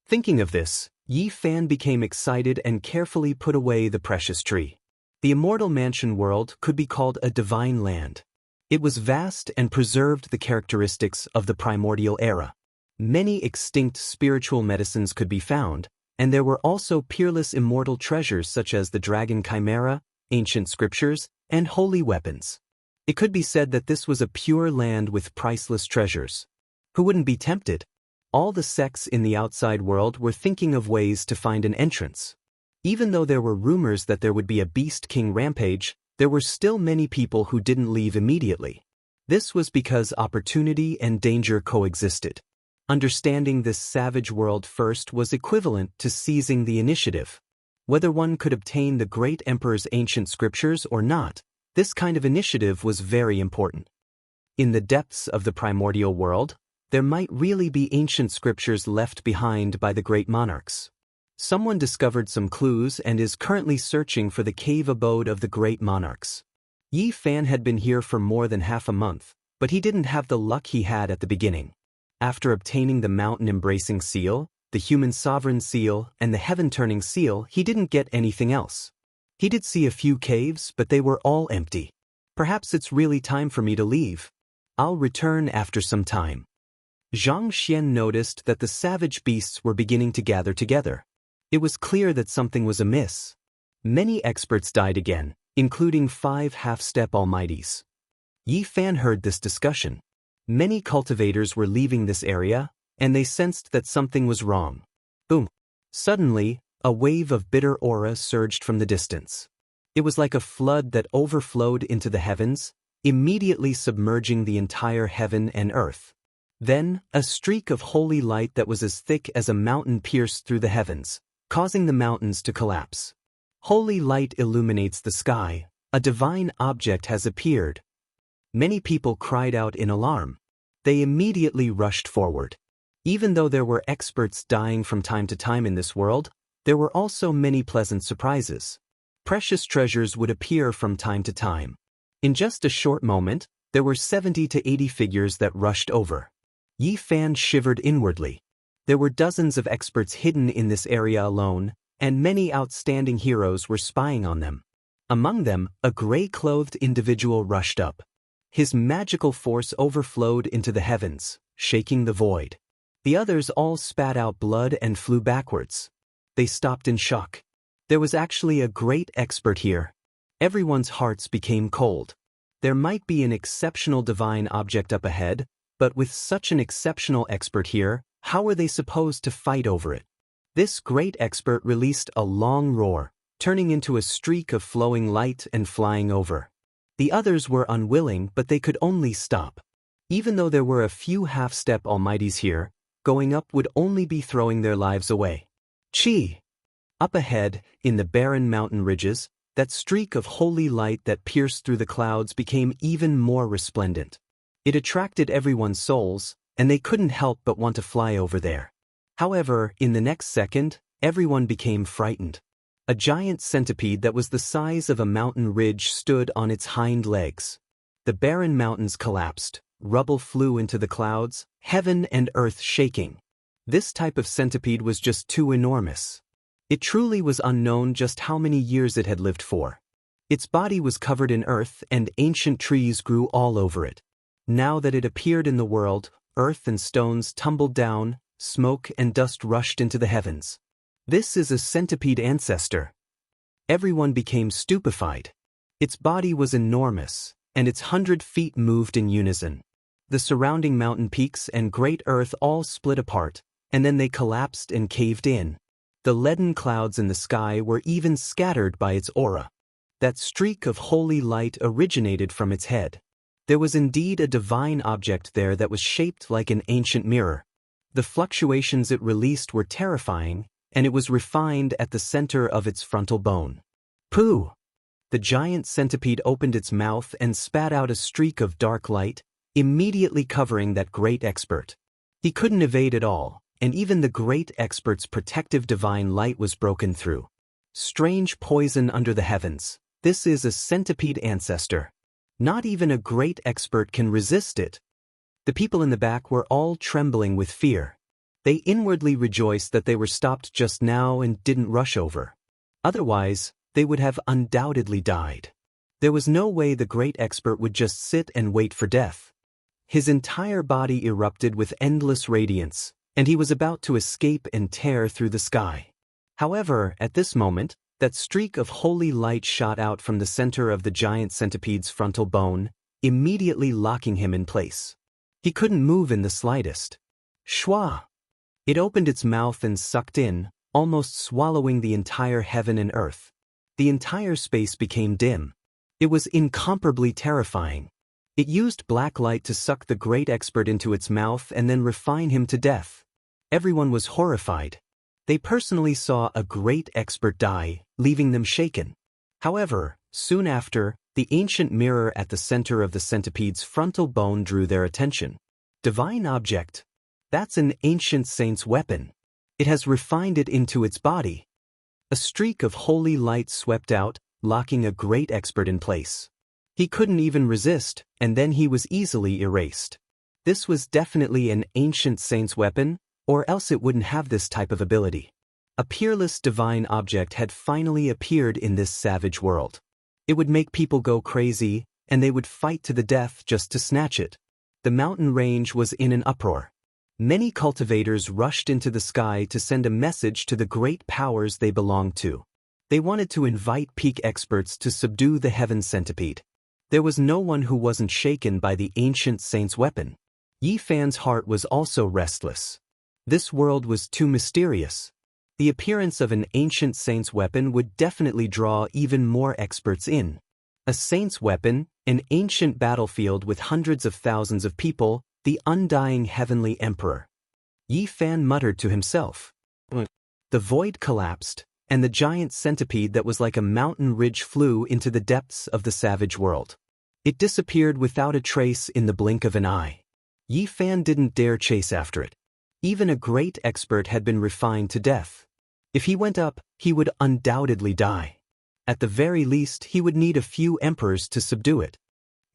Thinking of this, Yi Fan became excited and carefully put away the precious tree. The immortal mansion world could be called a divine land. It was vast and preserved the characteristics of the primordial era. Many extinct spiritual medicines could be found, and there were also peerless immortal treasures such as the dragon chimera, ancient scriptures, and holy weapons. It could be said that this was a pure land with priceless treasures. Who wouldn't be tempted? All the sects in the outside world were thinking of ways to find an entrance. Even though there were rumors that there would be a Beast King rampage, there were still many people who didn't leave immediately. This was because opportunity and danger coexisted. Understanding this savage world first was equivalent to seizing the initiative. Whether one could obtain the great emperor's ancient scriptures or not, this kind of initiative was very important. In the depths of the primordial world, there might really be ancient scriptures left behind by the great monarchs. Someone discovered some clues and is currently searching for the cave abode of the great monarchs. Yi Fan had been here for more than half a month, but he didn't have the luck he had at the beginning. After obtaining the mountain-embracing seal, the human sovereign seal, and the heaven-turning seal, he didn't get anything else. He did see a few caves, but they were all empty. Perhaps it's really time for me to leave. I'll return after some time. Zhang Xian noticed that the savage beasts were beginning to gather together. It was clear that something was amiss. Many experts died again, including 5 half-step almighties. Yi Fan heard this discussion. Many cultivators were leaving this area, and they sensed that something was wrong. Boom! Suddenly, a wave of bitter aura surged from the distance. It was like a flood that overflowed into the heavens, immediately submerging the entire heaven and earth. Then, a streak of holy light that was as thick as a mountain pierced through the heavens, causing the mountains to collapse. Holy light illuminates the sky. A divine object has appeared. Many people cried out in alarm. They immediately rushed forward. Even though there were experts dying from time to time in this world, there were also many pleasant surprises. Precious treasures would appear from time to time. In just a short moment, there were 70 to 80 figures that rushed over. Yi Fan shivered inwardly. There were dozens of experts hidden in this area alone, and many outstanding heroes were spying on them. Among them, a gray-clothed individual rushed up. His magical force overflowed into the heavens, shaking the void. The others all spat out blood and flew backwards. They stopped in shock. There was actually a great expert here. Everyone's hearts became cold. There might be an exceptional divine object up ahead, but with such an exceptional expert here, how were they supposed to fight over it? This great expert released a long roar, turning into a streak of flowing light and flying over. The others were unwilling, but they could only stop. Even though there were a few half-step almighties here, going up would only be throwing their lives away. Chi! Up ahead, in the barren mountain ridges, that streak of holy light that pierced through the clouds became even more resplendent. It attracted everyone's souls, and they couldn't help but want to fly over there. However, in the next second, everyone became frightened. A giant centipede that was the size of a mountain ridge stood on its hind legs. The barren mountains collapsed, rubble flew into the clouds, heaven and earth shaking. This type of centipede was just too enormous. It truly was unknown just how many years it had lived for. Its body was covered in earth and ancient trees grew all over it. Now that it appeared in the world, earth and stones tumbled down, smoke and dust rushed into the heavens. This is a centipede ancestor. Everyone became stupefied. Its body was enormous, and its 100 feet moved in unison. The surrounding mountain peaks and great earth all split apart, and then they collapsed and caved in. The leaden clouds in the sky were even scattered by its aura. That streak of holy light originated from its head. There was indeed a divine object there that was shaped like an ancient mirror. The fluctuations it released were terrifying, and it was refined at the center of its frontal bone. Pooh! The giant centipede opened its mouth and spat out a streak of dark light, immediately covering that great expert. He couldn't evade it all, and even the great expert's protective divine light was broken through. Strange poison under the heavens. This is a centipede ancestor. Not even a great expert can resist it. The people in the back were all trembling with fear. They inwardly rejoiced that they were stopped just now and didn't rush over. Otherwise, they would have undoubtedly died. There was no way the great expert would just sit and wait for death. His entire body erupted with endless radiance, and he was about to escape and tear through the sky. However, at this moment, That streak of holy light shot out from the center of the giant centipede's frontal bone, immediately locking him in place. He couldn't move in the slightest. Shwa! It opened its mouth and sucked in, almost swallowing the entire heaven and earth. The entire space became dim. It was incomparably terrifying. It used black light to suck the great expert into its mouth and then refine him to death. Everyone was horrified. They personally saw a great expert die, leaving them shaken. However, soon after, the ancient mirror at the center of the centipede's frontal bone drew their attention. Divine object. That's an ancient saint's weapon. It has refined it into its body. A streak of holy light swept out, locking a great expert in place. He couldn't even resist, and then he was easily erased. This was definitely an ancient saint's weapon, or else it wouldn't have this type of ability. A peerless divine object had finally appeared in this savage world. It would make people go crazy, and they would fight to the death just to snatch it. The mountain range was in an uproar. Many cultivators rushed into the sky to send a message to the great powers they belonged to. They wanted to invite peak experts to subdue the heaven centipede. There was no one who wasn't shaken by the ancient saint's weapon. Yi Fan's heart was also restless. This world was too mysterious. The appearance of an ancient saint's weapon would definitely draw even more experts in. A saint's weapon, an ancient battlefield with hundreds of thousands of people, the undying heavenly emperor. Yi Fan muttered to himself. The void collapsed, and the giant centipede that was like a mountain ridge flew into the depths of the savage world. It disappeared without a trace in the blink of an eye. Yi Fan didn't dare chase after it. Even a great expert had been refined to death. If he went up, he would undoubtedly die. At the very least, he would need a few emperors to subdue it.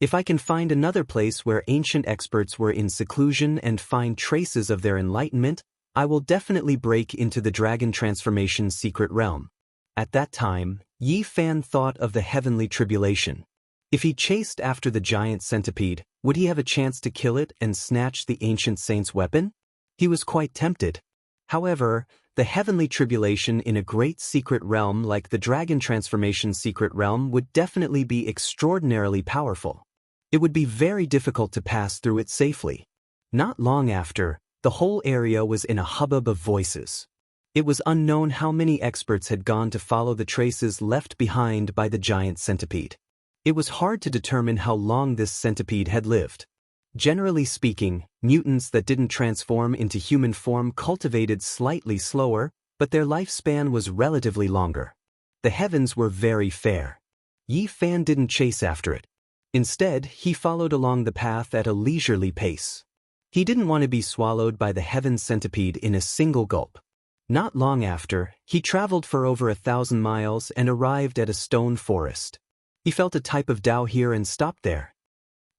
If I can find another place where ancient experts were in seclusion and find traces of their enlightenment, I will definitely break into the dragon transformation's secret realm. At that time, Yi Fan thought of the heavenly tribulation. If he chased after the giant centipede, would he have a chance to kill it and snatch the ancient saint's weapon? He was quite tempted. However, the heavenly tribulation in a great secret realm like the dragon transformation secret realm would definitely be extraordinarily powerful. It would be very difficult to pass through it safely. Not long after, the whole area was in a hubbub of voices. It was unknown how many experts had gone to follow the traces left behind by the giant centipede. It was hard to determine how long this centipede had lived. Generally speaking, mutants that didn't transform into human form cultivated slightly slower, but their lifespan was relatively longer. The heavens were very fair. Yi Fan didn't chase after it. Instead, he followed along the path at a leisurely pace. He didn't want to be swallowed by the heaven centipede in a single gulp. Not long after, he traveled for over 1,000 miles and arrived at a stone forest. He felt a type of Tao here and stopped there.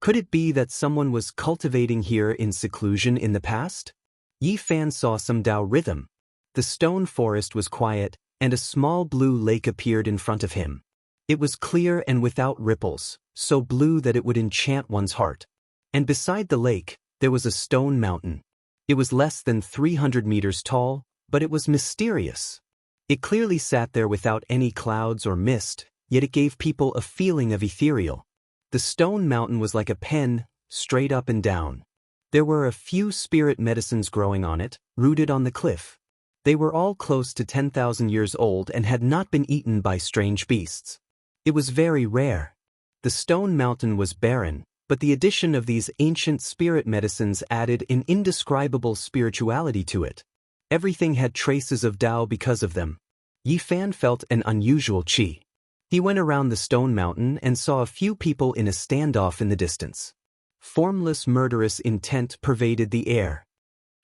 Could it be that someone was cultivating here in seclusion in the past? Yi Fan saw some Tao rhythm. The stone forest was quiet, and a small blue lake appeared in front of him. It was clear and without ripples, so blue that it would enchant one's heart. And beside the lake, there was a stone mountain. It was less than 300 meters tall, but it was mysterious. It clearly sat there without any clouds or mist, yet it gave people a feeling of ethereal. The stone mountain was like a pen, straight up and down. There were a few spirit medicines growing on it, rooted on the cliff. They were all close to 10,000 years old and had not been eaten by strange beasts. It was very rare. The stone mountain was barren, but the addition of these ancient spirit medicines added an indescribable spirituality to it. Everything had traces of Tao because of them. Yi Fan felt an unusual qi. He went around the stone mountain and saw a few people in a standoff in the distance. Formless murderous intent pervaded the air.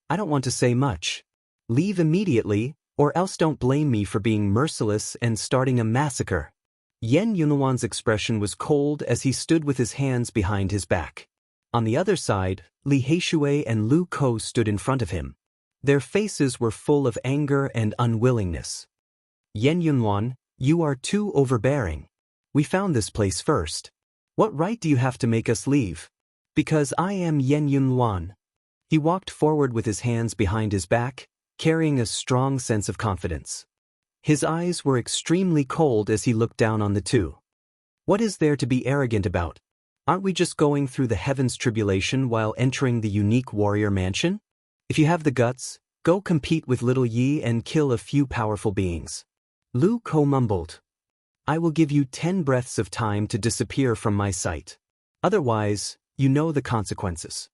I don't want to say much. Leave immediately, or else don't blame me for being merciless and starting a massacre. Yan Yunwan's expression was cold as he stood with his hands behind his back. On the other side, Li Heishui and Lu Ko stood in front of him. Their faces were full of anger and unwillingness. Yan Yunwan, you are too overbearing. We found this place first. What right do you have to make us leave? Because I am Yan Yunwan. He walked forward with his hands behind his back, carrying a strong sense of confidence. His eyes were extremely cold as he looked down on the two. What is there to be arrogant about? Aren't we just going through the heavens tribulation while entering the unique warrior mansion? If you have the guts, go compete with little Yi and kill a few powerful beings. Lu Ko mumbled. I will give you 10 breaths of time to disappear from my sight. Otherwise, you know the consequences.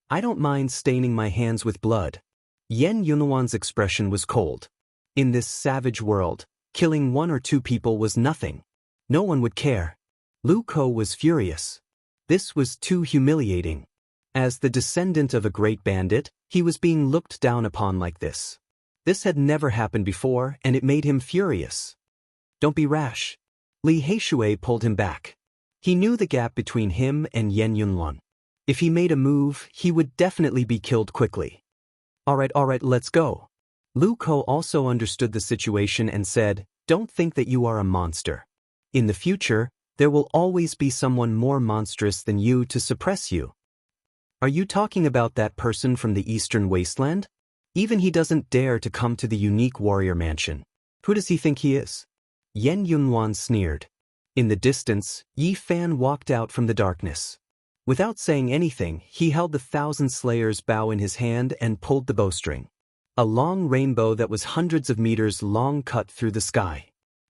I don't mind staining my hands with blood. Yen Yunwan's expression was cold. In this savage world, killing 1 or 2 people was nothing. No one would care. Lu Ko was furious. This was too humiliating. As the descendant of a great bandit, he was being looked down upon like this. This had never happened before, and it made him furious. Don't be rash. Li Heishui pulled him back. He knew the gap between him and Yen Yunwan. If he made a move, he would definitely be killed quickly. Alright, let's go. Lu Ko also understood the situation and said, don't think that you are a monster. In the future, there will always be someone more monstrous than you to suppress you. Are you talking about that person from the Eastern Wasteland? Even he doesn't dare to come to the unique warrior mansion. Who does he think he is? Yen Yunwan sneered. In the distance, Yi Fan walked out from the darkness. Without saying anything, he held the 1,000 Slayers' bow in his hand and pulled the bowstring. A long rainbow that was hundreds of meters long cut through the sky.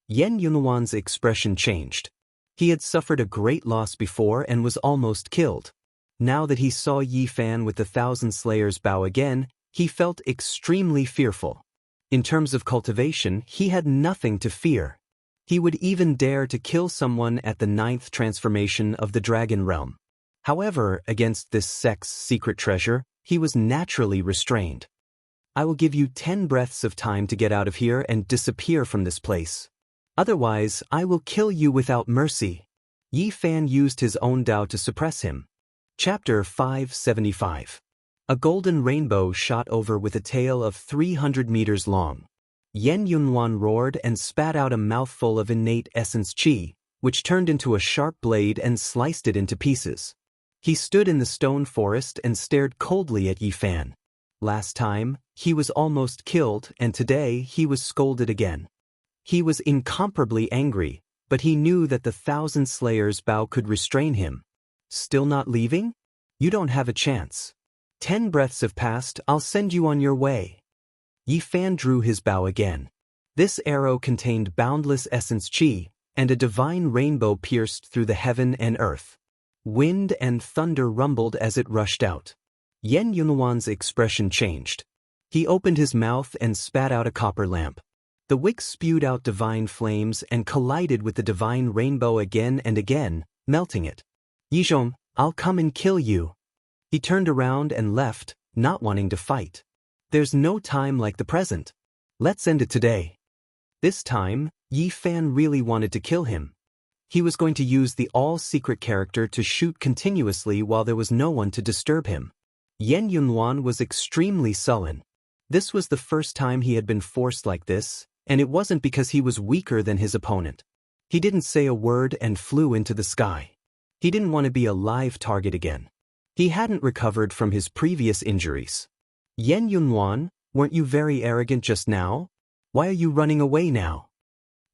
Yen Yunwan's expression changed. He had suffered a great loss before and was almost killed. Now that he saw Yi Fan with the 1,000 Slayers' bow again, he felt extremely fearful. In terms of cultivation, he had nothing to fear. He would even dare to kill someone at the 9th transformation of the Dragon Realm. However, against this sect's secret treasure, he was naturally restrained. I will give you 10 breaths of time to get out of here and disappear from this place. Otherwise, I will kill you without mercy. Yi Fan used his own Dao to suppress him. Chapter 575. A golden rainbow shot over with a tail of 300 meters long. Yen Yunwan roared and spat out a mouthful of innate essence qi, which turned into a sharp blade and sliced it into pieces. He stood in the stone forest and stared coldly at Yi Fan. Last time, he was almost killed, and today he was scolded again. He was incomparably angry, but he knew that the 1,000 Slayers' bow could restrain him. Still not leaving? You don't have a chance. 10 breaths have passed, I'll send you on your way. Yi Fan drew his bow again. This arrow contained boundless essence qi, and a divine rainbow pierced through the heaven and earth. Wind and thunder rumbled as it rushed out. Yen Yunwan's expression changed. He opened his mouth and spat out a copper lamp. The wick spewed out divine flames and collided with the divine rainbow again and again, melting it. Yizhong, I'll come and kill you. He turned around and left, not wanting to fight. There's no time like the present. Let's end it today. This time, Yi Fan really wanted to kill him. He was going to use the all-secret character to shoot continuously while there was no one to disturb him. Yen Yunwan was extremely sullen. This was the first time he had been forced like this, and it wasn't because he was weaker than his opponent. He didn't say a word and flew into the sky. He didn't want to be a live target again. He hadn't recovered from his previous injuries. Yen Yunwan, weren't you very arrogant just now? Why are you running away now?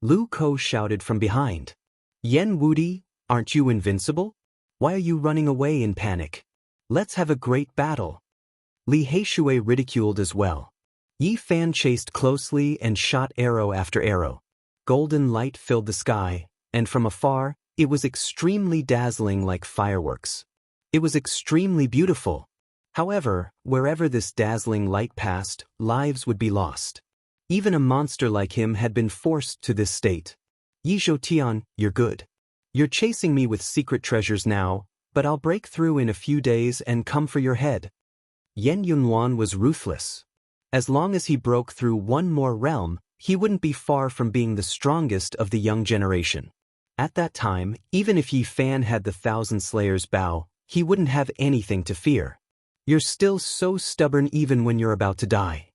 Lu Ko shouted from behind. Yen Wudi, aren't you invincible? Why are you running away in panic? Let's have a great battle. Li Heishui ridiculed as well. Yi Fan chased closely and shot arrow after arrow. Golden light filled the sky, and from afar, it was extremely dazzling like fireworks. It was extremely beautiful. However, wherever this dazzling light passed, lives would be lost. Even a monster like him had been forced to this state. Yi Zhoutian, you're good. You're chasing me with secret treasures now, but I'll break through in a few days and come for your head. Yen Yunwan was ruthless. As long as he broke through one more realm, he wouldn't be far from being the strongest of the young generation. At that time, even if Yi Fan had the 1,000 Slayers' bow, he wouldn't have anything to fear. You're still so stubborn even when you're about to die.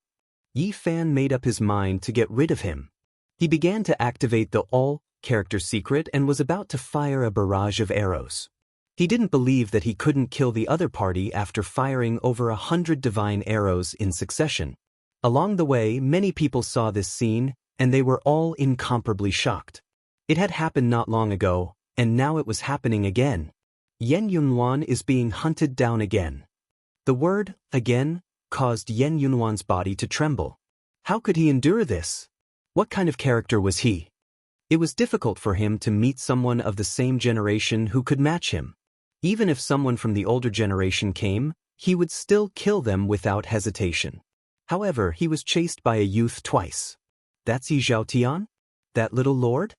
Yi Fan made up his mind to get rid of him. He began to activate the all-character secret and was about to fire a barrage of arrows. He didn't believe that he couldn't kill the other party after firing over 100 divine arrows in succession. Along the way, many people saw this scene, and they were all incomparably shocked. It had happened not long ago, and now it was happening again. Yen Yunhuan is being hunted down again. The word, again, caused Yen Yunhuan's body to tremble. How could he endure this? What kind of character was he? It was difficult for him to meet someone of the same generation who could match him. Even if someone from the older generation came, he would still kill them without hesitation. However, he was chased by a youth twice. That's Yi Zhaotian? That little lord?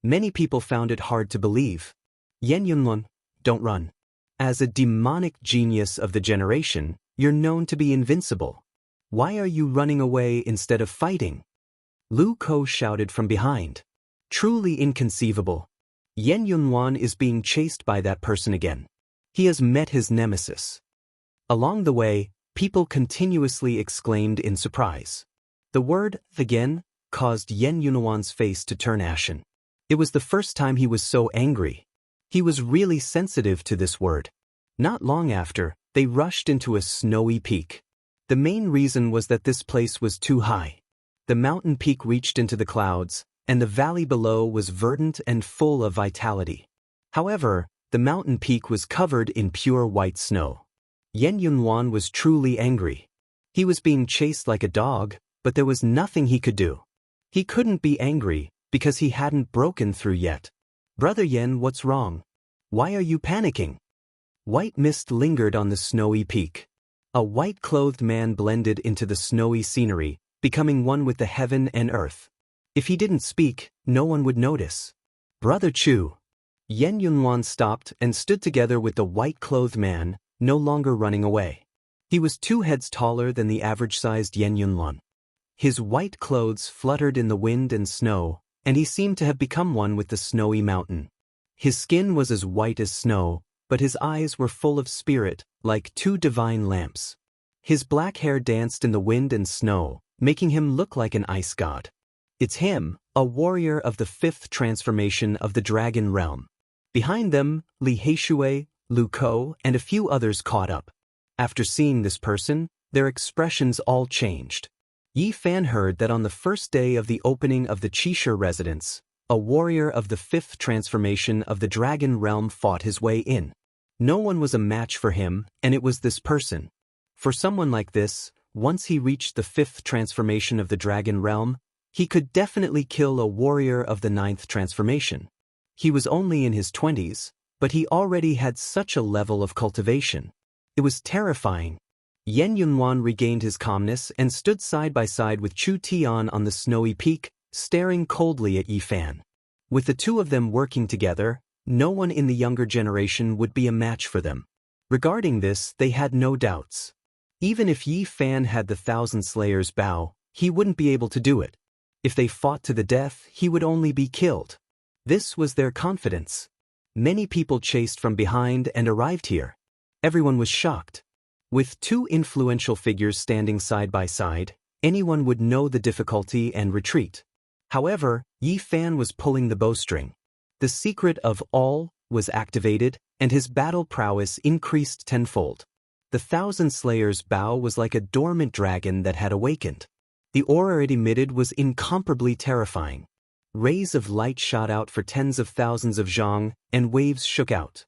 Many people found it hard to believe. Yen Yunhuan, don't run. As a demonic genius of the generation, you're known to be invincible. Why are you running away instead of fighting? Lu Ko shouted from behind. Truly inconceivable. Yen Yunhuan is being chased by that person again. He has met his nemesis. Along the way, people continuously exclaimed in surprise. The word, again, caused Yen Yunhuan's face to turn ashen. It was the first time he was so angry. He was really sensitive to this word. Not long after, they rushed into a snowy peak. The main reason was that this place was too high. The mountain peak reached into the clouds, and the valley below was verdant and full of vitality. However, the mountain peak was covered in pure white snow. Yen Yunhuan was truly angry. He was being chased like a dog, but there was nothing he could do. He couldn't be angry, because he hadn't broken through yet. Brother Yen, what's wrong? Why are you panicking? White mist lingered on the snowy peak. A white-clothed man blended into the snowy scenery, becoming one with the heaven and earth. If he didn't speak, no one would notice. Brother Chu. Yen Yunhuan stopped and stood together with the white-clothed man, no longer running away. He was 2 heads taller than the average-sized Yen Yunhuan. His white clothes fluttered in the wind and snow, and he seemed to have become one with the snowy mountain. His skin was as white as snow, but his eyes were full of spirit, like 2 divine lamps. His black hair danced in the wind and snow, making him look like an ice god. It's him, a warrior of the 5th transformation of the dragon realm. Behind them, Li Heishui, Lu Ko, and a few others caught up. After seeing this person, their expressions all changed. Yi Fan heard that on the first day of the opening of the Qishe residence, a warrior of the 5th transformation of the dragon realm fought his way in. No one was a match for him, and it was this person. For someone like this, once he reached the 5th transformation of the dragon realm, he could definitely kill a warrior of the 9th transformation. He was only in his 20s, but he already had such a level of cultivation. It was terrifying. Yen Yunhuan regained his calmness and stood side by side with Chu Tian on the snowy peak, staring coldly at Yi Fan. With the 2 of them working together, no one in the younger generation would be a match for them. Regarding this, they had no doubts. Even if Yi Fan had the 1,000 Slayers bow, he wouldn't be able to do it. If they fought to the death, he would only be killed. This was their confidence. Many people chased from behind and arrived here. Everyone was shocked. With 2 influential figures standing side by side, anyone would know the difficulty and retreat. However, Yi Fan was pulling the bowstring. The secret of all was activated, and his battle prowess increased tenfold. The 1,000 Slayers' bow was like a dormant dragon that had awakened. The aura it emitted was incomparably terrifying. Rays of light shot out for tens of thousands of zhang, and waves shook out.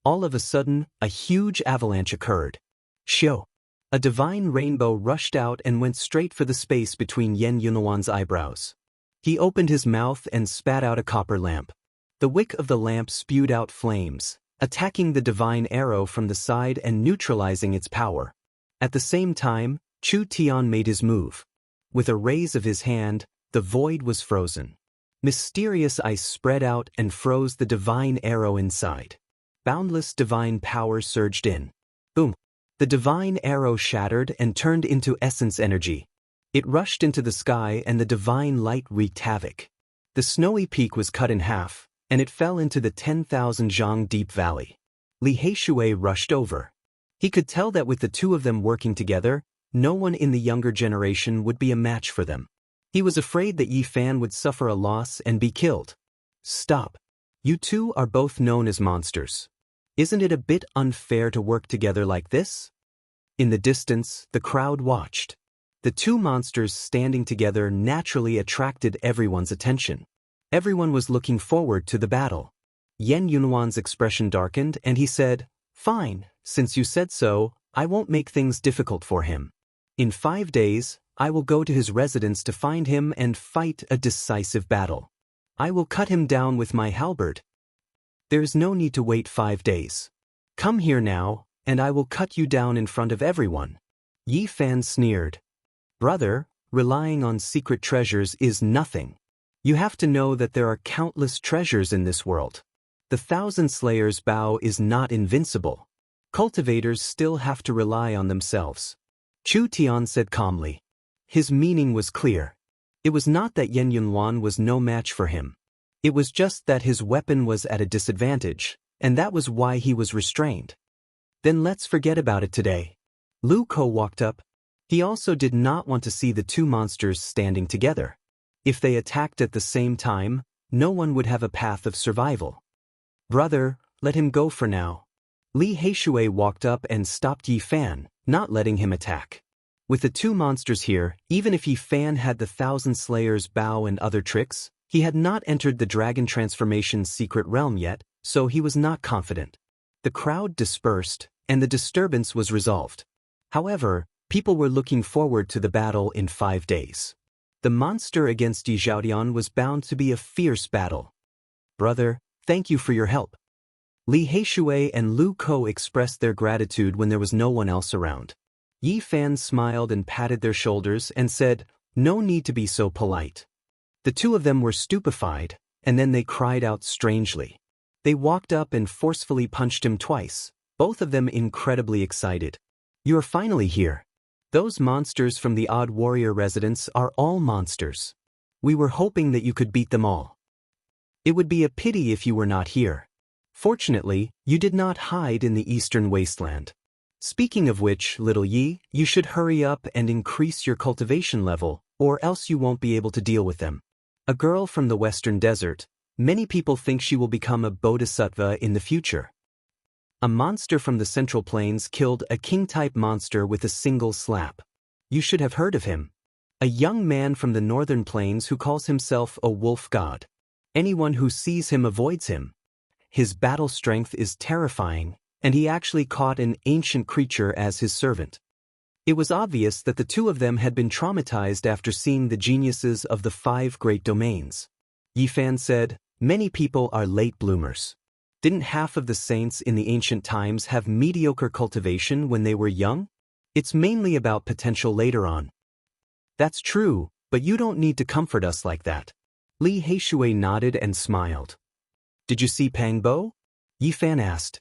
All of a sudden, a huge avalanche occurred. Xiu! A divine rainbow rushed out and went straight for the space between Yen Yunhuan's eyebrows. He opened his mouth and spat out a copper lamp. The wick of the lamp spewed out flames, attacking the divine arrow from the side and neutralizing its power. At the same time, Chu Tian made his move. With a raise of his hand, the void was frozen. Mysterious ice spread out and froze the divine arrow inside. Boundless divine power surged in. Boom! The divine arrow shattered and turned into essence energy. It rushed into the sky and the divine light wreaked havoc. The snowy peak was cut in half, and it fell into the 10,000 zhang deep valley. Li Heishui rushed over. He could tell that with the 2 of them working together, no one in the younger generation would be a match for them. He was afraid that Yi Fan would suffer a loss and be killed. Stop. You 2 are both known as monsters. Isn't it a bit unfair to work together like this? In the distance, the crowd watched. The two monsters standing together naturally attracted everyone's attention. Everyone was looking forward to the battle. Yen Yunwan's expression darkened and he said, "Fine, since you said so, I won't make things difficult for him. In 5 days, I will go to his residence to find him and fight a decisive battle. I will cut him down with my halberd. There's no need to wait 5 days. Come here now, and I will cut you down in front of everyone." Yi Fan sneered. "Brother, relying on secret treasures is nothing. You have to know that there are countless treasures in this world. The Thousand Slayers' bow is not invincible. Cultivators still have to rely on themselves." Chu Tian said calmly. His meaning was clear. It was not that Yen Yunwan was no match for him. It was just that his weapon was at a disadvantage, and that was why he was restrained. "Then let's forget about it today." Lu Ko walked up. He also did not want to see the two monsters standing together. If they attacked at the same time, no one would have a path of survival. "Brother, let him go for now." Li Heishui walked up and stopped Yi Fan, not letting him attack. With the two monsters here, even if Yi Fan had the Thousand Slayers' bow and other tricks, he had not entered the Dragon Transformation's secret realm yet, so he was not confident. The crowd dispersed, and the disturbance was resolved. However, people were looking forward to the battle in 5 days. The monster against Yi Zhaodian was bound to be a fierce battle. "Brother, thank you for your help." Li Heishui and Lu Ko expressed their gratitude when there was no one else around. Yi Fan smiled and patted their shoulders and said, "No need to be so polite." The two of them were stupefied, and then they cried out strangely. They walked up and forcefully punched him twice, both of them incredibly excited. "You are finally here. Those monsters from the Odd Warrior residence are all monsters. We were hoping that you could beat them all. It would be a pity if you were not here. Fortunately, you did not hide in the eastern wasteland. Speaking of which, little Yi, you should hurry up and increase your cultivation level, or else you won't be able to deal with them. A girl from the western desert, many people think she will become a bodhisattva in the future. A monster from the Central Plains killed a king-type monster with a single slap. You should have heard of him. A young man from the Northern Plains who calls himself a wolf god. Anyone who sees him avoids him. His battle strength is terrifying, and he actually caught an ancient creature as his servant. It was obvious that the two of them had been traumatized after seeing the geniuses of the 5 great domains. Yi Fan said, "Many people are late bloomers. Didn't half of the saints in the ancient times have mediocre cultivation when they were young? It's mainly about potential later on." "That's true, but you don't need to comfort us like that." Li Heishui nodded and smiled. "Did you see Pang Bo?" Yi Fan asked.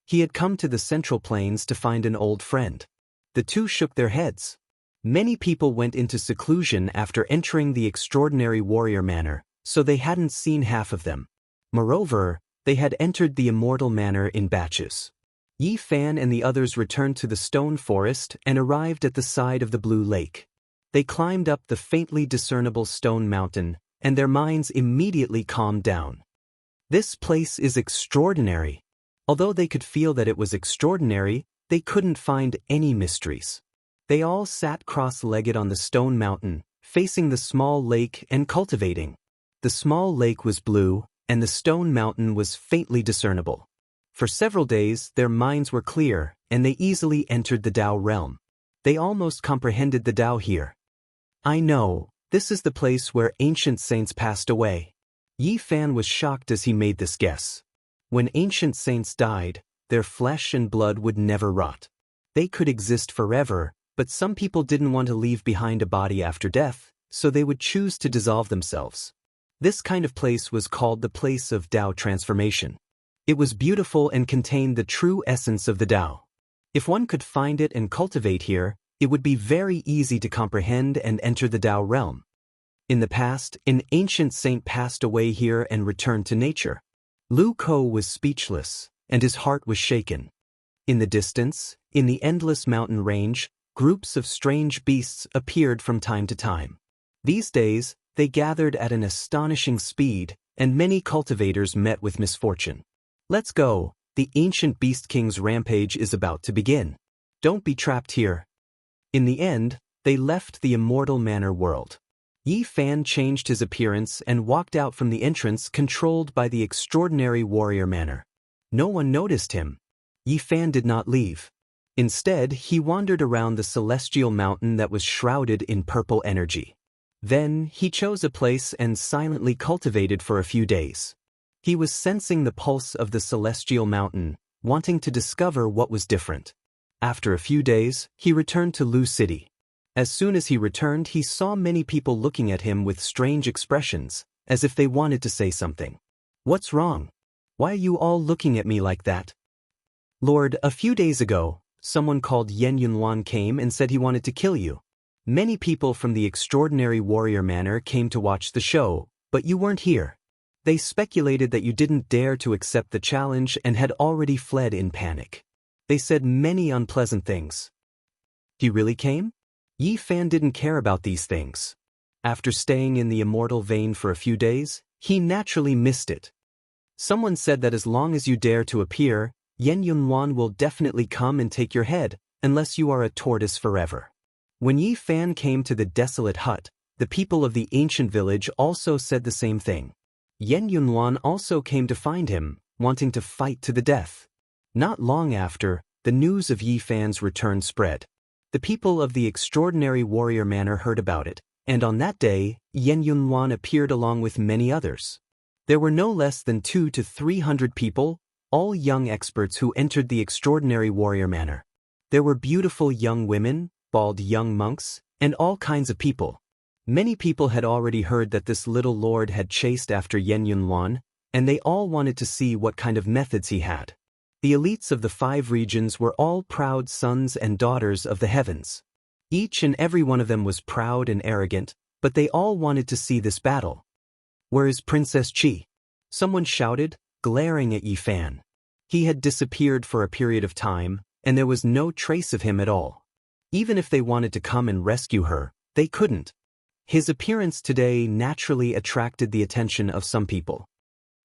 He had come to the Central Plains to find an old friend. The two shook their heads. Many people went into seclusion after entering the extraordinary warrior manor, so they hadn't seen half of them. Moreover, they had entered the immortal manor in batches. Yi Fan and the others returned to the stone forest and arrived at the side of the blue lake. They climbed up the faintly discernible stone mountain, and their minds immediately calmed down. This place is extraordinary. Although they could feel that it was extraordinary, they couldn't find any mysteries. They all sat cross-legged on the stone mountain, facing the small lake and cultivating. The small lake was blue, and the stone mountain was faintly discernible. For several days, their minds were clear, and they easily entered the Tao realm. They almost comprehended the Tao here. "I know, this is the place where ancient saints passed away." Yi Fan was shocked as he made this guess. When ancient saints died, their flesh and blood would never rot. They could exist forever, but some people didn't want to leave behind a body after death, so they would choose to dissolve themselves. This kind of place was called the place of Tao transformation. It was beautiful and contained the true essence of the Tao. If one could find it and cultivate here, it would be very easy to comprehend and enter the Tao realm. In the past, an ancient saint passed away here and returned to nature. Lu Ko was speechless, and his heart was shaken. In the distance, in the endless mountain range, groups of strange beasts appeared from time to time. These days, they gathered at an astonishing speed, and many cultivators met with misfortune. "Let's go, the ancient Beast King's rampage is about to begin. Don't be trapped here." In the end, they left the immortal manor world. Yi Fan changed his appearance and walked out from the entrance controlled by the extraordinary warrior manor. No one noticed him. Yi Fan did not leave. Instead, he wandered around the celestial mountain that was shrouded in purple energy. Then, he chose a place and silently cultivated for a few days. He was sensing the pulse of the celestial mountain, wanting to discover what was different. After a few days, he returned to Lu City. As soon as he returned, he saw many people looking at him with strange expressions, as if they wanted to say something. "What's wrong? Why are you all looking at me like that?" "Lord, a few days ago, someone called Yen Yunluan came and said he wanted to kill you. Many people from the extraordinary warrior manor came to watch the show, but you weren't here. They speculated that you didn't dare to accept the challenge and had already fled in panic. They said many unpleasant things." "He really came?" Yi Fan didn't care about these things. After staying in the immortal vein for a few days, he naturally missed it. "Someone said that as long as you dare to appear, Yen Yunluan will definitely come and take your head, unless you are a tortoise forever." When Yi Fan came to the desolate hut, the people of the ancient village also said the same thing. Yen Yunluan also came to find him, wanting to fight to the death. Not long after, the news of Yi Fan's return spread. The people of the extraordinary warrior manor heard about it, and on that day, Yen Yunluan appeared along with many others. There were no less than 200 to 300 people, all young experts who entered the extraordinary warrior manor. There were beautiful young women, bald young monks, and all kinds of people. Many people had already heard that this little lord had chased after Yen Yunluan, and they all wanted to see what kind of methods he had. The elites of the 5 regions were all proud sons and daughters of the heavens. Each and every one of them was proud and arrogant, but they all wanted to see this battle. "Where is Princess Chi?" someone shouted, glaring at Yi Fan. He had disappeared for a period of time, and there was no trace of him at all. Even if they wanted to come and rescue her, they couldn't. His appearance today naturally attracted the attention of some people.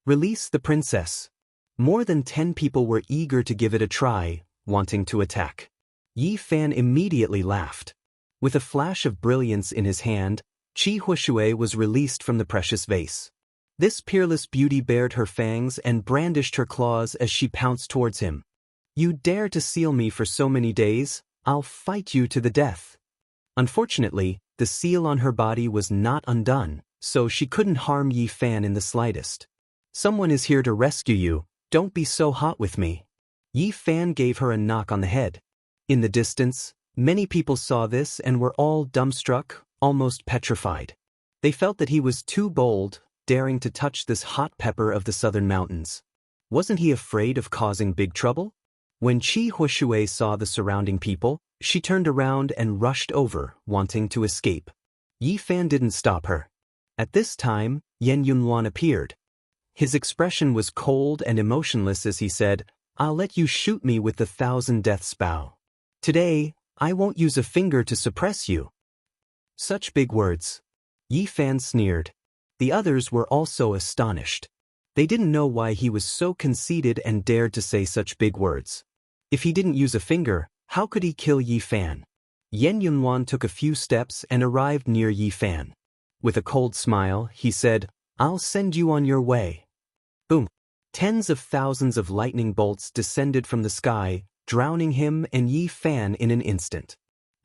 "Release the princess." More than 10 people were eager to give it a try, wanting to attack. Yi Fan immediately laughed. With a flash of brilliance in his hand, Qi Huishui was released from the precious vase. This peerless beauty bared her fangs and brandished her claws as she pounced towards him. "You dare to seal me for so many days? I'll fight you to the death." Unfortunately, the seal on her body was not undone, so she couldn't harm Yi Fan in the slightest. "Someone is here to rescue you. Don't be so hot with me." Yi Fan gave her a knock on the head. In the distance, many people saw this and were all dumbstruck, almost petrified. They felt that he was too bold, daring to touch this hot pepper of the southern mountains. Wasn't he afraid of causing big trouble? When Qi Huishui saw the surrounding people, she turned around and rushed over, wanting to escape. Yi Fan didn't stop her. At this time, Yen Yunluan appeared. His expression was cold and emotionless as he said, "I'll let you shoot me with the 1,000 deaths bow. Today, I won't use a finger to suppress you." Such big words. Yi Fan sneered. The others were also astonished. They didn't know why he was so conceited and dared to say such big words. If he didn't use a finger, how could he kill Yi Fan? Yen Yunluan took a few steps and arrived near Yi Fan. With a cold smile, he said, "I'll send you on your way." Boom! Tens of thousands of lightning bolts descended from the sky, drowning him and Yi Fan in an instant.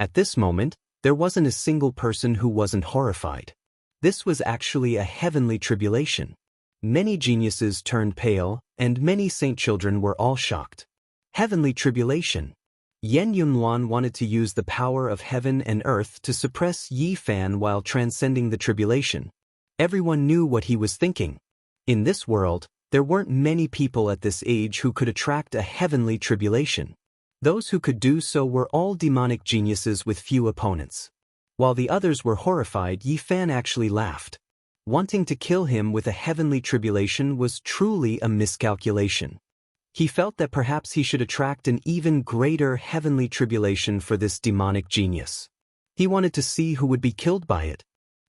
At this moment, there wasn't a single person who wasn't horrified. This was actually a heavenly tribulation. Many geniuses turned pale, and many saint children were all shocked. Heavenly tribulation. Yen Yunluan wanted to use the power of heaven and earth to suppress Yi Fan while transcending the tribulation. Everyone knew what he was thinking. In this world, there weren't many people at this age who could attract a heavenly tribulation. Those who could do so were all demonic geniuses with few opponents. While the others were horrified, Yi Fan actually laughed. Wanting to kill him with a heavenly tribulation was truly a miscalculation. He felt that perhaps he should attract an even greater heavenly tribulation for this demonic genius. He wanted to see who would be killed by it.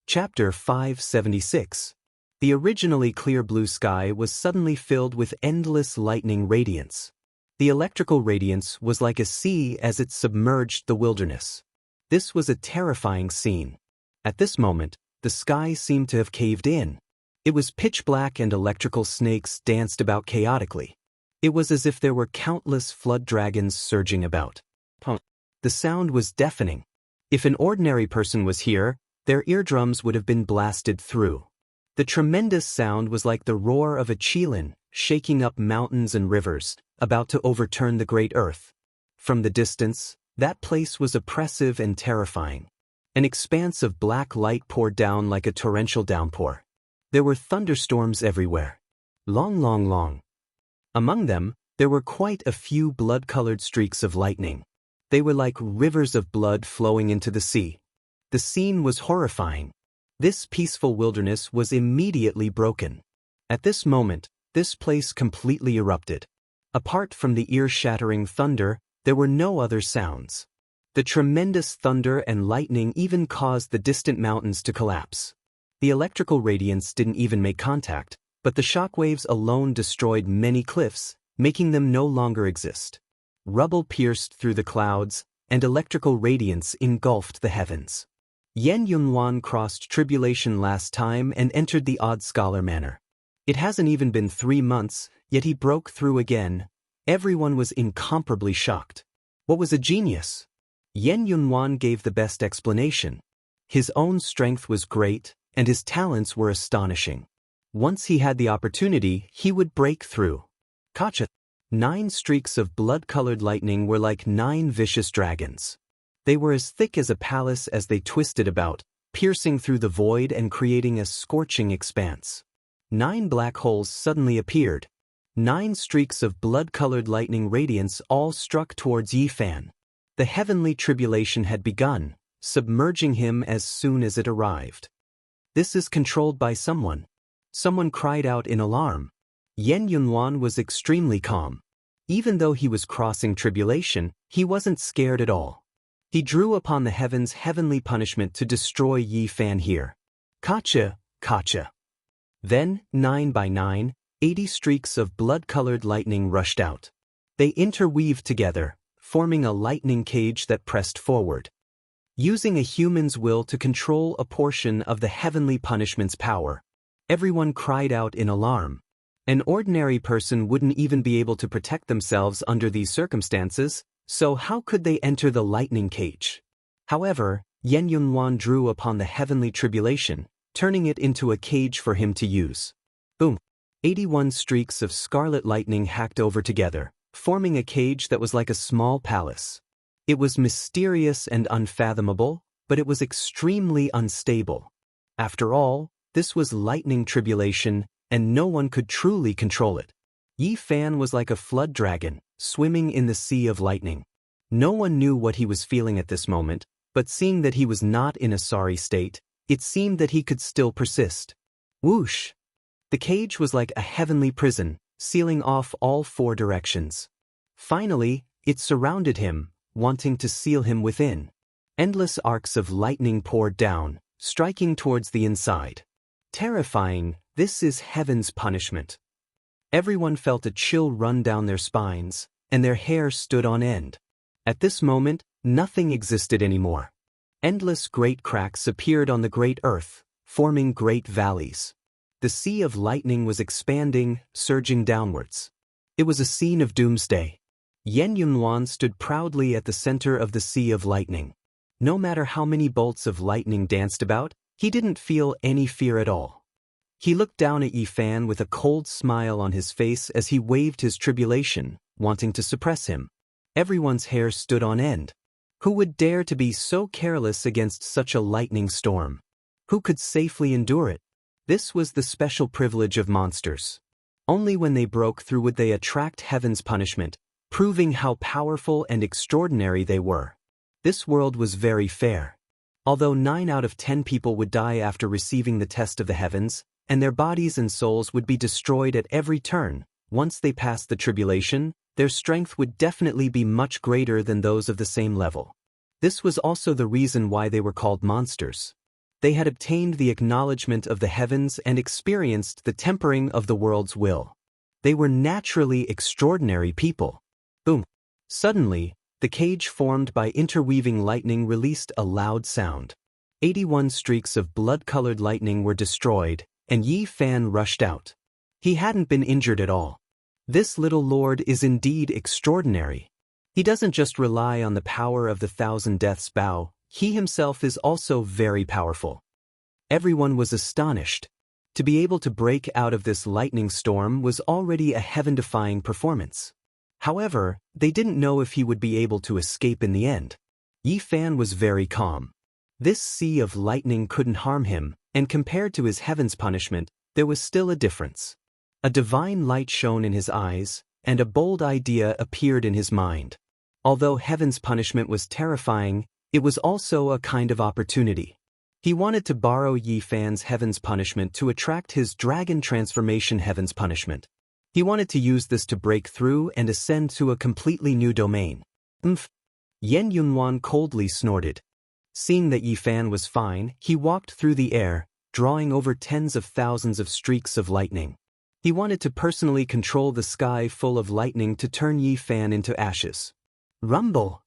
Chapter 576. The originally clear blue sky was suddenly filled with endless lightning radiance. The electrical radiance was like a sea as it submerged the wilderness. This was a terrifying scene. At this moment, the sky seemed to have caved in. It was pitch black and electrical snakes danced about chaotically. It was as if there were countless flood dragons surging about. The sound was deafening. If an ordinary person was here, their eardrums would have been blasted through. The tremendous sound was like the roar of a qilin, shaking up mountains and rivers, about to overturn the great earth. From the distance, that place was oppressive and terrifying. An expanse of black light poured down like a torrential downpour. There were thunderstorms everywhere. Long. Among them, there were quite a few blood-colored streaks of lightning. They were like rivers of blood flowing into the sea. The scene was horrifying. This peaceful wilderness was immediately broken. At this moment, this place completely erupted. Apart from the ear-shattering thunder, there were no other sounds. The tremendous thunder and lightning even caused the distant mountains to collapse. The electrical radiance didn't even make contact, but the shockwaves alone destroyed many cliffs, making them no longer exist. Rubble pierced through the clouds, and electrical radiance engulfed the heavens. Yen Yunhuan crossed tribulation last time and entered the Odd Scholar Manor. It hasn't even been 3 months, yet he broke through again. Everyone was incomparably shocked. What was a genius? Yen Yunhuan gave the best explanation. His own strength was great, and his talents were astonishing. Once he had the opportunity, he would break through. Kacha. 9 streaks of blood-colored lightning were like 9 vicious dragons. They were as thick as a palace as they twisted about, piercing through the void and creating a scorching expanse. 9 black holes suddenly appeared. 9 streaks of blood-colored lightning radiance all struck towards Yifan. The heavenly tribulation had begun, submerging him as soon as it arrived. This is controlled by someone. Someone cried out in alarm. Yen Yunhuan was extremely calm. Even though he was crossing tribulation, he wasn't scared at all. He drew upon the heavens' heavenly punishment to destroy Yifan here. Kacha. Then, 9 by 9, 80 streaks of blood-colored lightning rushed out. They interweaved together, forming a lightning cage that pressed forward. Using a human's will to control a portion of the heavenly punishment's power, everyone cried out in alarm. An ordinary person wouldn't even be able to protect themselves under these circumstances, so how could they enter the lightning cage? However, Yen Yunhuan drew upon the heavenly tribulation, turning it into a cage for him to use. Boom! 81 streaks of scarlet lightning hacked over together, forming a cage that was like a small palace. It was mysterious and unfathomable, but it was extremely unstable. After all, this was lightning tribulation, and no one could truly control it. Yifan was like a flood dragon, swimming in the sea of lightning. No one knew what he was feeling at this moment, but seeing that he was not in a sorry state, it seemed that he could still persist. Whoosh! The cage was like a heavenly prison, sealing off all 4 directions. Finally, it surrounded him, wanting to seal him within. Endless arcs of lightning poured down, striking towards the inside. Terrifying, this is heaven's punishment. Everyone felt a chill run down their spines, and their hair stood on end. At this moment, nothing existed anymore. Endless great cracks appeared on the great earth, forming great valleys. The sea of lightning was expanding, surging downwards. It was a scene of doomsday. Yen Yunhuan stood proudly at the center of the sea of lightning. No matter how many bolts of lightning danced about, he didn't feel any fear at all. He looked down at Yifan with a cold smile on his face as he waved his tribulation, wanting to suppress him. Everyone's hair stood on end. Who would dare to be so careless against such a lightning storm? Who could safely endure it? This was the special privilege of monsters. Only when they broke through would they attract heaven's punishment, proving how powerful and extraordinary they were. This world was very fair. Although 9 out of 10 people would die after receiving the test of the heavens, and their bodies and souls would be destroyed at every turn, once they passed the tribulation, their strength would definitely be much greater than those of the same level. This was also the reason why they were called monsters. They had obtained the acknowledgement of the heavens and experienced the tempering of the world's will. They were naturally extraordinary people. Boom! Suddenly, The cage formed by interweaving lightning released a loud sound. 81 streaks of blood-colored lightning were destroyed, and Yi Fan rushed out. He hadn't been injured at all. This little lord is indeed extraordinary. He doesn't just rely on the power of the Thousand Deaths bow, he himself is also very powerful. Everyone was astonished. To be able to break out of this lightning storm was already a heaven-defying performance. However, they didn't know if he would be able to escape in the end. Yi Fan was very calm. This sea of lightning couldn't harm him, and compared to his heaven's punishment, there was still a difference. A divine light shone in his eyes, and a bold idea appeared in his mind. Although heaven's punishment was terrifying, it was also a kind of opportunity. He wanted to borrow Yi Fan's heaven's punishment to attract his dragon transformation heaven's punishment. He wanted to use this to break through and ascend to a completely new domain. Yen Yunwan coldly snorted. Seeing that Yi Fan was fine, he walked through the air, drawing over tens of thousands of streaks of lightning. He wanted to personally control the sky full of lightning to turn Yi Fan into ashes. Rumble!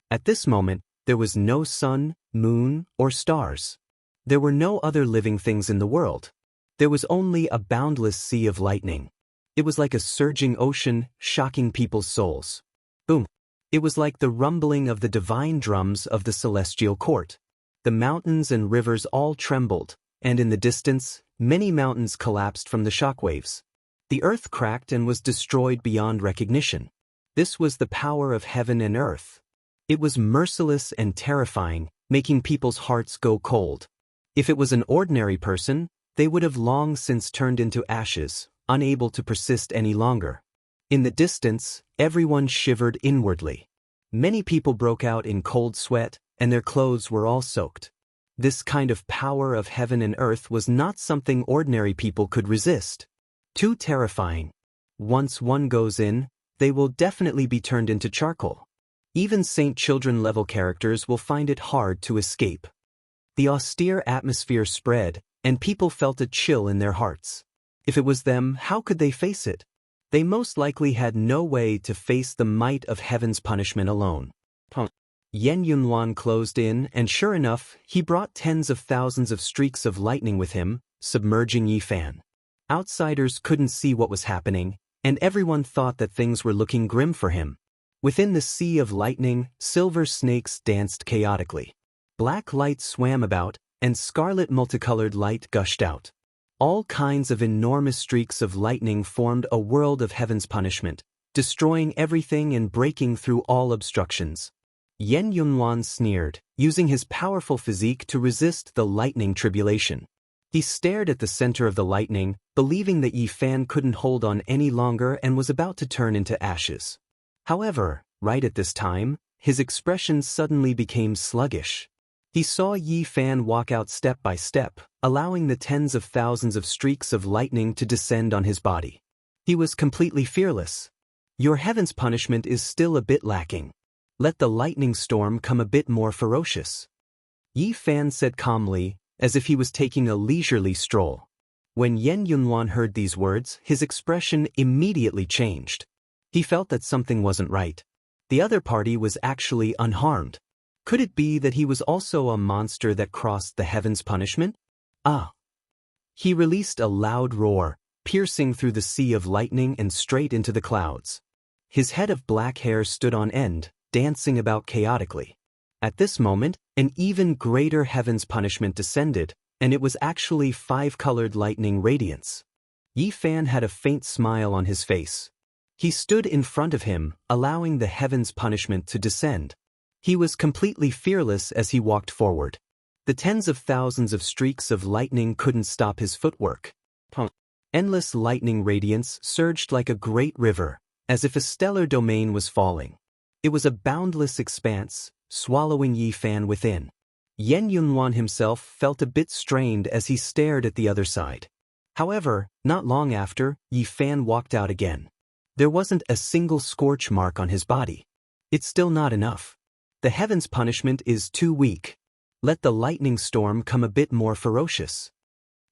At this moment, there was no sun, moon, or stars. There were no other living things in the world. There was only a boundless sea of lightning. It was like a surging ocean, shocking people's souls. Boom! It was like the rumbling of the divine drums of the celestial court. The mountains and rivers all trembled, and in the distance, many mountains collapsed from the shockwaves. The earth cracked and was destroyed beyond recognition. This was the power of heaven and earth. It was merciless and terrifying, making people's hearts go cold. If it was an ordinary person, they would have long since turned into ashes, unable to persist any longer. In the distance, everyone shivered inwardly. Many people broke out in cold sweat, and their clothes were all soaked. This kind of power of heaven and earth was not something ordinary people could resist. Too terrifying. Once one goes in, they will definitely be turned into charcoal. Even Saint Children level characters will find it hard to escape. The austere atmosphere spread, and people felt a chill in their hearts. If it was them, how could they face it? They most likely had no way to face the might of heaven's punishment alone. Yen Yunwan closed in, and sure enough, he brought tens of thousands of streaks of lightning with him, submerging Yi Fan. Outsiders couldn't see what was happening, and everyone thought that things were looking grim for him. Within the sea of lightning, silver snakes danced chaotically. Black light swam about, and scarlet multicolored light gushed out. All kinds of enormous streaks of lightning formed a world of heaven's punishment, destroying everything and breaking through all obstructions. Yen Yunwan sneered, using his powerful physique to resist the lightning tribulation. He stared at the center of the lightning, believing that Yi Fan couldn't hold on any longer and was about to turn into ashes. However, right at this time, his expression suddenly became sluggish. He saw Yi Fan walk out step by step, allowing the tens of thousands of streaks of lightning to descend on his body. He was completely fearless. Your heaven's punishment is still a bit lacking. Let the lightning storm come a bit more ferocious. Yi Fan said calmly, as if he was taking a leisurely stroll. When Yen Yunwan heard these words, his expression immediately changed. He felt that something wasn't right. The other party was actually unharmed. Could it be that he was also a monster that crossed the heaven's punishment? He released a loud roar, piercing through the sea of lightning and straight into the clouds. His head of black hair stood on end, dancing about chaotically. At this moment, an even greater heaven's punishment descended, and it was actually 5-colored lightning radiance. Yi Fan had a faint smile on his face. He stood in front of him, allowing the heaven's punishment to descend. He was completely fearless as he walked forward. The tens of thousands of streaks of lightning couldn't stop his footwork. Endless lightning radiance surged like a great river, as if a stellar domain was falling. It was a boundless expanse, swallowing Yi Fan within. Yen Yunwan himself felt a bit strained as he stared at the other side. However, not long after, Yi Fan walked out again. There wasn't a single scorch mark on his body. It's still not enough. The heaven's punishment is too weak. Let the lightning storm come a bit more ferocious.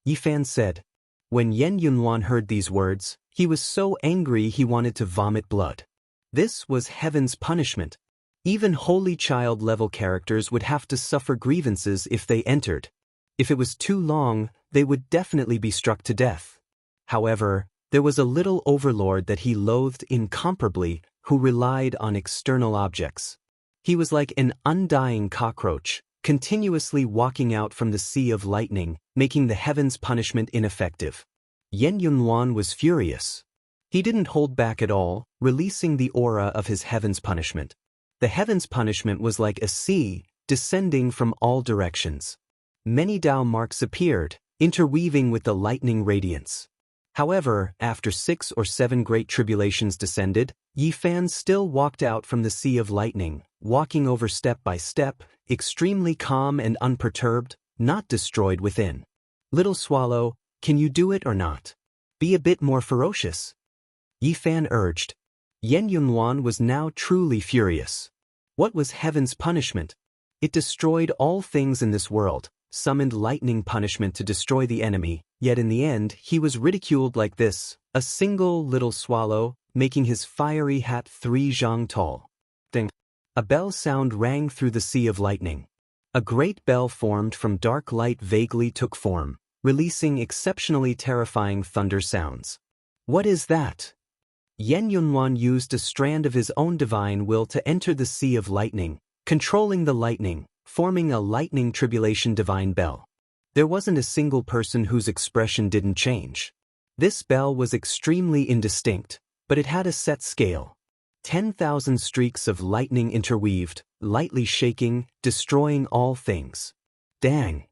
Yi Fan said. When Yen Yunwan heard these words, he was so angry he wanted to vomit blood. This was heaven's punishment. Even holy child-level characters would have to suffer grievances if they entered. If it was too long, they would definitely be struck to death. However, there was a little overlord that he loathed incomparably who relied on external objects. He was like an undying cockroach, continuously walking out from the sea of lightning, making the heavens' punishment ineffective. Yen Yunhuan was furious. He didn't hold back at all, releasing the aura of his heaven's punishment. The heaven's punishment was like a sea, descending from all directions. Many Tao marks appeared, interweaving with the lightning radiance. However, after 6 or 7 great tribulations descended, Yi Fan still walked out from the sea of lightning, walking over step by step, extremely calm and unperturbed, not destroyed within. Little swallow, can you do it or not? Be a bit more ferocious. Yi Fan urged. Yen Yunhuan was now truly furious. What was heaven's punishment? It destroyed all things in this world, summoned lightning punishment to destroy the enemy, yet in the end he was ridiculed like this, a single little swallow, making his fiery hat 3 zhang tall. Ding. A bell sound rang through the sea of lightning. A great bell formed from dark light vaguely took form, releasing exceptionally terrifying thunder sounds. What is that? Yen Yunhuan used a strand of his own divine will to enter the sea of lightning, controlling the lightning, forming a lightning tribulation divine bell. There wasn't a single person whose expression didn't change. This bell was extremely indistinct, but it had a set scale. 10,000 streaks of lightning interweaved, lightly shaking, destroying all things. Dang!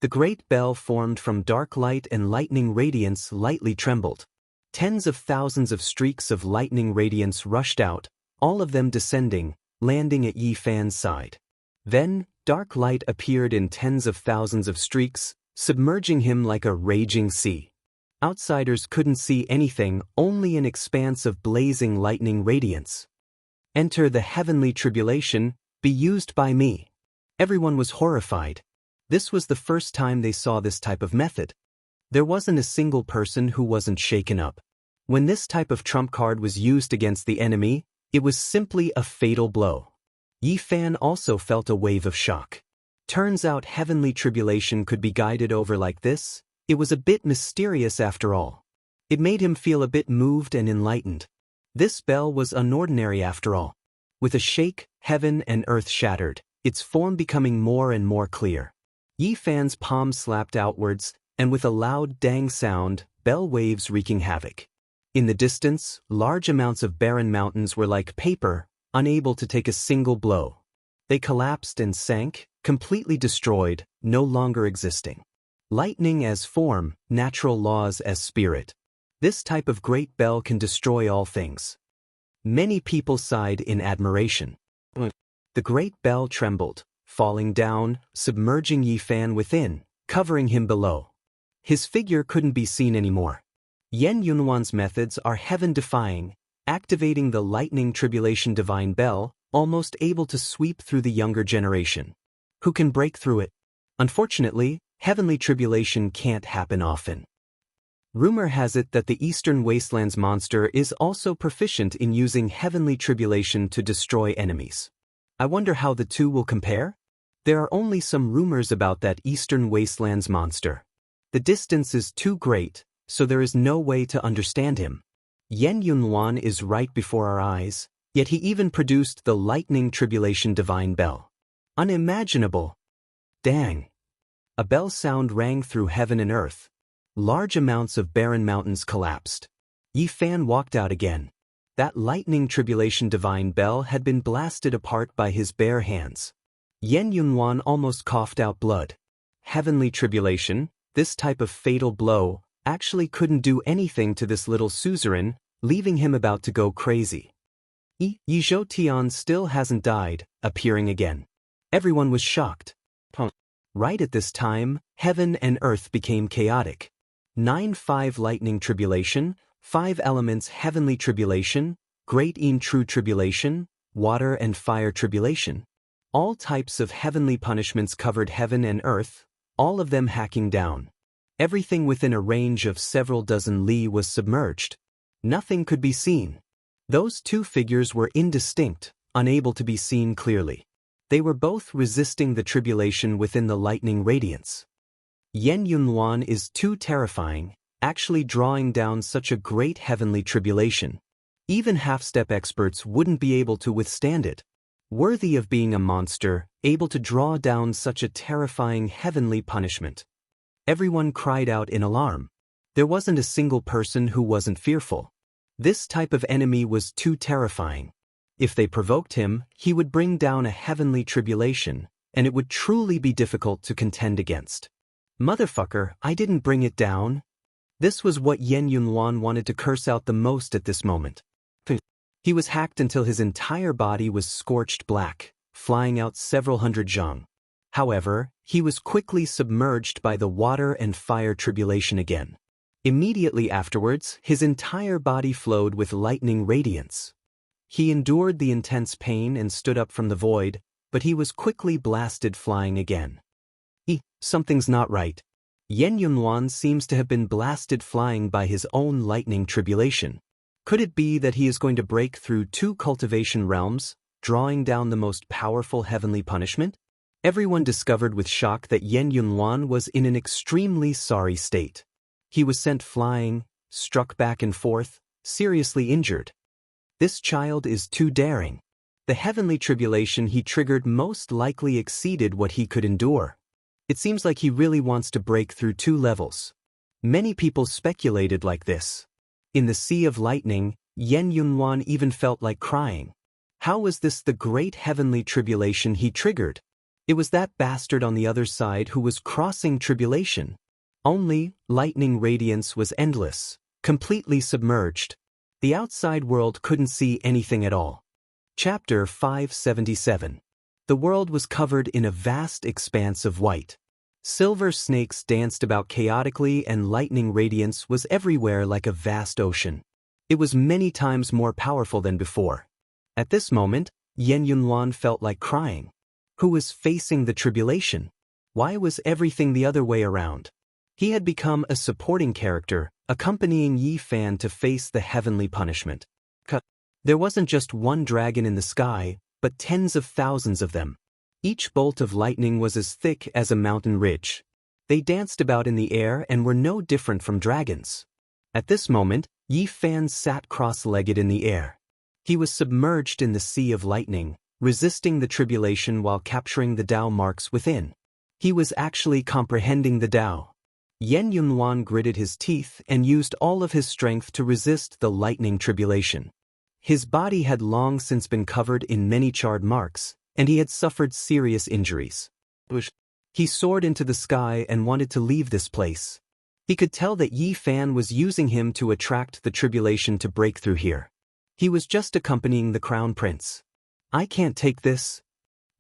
The great bell formed from dark light and lightning radiance lightly trembled. Tens of thousands of streaks of lightning radiance rushed out, all of them descending, landing at Yi Fan's side. Then, dark light appeared in tens of thousands of streaks, submerging him like a raging sea. Outsiders couldn't see anything, only an expanse of blazing lightning radiance. Enter the heavenly tribulation, be used by me. Everyone was horrified. This was the first time they saw this type of method. There wasn't a single person who wasn't shaken up. When this type of trump card was used against the enemy, it was simply a fatal blow. Yi Fan also felt a wave of shock. Turns out heavenly tribulation could be guided over like this. It was a bit mysterious after all. It made him feel a bit moved and enlightened. This bell was unordinary after all. With a shake, heaven and earth shattered, its form becoming more and more clear. Yi Fan's palm slapped outwards, and with a loud dang sound, bell waves wreaking havoc. In the distance, large amounts of barren mountains were like paper, unable to take a single blow. They collapsed and sank, completely destroyed, no longer existing. Lightning as form, natural laws as spirit. This type of great bell can destroy all things. Many people sighed in admiration. The great bell trembled, falling down, submerging Yi Fan within, covering him below. His figure couldn't be seen anymore. Yen Yunhuan's methods are heaven-defying, activating the lightning tribulation divine bell, almost able to sweep through the younger generation. Who can break through it? Unfortunately, heavenly tribulation can't happen often. Rumor has it that the Eastern Wastelands monster is also proficient in using heavenly tribulation to destroy enemies. I wonder how the two will compare? There are only some rumors about that Eastern Wastelands monster. The distance is too great, so there is no way to understand him. Yen Yunhuan is right before our eyes, yet he even produced the lightning tribulation divine bell. Unimaginable! Dang! A bell sound rang through heaven and earth. Large amounts of barren mountains collapsed. Yi Fan walked out again. That lightning tribulation divine bell had been blasted apart by his bare hands. Yen Yunhuan almost coughed out blood. Heavenly tribulation, this type of fatal blow, actually couldn't do anything to this little suzerain, leaving him about to go crazy. Yi Zhou Tian still hasn't died, appearing again. Everyone was shocked. Right at this time, heaven and earth became chaotic. 9-5 lightning tribulation, 5 elements heavenly tribulation, great in true tribulation, water and fire tribulation. All types of heavenly punishments covered heaven and earth, all of them hacking down. Everything within a range of several dozen li was submerged. Nothing could be seen. Those two figures were indistinct, unable to be seen clearly. They were both resisting the tribulation within the lightning radiance. Yen Yunluan is too terrifying, actually drawing down such a great heavenly tribulation. Even half-step experts wouldn't be able to withstand it. Worthy of being a monster, able to draw down such a terrifying heavenly punishment. Everyone cried out in alarm. There wasn't a single person who wasn't fearful. This type of enemy was too terrifying. If they provoked him, he would bring down a heavenly tribulation, and it would truly be difficult to contend against. Motherfucker, I didn't bring it down. This was what Yen Yunluan wanted to curse out the most at this moment. He was hacked until his entire body was scorched black, flying out several hundred zhang. However, he was quickly submerged by the water and fire tribulation again. Immediately afterwards, his entire body flowed with lightning radiance. He endured the intense pain and stood up from the void, but he was quickly blasted flying again. Something's not right. Yen Yunluan seems to have been blasted flying by his own lightning tribulation. Could it be that he is going to break through 2 cultivation realms, drawing down the most powerful heavenly punishment? Everyone discovered with shock that Yen Yunluan was in an extremely sorry state. He was sent flying, struck back and forth, seriously injured. This child is too daring. The heavenly tribulation he triggered most likely exceeded what he could endure. It seems like he really wants to break through 2 levels. Many people speculated like this. In the Sea of Lightning, Yen Yunluan even felt like crying. How was this the great heavenly tribulation he triggered? It was that bastard on the other side who was crossing tribulation. Only, lightning radiance was endless, completely submerged. The outside world couldn't see anything at all. Chapter 577. The world was covered in a vast expanse of white. Silver snakes danced about chaotically and lightning radiance was everywhere like a vast ocean. It was many times more powerful than before. At this moment, Yen Yunluan felt like crying. Who was facing the tribulation? Why was everything the other way around? He had become a supporting character, accompanying Yi Fan to face the heavenly punishment. There wasn't just one dragon in the sky, but tens of thousands of them. Each bolt of lightning was as thick as a mountain ridge. They danced about in the air and were no different from dragons. At this moment, Yi Fan sat cross-legged in the air. He was submerged in the sea of lightning, resisting the tribulation while capturing the Tao marks within. He was actually comprehending the Tao. Yen Yunluan gritted his teeth and used all of his strength to resist the lightning tribulation. His body had long since been covered in many charred marks, and he had suffered serious injuries. He soared into the sky and wanted to leave this place. He could tell that Yi Fan was using him to attract the tribulation to break through here. He was just accompanying the crown prince. I can't take this.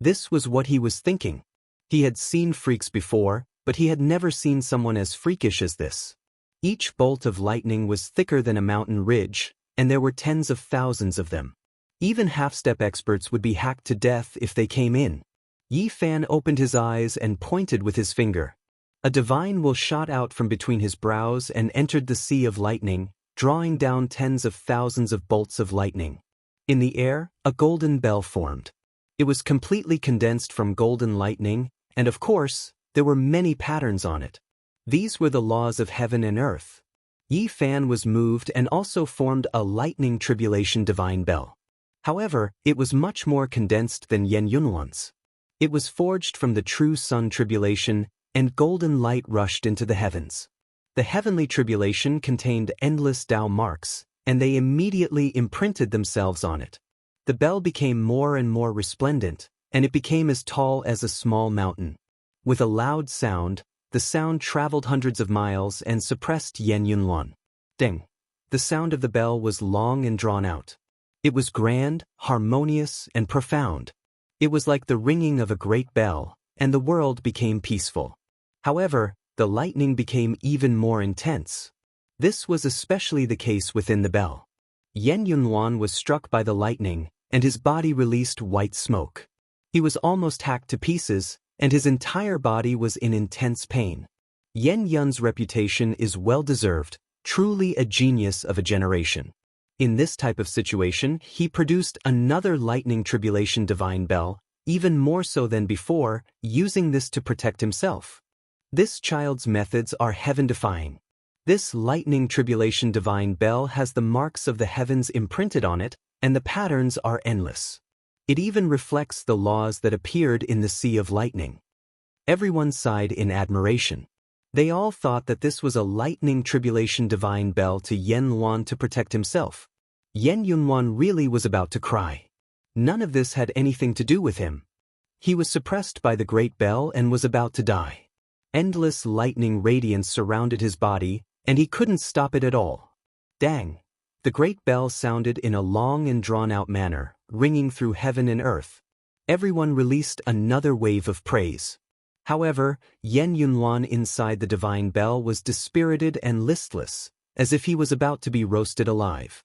This was what he was thinking. He had seen freaks before, but he had never seen someone as freakish as this. Each bolt of lightning was thicker than a mountain ridge, and there were tens of thousands of them. Even half-step experts would be hacked to death if they came in. Yi Fan opened his eyes and pointed with his finger. A divine will shot out from between his brows and entered the sea of lightning, drawing down tens of thousands of bolts of lightning. In the air, a golden bell formed. It was completely condensed from golden lightning, and of course, there were many patterns on it. These were the laws of heaven and earth. Yi Fan was moved and also formed a lightning tribulation divine bell. However, it was much more condensed than Yen Yunluan's. It was forged from the true sun tribulation, and golden light rushed into the heavens. The heavenly tribulation contained endless Tao marks, and they immediately imprinted themselves on it. The bell became more and more resplendent, and it became as tall as a small mountain. With a loud sound, the sound traveled hundreds of miles and suppressed Yen Yunluan. Ding! The sound of the bell was long and drawn out. It was grand, harmonious, and profound. It was like the ringing of a great bell, and the world became peaceful. However, the lightning became even more intense. This was especially the case within the bell. Yen Yunluan was struck by the lightning, and his body released white smoke. He was almost hacked to pieces, and his entire body was in intense pain. Yen Yun's reputation is well-deserved, truly a genius of a generation. In this type of situation, he produced another lightning tribulation divine bell, even more so than before, using this to protect himself. This child's methods are heaven-defying. This lightning tribulation divine bell has the marks of the heavens imprinted on it, and the patterns are endless. It even reflects the laws that appeared in the Sea of Lightning. Everyone sighed in admiration. They all thought that this was a lightning tribulation divine bell to Yen Luan to protect himself. Yen Yunwan really was about to cry. None of this had anything to do with him. He was suppressed by the great bell and was about to die. Endless lightning radiance surrounded his body, and he couldn't stop it at all. Dang! The great bell sounded in a long and drawn-out manner, ringing through heaven and earth. Everyone released another wave of praise. However, Yen Yunwan inside the divine bell was dispirited and listless, as if he was about to be roasted alive.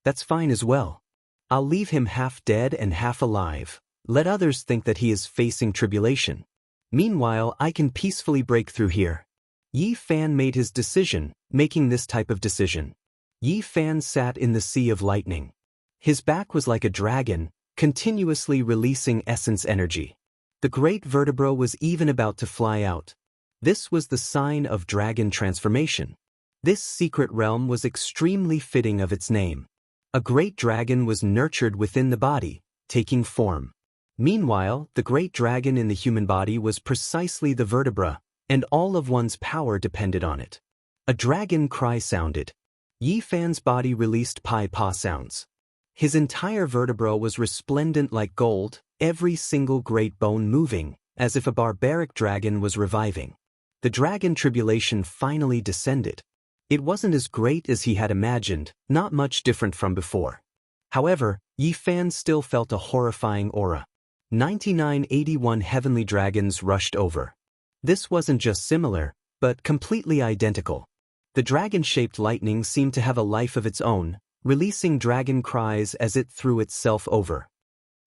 That's fine as well. I'll leave him half dead and half alive. Let others think that he is facing tribulation. Meanwhile, I can peacefully break through here. Yi Fan made his decision, making this type of decision. Yi Fan sat in the Sea of Lightning. His back was like a dragon, continuously releasing essence energy. The great vertebra was even about to fly out. This was the sign of dragon transformation. This secret realm was extremely fitting of its name. A great dragon was nurtured within the body, taking form. Meanwhile, the great dragon in the human body was precisely the vertebra, and all of one's power depended on it. A dragon cry sounded. Yi Fan's body released pai-pa sounds. His entire vertebra was resplendent like gold, every single great bone moving, as if a barbaric dragon was reviving. The dragon tribulation finally descended. It wasn't as great as he had imagined, not much different from before. However, Yi Fan still felt a horrifying aura. 9981 heavenly dragons rushed over. This wasn't just similar, but completely identical. The dragon-shaped lightning seemed to have a life of its own, releasing dragon cries as it threw itself over.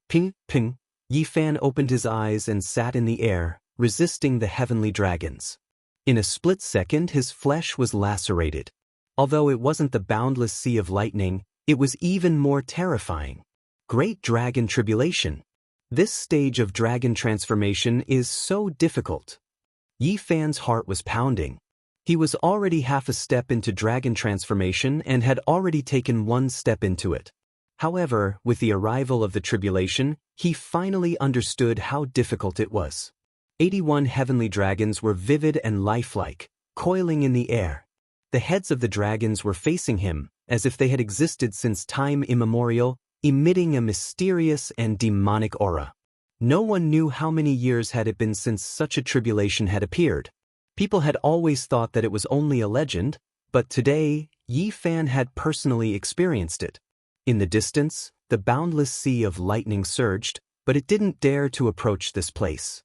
Ping, ping, Yi Fan opened his eyes and sat in the air, resisting the heavenly dragons. In a split second his flesh was lacerated. Although it wasn't the boundless sea of lightning, it was even more terrifying. Great dragon tribulation. This stage of dragon transformation is so difficult. Yi Fan's heart was pounding. He was already half a step into dragon transformation and had already taken one step into it. However, with the arrival of the tribulation, he finally understood how difficult it was. 81 heavenly dragons were vivid and lifelike, coiling in the air. The heads of the dragons were facing him, as if they had existed since time immemorial, emitting a mysterious and demonic aura. No one knew how many years had it been since such a tribulation had appeared. People had always thought that it was only a legend, but today, Yi Fan had personally experienced it. In the distance, the boundless sea of lightning surged, but it didn't dare to approach this place.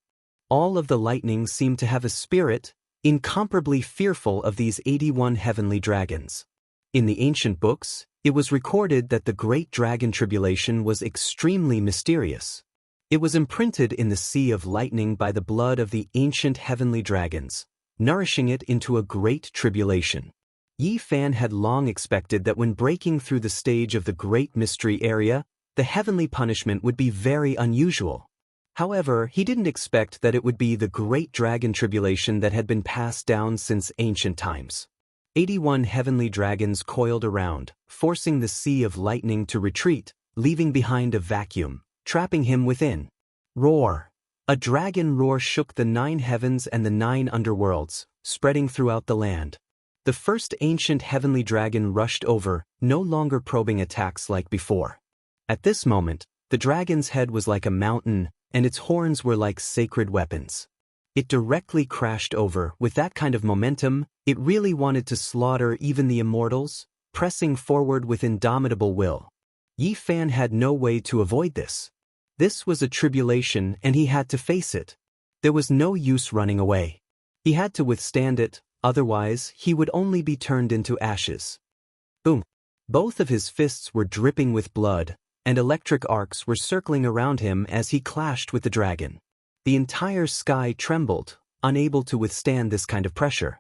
All of the lightning seemed to have a spirit, incomparably fearful of these 81 heavenly dragons. In the ancient books, it was recorded that the great dragon tribulation was extremely mysterious. It was imprinted in the Sea of Lightning by the blood of the ancient heavenly dragons, nourishing it into a great tribulation. Yi Fan had long expected that when breaking through the stage of the Great Mystery area, the heavenly punishment would be very unusual. However, he didn't expect that it would be the Great Dragon Tribulation that had been passed down since ancient times. 81 heavenly dragons coiled around, forcing the Sea of Lightning to retreat, leaving behind a vacuum, trapping him within. Roar! A dragon roar shook the 9 heavens and the 9 underworlds, spreading throughout the land. The first ancient heavenly dragon rushed over, no longer probing attacks like before. At this moment, the dragon's head was like a mountain, and its horns were like sacred weapons. It directly crashed over. With that kind of momentum, it really wanted to slaughter even the immortals, pressing forward with indomitable will. Yi Fan had no way to avoid this. This was a tribulation and he had to face it. There was no use running away. He had to withstand it, otherwise he would only be turned into ashes. Boom! Both of his fists were dripping with blood, and electric arcs were circling around him as he clashed with the dragon. The entire sky trembled, unable to withstand this kind of pressure.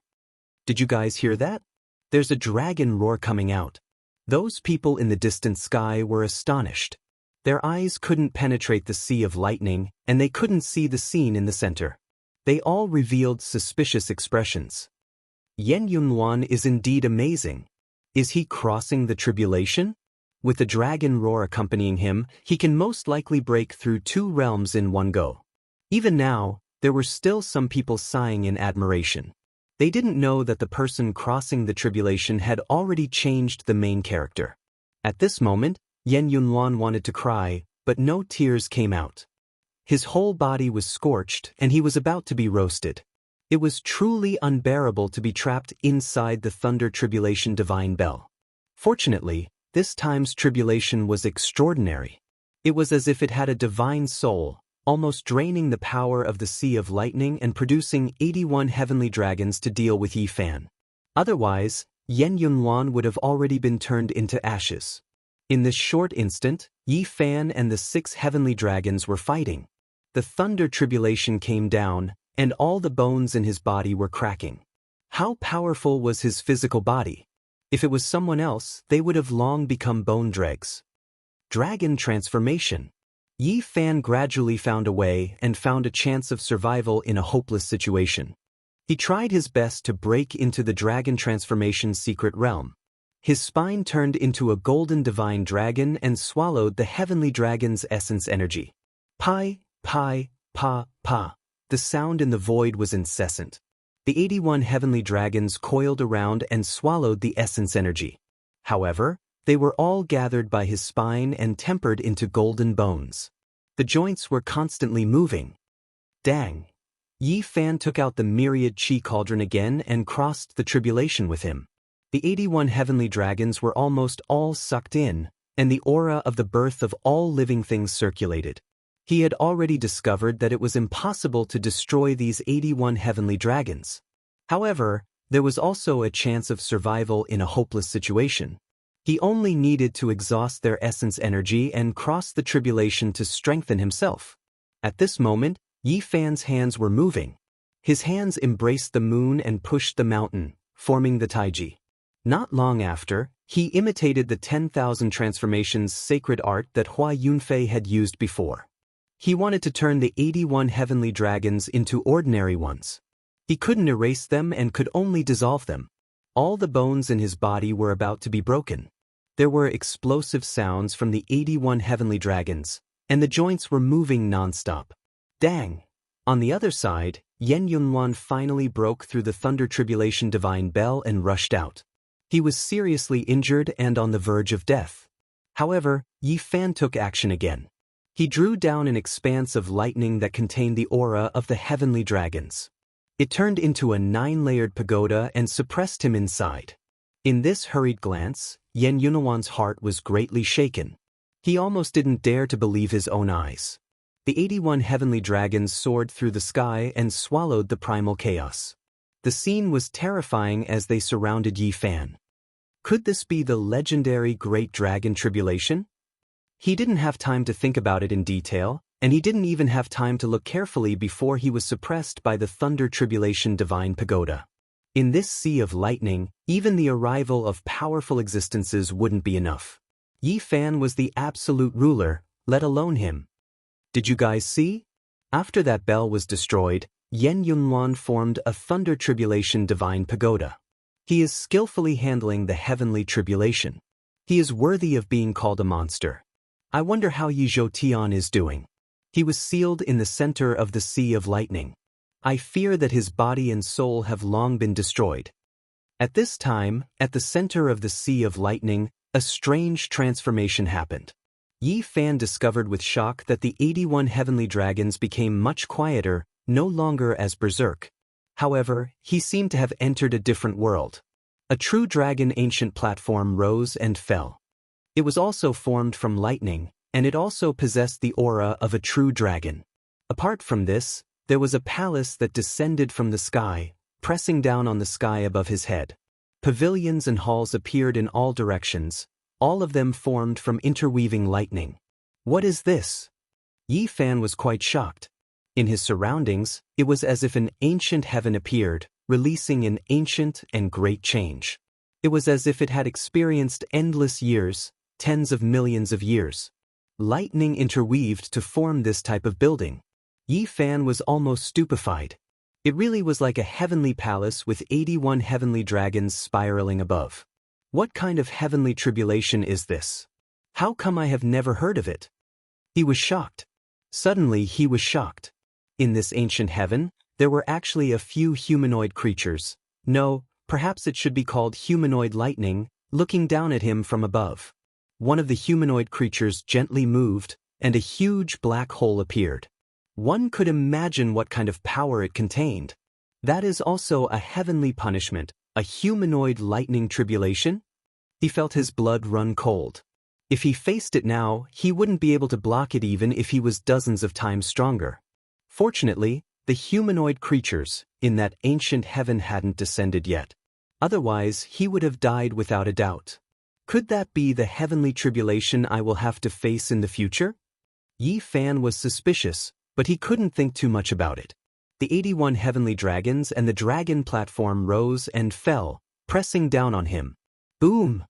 Did you guys hear that? There's a dragon roar coming out. Those people in the distant sky were astonished. Their eyes couldn't penetrate the sea of lightning, and they couldn't see the scene in the center. They all revealed suspicious expressions. Yen Yunluan is indeed amazing. Is he crossing the tribulation? With the dragon roar accompanying him, he can most likely break through 2 realms in one go. Even now, there were still some people sighing in admiration. They didn't know that the person crossing the tribulation had already changed the main character. At this moment, Yen Yunluan wanted to cry, but no tears came out. His whole body was scorched and he was about to be roasted. It was truly unbearable to be trapped inside the thunder tribulation divine bell. Fortunately, this time's tribulation was extraordinary. It was as if it had a divine soul, almost draining the power of the sea of lightning and producing 81 heavenly dragons to deal with Yi Fan. Otherwise, Yen Yunluan would have already been turned into ashes. In this short instant, Yi Fan and the 6 heavenly dragons were fighting. The thunder tribulation came down, and all the bones in his body were cracking. How powerful was his physical body? If it was someone else, they would have long become bone dregs. Dragon transformation. Yi Fan gradually found a way and found a chance of survival in a hopeless situation. He tried his best to break into the dragon transformation's secret realm. His spine turned into a golden divine dragon and swallowed the heavenly dragon's essence energy. Pi, pi, pa, pa. The sound in the void was incessant. The 81 heavenly dragons coiled around and swallowed the essence energy. However, they were all gathered by his spine and tempered into golden bones. The joints were constantly moving. Dang! Yi Fan took out the myriad chi cauldron again and crossed the tribulation with him. The 81 heavenly dragons were almost all sucked in, and the aura of the birth of all living things circulated. He had already discovered that it was impossible to destroy these 81 heavenly dragons. However, there was also a chance of survival in a hopeless situation. He only needed to exhaust their essence energy and cross the tribulation to strengthen himself. At this moment, Yi Fan's hands were moving. His hands embraced the moon and pushed the mountain, forming the Taiji. Not long after, he imitated the 10,000 transformations sacred art that Hua Yunfei had used before. He wanted to turn the 81 heavenly dragons into ordinary ones. He couldn't erase them and could only dissolve them. All the bones in his body were about to be broken. There were explosive sounds from the 81 heavenly dragons, and the joints were moving non-stop. Dang! On the other side, Yen Yunluan finally broke through the thunder tribulation divine bell and rushed out. He was seriously injured and on the verge of death. However, Yi Fan took action again. He drew down an expanse of lightning that contained the aura of the heavenly dragons. It turned into a 9-layered pagoda and suppressed him inside. In this hurried glance, Yen Yunluan's heart was greatly shaken. He almost didn't dare to believe his own eyes. The 81 heavenly dragons soared through the sky and swallowed the primal chaos. The scene was terrifying as they surrounded Yi Fan. Could this be the legendary Great Dragon Tribulation? He didn't have time to think about it in detail, and he didn't even have time to look carefully before he was suppressed by the Thunder Tribulation Divine Pagoda. In this sea of lightning, even the arrival of powerful existences wouldn't be enough. Yi Fan was the absolute ruler, let alone him. Did you guys see? After that bell was destroyed, Yen Yunluan formed a Thunder Tribulation Divine Pagoda. He is skillfully handling the heavenly tribulation. He is worthy of being called a monster. I wonder how Yi Zhou is doing. He was sealed in the center of the Sea of Lightning. I fear that his body and soul have long been destroyed. At this time, at the center of the Sea of Lightning, a strange transformation happened. Yi Fan discovered with shock that the 81 heavenly dragons became much quieter, no longer as berserk. However, he seemed to have entered a different world. A true dragon ancient platform rose and fell. It was also formed from lightning, and it also possessed the aura of a true dragon. Apart from this, there was a palace that descended from the sky, pressing down on the sky above his head. Pavilions and halls appeared in all directions, all of them formed from interweaving lightning. What is this? Yi Fan was quite shocked. In his surroundings, it was as if an ancient heaven appeared, releasing an ancient and great change. It was as if it had experienced endless years, tens of millions of years. Lightning interweaved to form this type of building. Yi Fan was almost stupefied. It really was like a heavenly palace with 81 heavenly dragons spiraling above. What kind of heavenly tribulation is this? How come I have never heard of it? He was shocked. Suddenly he was shocked. In this ancient heaven, there were actually a few humanoid creatures. No, perhaps it should be called humanoid lightning, looking down at him from above. One of the humanoid creatures gently moved, and a huge black hole appeared. One could imagine what kind of power it contained. That is also a heavenly punishment, a humanoid lightning tribulation? He felt his blood run cold. If he faced it now, he wouldn't be able to block it even if he was dozens of times stronger. Fortunately, the humanoid creatures in that ancient heaven hadn't descended yet. Otherwise, he would have died without a doubt. Could that be the heavenly tribulation I will have to face in the future? Yi Fan was suspicious, but he couldn't think too much about it. The 81 heavenly dragons and the dragon platform rose and fell, pressing down on him. Boom!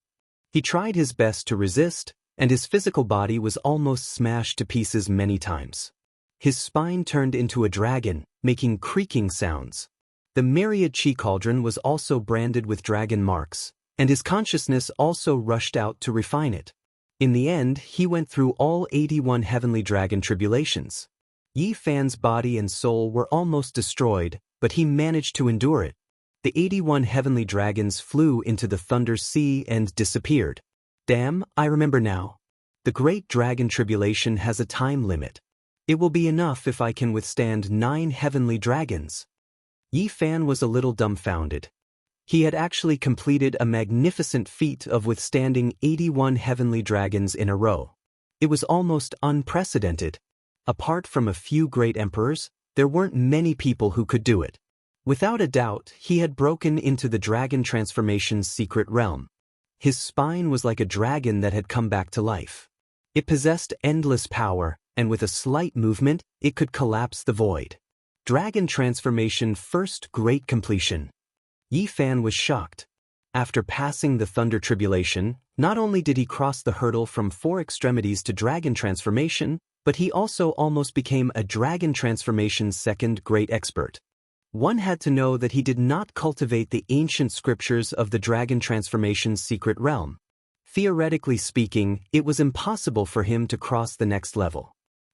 He tried his best to resist, and his physical body was almost smashed to pieces many times. His spine turned into a dragon, making creaking sounds. The myriad chi cauldron was also branded with dragon marks, and his consciousness also rushed out to refine it. In the end, he went through all 81 heavenly dragon tribulations. Yi Fan's body and soul were almost destroyed, but he managed to endure it. The 81 heavenly dragons flew into the Thunder Sea and disappeared. Damn, I remember now. The Great Dragon Tribulation has a time limit. It will be enough if I can withstand 9 heavenly dragons. Yi Fan was a little dumbfounded. He had actually completed a magnificent feat of withstanding 81 heavenly dragons in a row. It was almost unprecedented. Apart from a few great emperors, there weren't many people who could do it. Without a doubt, he had broken into the dragon transformation's secret realm. His spine was like a dragon that had come back to life. It possessed endless power, and with a slight movement, it could collapse the void. Dragon transformation first great completion. Yi Fan was shocked. After passing the Thunder Tribulation, not only did he cross the hurdle from 4 extremities to dragon transformation, but he also almost became a dragon transformation's second great expert. One had to know that he did not cultivate the ancient scriptures of the dragon transformation's secret realm. Theoretically speaking, it was impossible for him to cross the next level.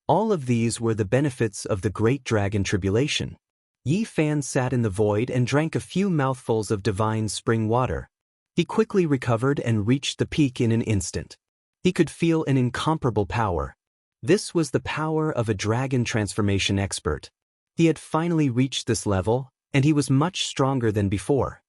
All of these were the benefits of the Great Dragon Tribulation. Yi Fan sat in the void and drank a few mouthfuls of divine spring water. He quickly recovered and reached the peak in an instant. He could feel an incomparable power. This was the power of a dragon transformation expert. He had finally reached this level, and he was much stronger than before.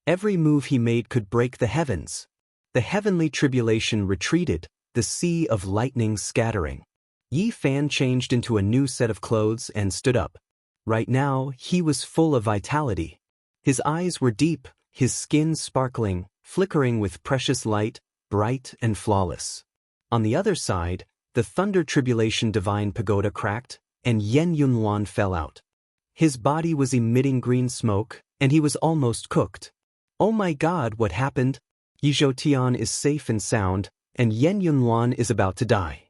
Every move he made could break the heavens. The heavenly tribulation retreated, the sea of lightning scattering. Yi Fan changed into a new set of clothes and stood up. Right now, he was full of vitality. His eyes were deep, his skin sparkling, flickering with precious light, bright and flawless. On the other side, the Thunder Tribulation Divine Pagoda cracked, and Yen Yunluan fell out. His body was emitting green smoke, and he was almost cooked. Oh my God, what happened? Yi Zhoutian is safe and sound, and Yen Yunluan is about to die.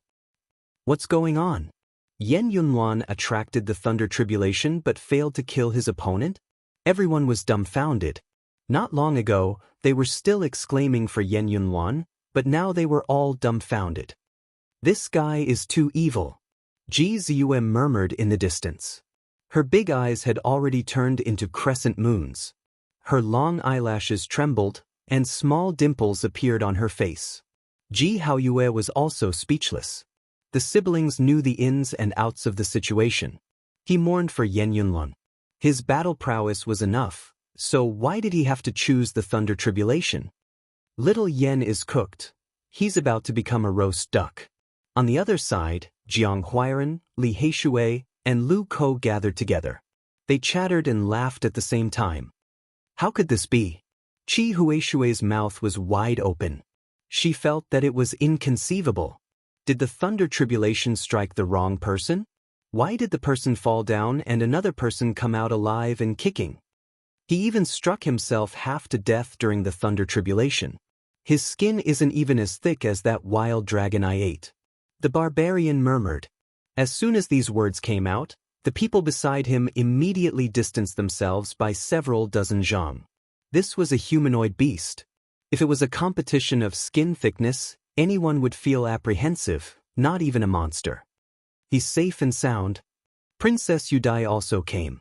What's going on? Yen Yunluan attracted the Thunder Tribulation but failed to kill his opponent? Everyone was dumbfounded. Not long ago, they were still exclaiming for Yen Yunluan, but now they were all dumbfounded. This guy is too evil. Ji Ziyue murmured in the distance. Her big eyes had already turned into crescent moons. Her long eyelashes trembled, and small dimples appeared on her face. Ji Haoyue was also speechless. The siblings knew the ins and outs of the situation. He mourned for Yen Yunluan. His battle prowess was enough, so why did he have to choose the Thunder Tribulation? Little Yen is cooked. He's about to become a roast duck. On the other side, Jiang Huairan, Li Heishui, and Lu Ko gathered together. They chattered and laughed at the same time. How could this be? Qi Huishui's mouth was wide open. She felt that it was inconceivable. Did the Thunder Tribulation strike the wrong person? Why did the person fall down and another person come out alive and kicking? He even struck himself half to death during the thunder tribulation. His skin isn't even as thick as that wild dragon I ate. The barbarian murmured. As soon as these words came out, the people beside him immediately distanced themselves by several dozen zhang. This was a humanoid beast. If it was a competition of skin thickness, anyone would feel apprehensive, not even a monster. He's safe and sound. Princess Yudai also came.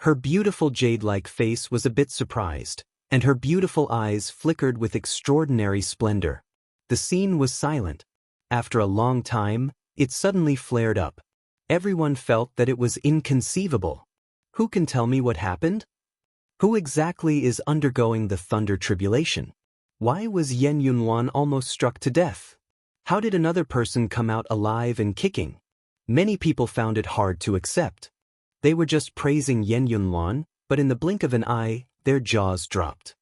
Her beautiful jade-like face was a bit surprised, and her beautiful eyes flickered with extraordinary splendor. The scene was silent. After a long time, it suddenly flared up. Everyone felt that it was inconceivable. Who can tell me what happened? Who exactly is undergoing the thunder tribulation? Why was Yen Yunluan almost struck to death? How did another person come out alive and kicking? Many people found it hard to accept. They were just praising Yen Yunluan, but in the blink of an eye, their jaws dropped.